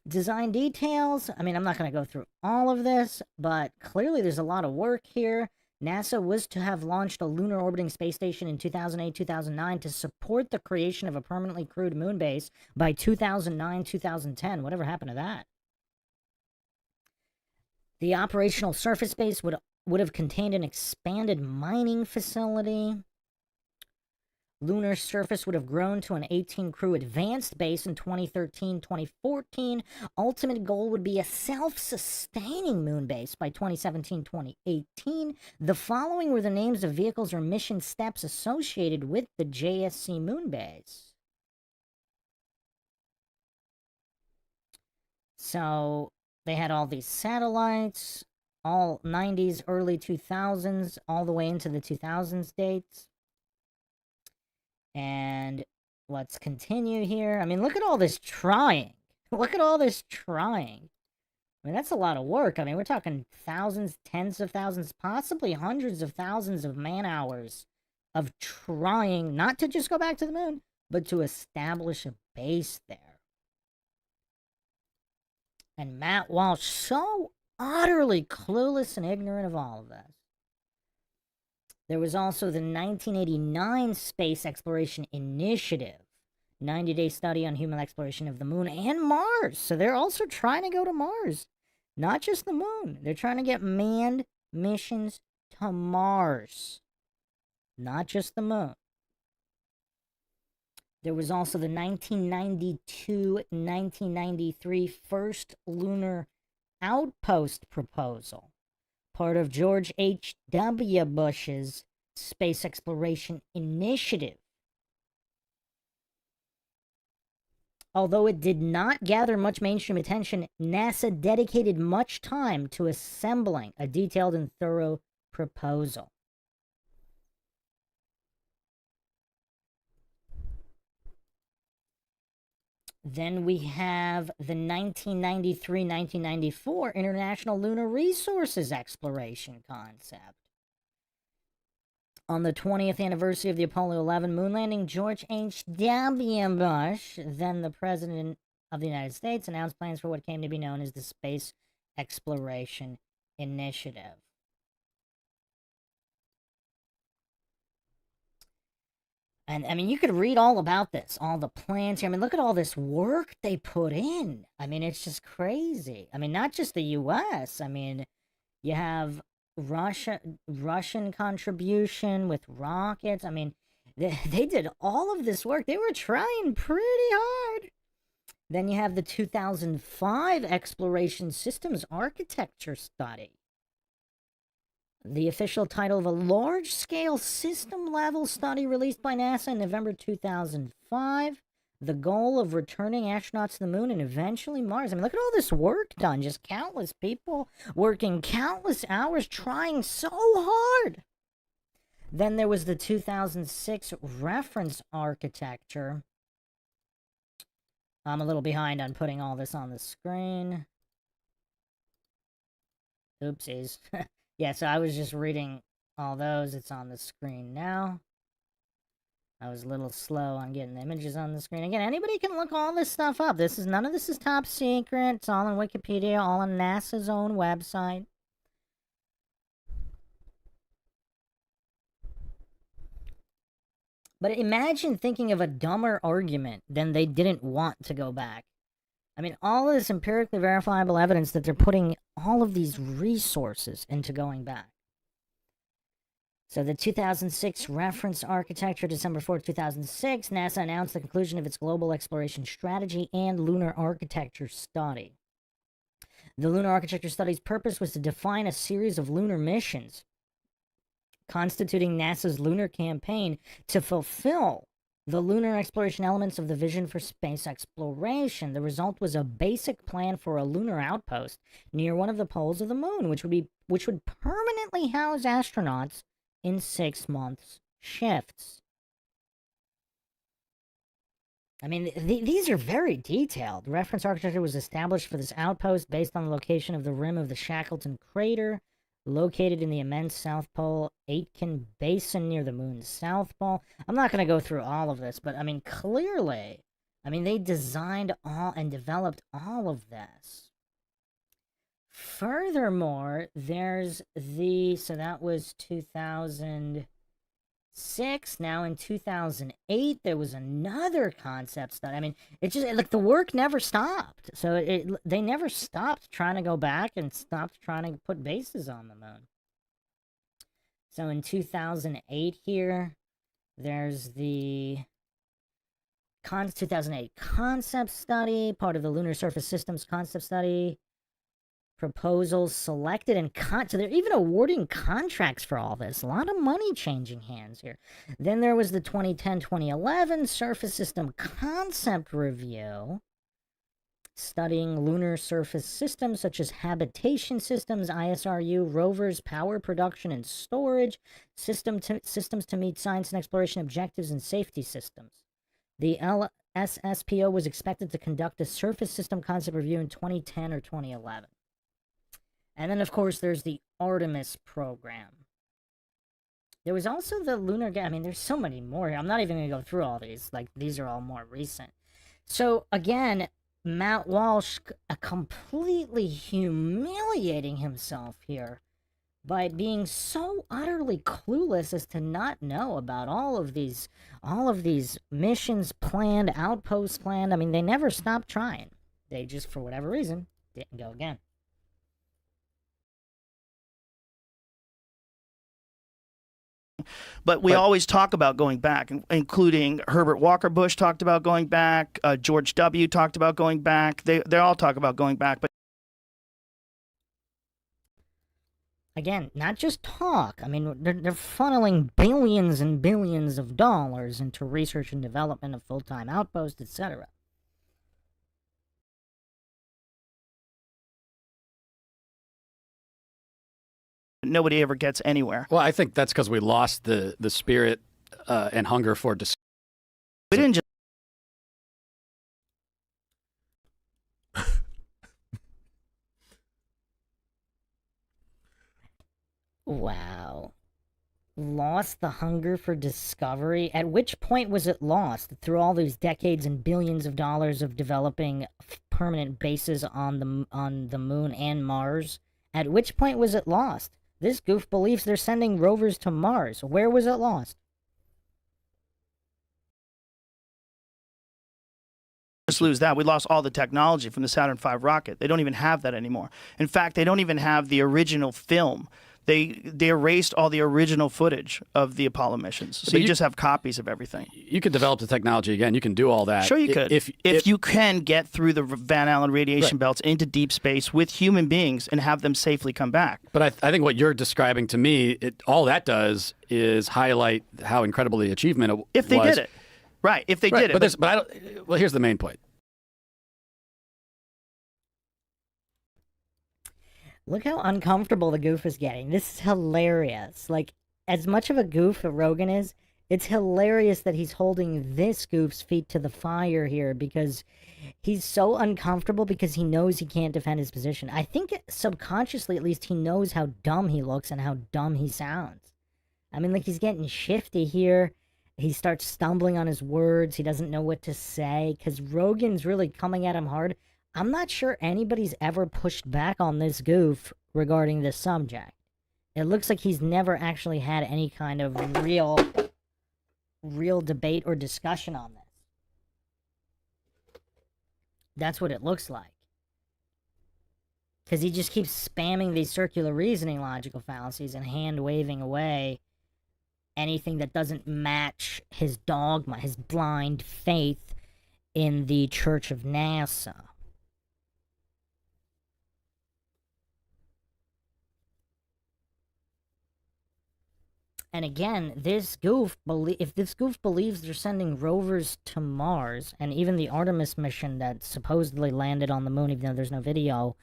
Design details. I mean, I'm not going to go through all of this, but clearly there's a lot of work here. NASA was to have launched a lunar orbiting space station in 2008-2009 to support the creation of a permanently crewed moon base by 2009-2010. Whatever happened to that? The operational surface base would have contained an expanded mining facility. Lunar surface would have grown to an 18-crew advanced base in 2013-2014. Ultimate goal would be a self-sustaining moon base by 2017-2018. The following were the names of vehicles or mission steps associated with the JSC moon base. So they had all these satellites, all 90s, early 2000s, all the way into the 2000s dates. And let's continue here. I mean, look at all this trying. Look at all this trying. I mean, that's a lot of work. I mean, we're talking thousands, tens of thousands, possibly hundreds of thousands of man-hours of trying not to just go back to the moon, but to establish a base there. And Matt Walsh, so utterly clueless and ignorant of all of this. There was also the 1989 Space Exploration Initiative, 90-day study on human exploration of the moon and Mars. So they're also trying to go to Mars, not just the moon. They're trying to get manned missions to Mars, not just the moon. There was also the 1992-1993 first lunar outpost proposal. part of George H.W. Bush's space exploration initiative. Although it did not gather much mainstream attention, NASA dedicated much time to assembling a detailed and thorough proposal. Then we have the 1993-1994 International Lunar Resources Exploration concept. On the 20th anniversary of the Apollo 11 moon landing, George H.W. Bush, then the President of the United States, announced plans for what came to be known as the Space Exploration Initiative. And, I mean, you could read all about this, all the plans here. I mean, look at all this work they put in. I mean, it's just crazy. I mean, not just the U.S. I mean, you have Russian contribution with rockets. I mean, they did all of this work. They were trying pretty hard. Then you have the 2005 Exploration Systems Architecture Study. The official title of a large-scale system-level study released by NASA in November 2005. The goal of returning astronauts to the moon and eventually Mars. I mean, look at all this work done. Just countless people working countless hours trying so hard. Then there was the 2006 reference architecture. I'm a little behind on putting all this on the screen. Oopsies. Yeah, so I was just reading all those. It's on the screen now. I was a little slow on getting the images on the screen. Again, anybody can look all this stuff up. None of this is top secret. It's all on Wikipedia, all on NASA's own website. But imagine thinking of a dumber argument than they didn't want to go back. I mean, all this empirically verifiable evidence that they're putting all of these resources into going back. So the 2006 reference architecture, December 4th, 2006, NASA announced the conclusion of its global exploration strategy and lunar architecture study. The lunar architecture study's purpose was to define a series of lunar missions, constituting NASA's lunar campaign to fulfill the lunar exploration elements of the vision for space exploration. The result was a basic plan for a lunar outpost near one of the poles of the moon, which would permanently house astronauts in 6 months shifts. I mean, these are very detailed. Reference architecture was established for this outpost based on the location of the rim of the Shackleton crater, located in the immense South Pole Aitken Basin near the moon's south pole. I'm not going to go through all of this, but I mean, clearly, they designed all and developed all of this. Furthermore, there's so that was 2006. Now in 2008, there was another concept study. I mean, it's just like the work never stopped. So they never stopped trying to go back and stopped trying to put bases on the moon. So in 2008 here, there's the 2008 concept study, part of the Lunar Surface Systems concept study. Proposals selected and so they're even awarding contracts for all this. A lot of money changing hands here. Then there was the 2010-2011 Surface System Concept Review, studying lunar surface systems such as habitation systems, ISRU, rovers, power production and storage, systems to meet science and exploration objectives, and safety systems. The LSSPO was expected to conduct a surface system concept review in 2010 or 2011. And then, of course, there's the Artemis program. There was also the lunar... there's so many more here. I'm not even going to go through all these. These are all more recent. So, again, Matt Walsh completely humiliating himself here by being so utterly clueless as to not know about all of these missions planned, outposts planned. They never stopped trying. They just, for whatever reason, didn't go again. But we always talk about going back, including Herbert Walker Bush talked about going back. George W. talked about going back. They all talk about going back. But again, not just talk. I mean, they're funneling billions and billions of dollars into research and development of full-time outposts, etc. Nobody ever gets anywhere. Well, I think that's because we lost the spirit and hunger for discovery. We didn't just Wow. Lost the hunger for discovery? At which point was it lost? Through all these decades and billions of dollars of developing permanent bases on the moon and Mars? At which point was it lost? This goof believes they're sending rovers to Mars. Where was it lost? just lose that. We lost all the technology from the Saturn V rocket. They don't even have that anymore. In fact, they don't even have the original film. They erased all the original footage of the Apollo missions. So you just have copies of everything. You could develop the technology again. You can do all that. Sure you could. If you can get through the Van Allen radiation belts into deep space with human beings and have them safely come back. But I think what you're describing to me, all that does is highlight how incredible the achievement was. If they did it. Right, if they did it. But I don't, well, here's the main point. Look how uncomfortable the goof is getting. This is hilarious. Like, as much of a goof as Rogan is, it's hilarious that he's holding this goof's feet to the fire here because he's so uncomfortable because he knows he can't defend his position. I think subconsciously, at least, he knows how dumb he looks and how dumb he sounds. I mean, like, he's getting shifty here. He starts stumbling on his words. He doesn't know what to say because Rogan's really coming at him hard. I'm not sure anybody's ever pushed back on this goof regarding this subject. It looks like he's never actually had any kind of real debate or discussion on this. That's what it looks like. Because he just keeps spamming these circular reasoning logical fallacies and hand-waving away anything that doesn't match his dogma, his blind faith in the Church of NASA. And again, this goof if this goof believes they're sending rovers to Mars, and even the Artemis mission that supposedly landed on the moon, even though there's no video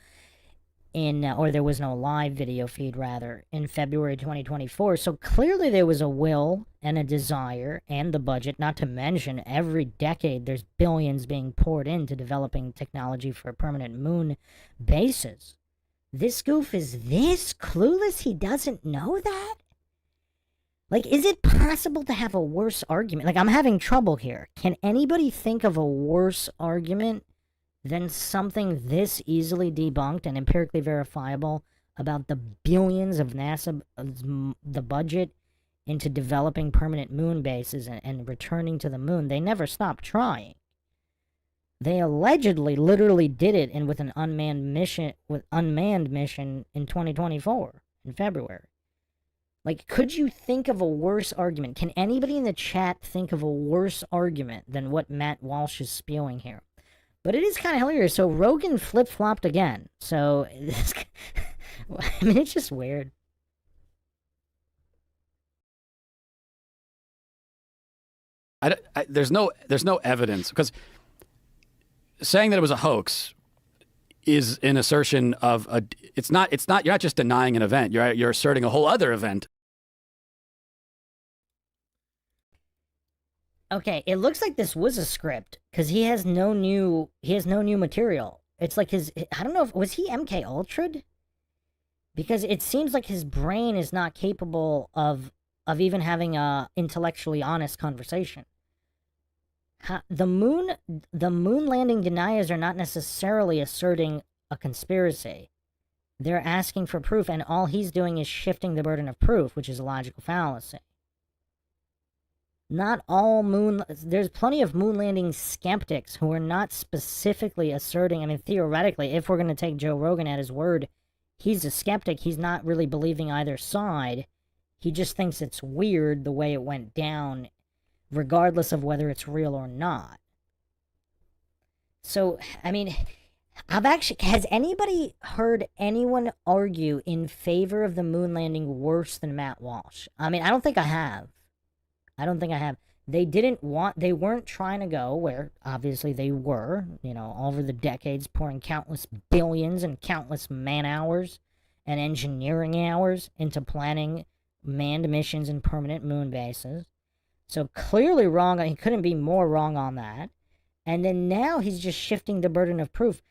or there was no live video feed, rather, in February 2024. So clearly there was a will and a desire and the budget, not to mention every decade there's billions being poured into developing technology for permanent moon bases. This goof is this clueless he doesn't know that? Like, is it possible to have a worse argument? Like, I'm having trouble here. Can anybody think of a worse argument than something this easily debunked and empirically verifiable about the billions of NASA, the budget into developing permanent moon bases and returning to the moon? They never stopped trying. They allegedly literally did it with an unmanned mission in 2024 in February. Like, could you think of a worse argument? Can anybody in the chat think of a worse argument than what Matt Walsh is spewing here? But it is kind of hilarious. So Rogan flip-flopped again. So, I mean, it's just weird. There's no evidence, because saying that it was a hoax is an assertion of it's not you're not just denying an event, you're asserting a whole other event. Okay, it looks like this was a script because he has no new material. It's like I don't know was he MK Ultra'd? Because it seems like his brain is not capable of even having a intellectually honest conversation. The moon landing deniers are not necessarily asserting a conspiracy. They're asking for proof, and all he's doing is shifting the burden of proof, which is a logical fallacy. Not all there's plenty of moon landing skeptics who are not specifically asserting, I mean, theoretically, if we're going to take Joe Rogan at his word, he's a skeptic. He's not really believing either side. He just thinks it's weird the way it went down, regardless of whether it's real or not. So, I mean, Has anybody heard anyone argue in favor of the moon landing worse than Matt Walsh? I mean, I don't think I have. They weren't trying to go where obviously they were, over the decades pouring countless billions and countless man hours and engineering hours into planning manned missions and permanent moon bases. So clearly wrong. He couldn't be more wrong on that. And then now he's just shifting the burden of proof.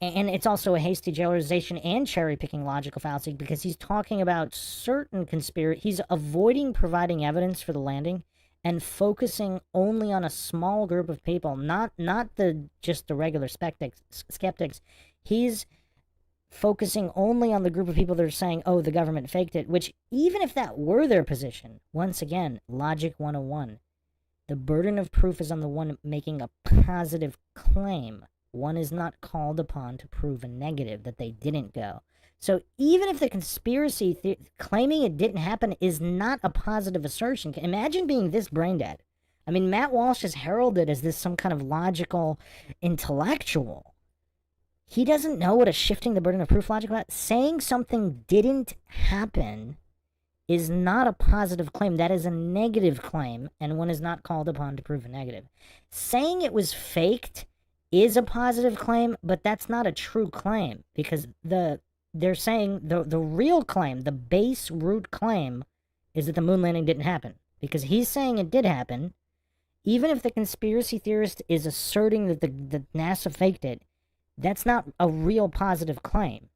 And it's also a hasty generalization and cherry-picking logical fallacy because he's talking about certain conspiracy. He's avoiding providing evidence for the landing and focusing only on a small group of people, not just the regular skeptics. He's focusing only on the group of people that are saying, oh, the government faked it, which even if that were their position, once again, logic 101, the burden of proof is on the one making a positive claim. One is not called upon to prove a negative that they didn't go. So even if the conspiracy claiming it didn't happen is not a positive assertion, imagine being this brain dead. I mean, Matt Walsh is heralded as this some kind of logical intellectual. He doesn't know what a shifting the burden of proof logic about. Saying something didn't happen is not a positive claim. That is a negative claim, and one is not called upon to prove a negative. Saying it was faked is a positive claim, but that's not a true claim because they're saying the real claim, the base root claim, is that the moon landing didn't happen because he's saying it did happen. Even if the conspiracy theorist is asserting that the NASA faked it, that's not a real positive claim.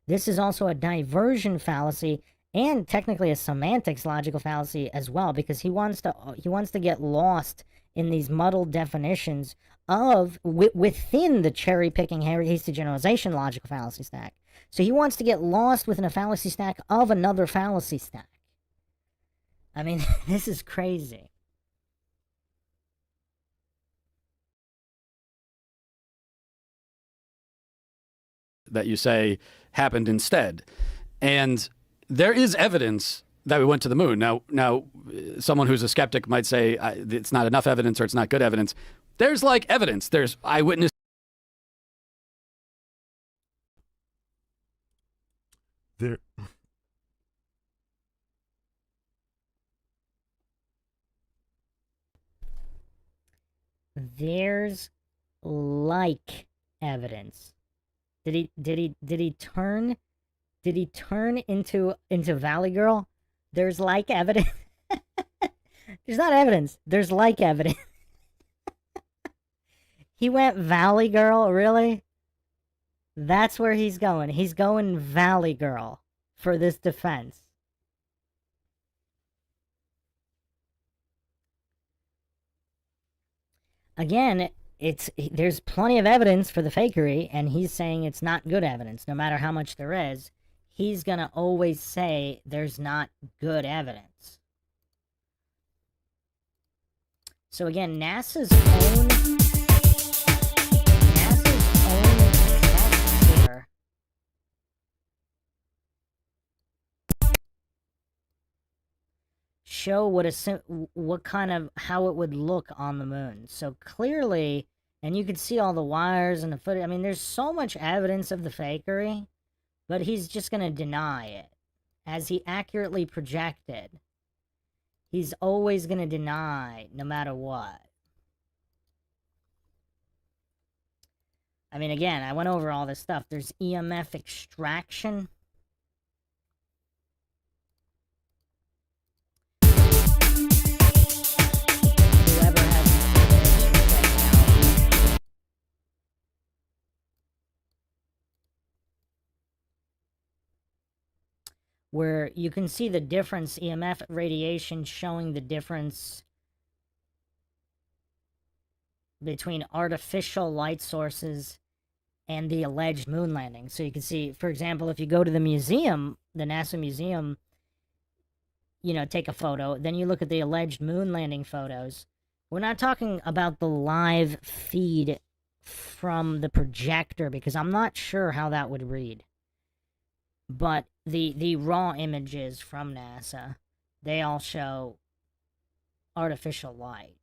This is also a diversion fallacy and technically a semantics logical fallacy as well because he wants to get lost in these muddled definitions of within the cherry-picking hasty generalization logical fallacy stack. So he wants to get lost within a fallacy stack of another fallacy stack. I mean, this is crazy. That you say happened instead. And there is evidence that we went to the moon. Now, someone who's a skeptic might say it's not enough evidence or it's not good evidence. There's like evidence. There's eyewitness. There's like evidence. Did he turn into Valley Girl? There's like evidence. There's not evidence. There's like evidence. He went Valley Girl, really? That's where he's going. He's going Valley Girl for this defense. Again, there's plenty of evidence for the fakery, and he's saying it's not good evidence. No matter how much there is, he's going to always say there's not good evidence. So again, NASA's own tests here show how it would look on the moon. So clearly, and you can see all the wires and the footage. I mean, there's so much evidence of the fakery, but he's just going to deny it. As he accurately projected, he's always going to deny no matter what. I mean, again, I went over all this stuff. There's EMF extraction. Where you can see the difference, EMF radiation showing the difference between artificial light sources and the alleged moon landing. So you can see, for example, if you go to the museum, the NASA museum, take a photo, then you look at the alleged moon landing photos. We're not talking about the live feed from the projector because I'm not sure how that would read. But the raw images from NASA, they all show artificial light.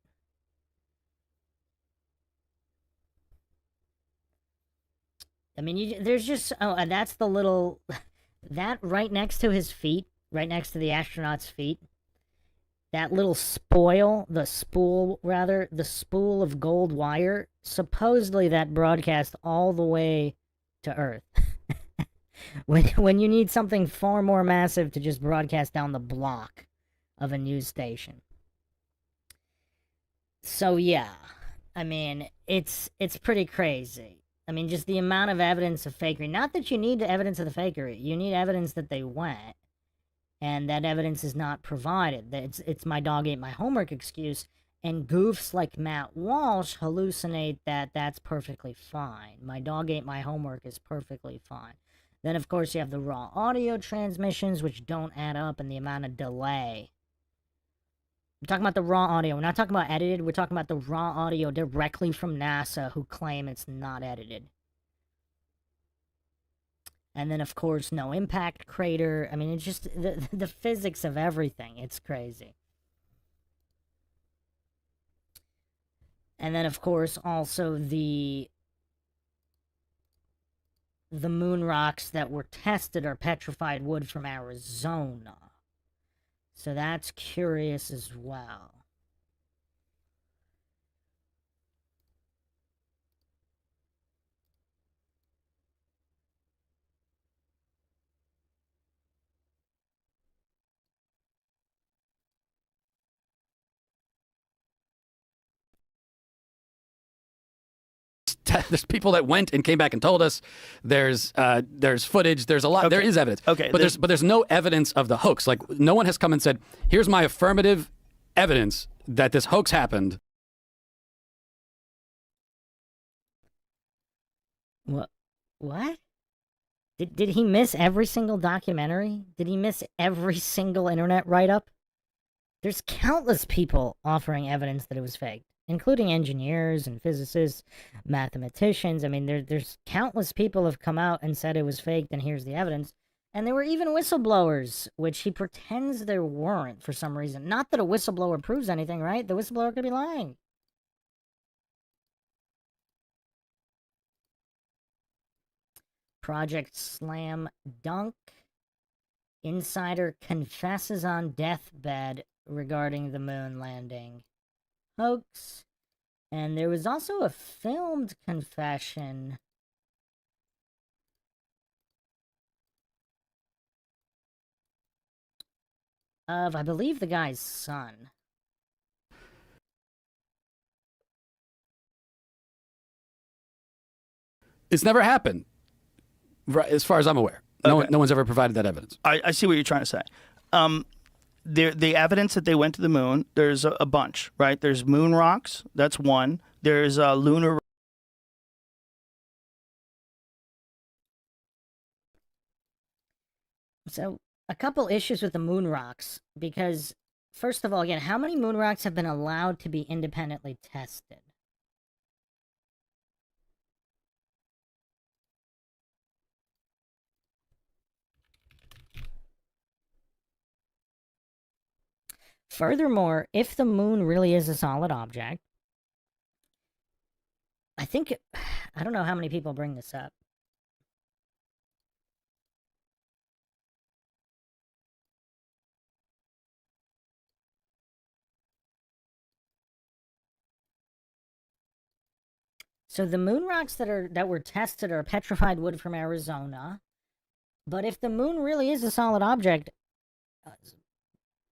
I mean, there's just, and that's the little, that right next to his feet, right next to the astronaut's feet, that little the spool of gold wire, supposedly that broadcast all the way to Earth. when you need something far more massive to just broadcast down the block of a news station. So yeah, I mean, it's pretty crazy. I mean, just the amount of evidence of fakery. Not that you need the evidence of the fakery. You need evidence that they went, and that evidence is not provided. It's my dog ate my homework excuse, and goofs like Matt Walsh hallucinate that that's perfectly fine. My dog ate my homework is perfectly fine. Then, of course, you have the raw audio transmissions, which don't add up, and the amount of delay. We're talking about the raw audio. We're not talking about edited. We're talking about the raw audio directly from NASA, who claim it's not edited. And then, of course, no impact crater. I mean, it's just the physics of everything. It's crazy. And then, of course, also the moon rocks that were tested are petrified wood from Arizona. So that's curious as well. There's people that went and came back and told us. There's footage. There's a lot. Okay. There is evidence. Okay, But there's no evidence of the hoax. Like, no one has come and said, here's my affirmative evidence that this hoax happened. What? Did he miss every single documentary? Did he miss every single internet write-up? There's countless people offering evidence that it was faked, including engineers and physicists, mathematicians. I mean, there's countless people have come out and said it was faked, and here's the evidence. And there were even whistleblowers, which he pretends there weren't for some reason. Not that a whistleblower proves anything, right? The whistleblower could be lying. Project Slam Dunk. Insider confesses on deathbed regarding the moon landing hoax. And there was also a filmed confession of, I believe, the guy's son. It's never happened, right, as far as I'm aware. No one's ever provided that evidence. I see what you're trying to say. The evidence that they went to the moon, there's a bunch, right? There's moon rocks. That's one. There's lunar. So, a couple issues with the moon rocks, because, first of all, again, how many moon rocks have been allowed to be independently tested? Furthermore, if the moon really is a solid object, I don't know how many people bring this up. So the moon rocks that were tested are petrified wood from Arizona. But if the moon really is a solid object,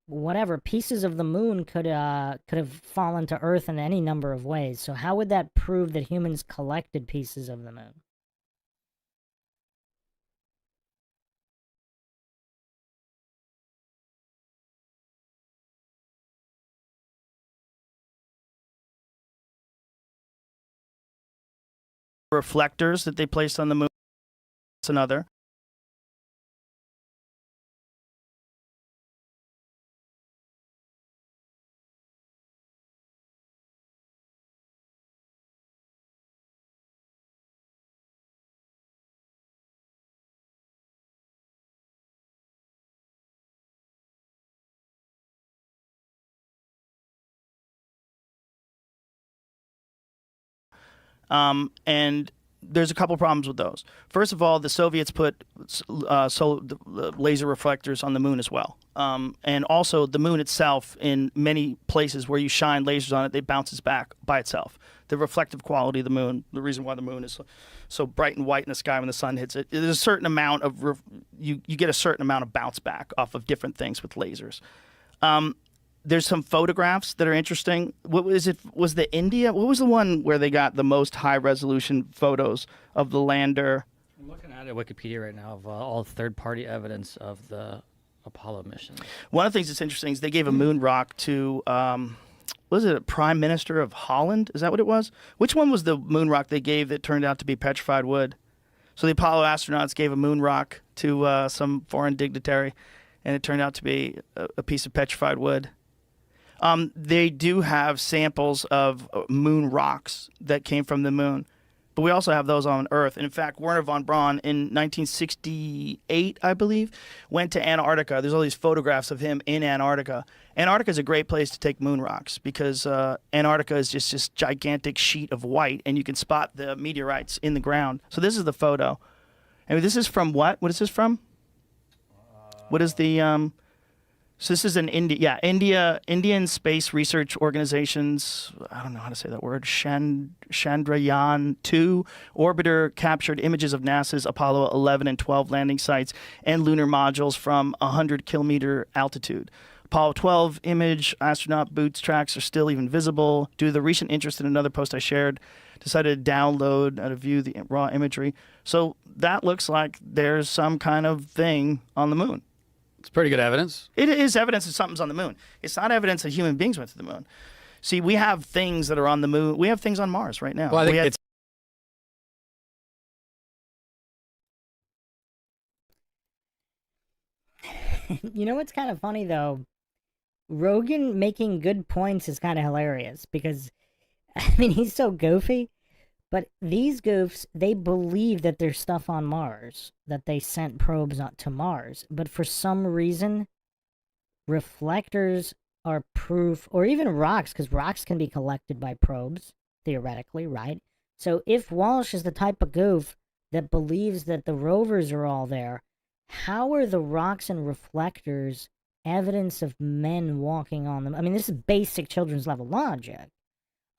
whatever, pieces of the moon could have fallen to Earth in any number of ways. So how would that prove that humans collected pieces of the moon? Reflectors that they placed on the moon. That's another. And there's a couple problems with those. First of all, the Soviets put laser reflectors on the moon as well. And also the moon itself, in many places where you shine lasers on it, it bounces back by itself. The reflective quality of the moon, the reason why the moon is so bright and white in the sky when the sun hits it, there's a certain amount of, you get a certain amount of bounce back off of different things with lasers. There's some photographs that are interesting. What was it? Was the India? What was the one where they got the most high resolution photos of the lander? I'm looking at Wikipedia right now of all third-party evidence of the Apollo mission. One of the things that's interesting is they gave a moon rock to, was it a prime minister of Holland? Is that what it was? Which one was the moon rock they gave that turned out to be petrified wood? So the Apollo astronauts gave a moon rock to some foreign dignitary, and it turned out to be a piece of petrified wood. They do have samples of moon rocks that came from the moon, but we also have those on Earth. And in fact, Werner von Braun in 1968, I believe, went to Antarctica. There's all these photographs of him in Antarctica. Antarctica is a great place to take moon rocks because Antarctica is just this gigantic sheet of white, and you can spot the meteorites in the ground. So this is the photo. I mean, this is from what? What is this from? What is the... So this is an Indian Space Research Organization's, I don't know how to say that word, Chandrayaan-2 orbiter captured images of NASA's Apollo 11 and 12 landing sites and lunar modules from 100-kilometer altitude. Apollo 12 image, astronaut boots tracks are still even visible. Due to the recent interest in another post I shared, decided to download to view the raw imagery. So that looks like there's some kind of thing on the moon. It's pretty good evidence. It is evidence that something's on the moon. It's not evidence that human beings went to the moon. See, we have things that are on the moon. We have things on Mars right now. Well, I think You know what's kind of funny, though? Rogan making good points is kind of hilarious because, I mean, he's so goofy. But these goofs, they believe that there's stuff on Mars, that they sent probes to Mars. But for some reason, reflectors are proof, or even rocks, because rocks can be collected by probes, theoretically, right? So if Walsh is the type of goof that believes that the rovers are all there, how are the rocks and reflectors evidence of men walking on them? I mean, this is basic children's level logic.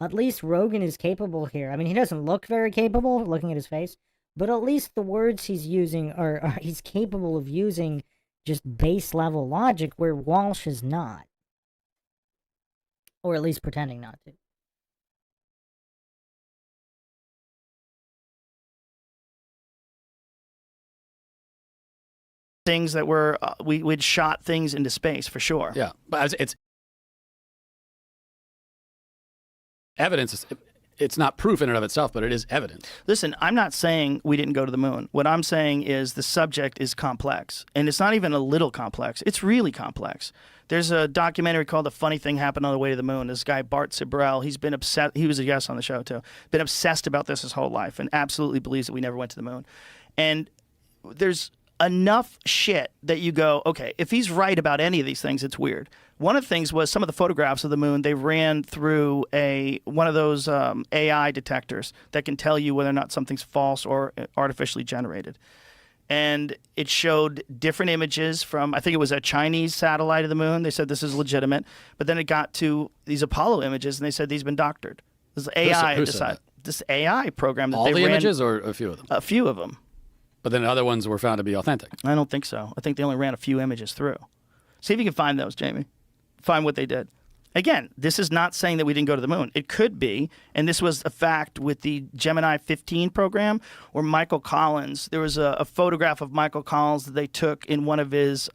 At least Rogan is capable here. I mean, he doesn't look very capable, looking at his face, but at least the words he's using are he's capable of using just base level logic where Walsh is not. Or at least pretending not to. Things that were, we'd shot things into space for sure. Yeah, but it's evidence. It's not proof in and of itself, but it is evidence. Listen, I'm not saying we didn't go to the moon. What I'm saying is the subject is complex. And it's not even a little complex. It's really complex. There's a documentary called The Funny Thing Happened on the Way to the Moon. This guy, Bart Sibrel, he's been obsessed. He was a guest on the show, too. Been obsessed about this his whole life and absolutely believes that we never went to the moon. And there's enough shit that you go, okay, if he's right about any of these things, it's weird. One of the things was some of the photographs of the moon, they ran through one of those AI detectors that can tell you whether or not something's false or artificially generated. And it showed different images from, I think it was a Chinese satellite of the moon. They said this is legitimate. But then it got to these Apollo images, and they said these have been doctored. This AI who said that? This AI program that All they the ran, images or a few of them? a few of them. But then other ones were found to be authentic. I don't think so. I think they only ran a few images through. See if you can find those, Jamie. Find what they did. Again, this is not saying that we didn't go to the moon. It could be, and this was a fact with the Gemini 15 program, where Michael Collins, there was a photograph of Michael Collins that they took in one of his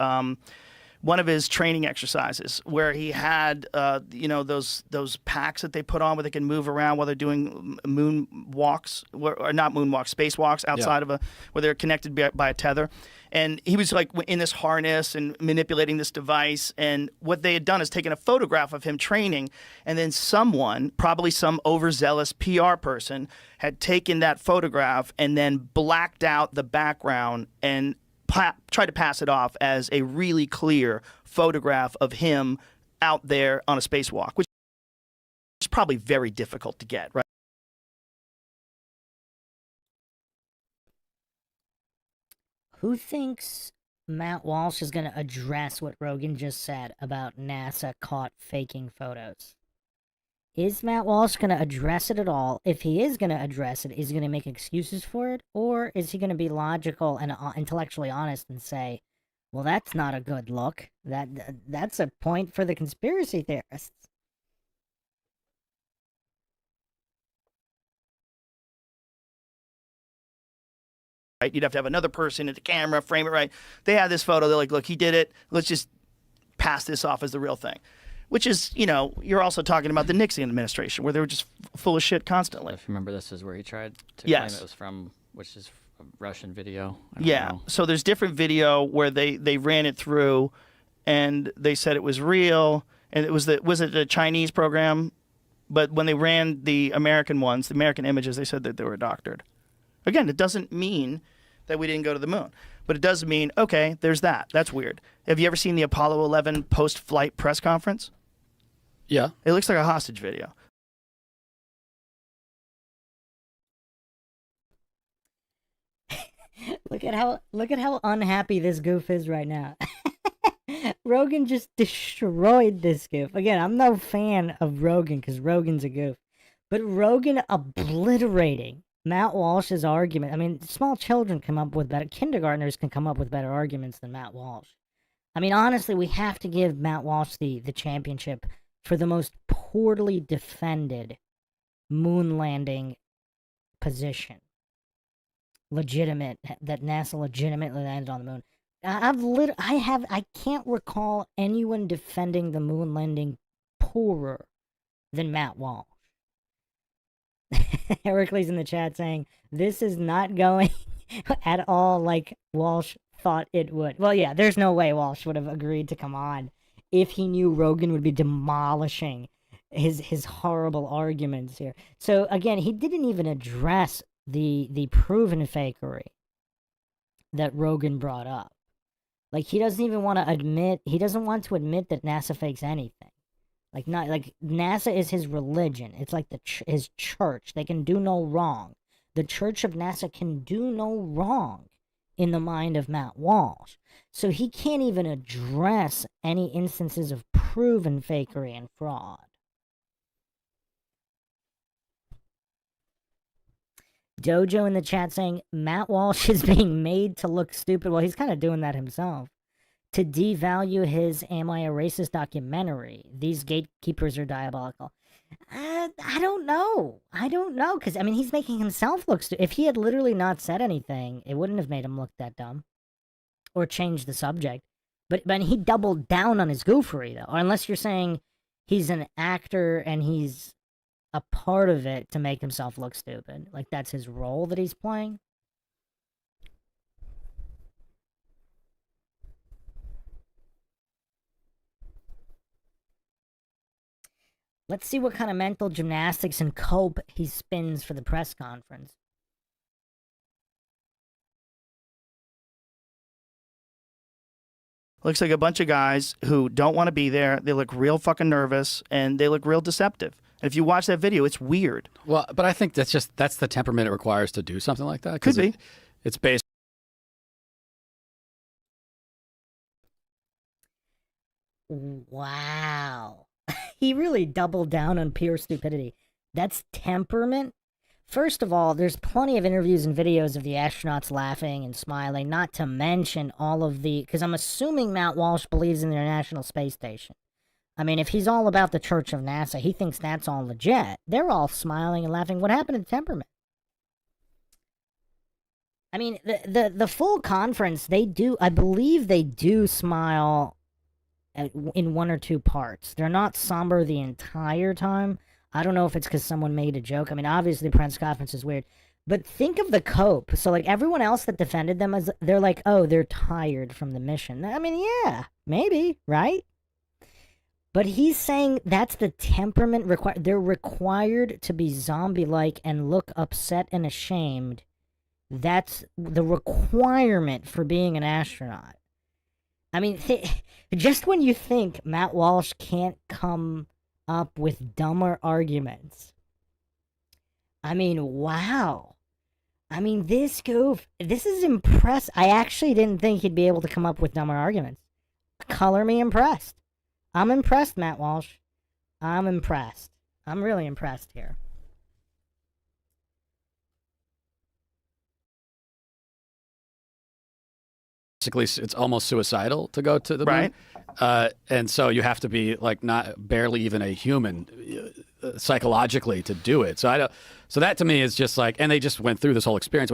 training exercises, where he had those packs that they put on where they can move around while they're doing moon walks, or not moon walks, space walks outside of where they're connected by a tether. And he was like in this harness and manipulating this device. And what they had done is taken a photograph of him training, and then someone, probably some overzealous PR person, had taken that photograph and then blacked out the background and tried to pass it off as a really clear photograph of him out there on a spacewalk, which is probably very difficult to get, right? Who thinks Matt Walsh is going to address what Rogan just said about NASA caught faking photos? Is Matt Walsh going to address it at all? If he is going to address it, is he going to make excuses for it? Or is he going to be logical and intellectually honest and say, well, that's not a good look. That's a point for the conspiracy theorists. Right? You'd have to have another person at the camera, frame it right. They had this photo. They're like, look, he did it. Let's just pass this off as the real thing. Which is, you know, you're also talking about the Nixon administration, where they were just full of shit constantly. If you remember, this is where he tried to Yes. claim it was from, which is a Russian video. I don't Yeah. know. So there's different video where they ran it through, and they said it was real, and it was it the Chinese program? But when they ran the American ones, the American images, they said that they were doctored. Again, it doesn't mean that we didn't go to the moon, but it does mean, okay, there's that. That's weird. Have you ever seen the Apollo 11 post-flight press conference? Yeah. It looks like a hostage video. Look at how unhappy this goof is right now. Rogan just destroyed this goof. Again, I'm no fan of Rogan because Rogan's a goof. But Rogan obliterating Matt Walsh's argument. I mean, small children come up with better, kindergartners can come up with better arguments than Matt Walsh. I mean, honestly, we have to give Matt Walsh the championship for the most poorly defended moon landing position. Legitimate, that NASA legitimately landed on the moon. I can't recall anyone defending the moon landing poorer than Matt Walsh. Heracles in the chat saying, this is not going at all like Walsh thought it would. Well, yeah, there's no way Walsh would have agreed to come on if he knew Rogan would be demolishing his horrible arguments here. So, again, he didn't even address the proven fakery that Rogan brought up. Like, he doesn't even want to admit, he doesn't want to admit that NASA fakes anything. Like, not like NASA is his religion. It's like his church. They can do no wrong. The Church of NASA can do no wrong in the mind of Matt Walsh. So he can't even address any instances of proven fakery and fraud. Dojo in the chat saying, Matt Walsh is being made to look stupid. Well, he's kind of doing that himself. To devalue his Am I a Racist documentary. These gatekeepers are diabolical. I don't know. Because, I mean, he's making himself look stupid. If he had literally not said anything, it wouldn't have made him look that dumb. Or changed the subject. But he doubled down on his goofery, though. Or unless you're saying he's an actor and he's a part of it to make himself look stupid. Like, that's his role that he's playing. Let's see what kind of mental gymnastics and cope he spins for the press conference. Looks like a bunch of guys who don't want to be there. They look real fucking nervous, and they look real deceptive. And if you watch that video, it's weird. Well, but I think that's the temperament it requires to do something like that. Could be. It's based. Wow. He really doubled down on pure stupidity. That's temperament? First of all, there's plenty of interviews and videos of the astronauts laughing and smiling, not to mention all of the... Because I'm assuming Matt Walsh believes in the International Space Station. I mean, if he's all about the Church of NASA, he thinks that's all legit. They're all smiling and laughing. What happened to temperament? I mean, the full conference, they do... I believe they do smile in one or two parts. They're not somber the entire time. I don't know if it's because someone made a joke. I mean, obviously the press conference is weird. But think of the cope. So, like, everyone else that defended them, they're like, oh, they're tired from the mission. I mean, yeah, maybe, right? But he's saying that's the temperament required. They're required to be zombie-like and look upset and ashamed. That's the requirement for being an astronaut. I mean, just when you think Matt Walsh can't come up with dumber arguments. I mean, wow. I mean, this goof, this is impressive. I actually didn't think he'd be able to come up with dumber arguments. Color me impressed. I'm impressed, Matt Walsh. I'm impressed. I'm really impressed here. Basically, it's almost suicidal to go to the moon. And so you have to be like not barely even a human psychologically to do it. So I don't. So that to me is just like, and they just went through this whole experience.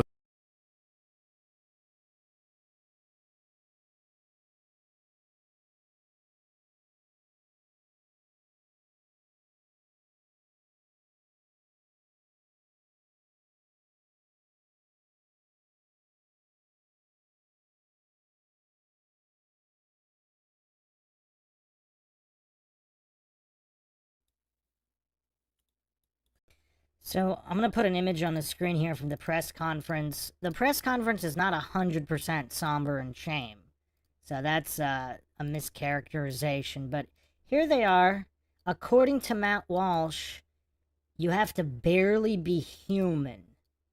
So I'm going to put an image on the screen here from the press conference. The press conference is not 100% somber and shame. So that's a mischaracterization. But here they are. According to Matt Walsh, you have to barely be human.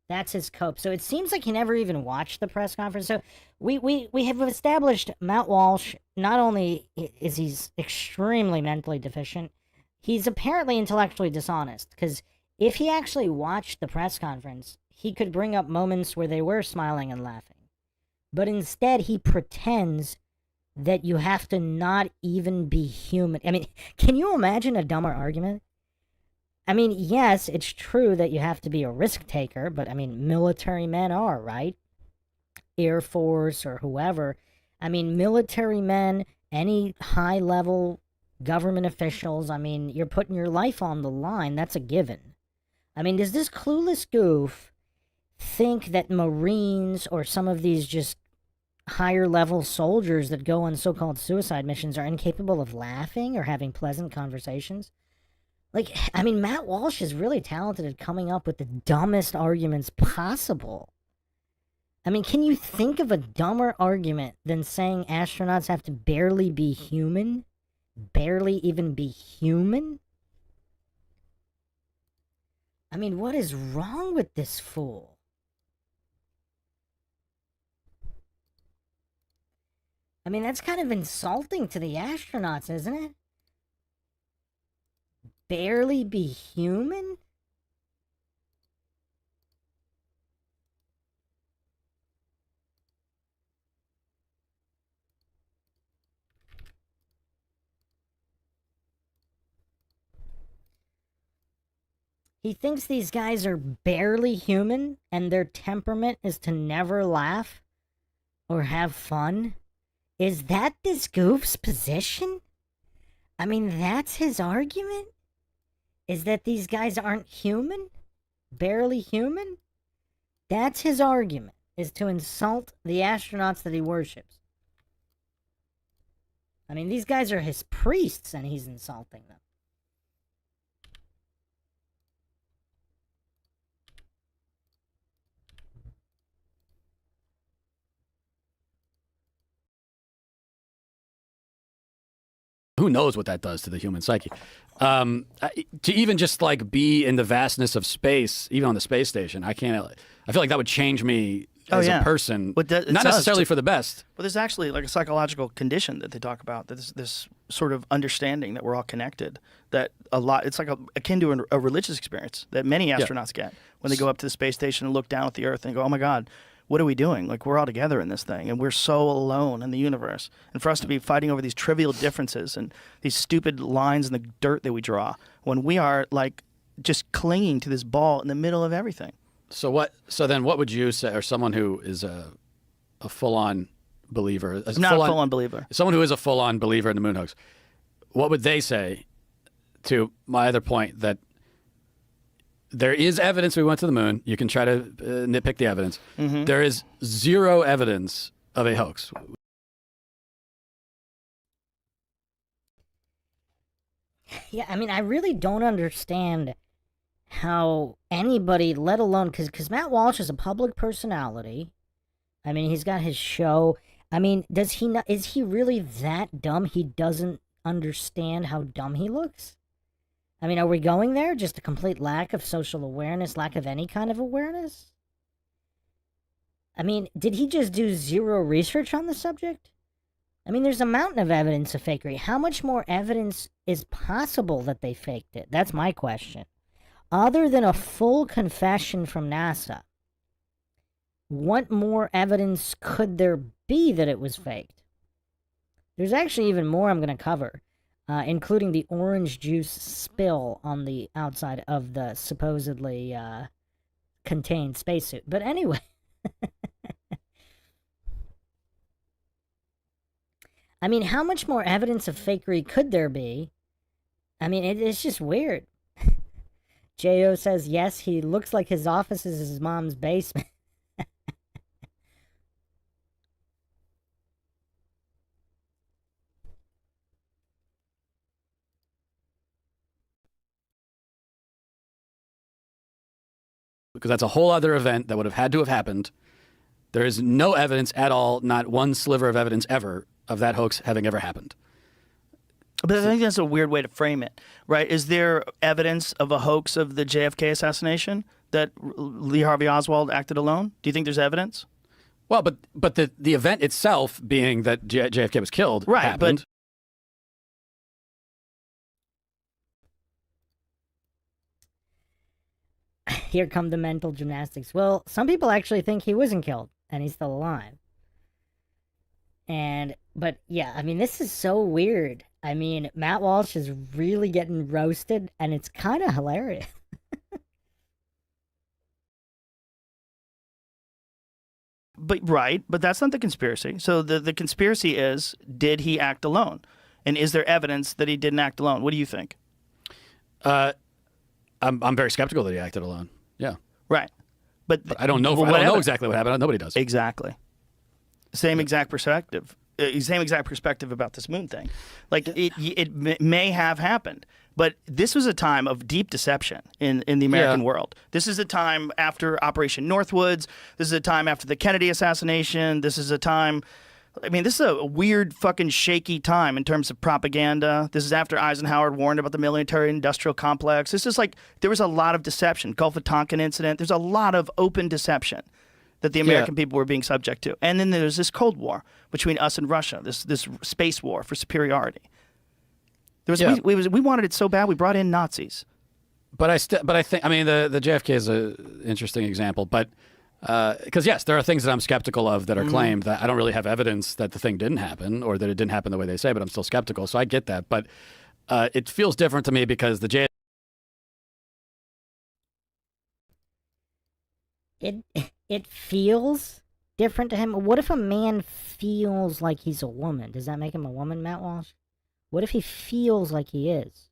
That's his cope. So it seems like he never even watched the press conference. So we have established Matt Walsh, not only is he's extremely mentally deficient, he's apparently intellectually dishonest. Because if he actually watched the press conference, he could bring up moments where they were smiling and laughing. But instead, he pretends that you have to not even be human. I mean, can you imagine a dumber argument? I mean, yes, it's true that you have to be a risk taker, but I mean, military men are, right? Air Force or whoever. I mean, military men, any high level government officials, I mean, you're putting your life on the line. That's a given. I mean, does this clueless goof think that Marines or some of these just higher level soldiers that go on so-called suicide missions are incapable of laughing or having pleasant conversations? Like, I mean, Matt Walsh is really talented at coming up with the dumbest arguments possible. I mean, can you think of a dumber argument than saying astronauts have to barely be human? Barely even be human? I mean, what is wrong with this fool? I mean, that's kind of insulting to the astronauts, isn't it? Barely be human? He thinks these guys are barely human and their temperament is to never laugh or have fun. Is that this goof's position? I mean, that's his argument? Is that these guys aren't human? Barely human? That's his argument, is to insult the astronauts that he worships. I mean, these guys are his priests and he's insulting them. Who knows what that does to the human psyche? To even just like be in the vastness of space, even on the space station, I can't. I feel like that would change me as a person, But it not does, necessarily too. for the best. But there's actually like a psychological condition that they talk about. That this sort of understanding that we're all connected. That a lot. It's like akin to a religious experience that many astronauts get when they go up to the space station and look down at the Earth and go, "Oh my God, what are we doing? Like we're all together in this thing, and we're so alone in the universe. And for us to be fighting over these trivial differences and these stupid lines in the dirt that we draw, when we are like just clinging to this ball in the middle of everything." So what? So then, what would you say, or someone who is a full-on believer? I'm not a full-on believer. Someone who is a full-on believer in the moon hoax. What would they say to my other point that there is evidence we went to the moon? You can try to nitpick the evidence. Mm-hmm. There is zero evidence of a hoax. Yeah, I mean, I really don't understand how anybody, let alone, because Matt Walsh is a public personality. I mean, he's got his show. I mean, does he not, is he really that dumb he doesn't understand how dumb he looks? I mean, are we going there? Just a complete lack of social awareness, lack of any kind of awareness? I mean, did he just do zero research on the subject? I mean, there's a mountain of evidence of fakery. How much more evidence is possible that they faked it? That's my question. Other than a full confession from NASA, what more evidence could there be that it was faked? There's actually even more I'm going to cover, including the orange juice spill on the outside of the supposedly contained spacesuit. But anyway. I mean, how much more evidence of fakery could there be? I mean, it's just weird. J.O. says, yes, he looks like his office is his mom's basement. Because that's a whole other event that would have had to have happened. There is no evidence at all, not one sliver of evidence ever, of that hoax having ever happened. But I think that's a weird way to frame it, right? Is there evidence of a hoax of the JFK assassination that Lee Harvey Oswald acted alone? Do you think there's evidence? Well, but the event itself, being that JFK was killed, right, happened. Here come the mental gymnastics. Well, some people actually think he wasn't killed and he's still alive. But yeah, I mean, this is so weird. I mean, Matt Walsh is really getting roasted, and it's kind of hilarious. But that's not the conspiracy. So the conspiracy is, did he act alone? And is there evidence that he didn't act alone? What do you think? I'm very skeptical that he acted alone. Yeah. Right. But I don't know. I don't know exactly what happened. Nobody does. Exactly. Same exact perspective. Same exact perspective about this moon thing. Like, it may have happened, but this was a time of deep deception in the American world. This is a time after Operation Northwoods. This is a time after the Kennedy assassination. This is a time, I mean, this is a weird fucking shaky time in terms of propaganda. This is after Eisenhower warned about the military-industrial complex. This is like, there was a lot of deception. Gulf of Tonkin incident. There's a lot of open deception that the American people were being subject to. And then there's this Cold War between us and Russia, this space war for superiority. There was we wanted it so bad we brought in Nazis. But I think, I mean, the JFK is an interesting example, but because yes, there are things that I'm skeptical of that are claimed that I don't really have evidence that the thing didn't happen or that it didn't happen the way they say, but I'm still skeptical. So I get that, but it feels different to me because the JFK. It feels different to him. What if a man feels like he's a woman? Does that make him a woman, Matt Walsh? What if he feels like he is?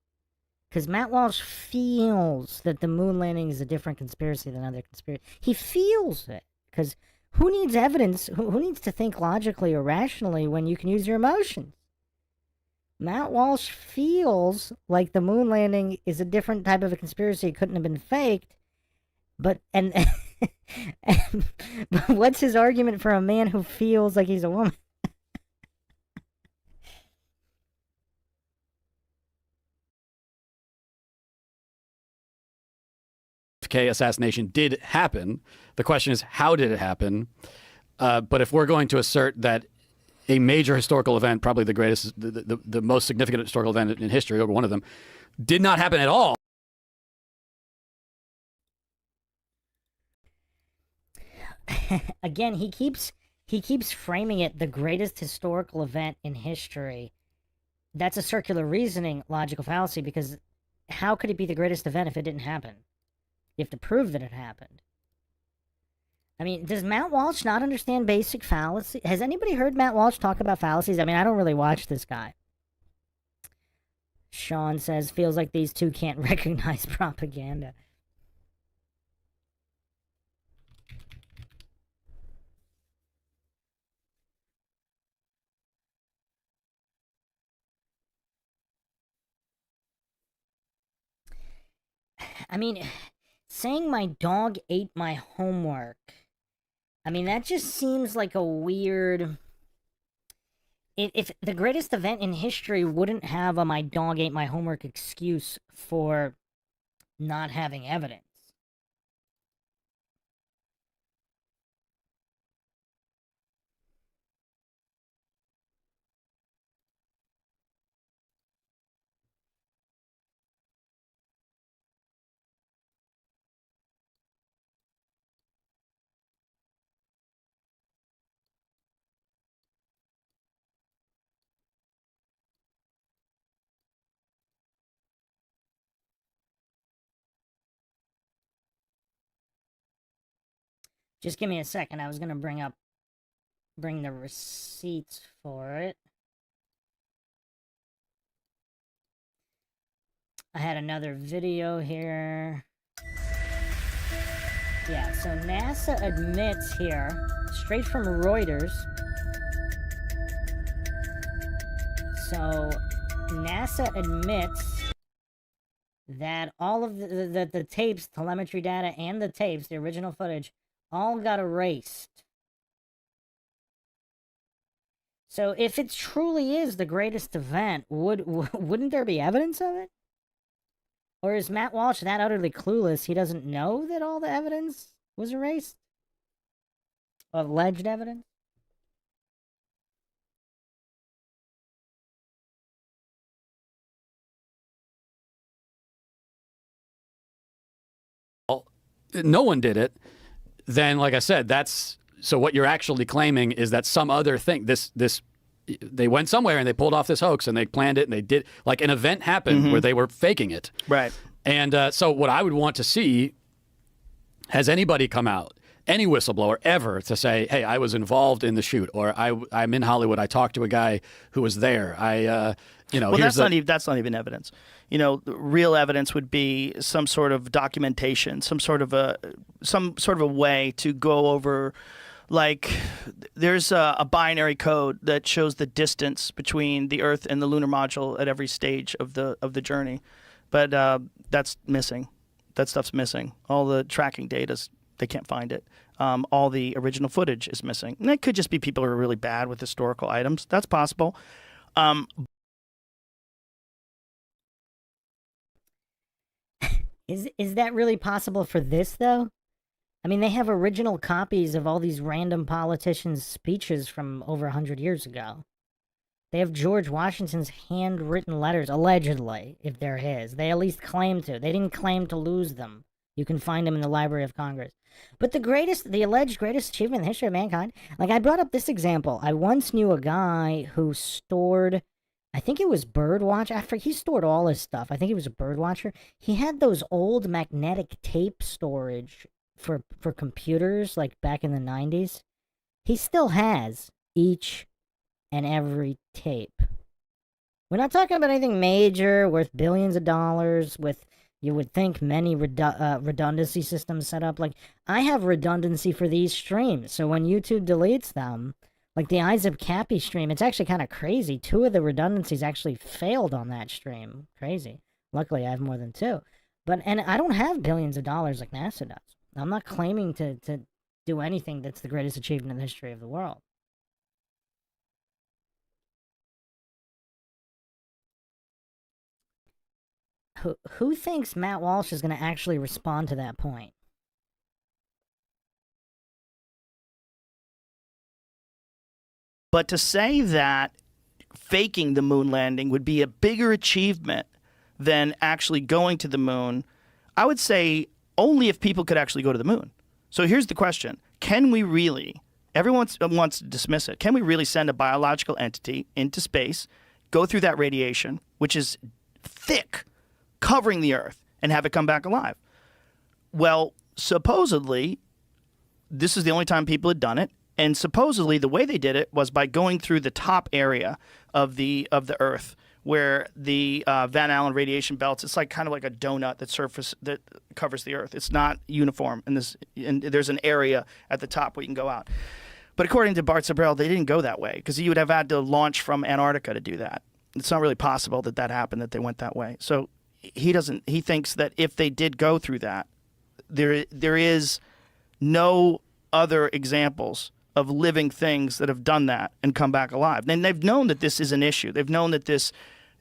Because Matt Walsh feels that the moon landing is a different conspiracy than other conspiracies. He feels it. Because who needs evidence? Who needs to think logically or rationally when you can use your emotions? Matt Walsh feels like the moon landing is a different type of a conspiracy. It couldn't have been faked. But what's his argument for a man who feels like he's a woman? Assassination did happen. The question is, how did it happen? But if we're going to assert that a major historical event, probably the greatest, the most significant historical event in history, or one of them, did not happen at all. Again, he keeps framing it the greatest historical event in history. That's a circular reasoning, logical fallacy, because how could it be the greatest event if it didn't happen? You have to prove that it happened. I mean, does Matt Walsh not understand basic fallacy? Has anybody heard Matt Walsh talk about fallacies? I mean, I don't really watch this guy. Sean says, feels like these two can't recognize propaganda. I mean, saying my dog ate my homework. I mean, that just seems like a weird... If the greatest event in history wouldn't have a my dog ate my homework excuse for not having evidence. Just give me a second. I was gonna bring the receipts for it. I had another video here. Yeah, so NASA admits here, straight from Reuters. So NASA admits that all of the tapes, telemetry data, and the tapes, the original footage, all got erased. So if it truly is the greatest event, wouldn't there be evidence of it? Or is Matt Walsh that utterly clueless he doesn't know that all the evidence was erased? Alleged evidence? No one did it, then like I said, that's so what you're actually claiming is that some other thing, they went somewhere and they pulled off this hoax and they planned it and they did, like an event happened where they were faking it. Right. And so what I would want to see, has anybody come out, any whistleblower ever, to say, hey, I was involved in the shoot, or I'm in Hollywood, I talked to a guy who was there, well, that's not even evidence. Real evidence would be some sort of documentation, some sort of a way to go over, like there's a binary code that shows the distance between the Earth and the lunar module at every stage of the journey, but that's missing. That stuff's missing. All the tracking data's, they can't find it. All the original footage is missing. And it could just be people who are really bad with historical items. That's possible. Is that really possible for this, though? I mean, they have original copies of all these random politicians' speeches from over 100 years ago. They have George Washington's handwritten letters, allegedly, if they're his. They at least claim to. They didn't claim to lose them. You can find them in the Library of Congress. But the alleged greatest achievement in the history of mankind, like I brought up this example. I once knew a guy who stored, I think it was birdwatch. He stored all his stuff. I think he was a bird watcher. He had those old magnetic tape storage for computers, like back in the 90s. He still has each and every tape. We're not talking about anything major, worth billions of dollars, with, you would think, many redundancy systems set up. Like, I have redundancy for these streams, so when YouTube deletes them, like the Eyes of Cappy stream, it's actually kind of crazy. 2 of the redundancies actually failed on that stream. Crazy. Luckily, I have more than 2. And I don't have billions of dollars like NASA does. I'm not claiming to do anything that's the greatest achievement in the history of the world. Who thinks Matt Walsh is going to actually respond to that point? But to say that faking the moon landing would be a bigger achievement than actually going to the moon, I would say only if people could actually go to the moon. So here's the question. Can we really, everyone wants to dismiss it, can we really send a biological entity into space, go through that radiation, which is thick, covering the Earth, and have it come back alive? Well, supposedly, this is the only time people had done it, and supposedly the way they did it was by going through the top area of the Earth, where the Van Allen radiation belts, it's like kind of like a donut that covers the Earth. It's not uniform, and there's an area at the top where you can go out. But according to Bart Zabrel, they didn't go that way, because you would have had to launch from Antarctica to do that. It's not really possible that happened, that they went that way. So he thinks that if they did go through that, there is no other examples of living things that have done that and come back alive. And they've known that this is an issue. They've known that this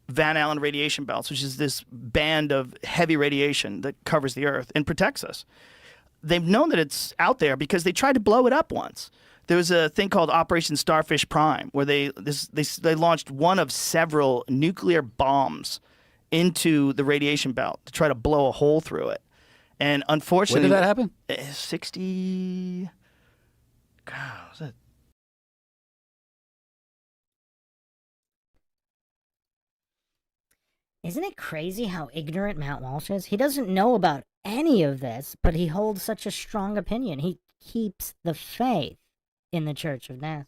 Van Allen radiation belts, which is this band of heavy radiation that covers the Earth and protects us, they've known that it's out there because they tried to blow it up once. There was a thing called Operation Starfish Prime, where they launched one of several nuclear bombs into the radiation belt to try to blow a hole through it. And unfortunately, when did that happen? 60. God, was it? Isn't it crazy how ignorant Matt Walsh is? He doesn't know about any of this, but he holds such a strong opinion. He keeps the faith in the Church of NASA.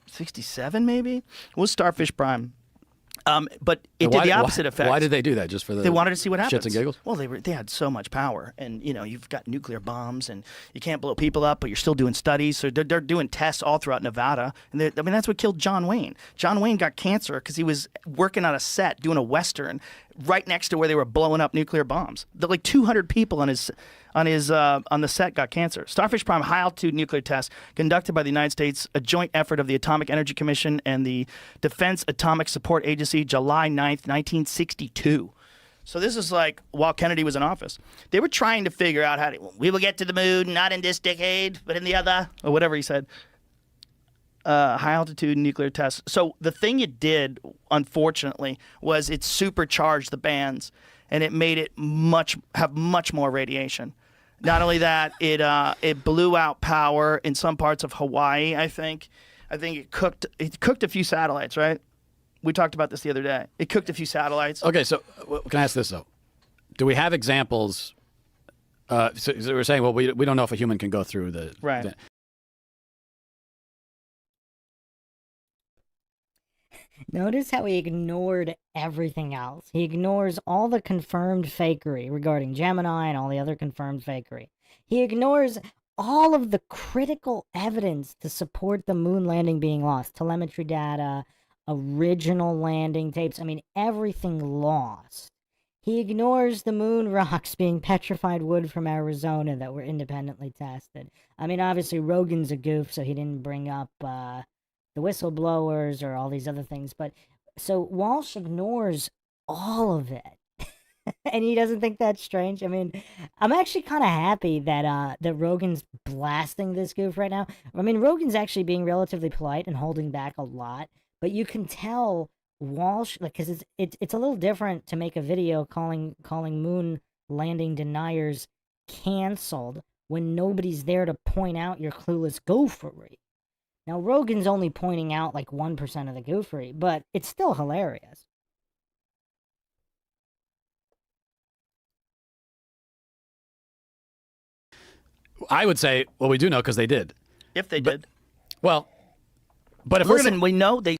67 maybe? It was Starfish Prime. But it did the opposite effect. Why did they do that? Just for the They wanted to see what happens. shits and giggles? Well, they had so much power, and you've got nuclear bombs, and you can't blow people up, but you're still doing studies. So they're doing tests all throughout Nevada, and that's what killed John Wayne. John Wayne got cancer because he was working on a set doing a western right next to where they were blowing up nuclear bombs. Like 200 people on the set got cancer. Starfish Prime high altitude nuclear test conducted by the United States, a joint effort of the Atomic Energy Commission and the Defense Atomic Support Agency, July 9th, 1962. So this is like while Kennedy was in office. They were trying to figure out we will get to the moon, not in this decade, but in the other, or whatever he said. High altitude nuclear tests. So the thing it did, unfortunately, was it supercharged the bands, and it made it have much more radiation. Not only that, it blew out power in some parts of Hawaii. I think it cooked a few satellites. Right? We talked about this the other day. It cooked a few satellites. Okay, so can I ask this though? Do we have examples? So we're saying, well, we don't know if a human can go through the right. Notice how he ignored everything else. He ignores all the confirmed fakery regarding Gemini and all the other confirmed fakery. He ignores all of the critical evidence to support the moon landing being lost. Telemetry data, original landing tapes. I mean, everything lost. He ignores the moon rocks being petrified wood from Arizona that were independently tested. I mean, obviously, Rogan's a goof, so he didn't bring up the whistleblowers or all these other things. But so Walsh ignores all of it. And he doesn't think that's strange. I mean, I'm actually kind of happy that that Rogan's blasting this goof right now. I mean, Rogan's actually being relatively polite and holding back a lot, but you can tell Walsh, like, because it's a little different to make a video calling moon landing deniers canceled when nobody's there to point out your clueless goofery. Now, Rogan's only pointing out like 1% of the goofery, but it's still hilarious. I would say, well, we do know because they did. If they did. Well, but if Listen, we know they.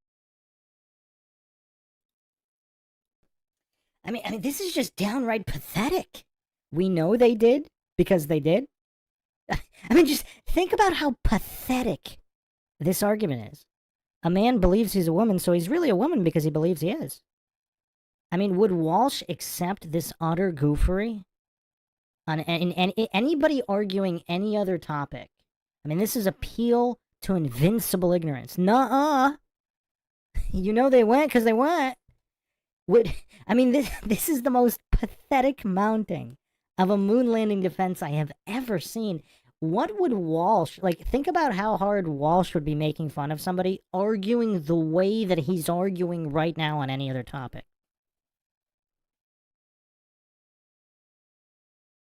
I mean, this is just downright pathetic. We know they did because they did. I mean, just think about how pathetic this argument is. A man believes he's a woman, so he's really a woman because he believes he is. I mean, would Walsh accept this utter goofery? On anybody arguing any other topic? I mean, this is appeal to invincible ignorance. Nuh-uh. You know they went because they went. This is the most pathetic mounting of a moon landing defense I have ever seen. What would Walsh, think about how hard Walsh would be making fun of somebody arguing the way that he's arguing right now on any other topic.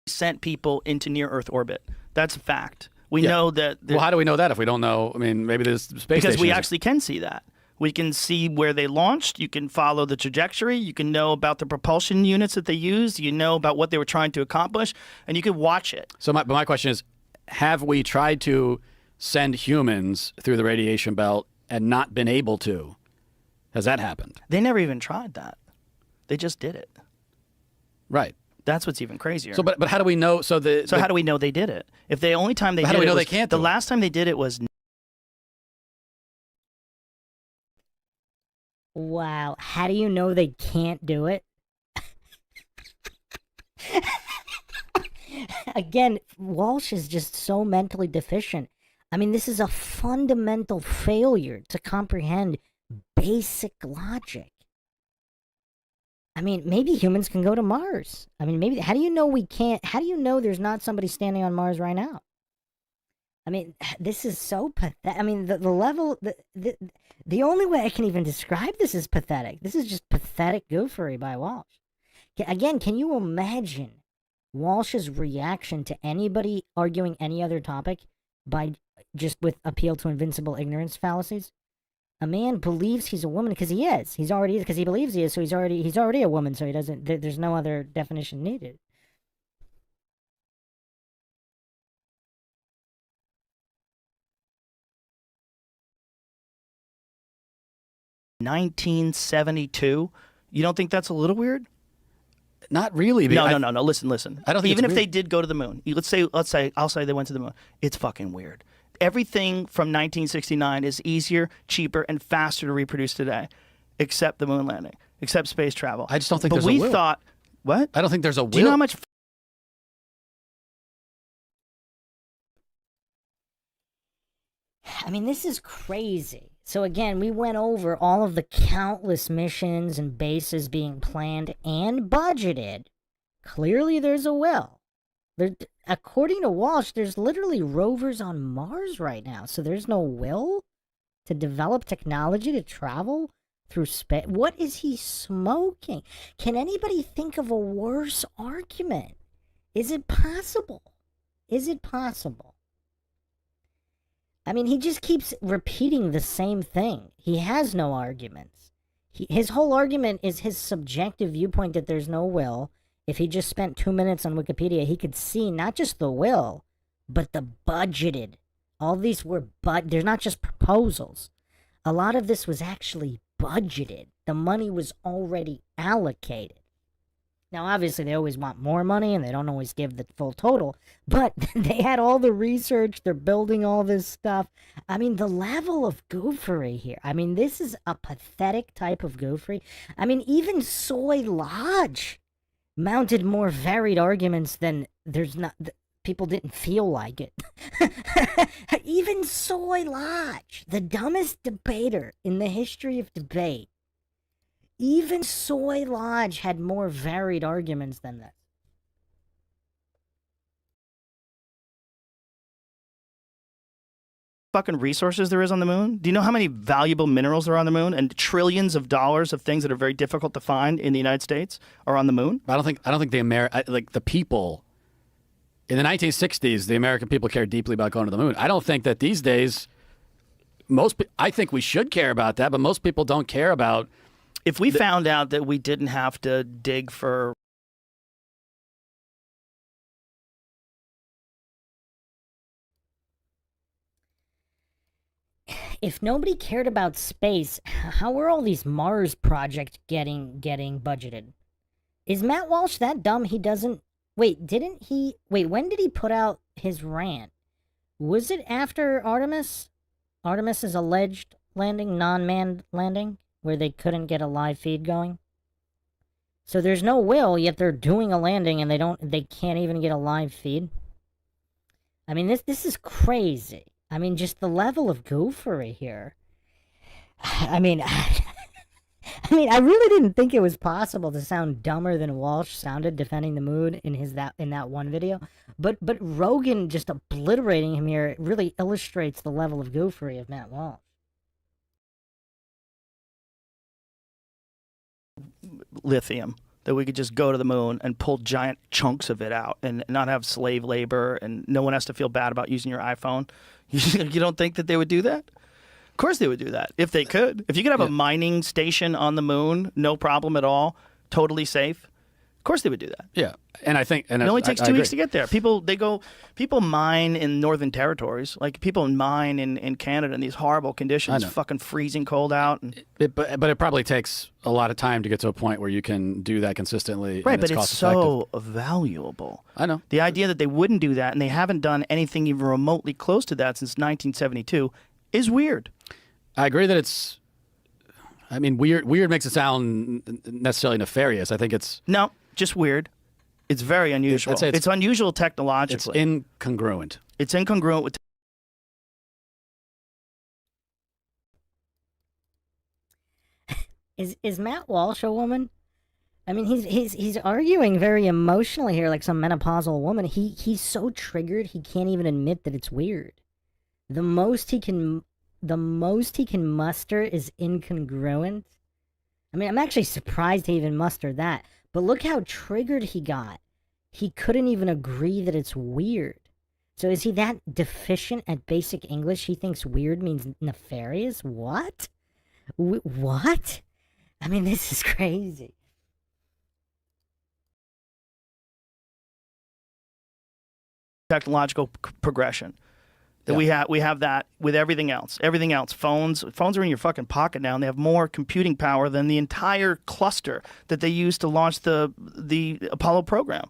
Sent people into near-Earth orbit. That's a fact. We know that. Well, how do we know that if we don't know? I mean, maybe there's space because station we actually can see that. We can see where they launched. You can follow the trajectory. You can know about the propulsion units that they used. You know about what they were trying to accomplish, and you can watch it. So my question is, have we tried to send humans through the radiation belt and not been able to? Has that happened? They never even tried that. They just did it. Right. That's what's even crazier. So, but how do we know? So how do we know they did it? If the only time they did it, how do we know they can't? The last time they did it was. Wow. How do you know they can't do it? Again, Walsh is just so mentally deficient. I mean, this is a fundamental failure to comprehend basic logic. I mean, maybe humans can go to Mars. I mean, maybe. How do you know we can't? How do you know there's not somebody standing on Mars right now? I mean, this is so pathetic. I mean, the level, the only way I can even describe this is pathetic. This is just pathetic goofery by Walsh. Again, can you imagine Walsh's reaction to anybody arguing any other topic by just with appeal to invincible ignorance fallacies? A man believes he's a woman because he is. He's already, because he believes he is, so he's already a woman, so he doesn't, there's no other definition needed. 1972. You don't think that's a little weird? Not really. No. Listen. I don't think even it's if they weird. did go to the moon, let's say I'll say they went to the moon. It's fucking weird. Everything from 1969 is easier, cheaper, and faster to reproduce today, except the moon landing, except space travel. I just don't think but there's we a will. thought, what? I don't think there's a will. Do you know how much? I mean, this is crazy. So again, we went over all of the countless missions and bases being planned and budgeted. Clearly, there's a will. According to Walsh, there's literally rovers on Mars right now. So there's no will to develop technology to travel through space. What is he smoking? Can anybody think of a worse argument? Is it possible? Is it possible? I mean, he just keeps repeating the same thing. He has no arguments. His whole argument is his subjective viewpoint that there's no will. If he just spent 2 minutes on Wikipedia, he could see not just the will, but the budgeted. All these were they're not just proposals. A lot of this was actually budgeted. The money was already allocated. Now, obviously, they always want more money, and they don't always give the full total, but they had all the research. They're building all this stuff. I mean, the level of goofery here. I mean, this is a pathetic type of goofery. I mean, even Soy Lodge mounted more varied arguments than people didn't feel like it. Even Soy Lodge, the dumbest debater in the history of debate, even Soy Lodge had more varied arguments than that. Fucking resources there is on the moon? Do you know how many valuable minerals there are on the moon, and trillions of dollars of things that are very difficult to find in the United States are on the moon? I don't think the people in the 1960s, the American people cared deeply about going to the moon. I don't think that these days I think we should care about that, but most people don't care about. If we found out that we didn't have to dig for if nobody cared about space, how were all these Mars projects getting budgeted? Is Matt Walsh that dumb he doesn't... Wait, when did he put out his rant? Was it after Artemis? Artemis's alleged landing, non-manned landing, where they couldn't get a live feed going? So there's no will, yet they're doing a landing and they can't even get a live feed? I mean, this is crazy. I mean, just the level of goofery here. I mean, I really didn't think it was possible to sound dumber than Walsh sounded defending the moon in that one video. But Rogan just obliterating him here really illustrates the level of goofery of Matt Walsh. lithium, that we could just go to the moon and pull giant chunks of it out and not have slave labor, and no one has to feel bad about using your iPhone. You don't think that they would do that? Of course they would do that if they could. If you could have a mining station on the moon, no problem at all, totally safe, of course they would do that. Yeah, and I think it only takes 2 weeks to get there. People mine in northern territories, like people mine in Canada in these horrible conditions, fucking freezing cold out. And but it probably takes a lot of time to get to a point where you can do that consistently. Right, but it's so valuable. I know. The idea that they wouldn't do that, and they haven't done anything even remotely close to that since 1972, is weird. I agree that it's. I mean, weird makes it sound necessarily nefarious. I think it's no. Just weird. It's very unusual. It's unusual technologically. It's incongruent. It's incongruent with. Is Matt Walsh a woman? I mean, he's arguing very emotionally here, like some menopausal woman. He's so triggered he can't even admit that it's weird. The most he can muster is incongruent. I mean, I'm actually surprised he even mustered that. But look how triggered he got. He couldn't even agree that it's weird. So is he that deficient at basic English? He thinks weird means nefarious? What? What? I mean, this is crazy. Technological progression. We have that with everything else. Everything else, phones are in your fucking pocket now, and they have more computing power than the entire cluster that they used to launch the Apollo program.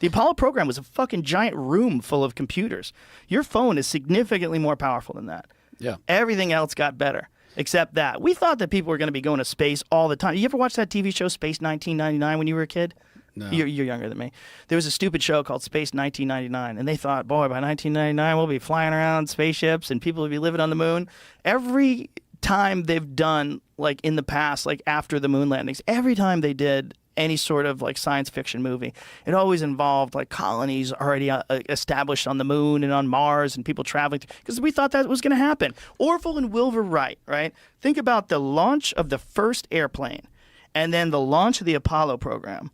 The Apollo program was a fucking giant room full of computers. Your phone is significantly more powerful than that. Yeah. Everything else got better, except that. We thought that people were going to be going to space all the time. You ever watch that TV show Space 1999 when you were a kid? No. You're younger than me. There was a stupid show called Space 1999, and they thought, boy, by 1999 we'll be flying around spaceships and people will be living on the moon. Every time they've done, like in the past, like after the moon landings, every time they did any sort of like science fiction movie, it always involved like colonies already established on the moon and on Mars and people traveling, because we thought that was going to happen. Orville and Wilbur Wright, right? Think about the launch of the first airplane and then the launch of the Apollo program.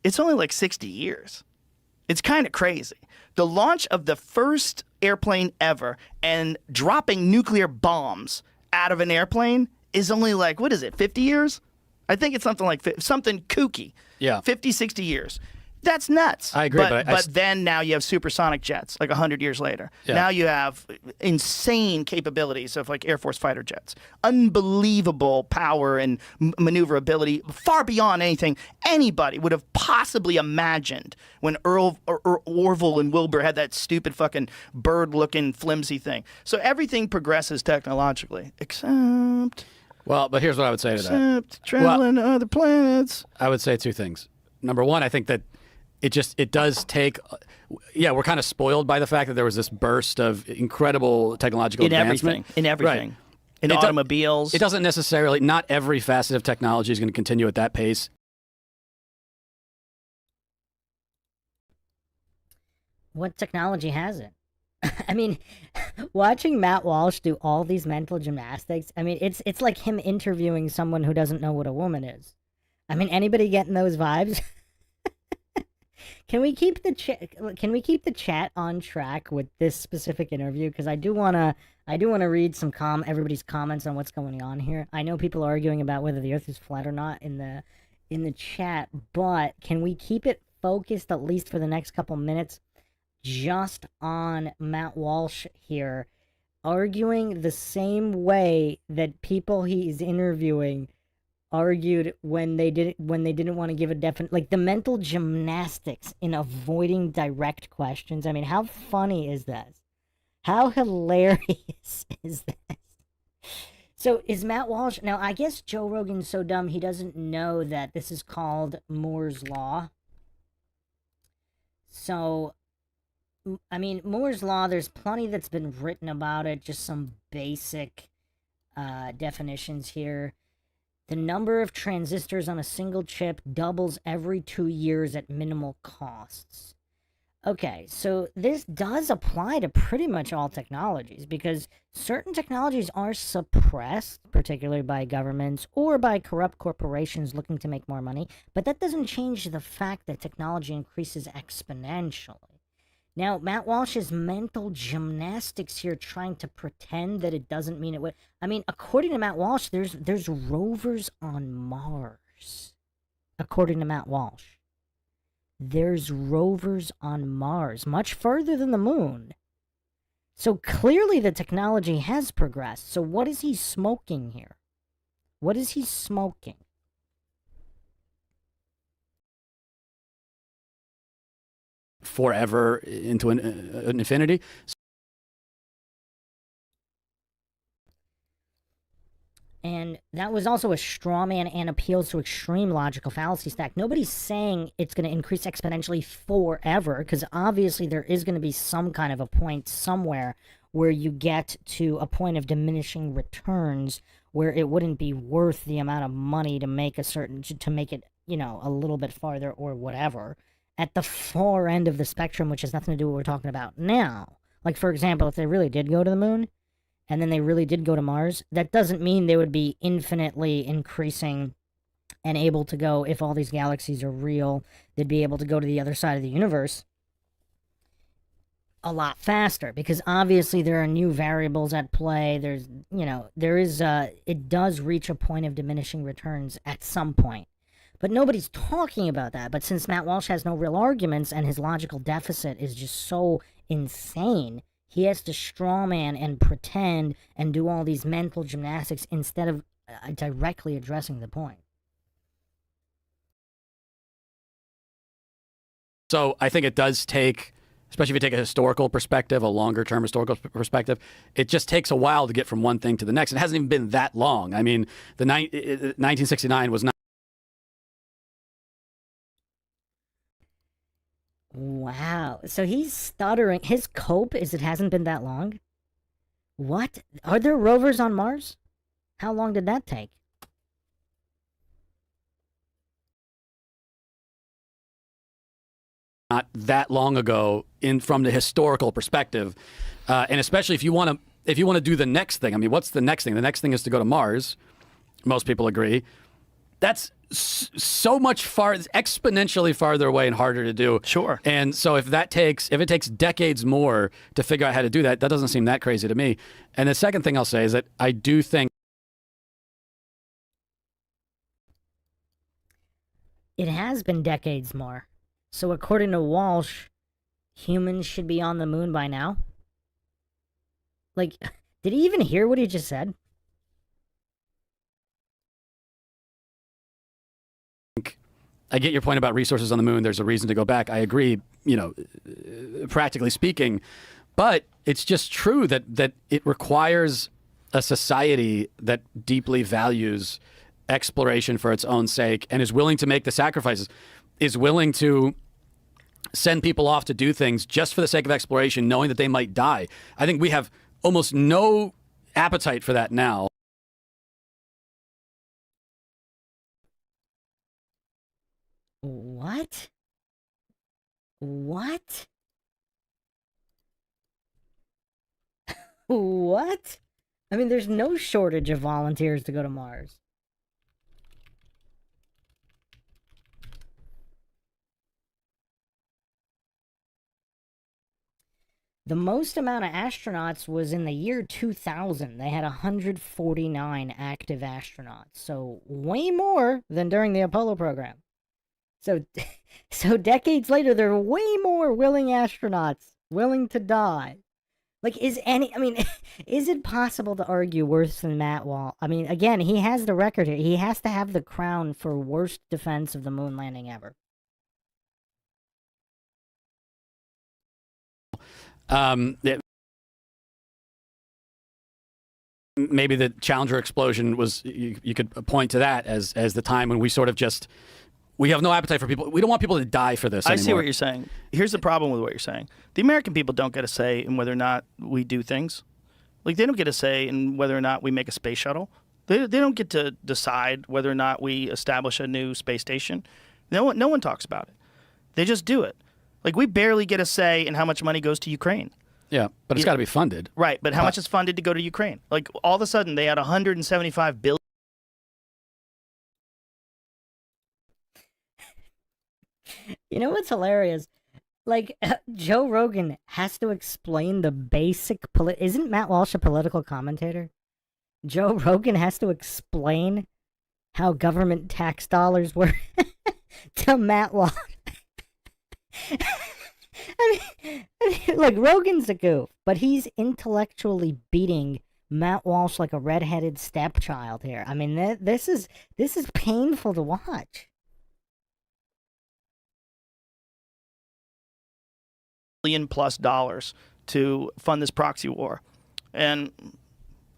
It's only like 60 years. It's kind of crazy. The launch of the first airplane ever and dropping nuclear bombs out of an airplane is only like, what is it, 50 years? I think it's something like something kooky. Yeah. 50, 60 years. That's nuts. I agree, But then now you have supersonic jets, like 100 years later. Yeah. Now you have insane capabilities of like Air Force fighter jets. Unbelievable power and maneuverability, far beyond anything anybody would have possibly imagined when Orville and Wilbur had that stupid fucking bird-looking flimsy thing. So everything progresses technologically, except Well, but here's what I would say to that. except traveling to other planets. I would say two things. Number one, I think that it does take, we're kind of spoiled by the fact that there was this burst of incredible technological advancement. In everything. Right. In automobiles. It doesn't necessarily, not every facet of technology is going to continue at that pace. What technology hasn't? I mean, watching Matt Walsh do all these mental gymnastics, I mean, it's like him interviewing someone who doesn't know what a woman is. I mean, anybody getting those vibes? Can we keep the chat on track with this specific interview? Because I do wanna read some everybody's comments on what's going on here. I know people are arguing about whether the Earth is flat or not in the chat, but can we keep it focused at least for the next couple minutes just on Matt Walsh here, arguing the same way that people he's interviewing argued when they didn't want to give a definite, like the mental gymnastics in avoiding direct questions. I mean, how funny is this? How hilarious is this? So is Matt Walsh, now I guess Joe Rogan's so dumb he doesn't know that this is called Moore's Law. So, I mean, Moore's Law, there's plenty that's been written about it, just some basic definitions here. The number of transistors on a single chip doubles every 2 years at minimal costs. Okay, so this does apply to pretty much all technologies, because certain technologies are suppressed, particularly by governments or by corrupt corporations looking to make more money, but that doesn't change the fact that technology increases exponentially. Now, Matt Walsh's mental gymnastics here trying to pretend that it doesn't mean it would. I mean, according to Matt Walsh, there's rovers on Mars. According to Matt Walsh. There's rovers on Mars, much further than the moon. So clearly the technology has progressed. So what is he smoking here? What is he smoking? Forever into an infinity. And that was also a straw man and appeals to extreme logical fallacy stack. Nobody's saying it's going to increase exponentially forever, because obviously there is going to be some kind of a point somewhere where you get to a point of diminishing returns where it wouldn't be worth the amount of money to make it, you know, a little bit farther or whatever. At the far end of the spectrum, which has nothing to do with what we're talking about now. Like, for example, if they really did go to the moon, and then they really did go to Mars, that doesn't mean they would be infinitely increasing and able to go, if all these galaxies are real, they'd be able to go to the other side of the universe a lot faster, because obviously there are new variables at play. There's, you know, it does reach a point of diminishing returns at some point. But nobody's talking about that. But since Matt Walsh has no real arguments and his logical deficit is just so insane, he has to strawman and pretend and do all these mental gymnastics instead of directly addressing the point. So I think it does take, especially if you take a historical perspective, a longer term historical perspective, it just takes a while to get from one thing to the next. It hasn't even been that long. I mean, 1969 was not. Wow. So he's stuttering. His cope is it hasn't been that long? What? Are there rovers on Mars? How long did that take? Not that long ago from the historical perspective, and especially if you want to do the next thing. I mean, what's the next thing? The next thing is to go to Mars. Most people agree. That's so much exponentially farther away and harder to do. Sure. And so if it takes decades more to figure out how to do that, that doesn't seem that crazy to me. And the second thing I'll say is that I do think It has been decades more. So according to Walsh, humans should be on the moon by now? Like, did he even hear what he just said? I get your point about resources on the moon. There's a reason to go back. I agree, practically speaking. But it's just true that it requires a society that deeply values exploration for its own sake and is willing to make the sacrifices, is willing to send people off to do things just for the sake of exploration, knowing that they might die. I think we have almost no appetite for that now. What? What? What? I mean, there's no shortage of volunteers to go to Mars. The most amount of astronauts was in the year 2000. They had 149 active astronauts. So way more than during the Apollo program. So decades later, there are way more willing astronauts willing to die. Like, is it possible to argue worse than Matt Walsh? I mean, again, he has the record here. He has to have the crown for worst defense of the moon landing ever. Maybe the Challenger explosion was, you could point to that as the time when we sort of just, we have no appetite for people. We don't want people to die for this anymore. I see what you're saying. Here's the problem with what you're saying. The American people don't get a say in whether or not we do things. Like, they don't get a say in whether or not we make a space shuttle. They don't get to decide whether or not we establish a new space station. No one talks about it. They just do it. Like, we barely get a say in how much money goes to Ukraine. Yeah, but it's got to be funded. Right, but how much is funded to go to Ukraine? Like, all of a sudden, they had $175 billion. You know what's hilarious? Like, Joe Rogan has to explain the basic... Isn't Matt Walsh a political commentator? Joe Rogan has to explain how government tax dollars work to Matt Walsh. Look, Rogan's a goof, but he's intellectually beating Matt Walsh like a redheaded stepchild here. I mean, this is painful to watch. $1 billion+ to fund this proxy war, and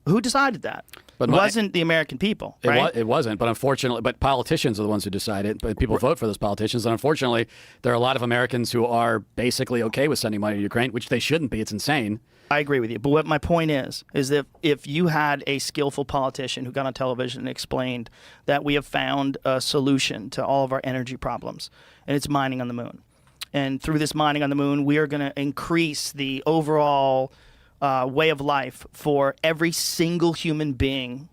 who decided that? But it wasn't the American people, right? It wasn't, but unfortunately, but politicians are the ones who decide it. But people vote for those politicians, and unfortunately, there are a lot of Americans who are basically okay with sending money to Ukraine, which they shouldn't be. It's insane. I agree with you, but what my point is that if you had a skillful politician who got on television and explained that we have found a solution to all of our energy problems, and it's mining on the moon, and through this mining on the moon, we are going to increase the overall way of life for every single human being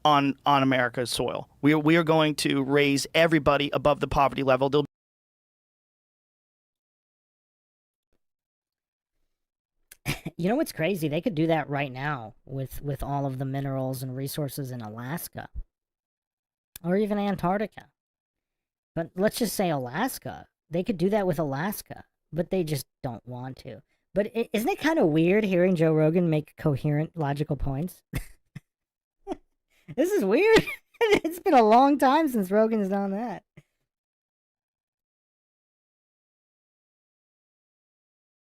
on America's soil. We are going to raise everybody above the poverty level. You know what's crazy? They could do that right now with all of the minerals and resources in Alaska. Or even Antarctica. But let's just say Alaska. They could do that with Alaska, but they just don't want to. But isn't it kind of weird hearing Joe Rogan make coherent, logical points? This is weird. It's been a long time since Rogan's done that.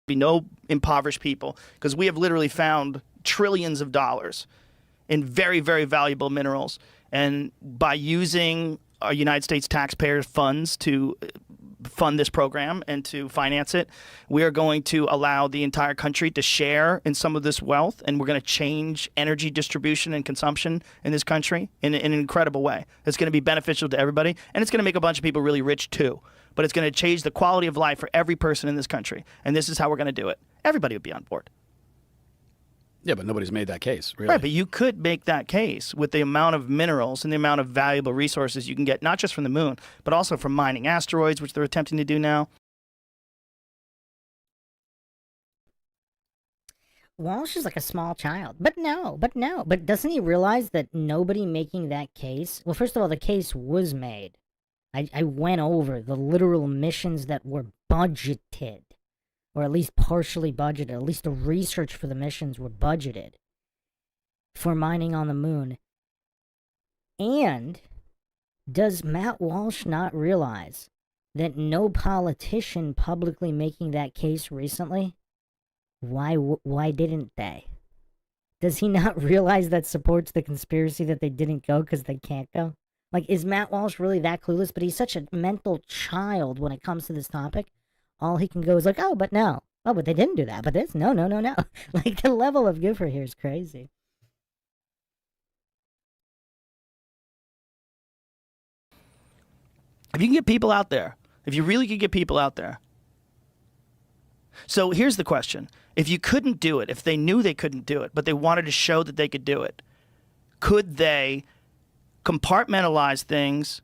Be no impoverished people, because we have literally found trillions of dollars in very, very valuable minerals. And by using our United States taxpayers' funds to fund this program and to finance it, we are going to allow the entire country to share in some of this wealth, and we're going to change energy distribution and consumption in this country in an incredible way. It's going to be beneficial to everybody, and it's going to make a bunch of people really rich too. But it's going to change the quality of life for every person in this country, and this is how we're going to do it. Everybody would be on board. Yeah, but nobody's made that case, really. Right, but you could make that case with the amount of minerals and the amount of valuable resources you can get, not just from the moon, but also from mining asteroids, which they're attempting to do now. Walsh is like a small child. But doesn't he realize that nobody making that case... Well, first of all, the case was made. I went over the literal missions that were budgeted. Or at least partially budgeted. At least the research for the missions were budgeted for mining on the moon. And does Matt Walsh not realize that no politician publicly making that case recently? Why didn't they? Does he not realize that supports the conspiracy that they didn't go because they can't go? Like, is Matt Walsh really that clueless? But he's such a mental child when it comes to this topic. All he can go is like, oh, but no. Oh, but they didn't do that. But this, no. Like, the level of Gopher here is crazy. If you can get people out there, if you really could get people out there. So here's the question. If you couldn't do it, if they knew they couldn't do it, but they wanted to show that they could do it, could they compartmentalize things?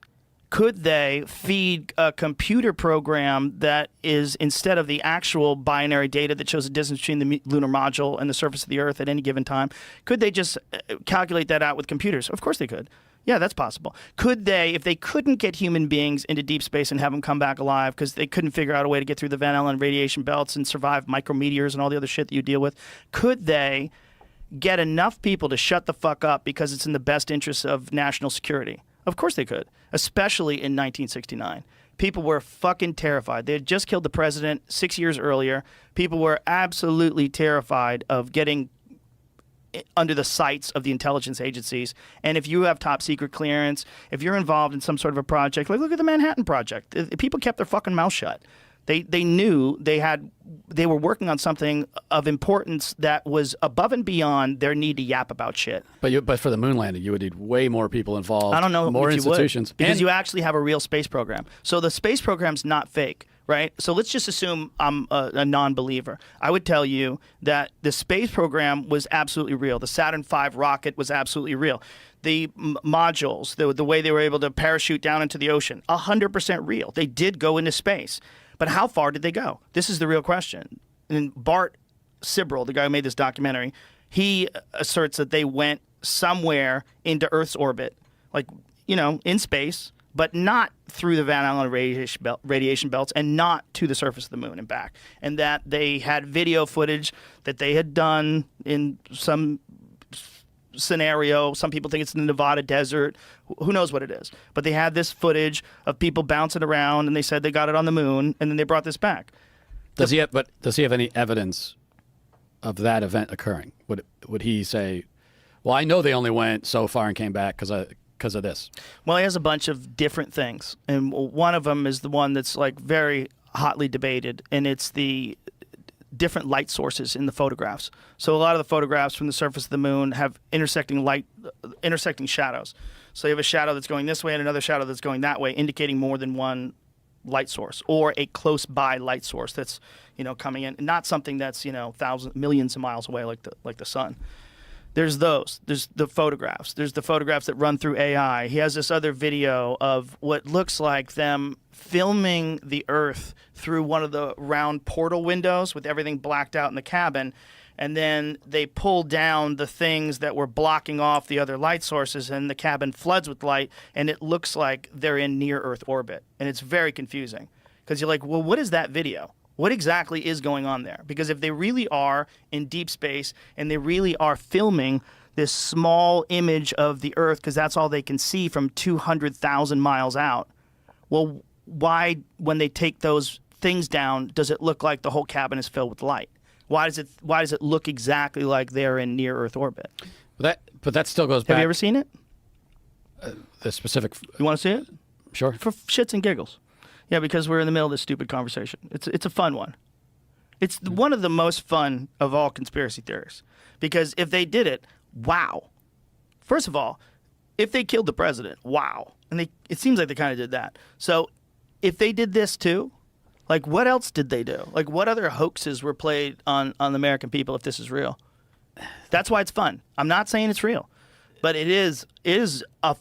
Could they feed a computer program that is, instead of the actual binary data that shows the distance between the lunar module and the surface of the Earth at any given time, could they just calculate that out with computers? Of course they could. Yeah, that's possible. Could they, if they couldn't get human beings into deep space and have them come back alive because they couldn't figure out a way to get through the Van Allen radiation belts and survive micrometeors and all the other shit that you deal with, could they get enough people to shut the fuck up because it's in the best interest of national security? Of course they could, especially in 1969. People were fucking terrified. They had just killed the president 6 years earlier. People were absolutely terrified of getting under the sights of the intelligence agencies. And if you have top secret clearance, if you're involved in some sort of a project, like look at the Manhattan Project. People kept their fucking mouth shut. They knew they were working on something of importance that was above and beyond their need to yap about shit. But for the moon landing, you would need way more people involved. I don't know more if institutions you would, because you actually have a real space program. So the space program's not fake, right? So let's just assume I'm a non-believer. I would tell you that the space program was absolutely real. The Saturn V rocket was absolutely real. The modules, the way they were able to parachute down into the ocean, 100% real. They did go into space. But how far did they go? This is the real question. And Bart Sibrel, the guy who made this documentary, he asserts that they went somewhere into Earth's orbit, like, you know, in space, but not through the Van Allen radiation belts and not to the surface of the moon and back. And that they had video footage that they had done in some scenario. Some people think it's in the Nevada desert. Who knows what it is? But they had this footage of people bouncing around, and they said they got it on the moon, and then they brought this back. Does he have any evidence of that event occurring? Would he say, well, I know they only went so far and came back because of this? Well, he has a bunch of different things, and one of them is the one that's like very hotly debated, and it's the different light sources in the photographs. So a lot of the photographs from the surface of the moon have intersecting shadows. So you have a shadow that's going this way and another shadow that's going that way, indicating more than one light source or a close by light source that's, you know, coming in, not something that's, you know, millions of miles away like the sun. There's those. There's the photographs. There's the photographs that run through AI. He has this other video of what looks like them filming the Earth through one of the round portal windows with everything blacked out in the cabin. And then they pull down the things that were blocking off the other light sources, and the cabin floods with light, and it looks like they're in near-Earth orbit. And it's very confusing because you're like, well, what is that video? What exactly is going on there? Because if they really are in deep space and they really are filming this small image of the Earth, because that's all they can see from 200,000 miles out, well, why, when they take those things down, does it look like the whole cabin is filled with light? Why does it look exactly like they're in near Earth orbit? But that still goes back. Have you ever seen it? The specific? You want to see it? Sure. For shits and giggles. Yeah, because we're in the middle of this stupid conversation. It's a fun one. It's one of the most fun of all conspiracy theories. Because if they did it, wow. First of all, if they killed the president, wow. And it seems like they kind of did that. So if they did this too, like what else did they do? Like what other hoaxes were played on the American people if this is real? That's why it's fun. I'm not saying it's real, but it is a.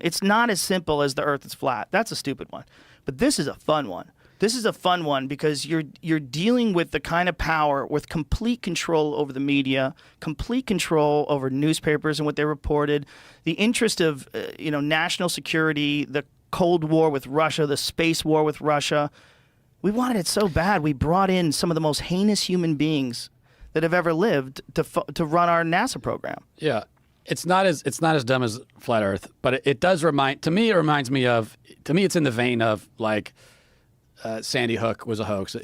It's not as simple as the Earth is flat. That's a stupid one. But this is a fun one. This is a fun one because you're dealing with the kind of power with complete control over the media, complete control over newspapers and what they reported, the interest of national security, the Cold War with Russia, the space war with Russia. We wanted it so bad. We brought in some of the most heinous human beings that have ever lived to run our NASA program. Yeah. It's not as dumb as flat Earth, but it does remind. To me, it reminds me of. To me, it's in the vein of like Sandy Hook was a hoax.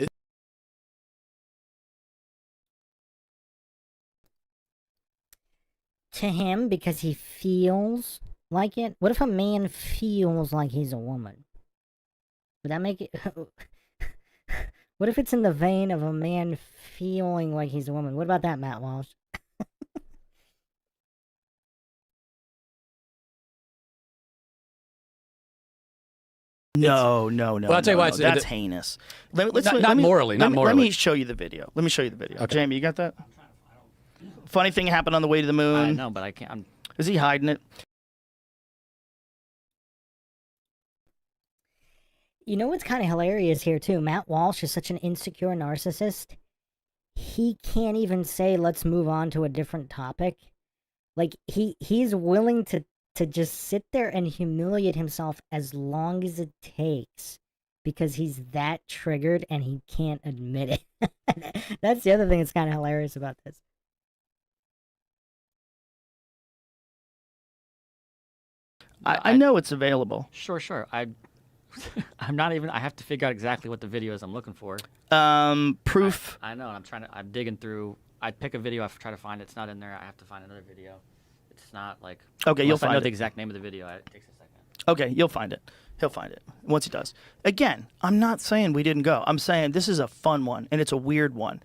To him, because he feels like it. What if a man feels like he's a woman? Would that make it? What if it's in the vein of a man feeling like he's a woman? What about that, Matt Walsh? No. Well, I'll tell you why. That's heinous. Not morally. Let me show you the video. Okay. Jamie, you got that? Funny thing happened on the way to the moon. I know, but I can't. Is he hiding it? You know what's kind of hilarious here, too? Matt Walsh is such an insecure narcissist. He can't even say, let's move on to a different topic. Like, he's willing to just sit there and humiliate himself as long as it takes because he's that triggered and he can't admit it. That's the other thing that's kind of hilarious about this. I know it's available. Sure. I'm not even. I have to figure out exactly what the video is I'm looking for. Proof. I know, and I'm digging through. I pick a video, I try to find it. It's not in there. I have to find another video. It's not like. Okay, you'll find it. I know the exact name of the video. It takes a second. Okay, you'll find it. He'll find it once he does. Again, I'm not saying we didn't go. I'm saying this is a fun one and it's a weird one.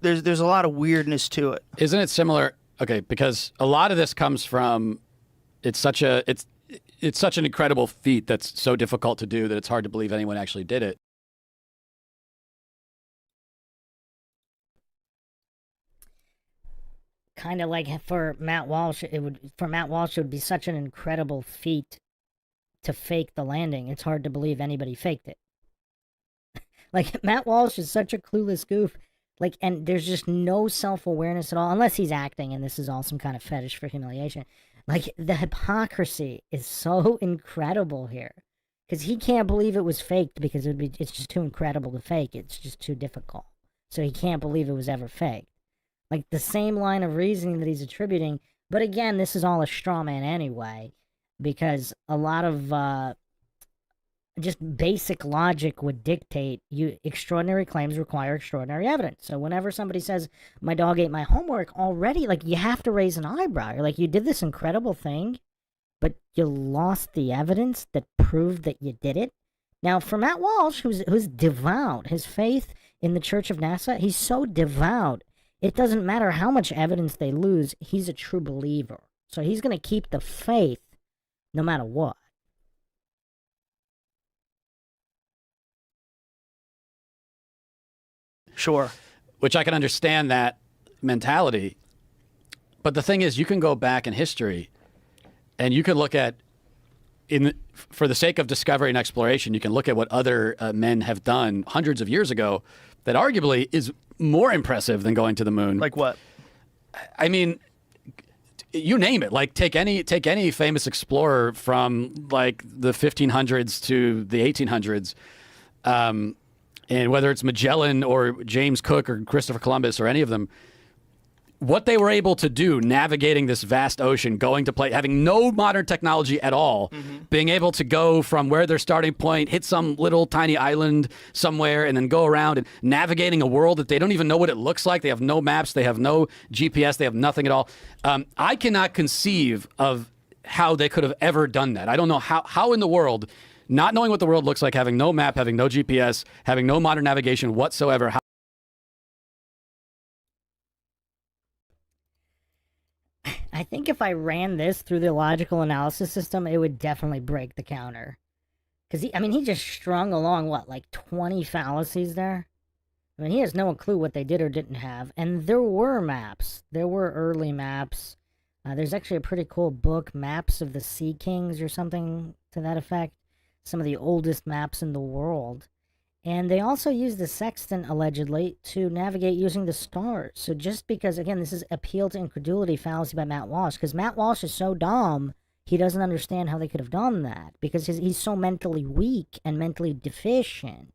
There's a lot of weirdness to it. Isn't it similar? Okay, because a lot of this comes from. It's such an incredible feat that's so difficult to do that it's hard to believe anyone actually did it. Kind of like for Matt Walsh, it would be such an incredible feat to fake the landing. It's hard to believe anybody faked it. Like, Matt Walsh is such a clueless goof. Like, and there's just no self-awareness at all, unless he's acting and this is all some kind of fetish for humiliation. Like, the hypocrisy is so incredible here. Because he can't believe it was faked because it's just too incredible to fake. It's just too difficult. So he can't believe it was ever faked. Like, the same line of reasoning that he's attributing. But again, this is all a straw man anyway. Because a lot of just basic logic would dictate extraordinary claims require extraordinary evidence. So whenever somebody says, my dog ate my homework, already, like, you have to raise an eyebrow. You're like, you did this incredible thing, but you lost the evidence that proved that you did it. Now, for Matt Walsh, who's devout, his faith in the Church of NASA, he's so devout, it doesn't matter how much evidence they lose, he's a true believer. So he's going to keep the faith no matter what. Sure. Which I can understand that mentality. But the thing is, you can go back in history and you can look at, for the sake of discovery and exploration, you can look at what other men have done hundreds of years ago that arguably is more impressive than going to the moon. Like what? I mean, you name it. Like, take any famous explorer from like the 1500s to the 1800s. and whether it's Magellan or James Cook or Christopher Columbus or any of them, what they were able to do navigating this vast ocean, going to play, having no modern technology at all, being able to go from where their starting point, hit some little tiny island somewhere, and then go around and navigating a world that they don't even know what it looks like. They have no maps. They have no GPS. They have nothing at all. I cannot conceive of how they could have ever done that. I don't know how in the world, not knowing what the world looks like, having no map, having no GPS, having no modern navigation whatsoever, I think if I ran this through the logical analysis system, it would definitely break the counter. Because, he just strung along, like 20 fallacies there? I mean, he has no clue what they did or didn't have. And there were maps. There were early maps. There's actually a pretty cool book, Maps of the Sea Kings or something to that effect. Some of the oldest maps in the world. And they also used the sextant, allegedly, to navigate using the stars. So just because, again, this is appeal to incredulity fallacy by Matt Walsh, because Matt Walsh is so dumb, he doesn't understand how they could have done that, because he's so mentally weak and mentally deficient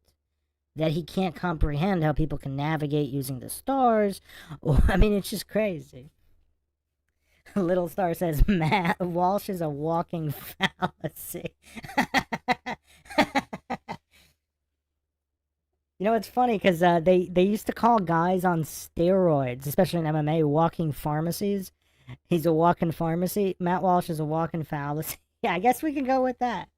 that he can't comprehend how people can navigate using the stars. It's just crazy. Little Star says, Matt Walsh is a walking fallacy. It's funny because they used to call guys on steroids, especially in MMA, walking pharmacies. He's a walking pharmacy. Matt Walsh is a walking fallacy. Yeah, I guess we can go with that.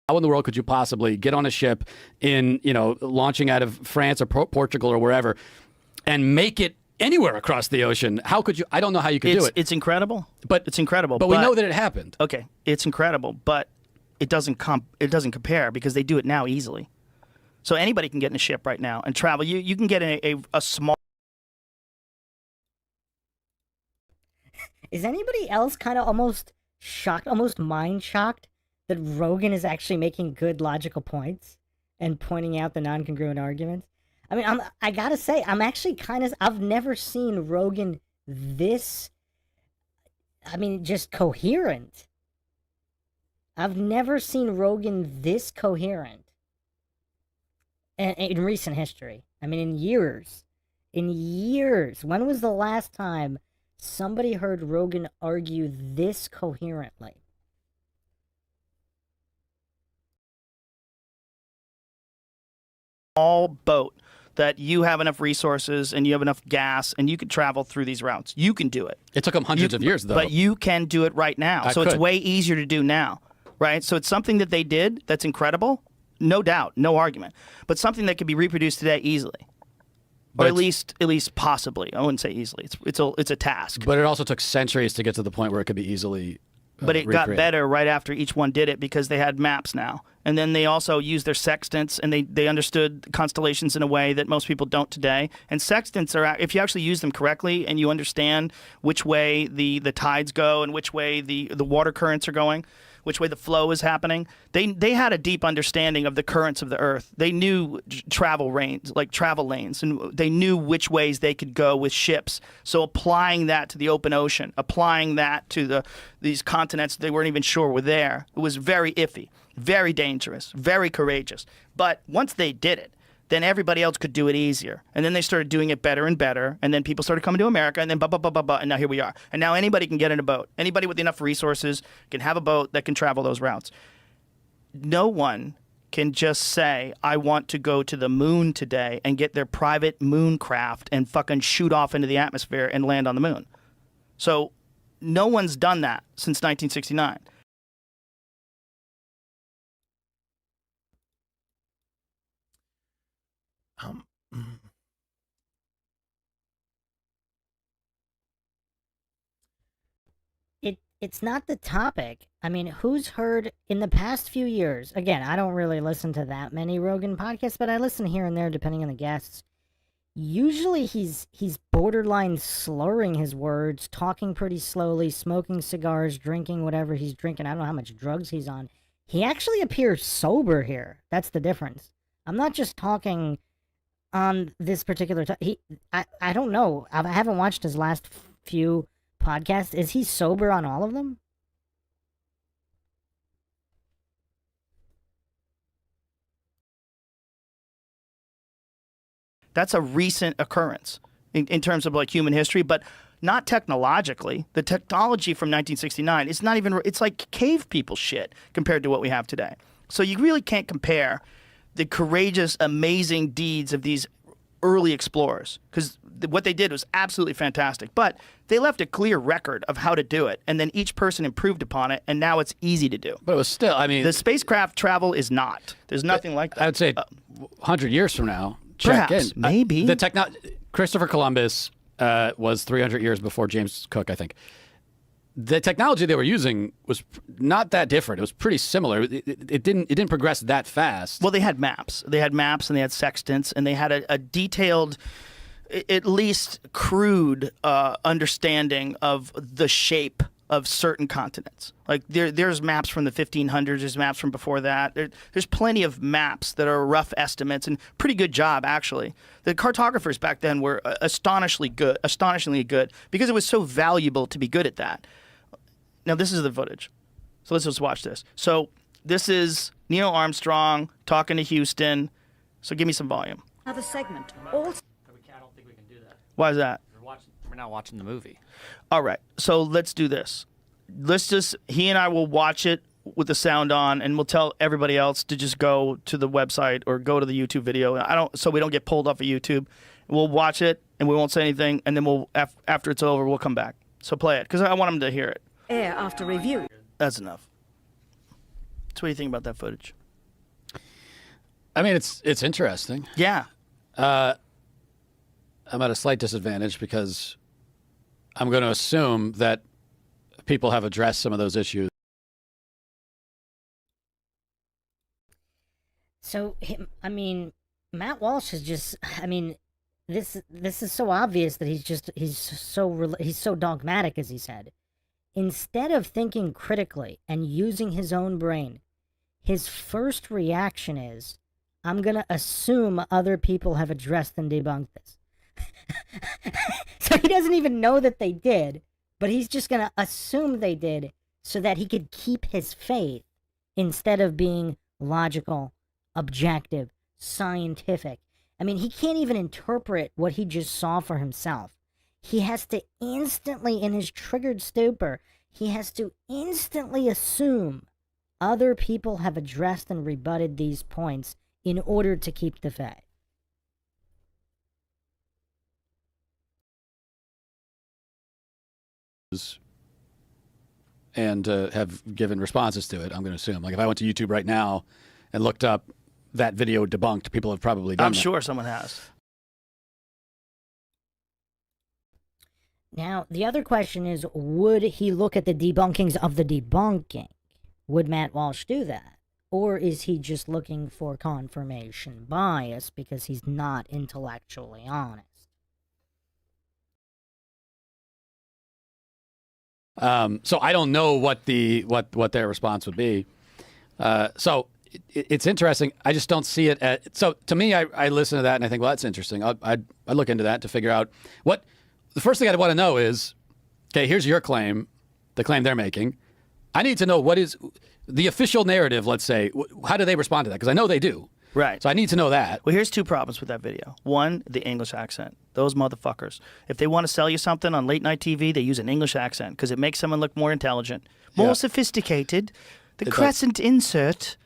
How in the world could you possibly get on a ship in, launching out of France or Portugal or wherever and make it anywhere across the ocean? How could you? I don't know how you could do it. It's incredible. It's incredible. But we know that it happened. Okay, it's incredible, but it doesn't compare because they do it now easily. So anybody can get in a ship right now and travel. You can get in a small. Is anybody else kind of almost shocked, almost mind shocked, that Rogan is actually making good logical points and pointing out the non-congruent arguments? I gotta say, I'm actually I've never seen Rogan this, just coherent. I've never seen Rogan this coherent in recent history. In years. When was the last time somebody heard Rogan argue this coherently? All boat that you have enough resources and you have enough gas and you could travel through these routes. You can do it. It took them hundreds of years, though. But you can do it right now. It's way easier to do now, right? So it's something that they did that's incredible, no doubt, no argument. But something that can be reproduced today easily. Or at least possibly. I wouldn't say easily. It's a task. But it also took centuries to get to the point where it could be easily But it got better right after each one did it because they had maps now. And then they also used their sextants, and they understood constellations in a way that most people don't today. And sextants are, if you actually use them correctly and you understand which way the tides go and which way the water currents are going, which way the flow is happening, they had a deep understanding of the currents of the earth. They knew travel lanes, and they knew which ways they could go with ships. So applying that to the open ocean, applying that to these continents they weren't even sure were there, it was very iffy. Very dangerous, very courageous. But once they did it, then everybody else could do it easier. And then they started doing it better and better. And then people started coming to America, and then and now here we are. And now anybody can get in a boat. Anybody with enough resources can have a boat that can travel those routes. No one can just say, I want to go to the moon today and get their private moon craft and fucking shoot off into the atmosphere and land on the moon. So no one's done that since 1969. It's not the topic. Who's heard in the past few years? Again, I don't really listen to that many Rogan podcasts, but I listen here and there depending on the guests. Usually he's borderline slurring his words, talking pretty slowly, smoking cigars, drinking whatever he's drinking. I don't know how much drugs he's on. He actually appears sober here. That's the difference. I'm not just talking on this particular I don't know. I haven't watched his last few podcasts. Is he sober on all of them? That's a recent occurrence in terms of like human history, but not technologically. The technology from 1969 is not even, it's like cave people shit compared to what we have today. So you really can't compare the courageous, amazing deeds of these early explorers, because what they did was absolutely fantastic. But they left a clear record of how to do it, and then each person improved upon it, and now it's easy to do. But it was still, I mean, The spacecraft travel is not. There's nothing like that. I would say 100 years from now, check Perhaps, in. maybe. Christopher Columbus was 300 years before James Cook, I think. The technology they were using was not that different. It was pretty similar. It didn't progress that fast. Well, they had maps. They had maps, and they had sextants, and they had a detailed, at least crude understanding of the shape of certain continents. Like there's maps from the 1500s. There's maps from before that. There's plenty of maps that are rough estimates, and pretty good job actually. The cartographers back then were astonishingly good because it was so valuable to be good at that. Now this is the footage, so let's just watch this. So this is Neil Armstrong talking to Houston. So give me some volume. Another segment. All I don't think we can do that. Why is that? We're not watching the movie. All right, so let's do this. He and I will watch it with the sound on, and we'll tell everybody else to just go to the website or go to the YouTube video. So we don't get pulled off of YouTube. We'll watch it, and we won't say anything, and then after it's over, we'll come back. So play it, because I want them to hear it. air after review. That's enough. So what do you think about that footage? I mean, it's interesting. Yeah. I'm at a slight disadvantage because I'm going to assume that people have addressed some of those issues. So, Matt Walsh is just, this is so obvious that he's so dogmatic, as he said. Instead of thinking critically and using his own brain, his first reaction is, I'm going to assume other people have addressed and debunked this. So he doesn't even know that they did, but he's just going to assume they did so that he could keep his faith instead of being logical, objective, scientific. He can't even interpret what he just saw for himself. He has to instantly, in his triggered stupor, he has to instantly assume other people have addressed and rebutted these points in order to keep the faith. And have given responses to it, I'm going to assume. Like if I went to YouTube right now and looked up that video debunked, people have probably done I'm that. sure someone has. Now, the other question is, would he look at the debunkings of the debunking? Would Matt Walsh do that? Or is he just looking for confirmation bias because he's not intellectually honest? So I don't know what their response would be. So it's interesting. I just don't see it. So to me, I listen to that and I think, well, that's interesting. I look into that to figure out what. The first thing I'd want to know is, okay, here's your claim, the claim they're making. I need to know what is the official narrative. Let's say, how do they respond to that? Because I know they do. Right. So I need to know that. Well, here's two problems with that video. One, the English accent. Those motherfuckers. If they want to sell you something on late night TV, they use an English accent because it makes someone look more intelligent, more sophisticated. The crescent insert.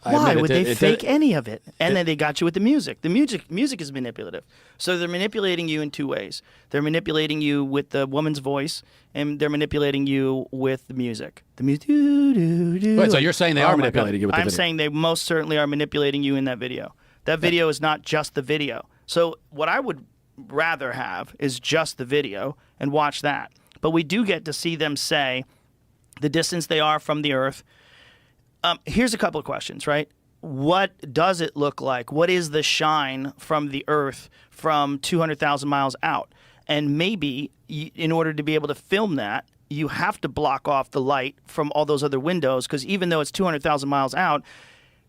Why would they fake any of it? And then they got you with the music. The music is manipulative. So they're manipulating you in two ways. They're manipulating you with the woman's voice, and they're manipulating you with the music. The music. Wait, so you're saying they are manipulating you with the video? I'm saying they most certainly are manipulating you in that video. That video is not just the video. So what I would rather have is just the video and watch that. But we do get to see them say the distance they are from the Earth. Here's a couple of questions, right? What does it look like? What is the shine from the Earth from 200,000 miles out? And maybe in order to be able to film that, you have to block off the light from all those other windows, because even though it's 200,000 miles out,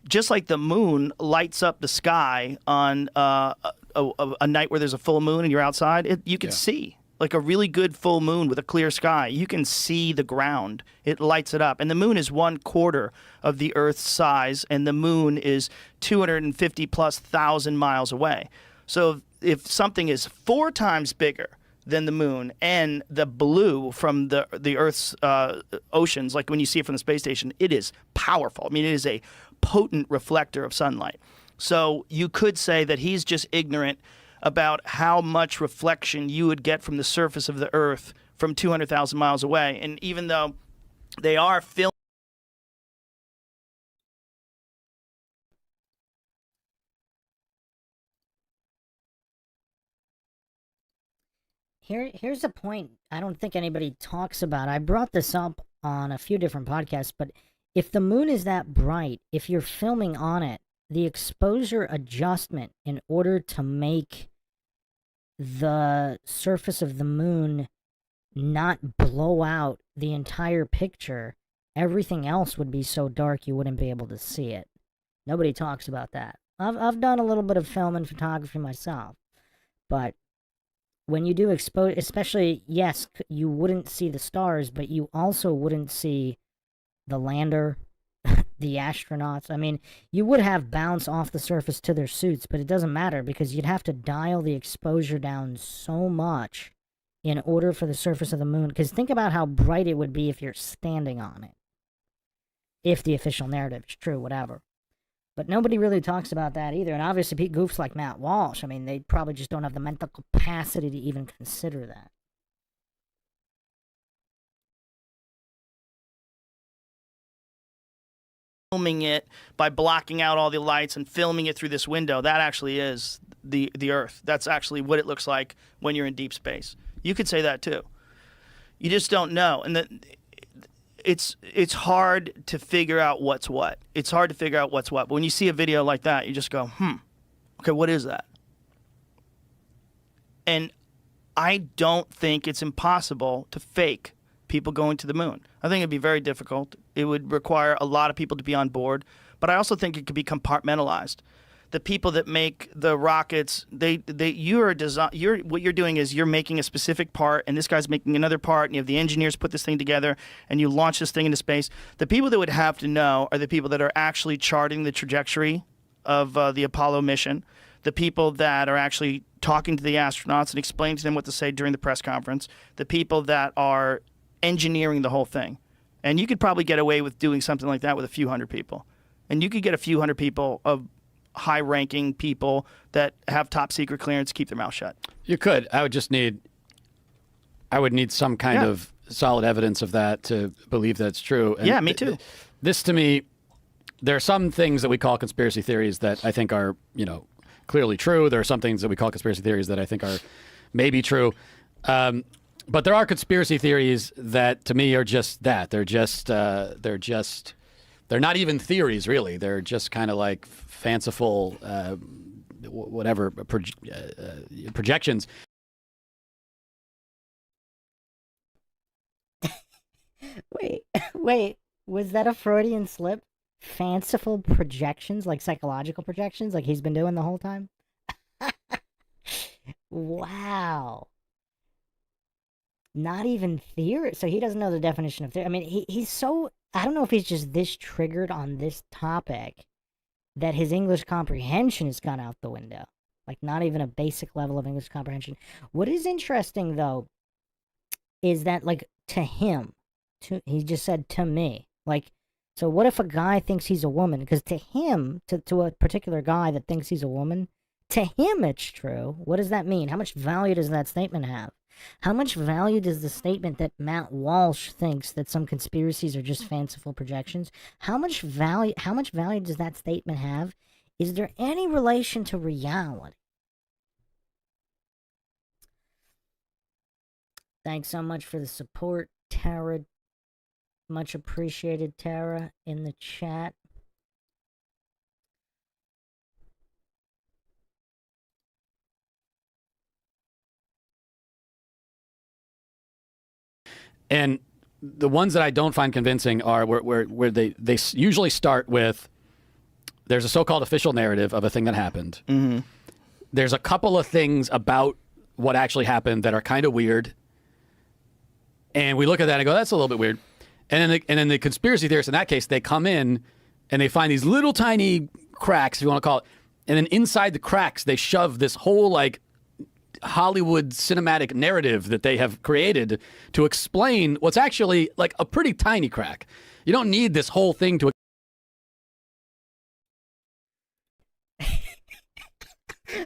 just like the moon lights up the sky on a night where there's a full moon and you're outside, you can see. Like a really good full moon with a clear sky, you can see the ground. It lights it up. And the moon is 1/4 of the Earth's size, and the moon is 250+ thousand miles away. So if something is 4 times bigger than the moon and the blue from the Earth's oceans, like when you see it from the space station, it is powerful. I mean, it is a potent reflector of sunlight. So you could say that he's just ignorant about how much reflection you would get from the surface of the Earth from 200,000 miles away. And even though they are filming, Here's a point I don't think anybody talks about. I brought this up on a few different podcasts, but if the moon is that bright, if you're filming on it, the exposure adjustment in order to make the surface of the moon not blow out the entire picture, everything else would be so dark you wouldn't be able to see it. Nobody talks about that. I've done a little bit of film and photography myself, but when you do expose, especially, yes, you wouldn't see the stars, but you also wouldn't see the lander, the astronauts. I mean, you would have bounce off the surface to their suits, but it doesn't matter because you'd have to dial the exposure down so much in order for the surface of the moon. Because think about how bright it would be if you're standing on it. If the official narrative is true, whatever. But nobody really talks about that either. And obviously, goofs like Matt Walsh, I mean, they probably just don't have the mental capacity to even consider that. Filming it by blocking out all the lights and filming it through this window, that actually is the Earth. That's actually what it looks like when you're in deep space. You could say that too. You just don't know. And it's hard to figure out what's what. It's hard to figure out what's what. But when you see a video like that, you just go, okay, what is that? And I don't think it's impossible to fake people going to the moon. I think it'd be very difficult. It would require a lot of people to be on board. But I also think it could be compartmentalized. The people that make the rockets, what you're doing is you're making a specific part, and this guy's making another part, and you have the engineers put this thing together, and you launch this thing into space. The people that would have to know are the people that are actually charting the trajectory of the Apollo mission, the people that are actually talking to the astronauts and explaining to them what to say during the press conference, the people that are engineering the whole thing. And you could probably get away with doing something like that with a few hundred people. And you could get a few hundred people of high-ranking people that have top secret clearance keep their mouth shut. You could. I would need some kind of solid evidence of that to believe that's true. And yeah, me too. This, to me, there are some things that we call conspiracy theories that I think are, clearly true. There are some things that we call conspiracy theories that I think are maybe true. But there are conspiracy theories that, to me, are just that. They're not even theories, really. They're just kind of like fanciful, projections. Wait, was that a Freudian slip? Fanciful projections, like psychological projections, like he's been doing the whole time? Wow. Not even theory. So he doesn't know the definition of theory. I mean, he's so, I don't know if he's just this triggered on this topic that his English comprehension has gone out the window. Like, not even a basic level of English comprehension. What is interesting, though, is that, like, to him, he just said to me. Like, so what if a guy thinks he's a woman? Because to him, to a particular guy that thinks he's a woman, to him it's true. What does that mean? How much value does that statement have? How much value does the statement that Matt Walsh thinks that some conspiracies are just fanciful projections? How much value does that statement have? Is there any relation to reality? Thanks so much for the support, Tara. Much appreciated, Tara, in the chat. And the ones that I don't find convincing are where they usually start with, there's a so-called official narrative of a thing that happened. Mm-hmm. There's a couple of things about what actually happened that are kind of weird. And we look at that and go, that's a little bit weird. And then the conspiracy theorists, in that case, they come in and they find these little tiny cracks, if you want to call it, and then inside the cracks they shove this whole like Hollywood cinematic narrative that they have created to explain what's actually like a pretty tiny crack. You don't need this whole thing to.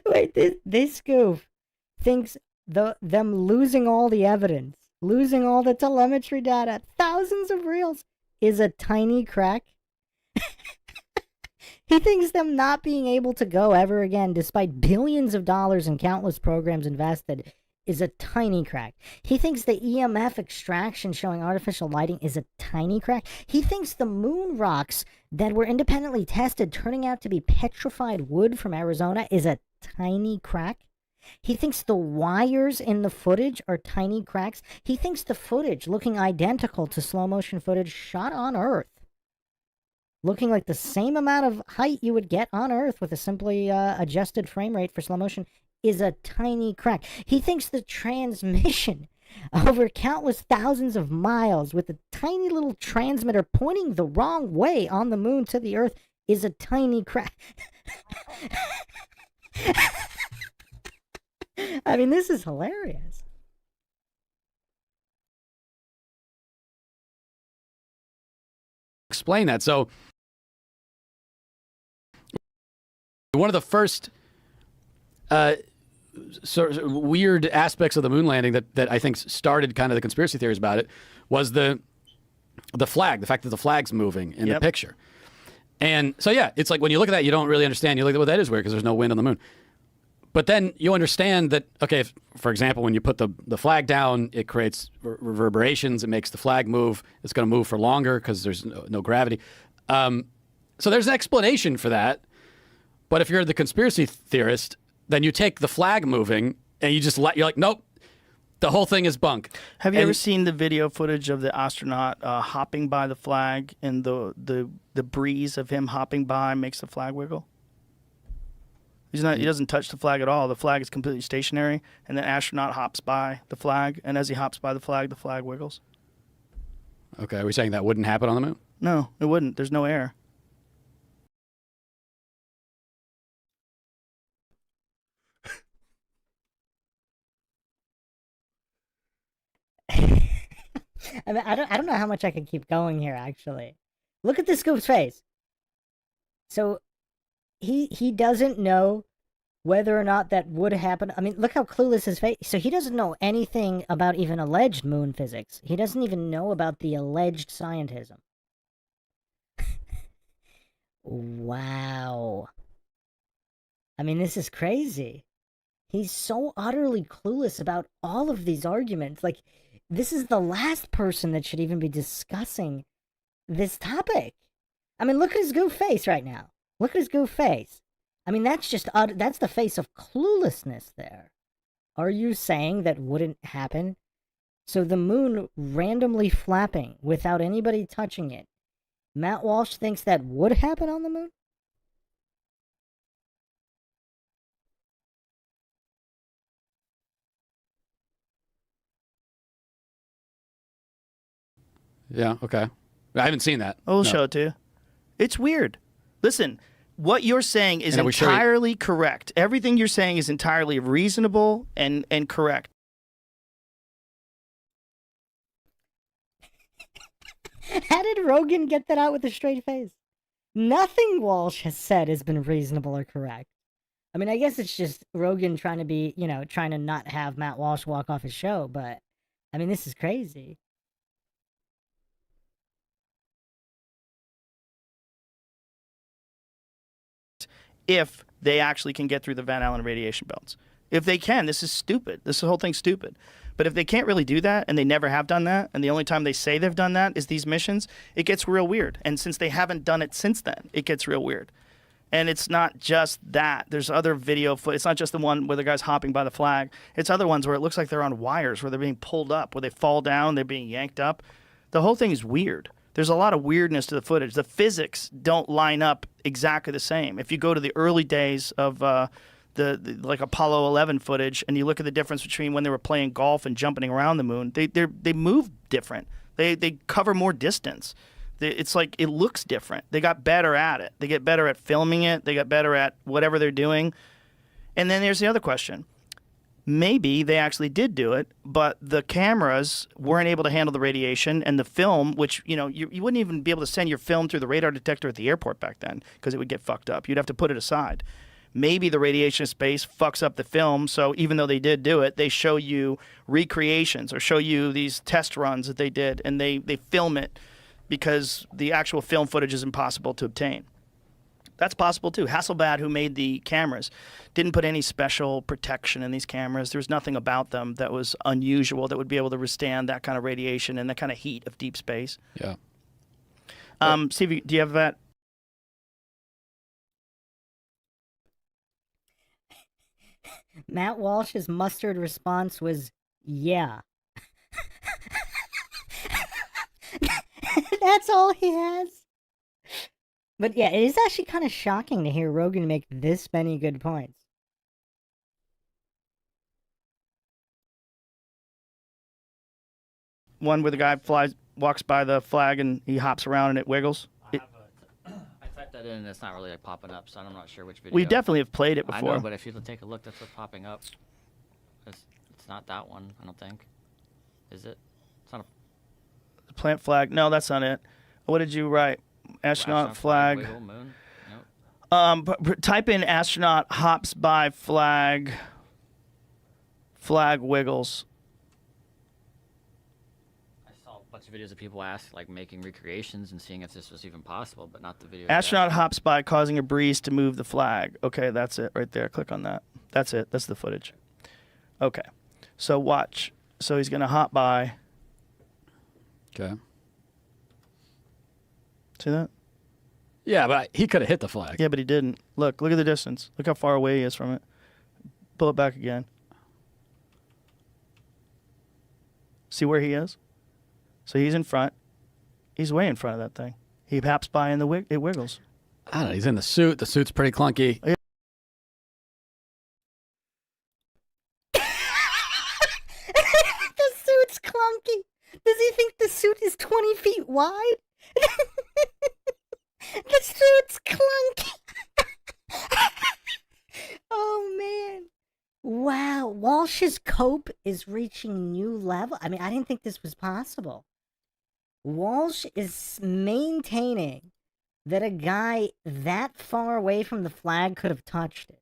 Wait, this goof thinks them losing all the evidence, losing all the telemetry data, thousands of reels, is a tiny crack. He thinks them not being able to go ever again, despite billions of dollars and countless programs invested, is a tiny crack. He thinks the EMF extraction showing artificial lighting is a tiny crack. He thinks the moon rocks that were independently tested turning out to be petrified wood from Arizona is a tiny crack. He thinks the wires in the footage are tiny cracks. He thinks the footage looking identical to slow motion footage shot on Earth, looking like the same amount of height you would get on Earth with a simply adjusted frame rate for slow motion, is a tiny crack. He thinks the transmission over countless thousands of miles with a tiny little transmitter pointing the wrong way on the moon to the Earth is a tiny crack. I mean, this is hilarious. Explain that. So one of the first sort of weird aspects of the moon landing that I think started kind of the conspiracy theories about it was the flag, the fact that the flag's moving in the picture. And so, yeah, it's like when you look at that, you don't really understand. You look at, well, that is weird because there's no wind on the moon. But then you understand that, okay, if, for example, when you put the flag down, it creates reverberations. It makes the flag move. It's going to move for longer because there's no gravity. So there's an explanation for that. But if you're the conspiracy theorist, then you take the flag moving and you're like, nope, the whole thing is bunk. Have you ever seen the video footage of the astronaut hopping by the flag, and the breeze of him hopping by makes the flag wiggle? He doesn't touch the flag at all. The flag is completely stationary, and the astronaut hops by the flag, and as he hops by the flag wiggles. Okay, are we saying that wouldn't happen on the moon? No, it wouldn't. There's no air. I mean, I don't know how much I can keep going here, actually. Look at this goof's face. So, he doesn't know whether or not that would happen. I mean, look how clueless his face. So he doesn't know anything about even alleged moon physics. He doesn't even know about the alleged scientism. Wow. I mean, this is crazy. He's so utterly clueless about all of these arguments. Like, this is the last person that should even be discussing this topic. I mean, look at his goof face right now. Look at his goof face. I mean, that's just that's the face of cluelessness there. Are you saying that wouldn't happen? So the moon randomly flapping without anybody touching it. Matt Walsh thinks that would happen on the moon? Yeah, okay. I haven't seen that. We'll show it to you. It's weird. Listen, what you're saying is entirely correct. Everything you're saying is entirely reasonable and correct. How did Rogan get that out with a straight face? Nothing Walsh has said has been reasonable or correct. I mean, I guess it's just Rogan trying to be, trying to not have Matt Walsh walk off his show, but, I mean, this is crazy. If they actually can get through the Van Allen radiation belts. If they can, this is stupid. This whole thing's stupid. But if they can't really do that, and they never have done that, and the only time they say they've done that is these missions, it gets real weird. And since they haven't done it since then, it gets real weird. And it's not just that. There's other video footage. It's not just the one where the guy's hopping by the flag. It's other ones where it looks like they're on wires, where they're being pulled up, where they fall down, they're being yanked up. The whole thing is weird. There's a lot of weirdness to the footage. The physics don't line up exactly the same. If you go to the early days of the like Apollo 11 footage, and you look at the difference between when they were playing golf and jumping around the moon, they move different. They cover more distance. It's like it looks different. They got better at it. They get better at filming it. They got better at whatever they're doing. And then there's the other question. Maybe they actually did do it, but the cameras weren't able to handle the radiation, and the film, which, you know, you wouldn't even be able to send your film through the radar detector at the airport back then because it would get fucked up. You'd have to put it aside. Maybe the radiation of space fucks up the film, so even though they did do it, they show you recreations or show you these test runs that they did, and they film it because the actual film footage is impossible to obtain. That's possible too. Hasselblad, who made the cameras, didn't put any special protection in these cameras. There was nothing about them that was unusual that would be able to withstand that kind of radiation and that kind of heat of deep space. Yeah. Stevie, do you have that? Matt Walsh's mustard response was, yeah. That's all he has. But yeah, it is actually kind of shocking to hear Rogan make this many good points. One where the guy walks by the flag and he hops around and it wiggles. I typed that in and it's not really like popping up, so I'm not sure which video. We definitely have played it I before. know, but if you take a look, that's what's popping up. It's not that one, I don't think. Is it? It's not a Plant flag. No, that's not it. What did you write? Astronaut flag. Wiggle, moon? Nope. Type in astronaut hops by flag. Flag wiggles. I saw a bunch of videos of people like making recreations and seeing if this was even possible, but not the video. Astronaut hops by causing a breeze to move the flag. Okay, that's it right there. Click on that. That's it. That's the footage. Okay. So watch. So he's going to hop by. Okay. See that? Yeah, but he could have hit the flag. Yeah, but he didn't. Look at the distance. Look how far away he is from it. Pull it back again. See where he is? So he's in front. He's way in front of that thing. He hops by and it wiggles. I don't know. He's in the suit. The suit's pretty clunky. Yeah. The suit's clunky. Does he think the suit is 20 feet wide? The suit's clunky. Oh, man. Wow. Walsh's cope is reaching new level. I mean, I didn't think this was possible. Walsh is maintaining that a guy that far away from the flag could have touched it.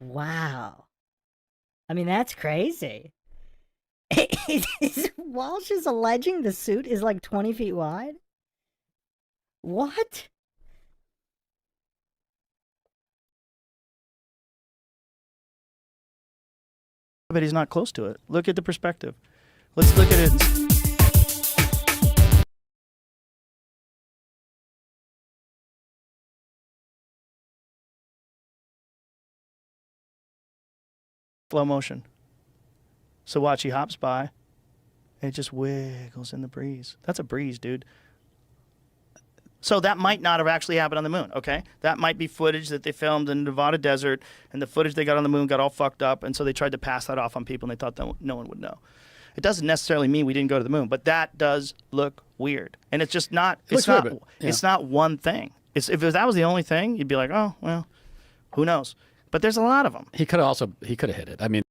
Wow. I mean, that's crazy. Walsh is alleging the suit is like 20 feet wide? What? But he's not close to it. Look at the perspective. Let's look at it. Slow motion. So watch, he hops by. And it just wiggles in the breeze. That's a breeze, dude. So that might not have actually happened on the moon, okay? That might be footage that they filmed in the Nevada desert, and the footage they got on the moon got all fucked up, and so they tried to pass that off on people, and they thought that no one would know. It doesn't necessarily mean we didn't go to the moon, but that does look weird. And it's just not, it's not one thing. If that was the only thing, you'd be like, oh, well, who knows? But there's a lot of them. He could have hit it. I mean,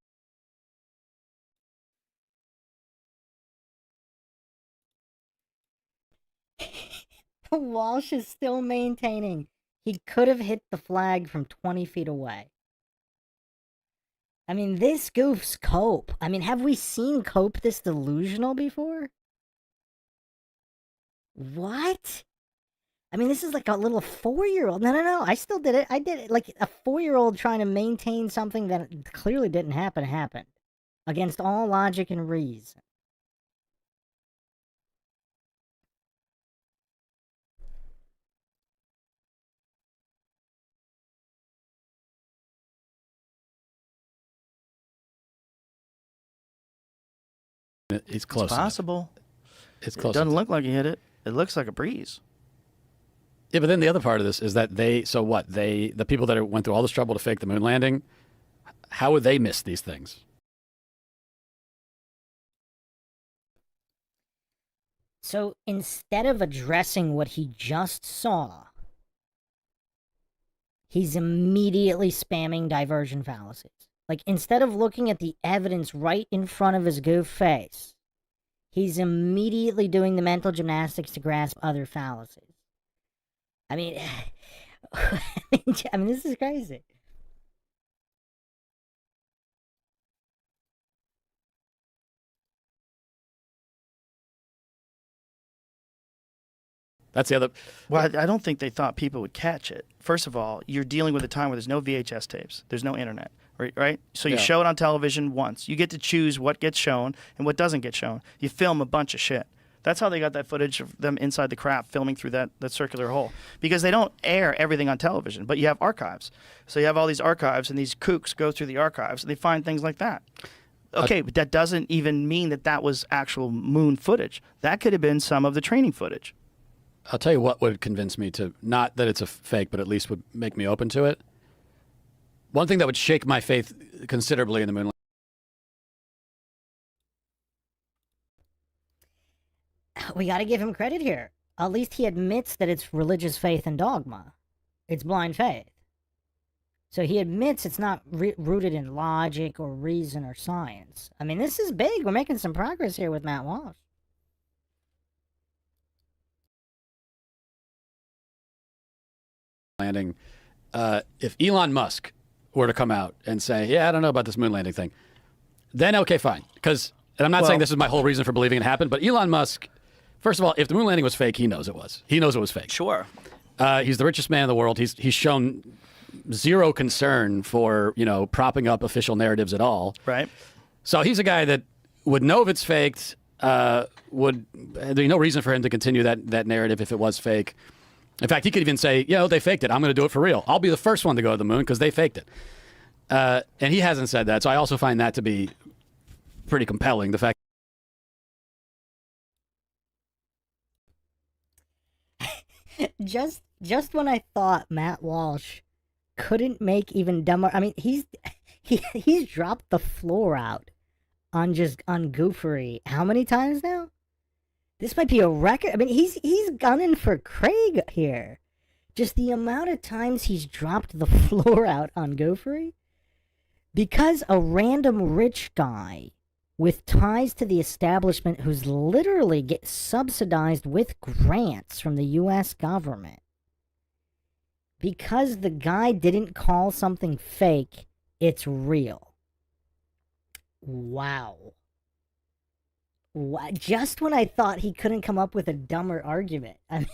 Walsh is still maintaining he could have hit the flag from 20 feet away. I mean, this goof's cope. I mean, have we seen cope this delusional before? What? I mean, this is like a little 4-year-old. No. I still did it. I did it. Like a 4-year-old trying to maintain something that clearly didn't happen happened. Against all logic and reason. He's close. It's possible. It's close. It doesn't look like he hit it. It looks like a breeze. Yeah, but then the other part of this is that the people that went through all this trouble to fake the moon landing, how would they miss these things? So instead of addressing what he just saw, he's immediately spamming diversion fallacies. Like, instead of looking at the evidence right in front of his goof face, he's immediately doing the mental gymnastics to grasp other fallacies. I mean, I mean, this is crazy. That's the other. Well, I don't think they thought people would catch it. First of all, you're dealing with a time where there's no VHS tapes, there's no internet, right? So you Yeah. show it on television once. You get to choose what gets shown and what doesn't get shown. You film a bunch of shit. That's how they got that footage of them inside the crap filming through that circular hole. Because they don't air everything on television, but you have archives. So you have all these archives, and these kooks go through the archives, and they find things like that. Okay, but that doesn't even mean that that was actual moon footage. That could have been some of the training footage. I'll tell you what would convince me to, not that it's a fake, but at least would make me open to it. One thing that would shake my faith considerably in the moon. We got to give him credit here. At least he admits that it's religious faith and dogma. It's blind faith. So he admits it's not rooted in logic or reason or science. I mean, this is big. We're making some progress here with Matt Walsh. Landing. If Elon Musk were to come out and say, yeah, I don't know about this moon landing thing, then okay, fine. Because, and I'm not saying this is my whole reason for believing it happened, but Elon Musk, first of all, if the moon landing was fake, he knows it was. He knows it was fake. Sure. He's the richest man in the world. He's shown zero concern for, propping up official narratives at all. Right. So he's a guy that would know if it's faked, there'd be no reason for him to continue that narrative if it was fake. In fact, he could even say, they faked it. I'm going to do it for real. I'll be the first one to go to the moon because they faked it. And he hasn't said that. So I also find that to be pretty compelling. The fact just when I thought Matt Walsh couldn't make even dumber. I mean, he's dropped the floor out on goofery how many times now? This might be a record. I mean, he's gunning for Craig here. Just the amount of times he's dropped the floor out on goofery. Because a random rich guy with ties to the establishment who's literally gets subsidized with grants from the U.S. government. Because the guy didn't call something fake, it's real. Wow. Just when I thought he couldn't come up with a dumber argument. I mean,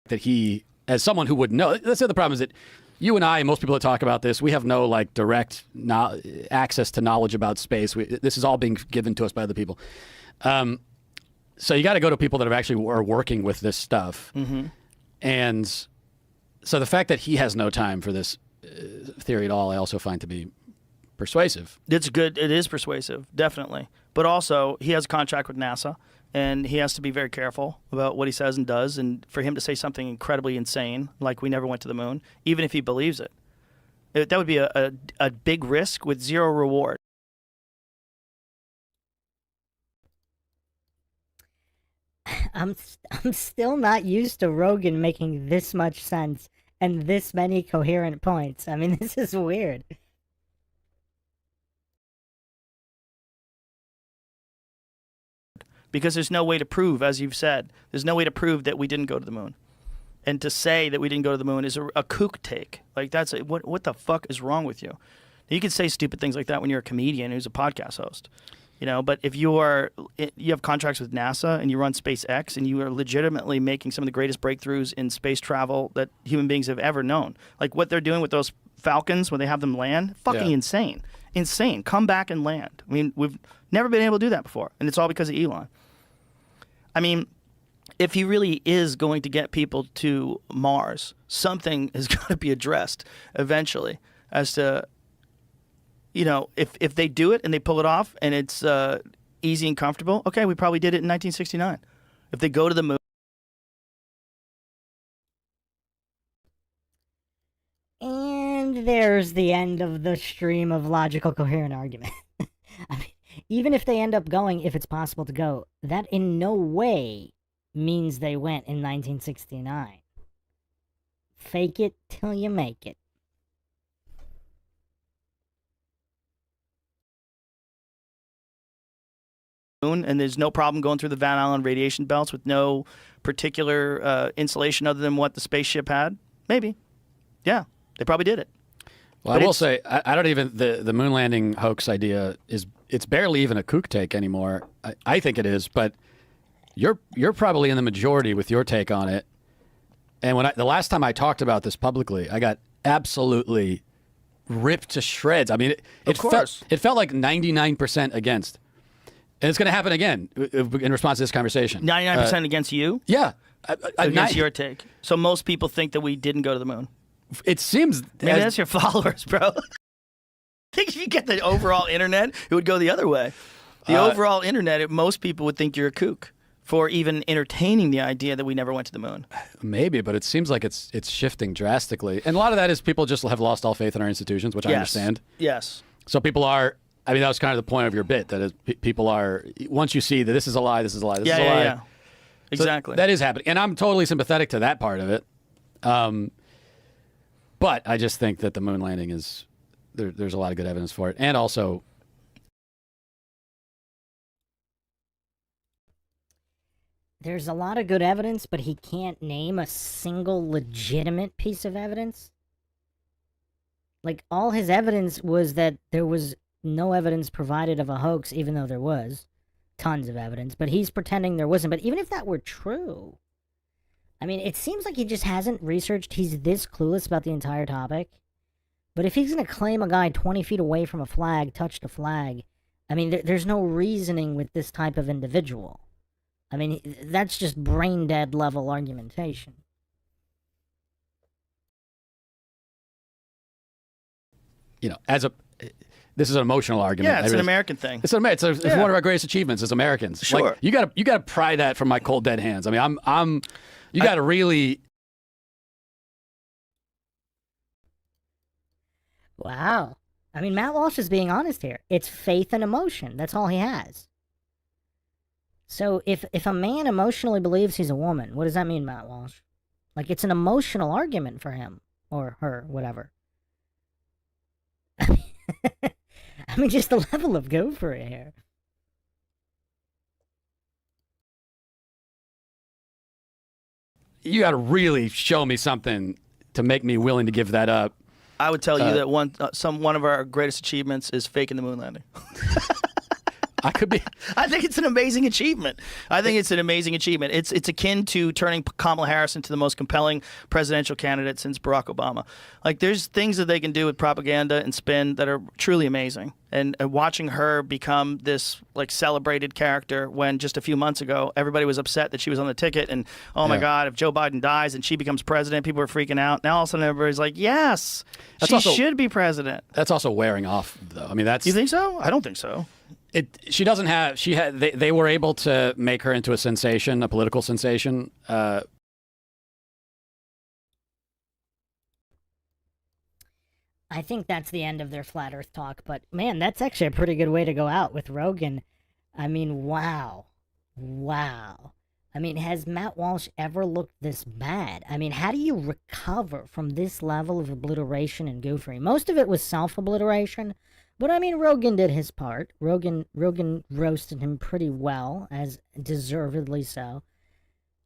that he, as someone who would know, that's the other problem is that you and I, and most people that talk about this, we have no direct access to knowledge about space. This is all being given to us by other people. So you got to go to people that are working with this stuff. Mm-hmm. And so the fact that he has no time for this theory at all, I also find to be persuasive. It's good. It is persuasive, definitely. But also, he has a contract with NASA, and he has to be very careful about what he says and does. And for him to say something incredibly insane, like we never went to the moon, even if he believes it, that would be a big risk with zero reward. I'm still not used to Rogan making this much sense and this many coherent points. I mean, this is weird. Because there's no way to prove, as you've said, there's no way to prove that we didn't go to the moon. And to say that we didn't go to the moon is a kook take. Like, that's what the fuck is wrong with you? You can say stupid things like that when you're a comedian who's a podcast host. But if you have contracts with NASA and you run SpaceX and you are legitimately making some of the greatest breakthroughs in space travel that human beings have ever known, like what they're doing with those Falcons when they have them land, fucking insane. Insane. Come back and land. I mean, we've never been able to do that before, and it's all because of Elon. I mean, if he really is going to get people to Mars, something has got to be addressed eventually as to, if they do it and they pull it off and it's easy and comfortable, okay, we probably did it in 1969. If they go to the moon. And there's the end of the stream of logical, coherent argument. I even if they end up going, if it's possible to go, that in no way means they went in 1969. Fake it till you make it. And there's no problem going through the Van Allen radiation belts with no particular insulation other than what the spaceship had? Maybe. Yeah, they probably did it. Well, I will say, I don't even, the moon landing hoax idea it's barely even a kook take anymore. I think it is, but you're probably in the majority with your take on it. And the last time I talked about this publicly, I got absolutely ripped to shreds. I mean, it felt like 99% against. And it's going to happen again in response to this conversation. 99% against you? Yeah. Against your take. So most people think that we didn't go to the moon. It seems... Maybe that's your followers, bro. I think if you get the overall internet, it would go the other way. The overall internet, most people would think you're a kook for even entertaining the idea that we never went to the moon. Maybe, but it seems like it's shifting drastically. And a lot of that is people just have lost all faith in our institutions, which I understand. Yes. So people are... I mean, that was kind of the point of your bit, that is, people are... Once you see that this is a lie, this is a lie, this is a lie. Yeah. Exactly. So that is happening. And I'm totally sympathetic to that part of it. But I just think that the moon landing is... There's a lot of good evidence for it. And also... There's a lot of good evidence, but he can't name a single legitimate piece of evidence. Like, all his evidence was that there was no evidence provided of a hoax, even though there was tons of evidence, but he's pretending there wasn't. But even if that were true, I mean, it seems like he just hasn't researched. He's this clueless about the entire topic. But if he's going to claim a guy 20 feet away from a flag touched a flag, I mean, there's no reasoning with this type of individual. I mean, that's just brain-dead level argumentation. You know, this is an emotional argument. Yeah, it's an American thing. It's one of our greatest achievements as Americans. Sure. Like, you gotta pry that from my cold dead hands. I mean, you gotta really. Wow. I mean, Matt Walsh is being honest here. It's faith and emotion. That's all he has. So if a man emotionally believes he's a woman, what does that mean, Matt Walsh? Like, it's an emotional argument for him or her, whatever. I mean, just the level of gopher here. You got to really show me something to make me willing to give that up. I would tell you that one of our greatest achievements is faking the moon landing. I could be. I think it's an amazing achievement. It's akin to turning Kamala Harris into the most compelling presidential candidate since Barack Obama. Like, there's things that they can do with propaganda and spin that are truly amazing. And watching her become this like celebrated character when just a few months ago everybody was upset that she was on the ticket and oh my God, if Joe Biden dies and she becomes president, people are freaking out. Now all of a sudden everybody's like, yes, she should be president. That's also wearing off, though. I mean, that's. You think so? I don't think so. They were able to make her into a sensation, a political sensation. I think that's the end of their flat earth talk, but man, that's actually a pretty good way to go out with Rogan. I mean, wow. I mean, has Matt Walsh ever looked this bad? I mean, how do you recover from this level of obliteration and goofery? Most of it was self-obliteration, but I mean, Rogan did his part. Rogan roasted him pretty well, as deservedly so.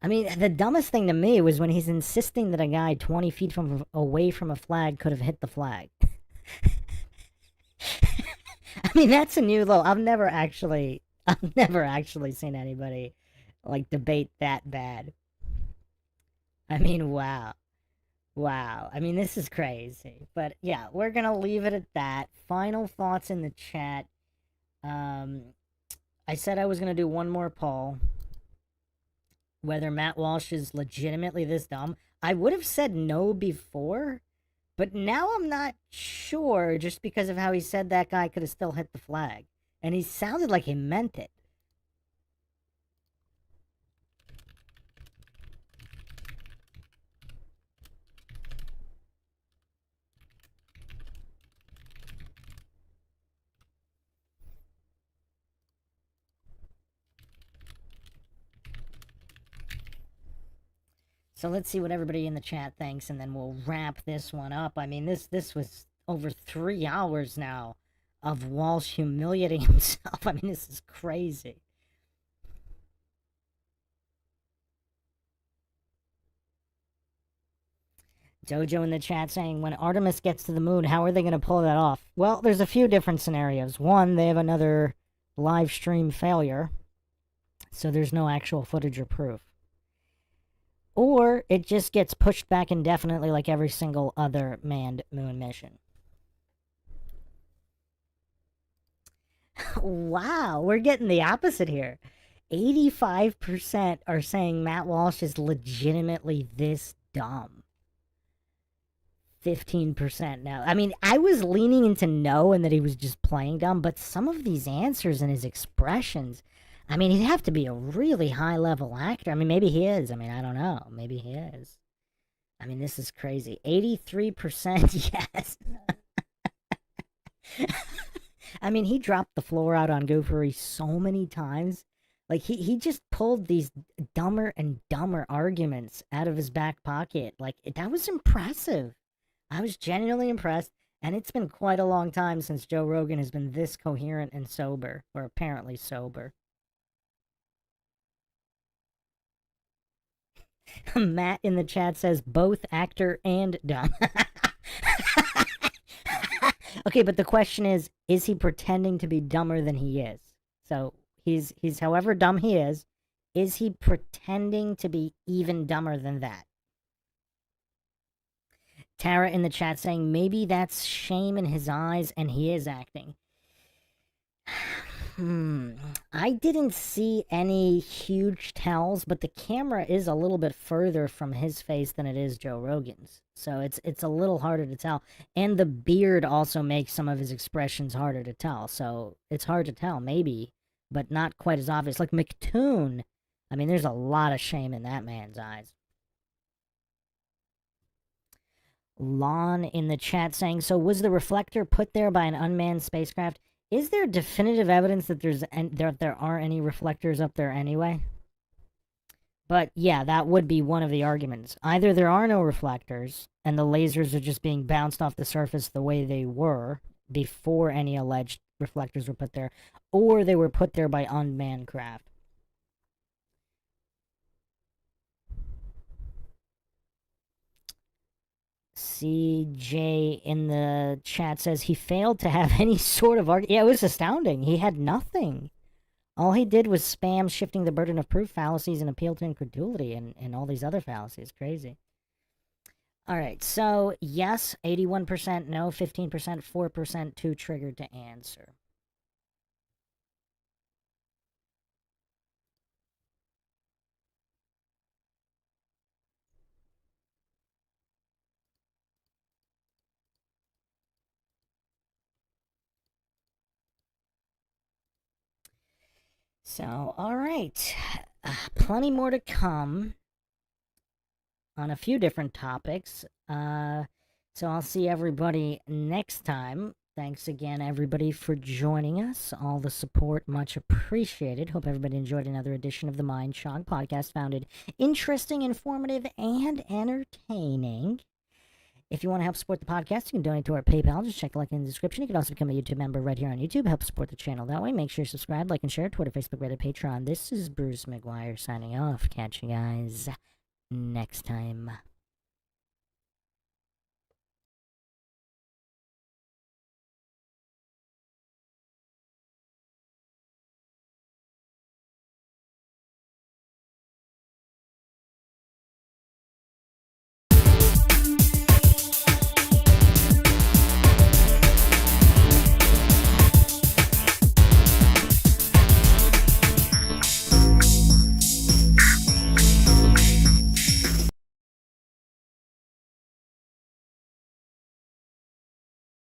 I mean, the dumbest thing to me was when he's insisting that a guy 20 feet away from a flag could have hit the flag. I mean, that's a new low. I've never actually seen anybody like debate that bad. I mean, wow. I mean, this is crazy. But yeah, we're gonna leave it at that. Final thoughts in the chat. I said I was gonna do one more poll. Whether Matt Walsh is legitimately this dumb. I would have said no before, but now I'm not sure just because of how he said that guy could have still hit the flag. And he sounded like he meant it. So let's see what everybody in the chat thinks, and then we'll wrap this one up. I mean, this was over 3 hours now of Walsh humiliating himself. I mean, this is crazy. Jojo in the chat saying, when Artemis gets to the moon, how are they going to pull that off? Well, there's a few different scenarios. One, they have another live stream failure, so there's no actual footage or proof. Or it just gets pushed back indefinitely like every single other manned moon mission. Wow, we're getting the opposite here. 85% are saying Matt Walsh is legitimately this dumb. 15% now. I mean, I was leaning into no and that he was just playing dumb, but some of these answers and his expressions, I mean, he'd have to be a really high-level actor. I mean, maybe he is. I mean, I don't know. Maybe he is. I mean, this is crazy. 83% yes. I mean, he dropped the floor out on Goofery so many times. Like, he just pulled these dumber and dumber arguments out of his back pocket. Like, that was impressive. I was genuinely impressed, and it's been quite a long time since Joe Rogan has been this coherent and sober, or apparently sober. Matt in the chat says both actor and dumb. Okay, but the question is he pretending to be dumber than he is? So he's however dumb he is he pretending to be even dumber than that? Tara in the chat saying maybe that's shame in his eyes and he is acting. I didn't see any huge tells, but the camera is a little bit further from his face than it is Joe Rogan's. So it's a little harder to tell. And the beard also makes some of his expressions harder to tell. So it's hard to tell, maybe, but not quite as obvious. Like McToon, I mean, there's a lot of shame in that man's eyes. Lon in the chat saying, so was the reflector put there by an unmanned spacecraft? Is there definitive evidence that there are any reflectors up there anyway? But yeah, that would be one of the arguments. Either there are no reflectors, and the lasers are just being bounced off the surface the way they were before any alleged reflectors were put there, or they were put there by unmanned craft. CJ in the chat says he failed to have any sort of argument. Yeah, it was astounding. He had nothing. All he did was spam shifting the burden of proof fallacies and appeal to incredulity and all these other fallacies. Crazy. All right, so yes, 81%, no, 15%, 4% too triggered to answer. So, all right. Plenty more to come on a few different topics. So I'll see everybody next time. Thanks again, everybody, for joining us. All the support, much appreciated. Hope everybody enjoyed another edition of the MINDSHOCK podcast. Found it interesting, informative, and entertaining. If you want to help support the podcast, you can donate to our PayPal. Just check the link in the description. You can also become a YouTube member right here on YouTube. Help support the channel that way. Make sure you subscribe, like, and share. Twitter, Facebook, Reddit, Patreon. This is Bruce McGuire signing off. Catch you guys next time.